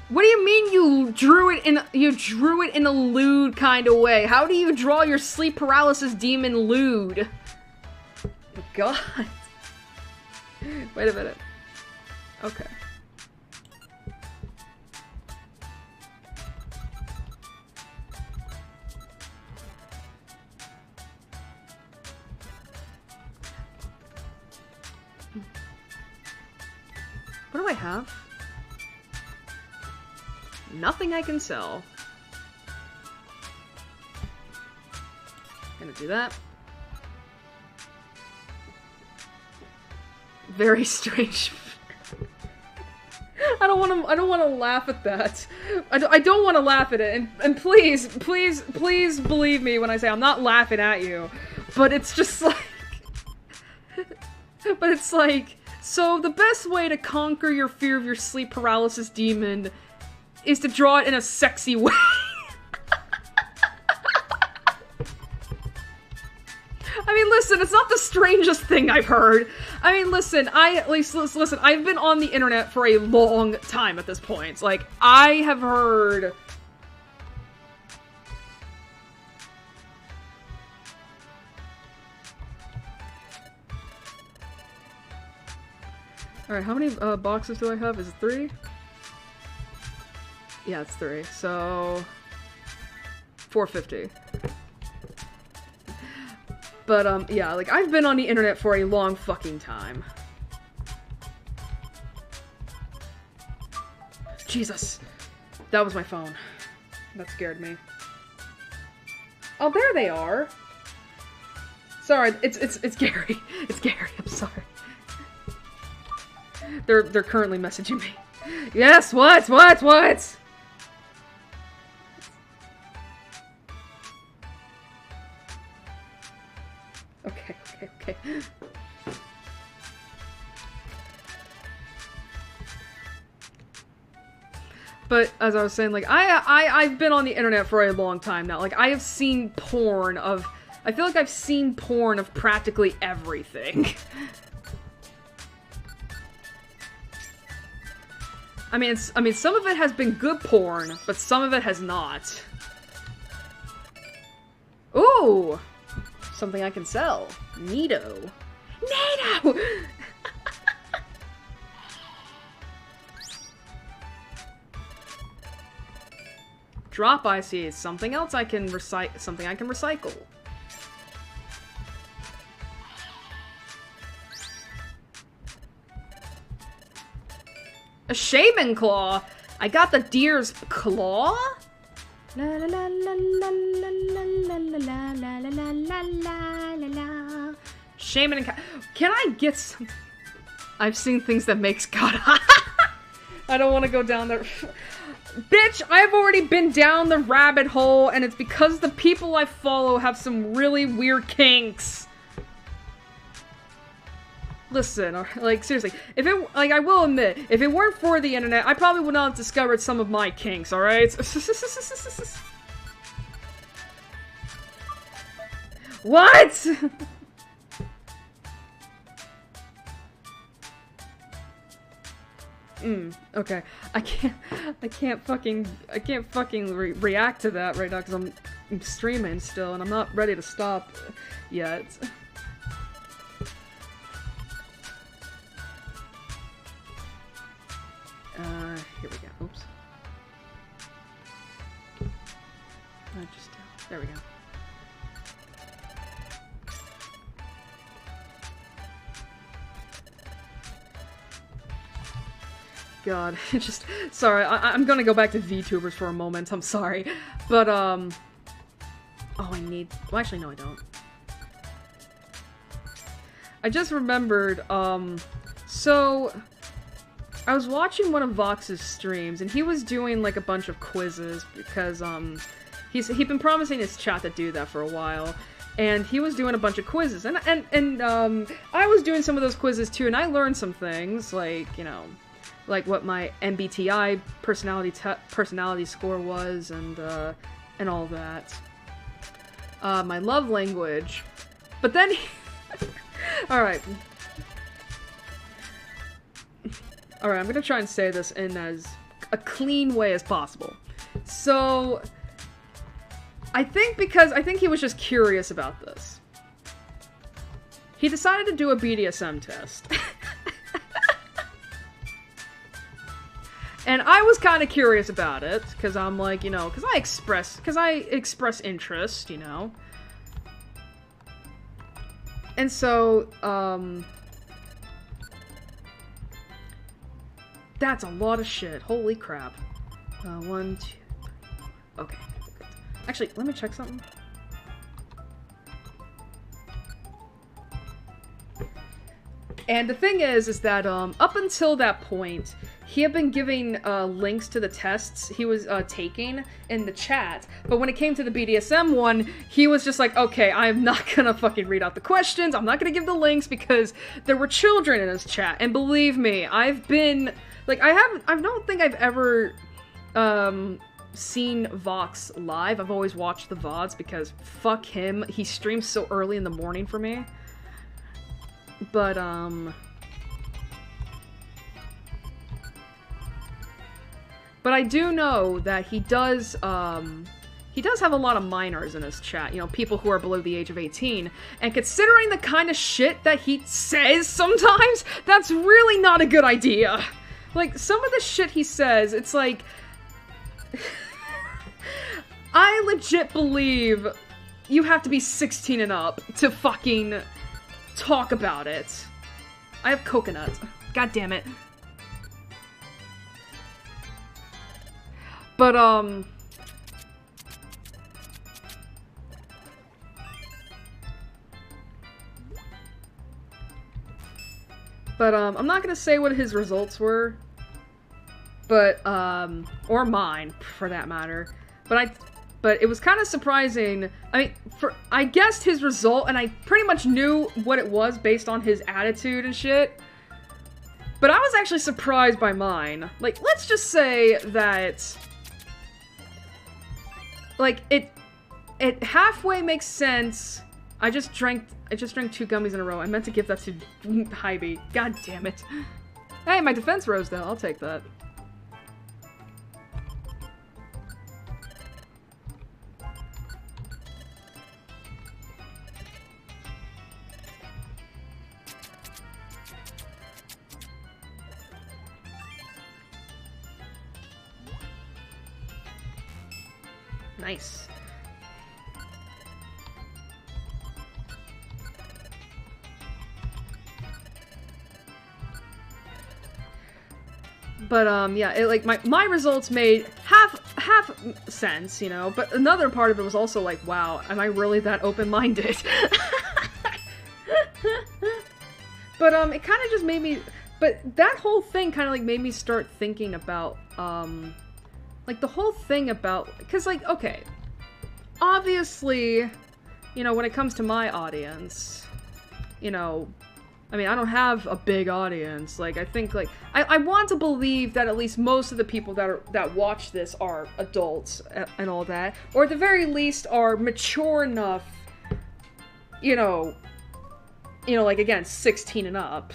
A: What do you mean you drew it in a lewd kind of way? How do you draw your sleep paralysis demon lewd? Oh, God. Wait a minute. Okay. What do I have? Nothing I can sell. Gonna do that. Very strange. I don't want to laugh at that. I don't want to laugh at it. And please believe me when I say I'm not laughing at you. But it's just like... But it's like... So the best way to conquer your fear of your sleep paralysis demon is to draw it in a sexy way. I mean, listen, it's not the strangest thing I've heard. I mean, listen, listen, I've been on the internet for a long time at this point. Like, I have heard... Alright, how many boxes do I have? Is it 3? Yeah, it's 3. So... $4.50. But, yeah, like, I've been on the internet for a long fucking time. Jesus. That was my phone. That scared me. Oh, there they are! Sorry, it's Gary. It's Gary, I'm sorry. They're currently messaging me. Yes, what? Okay. But as I was saying, like, I've been on the internet for a long time now. Like, I have seen porn of... I feel like I've seen porn of practically everything. I mean, some of it has been good porn, but some of it has not. Ooh! Something I can sell. Neato. Neato! Drop IC is something else I can recycle. Something I can recycle. A shaman claw. I got the deer's claw. La la la la la la la la la la la la la la la. Shaman and can I get some? I've seen things that makes God. I don't want to go down there. Bitch, I've already been down the rabbit hole, and it's because the people I follow have some really weird kinks. Listen, like, seriously, if it, like, I will admit, if it weren't for the internet, I probably would not have discovered some of my kinks, alright? What?! Okay. I can't fucking react to that right now because I'm streaming still and I'm not ready to stop yet. Here we go. Oops. There we go. God, sorry, I'm gonna go back to VTubers for a moment, I'm sorry. But, oh, well, actually, no, I don't. I just remembered, so, I was watching one of Vox's streams, and he was doing, like, a bunch of quizzes, because, he'd been promising his chat to do that for a while, and he was doing a bunch of quizzes, and I was doing some of those quizzes too, and I learned some things, like, you know, like what my MBTI personality score was, and all that. My love language. But then Alright. Alright, I'm gonna try and say this in as a clean way as possible. So, I think he was just curious about this. He decided to do a BDSM test. And I was kind of curious about it, because I'm like, you know, because I express interest, you know. And so, that's a lot of shit. Holy crap. 1, 2, 3, 4. Okay. Actually, let me check something. And the thing is that, up until that point, he had been giving, links to the tests he was, taking in the chat, but when it came to the BDSM one, he was just like, okay, I'm not gonna fucking read out the questions, I'm not gonna give the links, because there were children in his chat, and believe me, I've been, like, I don't think I've ever, seen Vox live. I've always watched the VODs, because fuck him, he streams so early in the morning for me. But, but I do know that he does have a lot of minors in his chat, you know, people who are below the age of 18, and considering the kind of shit that he says sometimes, that's really not a good idea. Like, some of the shit he says, it's like... I legit believe you have to be 16 and up to fucking... talk about it. I have coconut. God damn it. But, I'm not gonna say what his results were. But, or mine, for that matter. But it was kind of surprising. I mean, I guessed his result, and I pretty much knew what it was based on his attitude and shit. But I was actually surprised by mine. Like, let's just say that... like, it halfway makes sense. I just drank 2 gummies in a row. I meant to give that to Hybe. God damn it. Hey, my defense rose, though. I'll take that. Nice. But, yeah, it, like, my results made half sense, you know, but another part of it was also like, wow, am I really that open-minded? But, it kind of just made me, but that whole thing kind of, like, made me start thinking about, like, the whole thing about... because, like, okay, obviously, you know, when it comes to my audience, you know, I mean, I don't have a big audience. Like, I think, like, I want to believe that at least most of the people that watch this are adults and all that, or at the very least are mature enough, you know, like, again, 16 and up.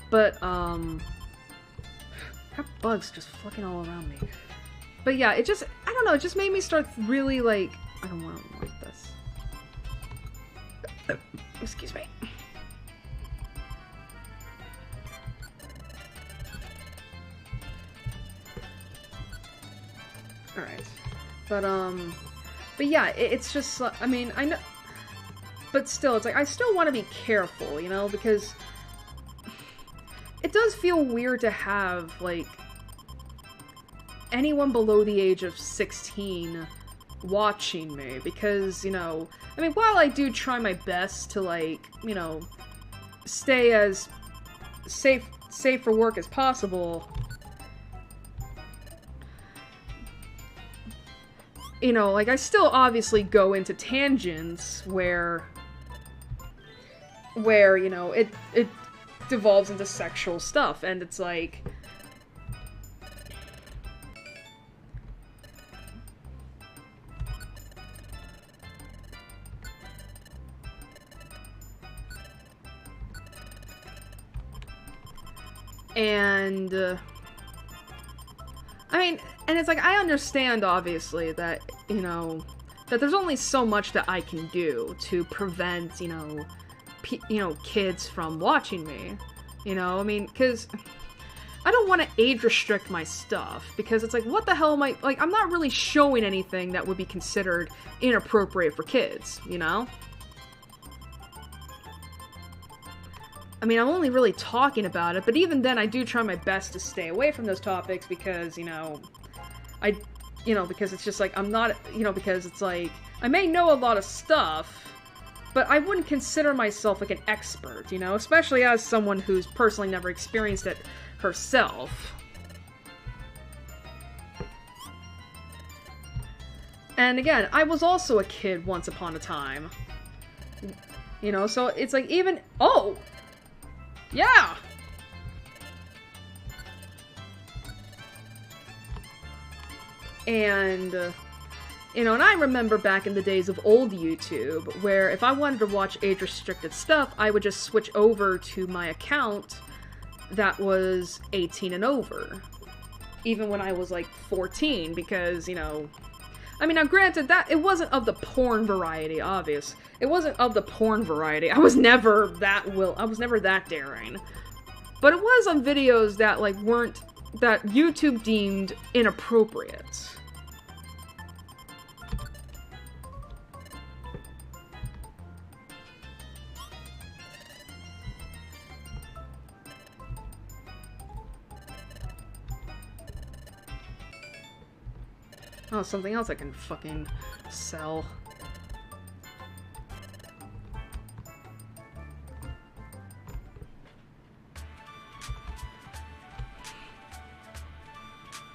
A: But, got bugs just fucking all around me. But yeah, it just, I don't know, it just made me start really, like, I don't want to like this. Excuse me. Alright. But yeah, it's just, I mean, I know, but still, it's like, I still want to be careful, you know, because it does feel weird to have, like, anyone below the age of 16 watching me, because, you know, I mean, while I do try my best to, like, you know, stay as safe for work as possible, you know, like, I still obviously go into tangents where, you know, it devolves into sexual stuff, and it's like, And, I mean, and it's like, I understand, obviously, that, you know, that there's only so much that I can do to prevent, you know, kids from watching me. You know, I mean, because I don't want to age restrict my stuff, because it's like, what the hell am I, like, I'm not really showing anything that would be considered inappropriate for kids, you know? I mean, I'm only really talking about it, but even then I do try my best to stay away from those topics because, you know, because it's just like, I'm not, you know, because it's like, I may know a lot of stuff, but I wouldn't consider myself like an expert, you know, especially as someone who's personally never experienced it herself. And again, I was also a kid once upon a time. You know, so it's like even, oh! Yeah! And, you know, and I remember back in the days of old YouTube, where if I wanted to watch age-restricted stuff, I would just switch over to my account that was 18 and over. Even when I was, like, 14, because, you know... I mean, now granted, that it wasn't of the porn variety, obvious. It wasn't of the porn variety. I was never that daring. But it was on videos that, like, weren't... that YouTube deemed inappropriate. Oh, something else I can fucking sell.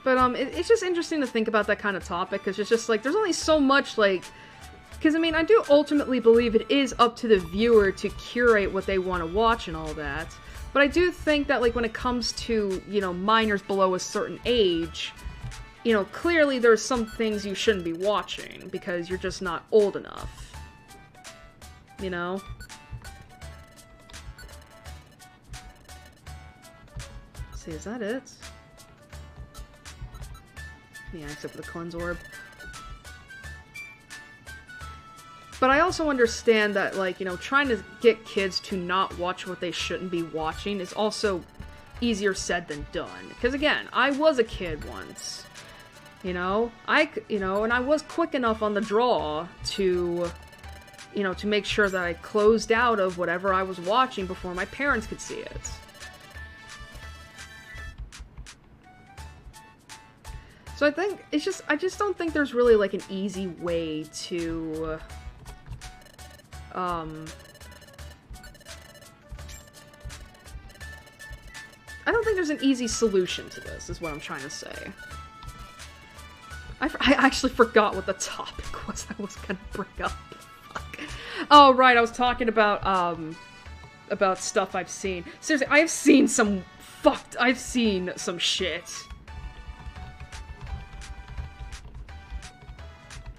A: But, it's just interesting to think about that kind of topic, because it's just, like, there's only so much, like... Because, I mean, I do ultimately believe it is up to the viewer to curate what they want to watch and all that. But I do think that, like, when it comes to, you know, minors below a certain age... You know, clearly there's some things you shouldn't be watching, because you're just not old enough. You know? Let's see, is that it? Yeah, except for the cleanse orb. But I also understand that, like, you know, trying to get kids to not watch what they shouldn't be watching is also easier said than done. Because, again, I was a kid once. You know, and I was quick enough on the draw to, you know, to make sure that I closed out of whatever I was watching before my parents could see it. So I think, I just don't think there's really, like, an easy way to, I don't think there's an easy solution to this, is what I'm trying to say. I actually forgot what the topic was I was gonna bring up. Fuck. Oh, right, I was talking about stuff I've seen. Seriously, I've seen some shit.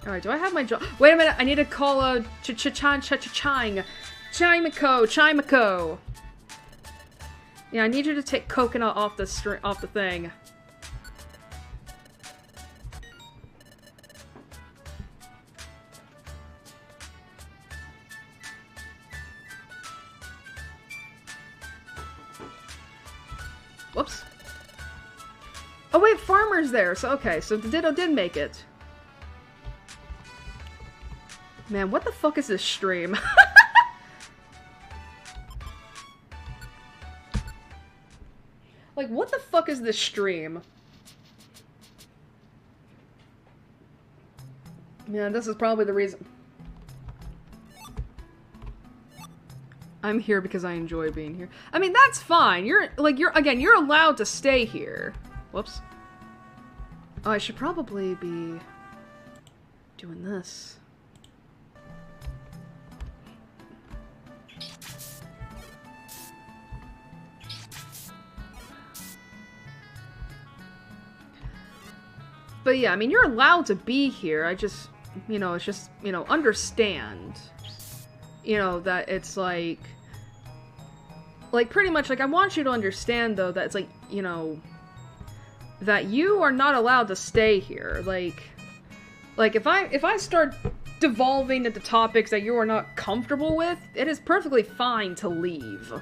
A: Alright, do I have my job? Wait a minute, I need to call a Chimiko. Yeah, I need you to take coconut off the thing. Whoops. Oh wait, Farmer's there, so okay, so the Ditto did make it. Man, what the fuck is this stream? Like, what the fuck is this stream? Man, this is probably the reason. I'm here because I enjoy being here. I mean, that's fine. You're allowed to stay here. Whoops. Oh, I should probably be doing this. But yeah, I mean, you're allowed to be here. I just, you know, it's just, you know, understand. You know, that it's like, Like, pretty much, like, I want you to understand, though, that it's, like, you know, that you are not allowed to stay here. Like, if I start devolving into topics that you are not comfortable with, it is perfectly fine to leave.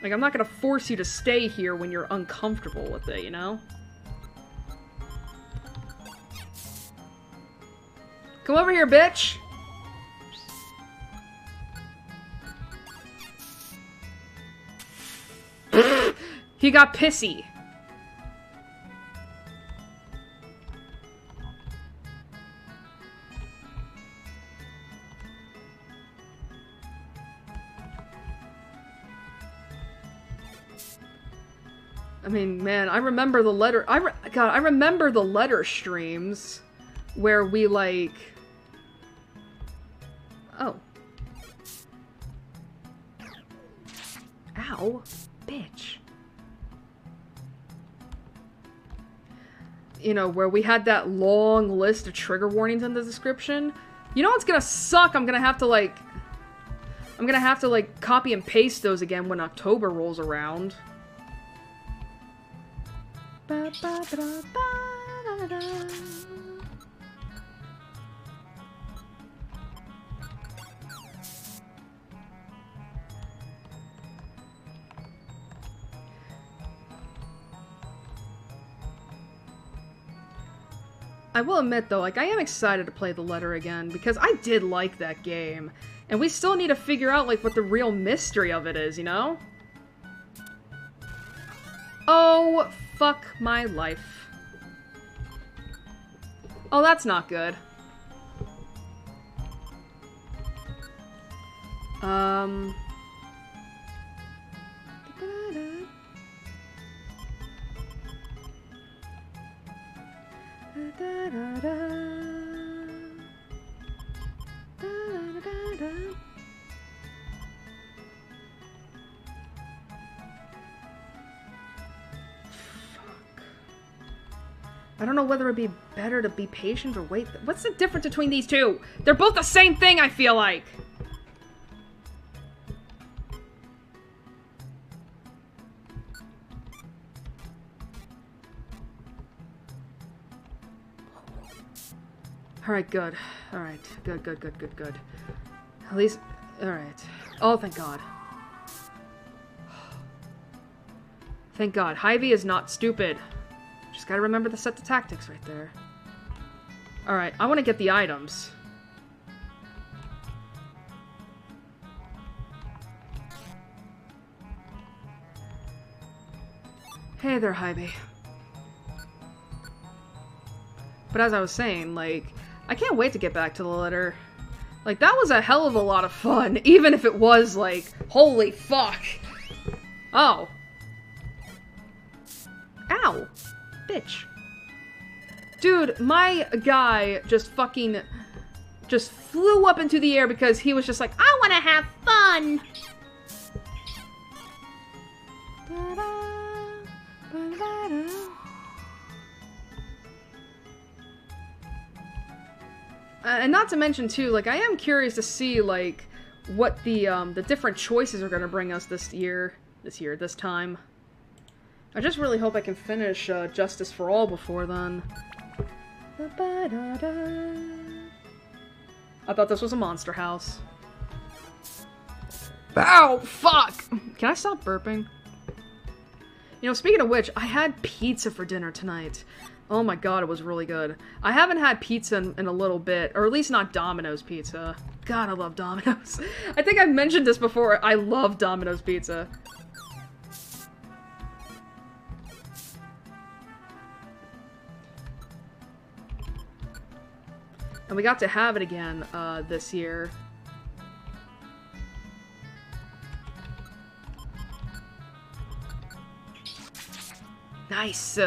A: Like, I'm not gonna force you to stay here when you're uncomfortable with it, you know? Come over here, bitch! He got pissy. I mean, man, I remember the letter. God, I remember the letter streams where we like. Oh. Ow, bitch. You know, where we had that long list of trigger warnings in the description. You know what's gonna suck? I'm gonna have to like copy and paste those again when October rolls around. Ba, ba, ba, ba, da, da, da. I will admit, though, like, I am excited to play The Letter again, because I did like that game. And we still need to figure out, like, what the real mystery of it is, you know? Oh, fuck my life. Oh, that's not good. I don't know whether it'd be better to be patient or wait. What's the difference between these two? They're both the same thing, I feel like. Alright, good. Alright, good. At least, alright. Oh, thank God. Thank God. Hy-Vee is not stupid. Just gotta remember to set the tactics right there. Alright, I want to get the items. Hey there, Hy-Vee. But as I was saying, like, I can't wait to get back to the letter. Like, that was a hell of a lot of fun, even if it was, like, holy fuck. Oh. Ow. Bitch. Dude, my guy just flew up into the air because he was just like, I want to have fun. And not to mention too, like, I am curious to see, like, what the different choices are gonna bring us this time. I just really hope I can finish Justice for All before then. I thought this was a monster house. Ow! Fuck! Can I stop burping? You know, speaking of which, I had pizza for dinner tonight. Oh my god, it was really good. I haven't had pizza in a little bit, or at least not Domino's pizza. God, I love Domino's. I think I've mentioned this before, I love Domino's pizza. And we got to have it again, this year. Nice!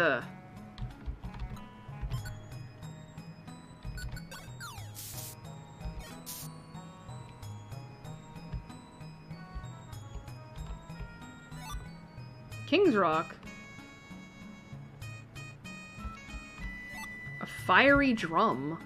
A: King's Rock. A fiery drum.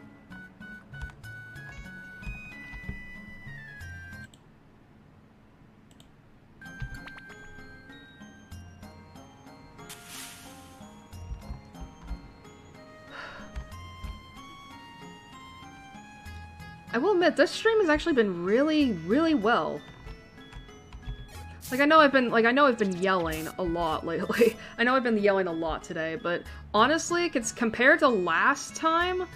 A: I will admit, this stream has actually been really, really well. Like, I know I've been yelling a lot lately. I know I've been yelling a lot today, but honestly, it's compared to last time,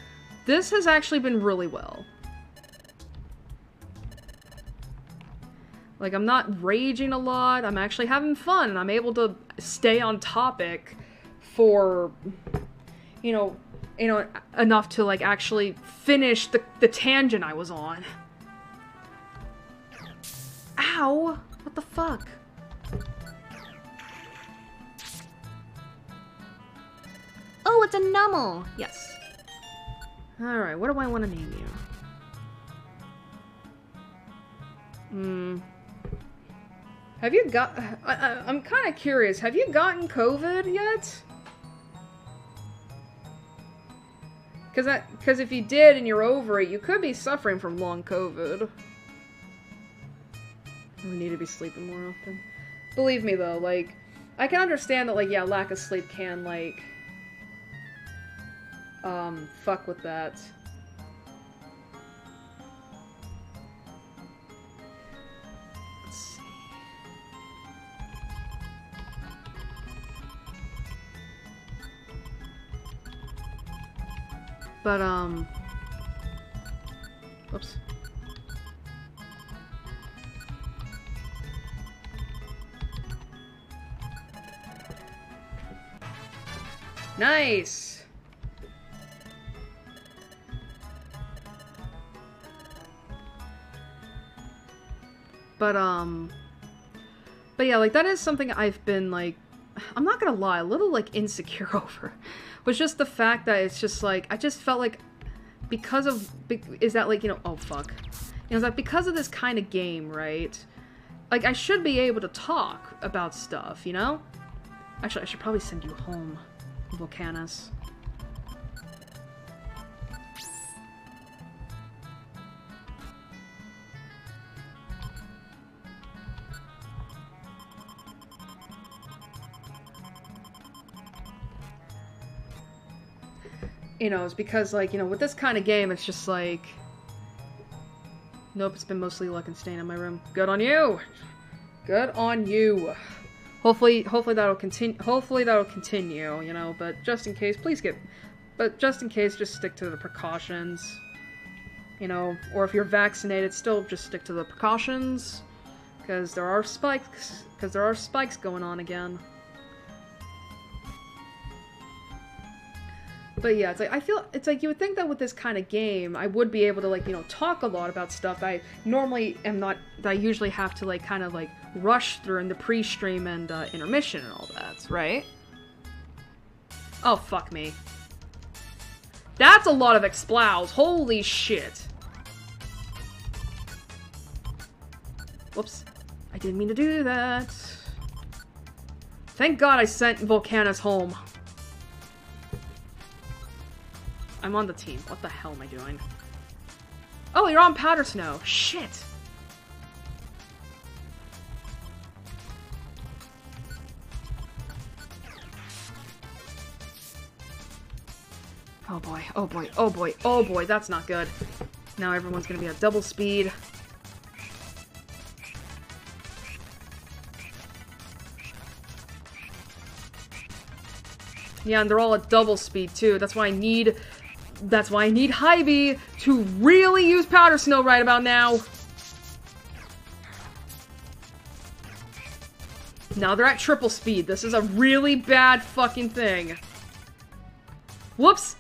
A: this has actually been really well. Like, I'm not raging a lot, I'm actually having fun, and I'm able to stay on topic for, you know, enough to, like, actually finish the tangent I was on. Ow! What the fuck?
D: Oh, it's a Nummel.
A: Yes. Alright, what do I want to name you? Have you got... I'm kind of curious. Have you gotten COVID yet? Because if you did and you're over it, you could be suffering from long COVID. We need to be sleeping more often. Believe me, though, like, I can understand that, like, yeah, lack of sleep can, like, fuck with that. Let's see. But, whoops. Nice! But yeah, like, that is something I've been, like, I'm not gonna lie, a little, like, insecure over. Was just the fact that it's just, like, I just felt like, because of, is that, like, you know, oh, fuck. You know, it's like, because of this kind of game, right? Like, I should be able to talk about stuff, you know? Actually, I should probably send you home, Volcanus. You know, it's because, like, you know, with this kind of game, it's just like... Nope, it's been mostly luck and stain in my room. Good on you! Good on you! Hopefully that'll continue, you know, but just in case, just stick to the precautions. You know, or if you're vaccinated, still just stick to the precautions. Because there are spikes going on again. But yeah, it's like, I feel, it's like, you would think that with this kind of game, I would be able to, like, you know, talk a lot about stuff I normally am not, that I usually have to, like, kind of, like, rush through in the pre-stream and, intermission and all that, right? Oh, fuck me. That's a lot of explows, holy shit. Whoops. I didn't mean to do that. Thank God I sent Volcanus home. I'm on the team. What the hell am I doing? Oh, you're on Powder Snow. Shit. Oh boy, oh boy, oh boy, oh boy, that's not good. Now everyone's gonna be at double speed. Yeah, and they're all at double speed too. That's why I need Hibie to really use Powder Snow right about now. Now they're at triple speed. This is a really bad fucking thing. Whoops.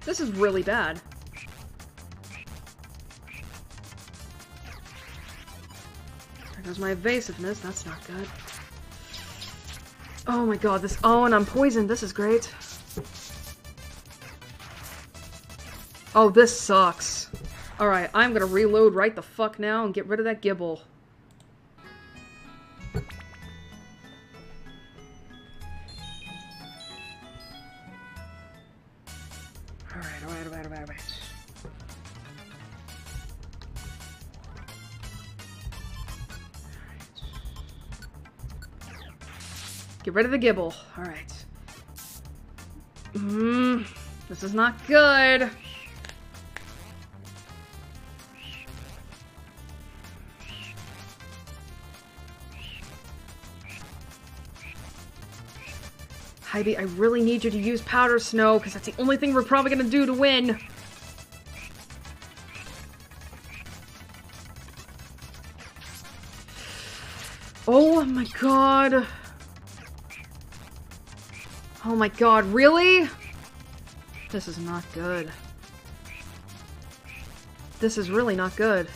A: This is really bad. There's my evasiveness, that's not good. Oh my god, this- oh, and I'm poisoned, this is great. Oh, this sucks. Alright, I'm gonna reload right the fuck now and get rid of that Gibble. Alright. Get rid of the gibble. Alright. This is not good. Hibby, I really need you to use powder snow, because that's the only thing we're probably gonna do to win. Oh my god. Oh my god, really? This is not good. This is really not good.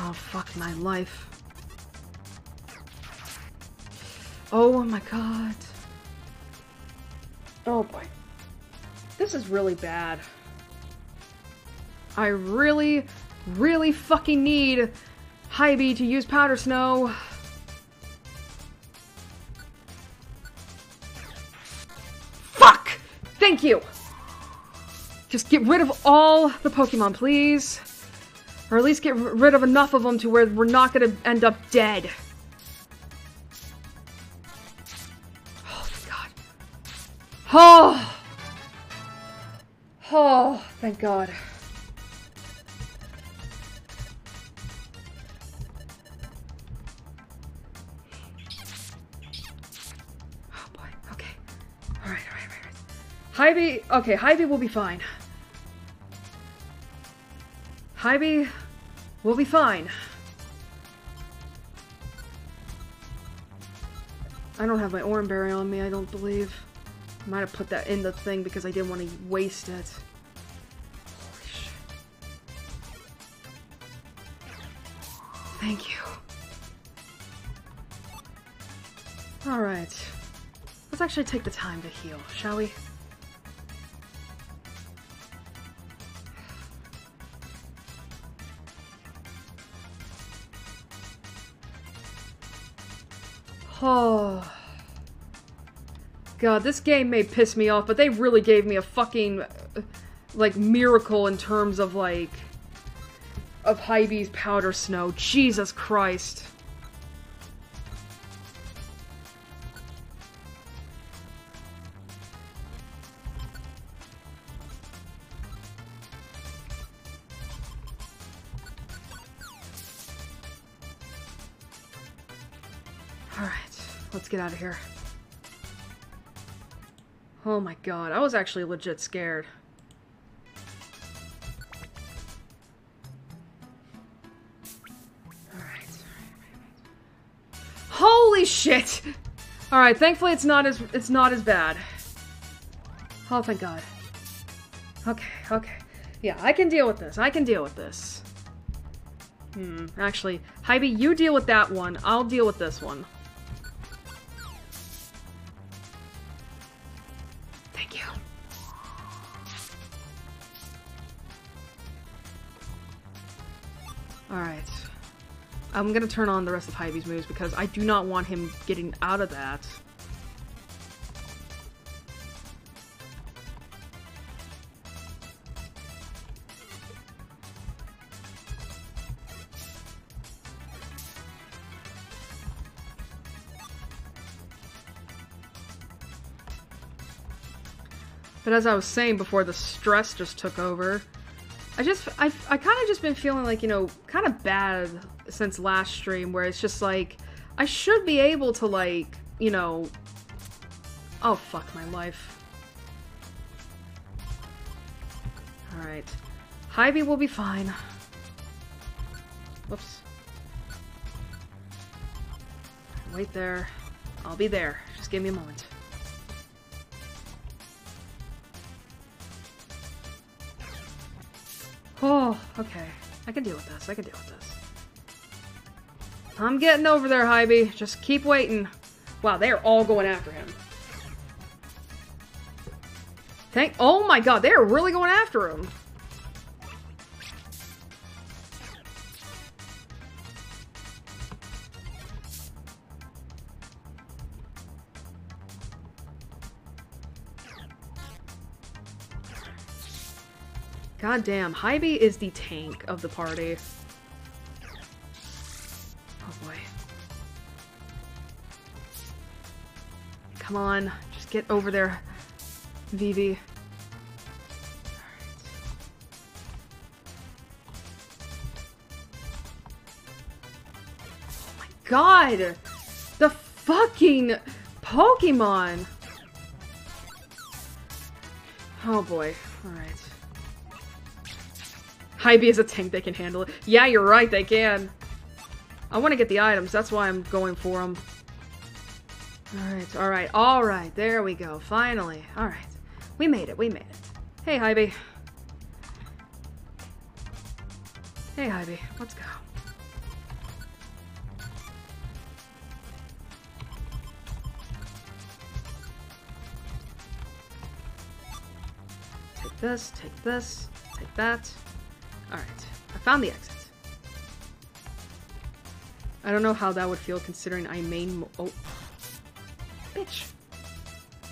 A: Oh, fuck my life. Oh my god. Oh boy. This is really bad. I really, really fucking need Hibby to use powder snow. Fuck! Thank you! Just get rid of all the Pokemon, please. Or at least get rid of enough of them to where we're not gonna end up dead. Oh, thank God. Oh! Oh, thank God. Oh boy, okay. Alright. Hibby, okay, Hibby will be fine. Hibby will be fine. I don't have my Oranberry on me, I don't believe. I might have put that in the thing because I didn't want to waste it. Holy shit. Thank you. Alright. Let's actually take the time to heal, shall we? Oh. God, this game may piss me off, but they really gave me a fucking, like, miracle in terms of, like, of Hibby's powder snow. Jesus Christ. Alright, let's get out of here. Oh my god, I was actually legit scared. Alright. Holy shit! Alright, thankfully it's not as bad. Oh, thank god. Okay. Yeah, I can deal with this. Actually, Hibby, you deal with that one. I'll deal with this one. Thank you. Alright. I'm gonna turn on the rest of Hibby's moves because I do not want him getting out of that. But as I was saying before, the stress just took over. I kind of just been feeling like, you know, kind of bad since last stream, where it's just like, I should be able to, like, you know... Oh, fuck my life. Alright. Hibby will be fine. Whoops. Wait there. I'll be there. Just give me a moment. Oh, okay. I can deal with this. I'm getting over there, Hibby. Just keep waiting. Wow, they are all going after him. Oh my god, they are really going after him. God damn, Hibby is the tank of the party. Oh boy. Come on, just get over there, Vivi. Oh my god! The fucking Pokemon! Oh boy, alright. Hibby is a tank, they can handle it. Yeah, you're right, they can. I want to get the items, that's why I'm going for them. Alright, alright, alright, there we go, finally. Alright, we made it, we made it. Hey, Hibby. Hey, Hibby, let's go. Take this, take that. Alright, I found the exit. I don't know how that would feel considering I main oh. Bitch.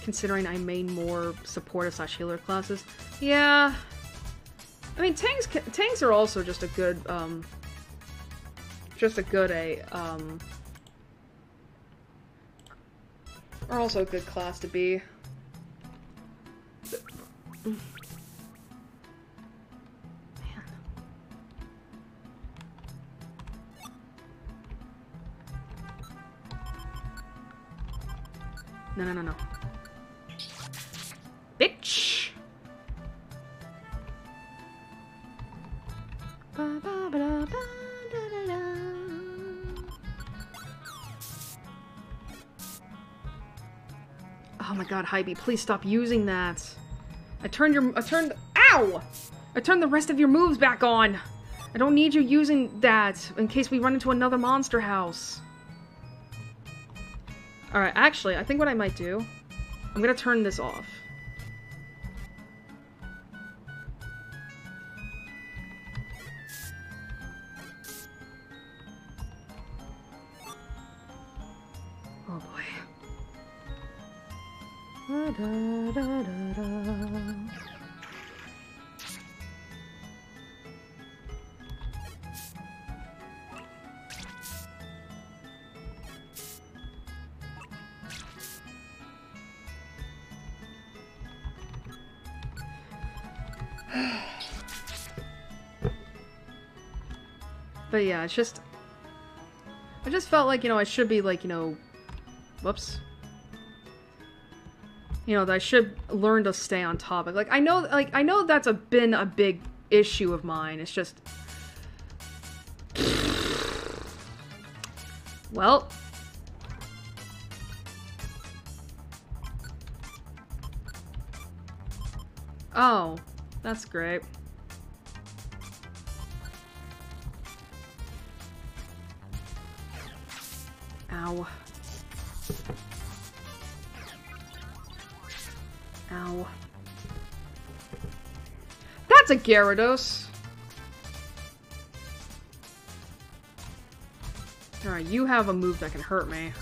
A: Considering I main more supporter / healer classes. Yeah. I mean, tanks are also just a good, are also a good class to be. No. Bitch! Oh my god, Hibby, please stop using that. Ow! I turned the rest of your moves back on. I don't need you using that in case we run into another monster house. Alright, actually, I think what I might do, I'm gonna turn this off. Oh boy. But yeah, it's just... I just felt like, you know, I should be like, you know... Whoops. You know, that I should learn to stay on topic. Like, I know that's been a big issue of mine. It's just... Well... Oh, that's great. Ow. Ow. That's a Gyarados! Alright, you have a move that can hurt me.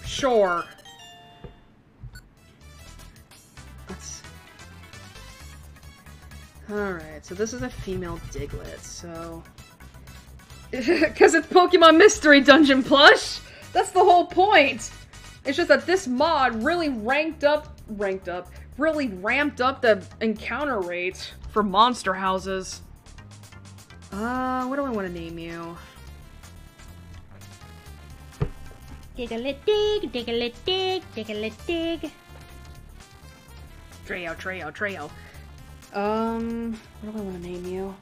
A: Sure. Alright, so this is a female Diglett, so... Because it's Pokemon Mystery Dungeon plush! That's the whole point! It's just that this mod really ramped up the encounter rate for monster houses. What do I want to name you?
D: Dig-a-lit-dig, dig-a-lit-dig, dig-a-lit-dig.
A: Treo. What do I want to name you?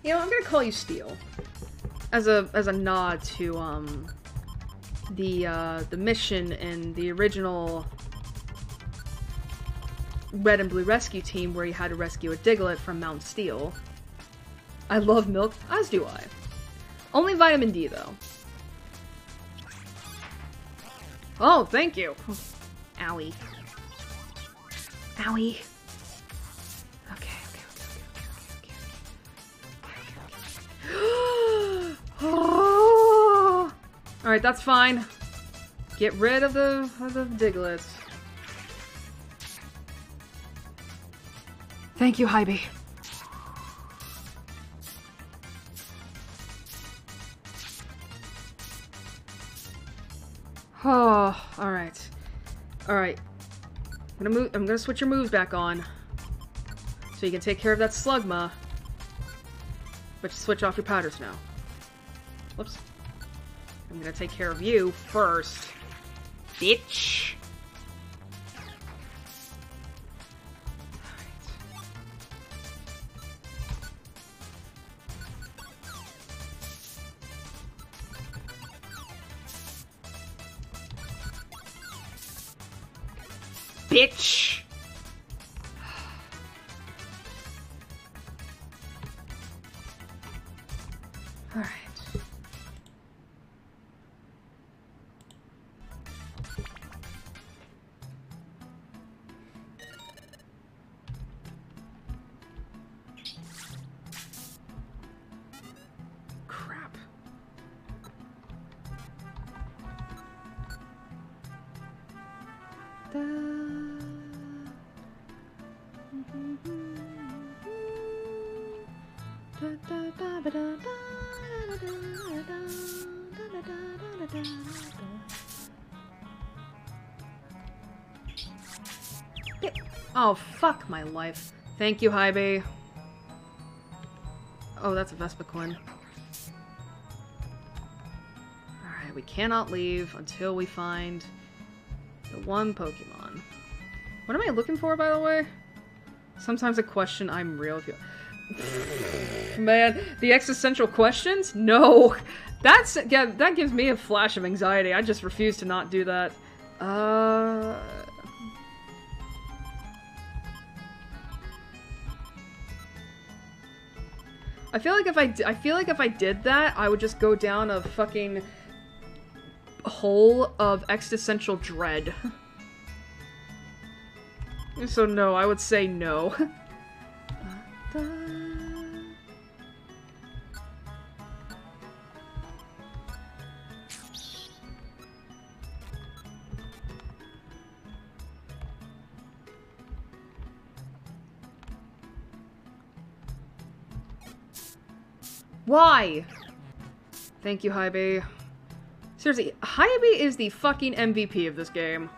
A: You know, I'm gonna call you Steel. As a nod to the mission in the original Red and Blue Rescue Team where you had to rescue a Diglett from Mount Steel. I love milk, as do I. Only vitamin D, though. Oh, thank you.
D: Owie. Owie.
A: Okay. Alright, that's fine. Get rid of the Diglett. Thank you, Hybe. Oh, alright. Alright. I'm gonna switch your moves back on. So you can take care of that Slugma. But switch off your powders now. Whoops. I'm gonna take care of you first. Bitch! Bitch! Alright. Crap. Oh, fuck my life. Thank you, Hybe. Oh, that's a Vespiquen. Alright, we cannot leave until we find the one Pokemon. What am I looking for, by the way? Sometimes a question I'm real if you... Man, the existential questions? No! That gives me a flash of anxiety. I just refuse to not do that. I feel like if I did that, I would just go down a fucking hole of existential dread. So no, I would say no. Why? Thank you, Hybe. Seriously, Hybe is the fucking MVP of this game.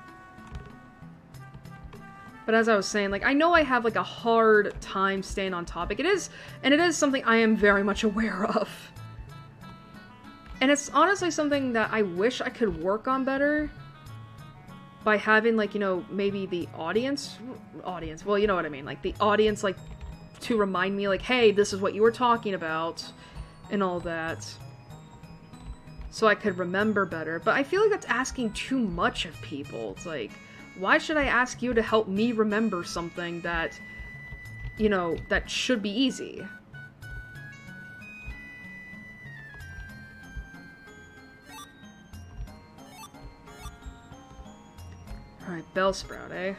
A: But as I was saying, like, I know I have, like, a hard time staying on topic. It is something I am very much aware of. And it's honestly something that I wish I could work on better by having, like, you know, maybe the audience, well, you know what I mean, like, the audience, like, to remind me, like, hey, this is what you were talking about, and all that. So I could remember better. But I feel like that's asking too much of people. It's like, why should I ask you to help me remember something that, you know, that should be easy? Alright, Bellsprout, eh?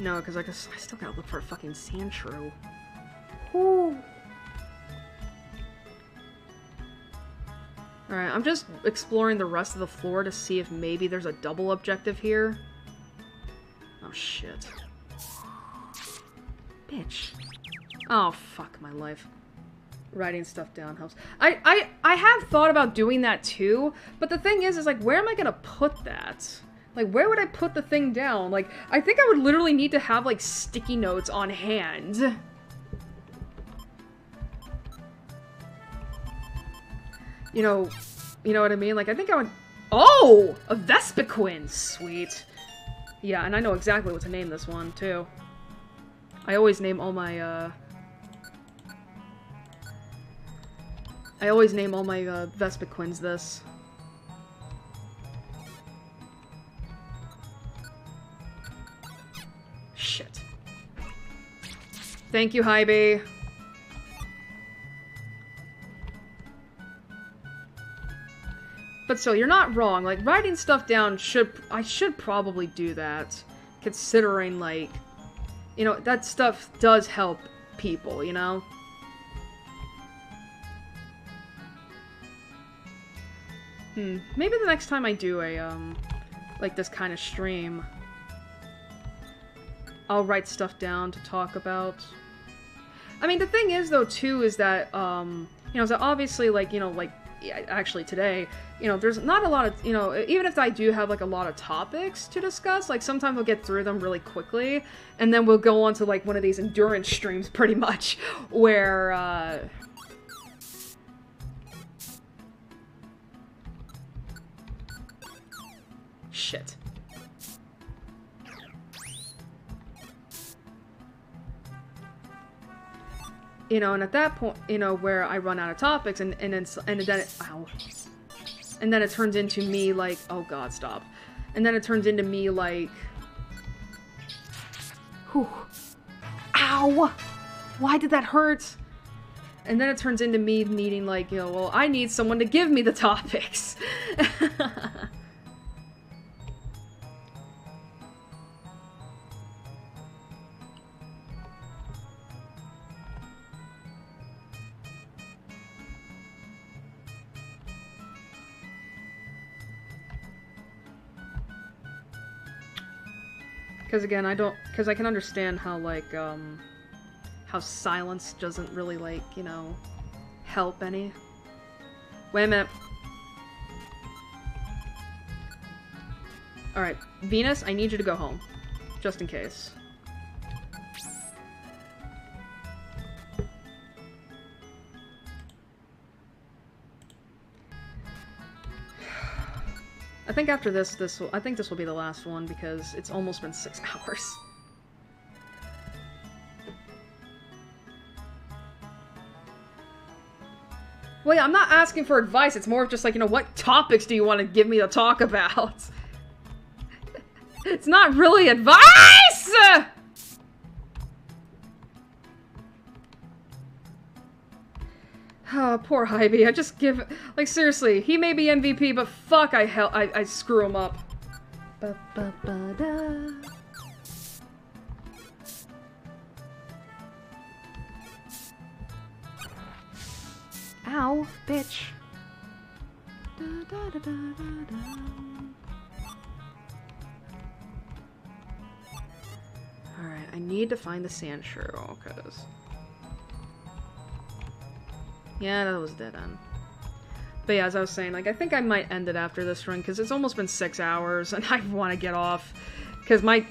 A: No, because I still gotta look for a fucking Sandshrew. Woo! Alright, I'm just exploring the rest of the floor to see if maybe there's a double objective here. Oh, shit. Bitch. Oh, fuck my life. Writing stuff down helps. I have thought about doing that too, but the thing is like, where am I gonna put that? Like, where would I put the thing down? Like, I think I would literally need to have, like, sticky notes on hand. You know what I mean? Like, I think I would... Oh! A Vespiquen! Sweet. Yeah, and I know exactly what to name this one, too. I always name all my, Vespiquins this. Shit. Thank you, Hybe. But still, you're not wrong. Like, writing stuff down I should probably do that. Considering, like, you know, that stuff does help people, you know? Maybe the next time I do a, like, this kind of stream, I'll write stuff down to talk about. I mean, the thing is, though, too, is that, you know, so obviously, like, you know, like, actually today, you know, there's not a lot of, you know, even if I do have, like, a lot of topics to discuss, like, sometimes we'll get through them really quickly, and then we'll go on to, like, one of these endurance streams, pretty much, where, shit. You know, and at that point, you know, where I run out of topics, and then it turns into me, like, oh god, stop. And then it turns into me, like, whew, ow! Why did that hurt? And then it turns into me needing, like, you know, well, I need someone to give me the topics. Because again, because I can understand how, like, how silence doesn't really, like, you know, help any. Wait a minute. Alright, Venus, I need you to go home. Just in case. I think after this will be the last one because it's almost been 6 hours. Well, yeah, I'm not asking for advice. It's more of just like, you know, what topics do you want to give me to talk about? It's not really advice! Oh, poor Hybe. I just give... Like, seriously, he may be MVP, but fuck, I screw him up. Ba-ba-ba-da. Ow, bitch. Alright, I need to find the sand shrew, because... Yeah, that was dead end. But yeah, as I was saying, like, I think I might end it after this run, because it's almost been 6 hours, and I want to get off. Because my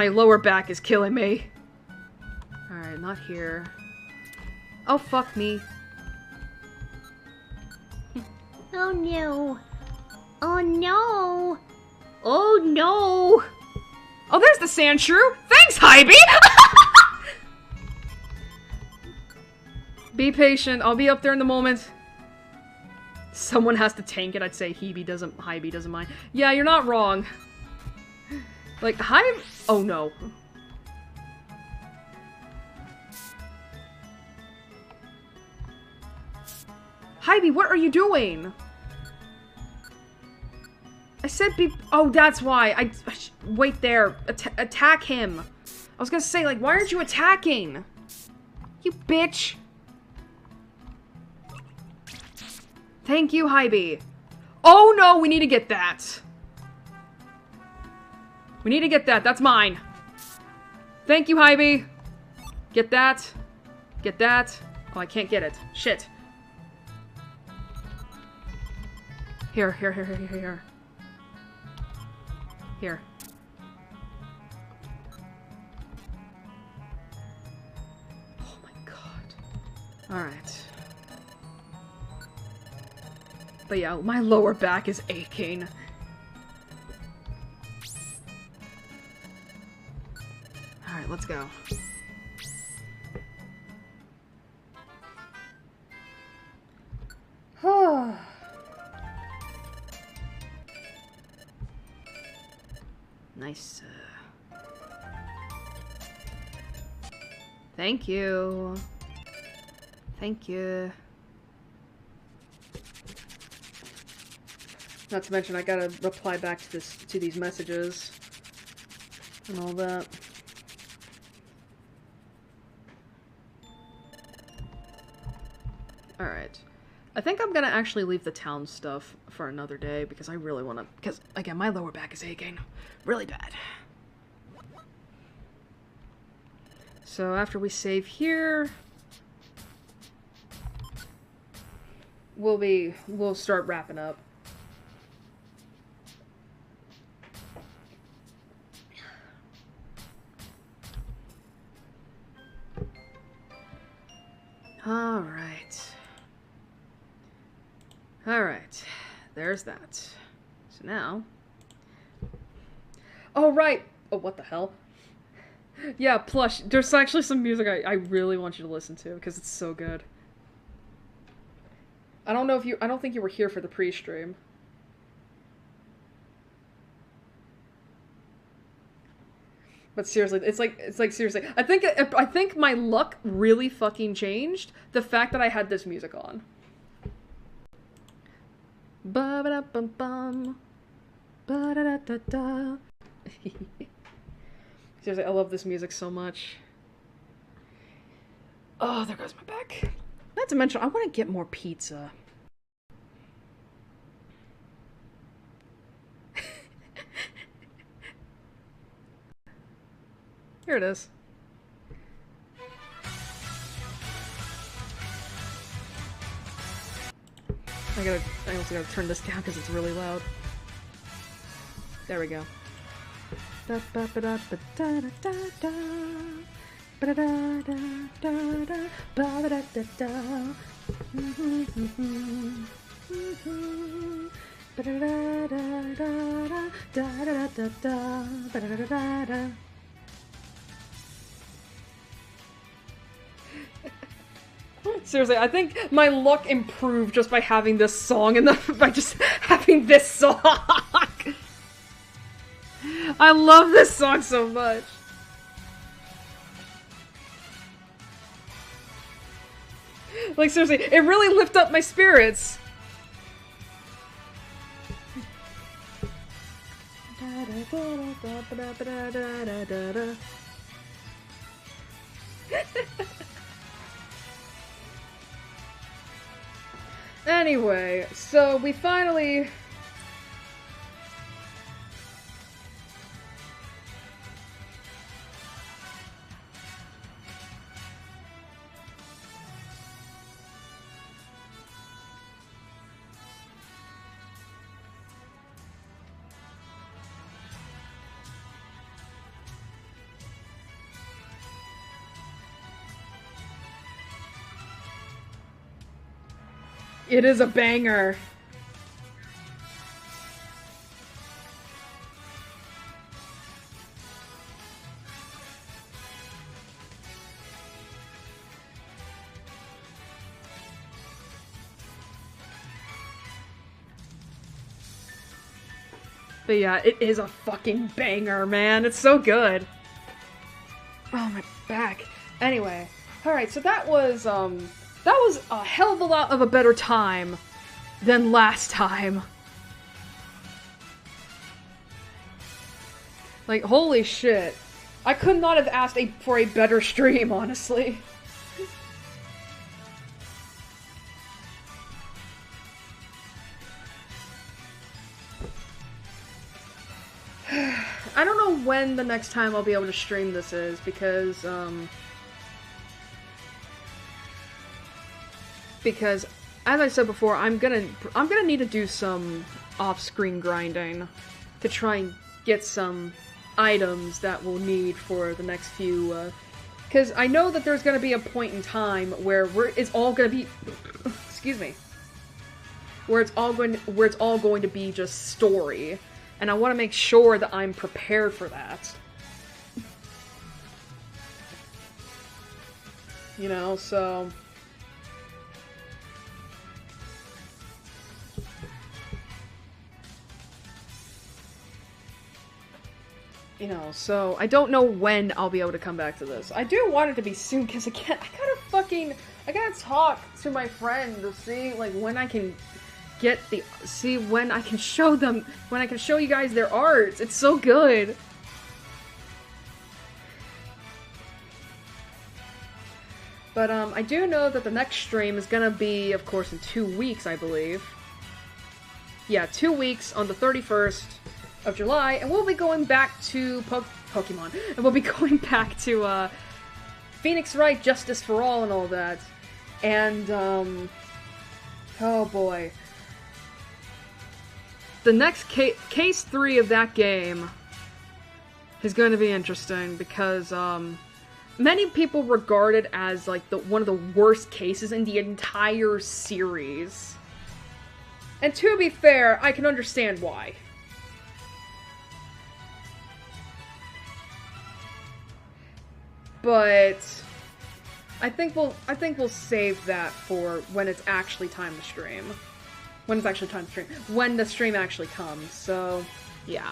A: lower back is killing me. Alright, not here. Oh, fuck me.
D: Oh no. Oh no. Oh no.
A: Oh, there's the sand shrew! Thanks, Hybe! Be patient, I'll be up there in the moment. Someone has to tank it, I'd say Hybe doesn't mind. Yeah, you're not wrong. Like, Hybe... Oh no. Hybe, what are you doing? I said be... Oh, that's why. Wait there. Attack him. I was gonna say, like, why aren't you attacking? You bitch. Thank you, Hybe. Oh no, we need to get that. We need to get that. That's mine. Thank you, Hybe. Get that. Get that. Oh, I can't get it. Shit. Here. Here. Oh my god. Alright. But yeah, my lower back is aching. Alright, let's go. Nice. Thank you. Thank you. Not to mention, I gotta reply back to these messages and all that. Alright. I think I'm gonna actually leave the town stuff for another day because I really wanna... Because, again, my lower back is aching. Really bad. So after we save here... We'll start wrapping up. Alright. Alright. There's that. So now... Oh, right! Oh, what the hell? Yeah, Plush. There's actually some music I really want you to listen to, because it's so good. I don't think you were here for the pre-stream. But seriously, it's like seriously. I think my luck really fucking changed the fact that I had this music on. Ba-ba-da-bum-bum. Ba-da-da-da-da. Seriously, I love this music so much. Oh, there goes my back. Not to mention, I want to get more pizza. Here it is. I also gotta turn this down because it's really loud. There we go. Seriously, I think my luck improved just by having this song by just having this song. I love this song so much. Like, seriously, it really lifted up my spirits. Anyway, so we finally... It is a banger. But yeah, it is a fucking banger, man. It's so good. Oh, my back. Anyway. Alright, so that was a hell of a lot of a better time than last time. Like, holy shit. I could not have asked for a better stream, honestly. I don't know when the next time I'll be able to stream this is, because, as I said before, I'm gonna need to do some off-screen grinding to try and get some items that we'll need for the next few, because I know that there's gonna be a point in time where it's all gonna be, excuse me, where it's all going to be just story, and I want to make sure that I'm prepared for that. you know, so... You know, so I don't know when I'll be able to come back to this. I do want it to be soon, because again, I gotta talk to my friend to see, like, when I can when I can show them, when I can show you guys their art. It's so good. But, I do know that the next stream is gonna be, of course, in 2 weeks, I believe. Yeah, 2 weeks on the 31st of July, and we'll be going back to Pokemon. And we'll be going back to, Phoenix Wright, Justice for All, and all that. And, oh boy. The next case 3 of that game is going to be interesting, because, many people regard it as, like, one of the worst cases in the entire series. And to be fair, I can understand why. But I think we'll save that for when it's actually time to stream. When it's actually time to stream. When the stream actually comes. So, yeah.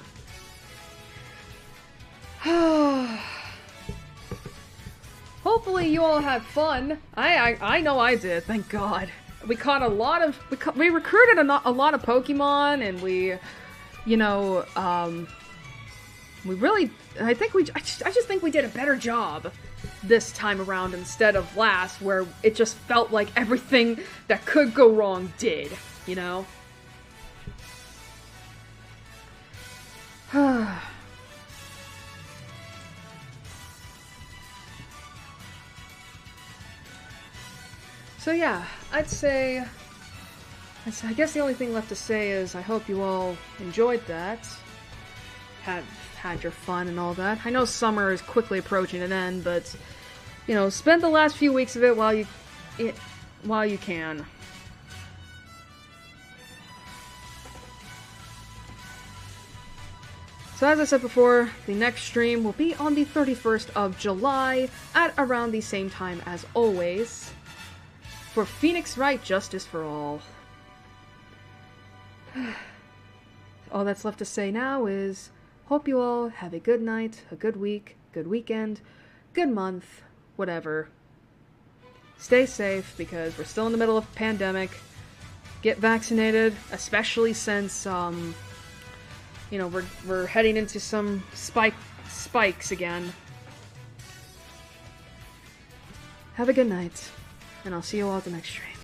A: Hopefully you all had fun. I know I did, thank God. We caught a lot of... We recruited a lot of Pokemon, and we... You know, we really... I just think we did a better job this time around instead of last, where it just felt like everything that could go wrong did, you know? So yeah, I'd say... I guess the only thing left to say is I hope you all enjoyed that. Had your fun and all that. I know summer is quickly approaching an end, but, you know, spend the last few weeks of it while you can. So as I said before, the next stream will be on the 31st of July at around the same time as always for Phoenix Wright Justice for All. All that's left to say now is hope you all have a good night, a good week, good weekend, good month, whatever. Stay safe, because we're still in the middle of a pandemic. Get vaccinated, especially since, you know, we're heading into some spikes again. Have a good night, and I'll see you all at the next stream.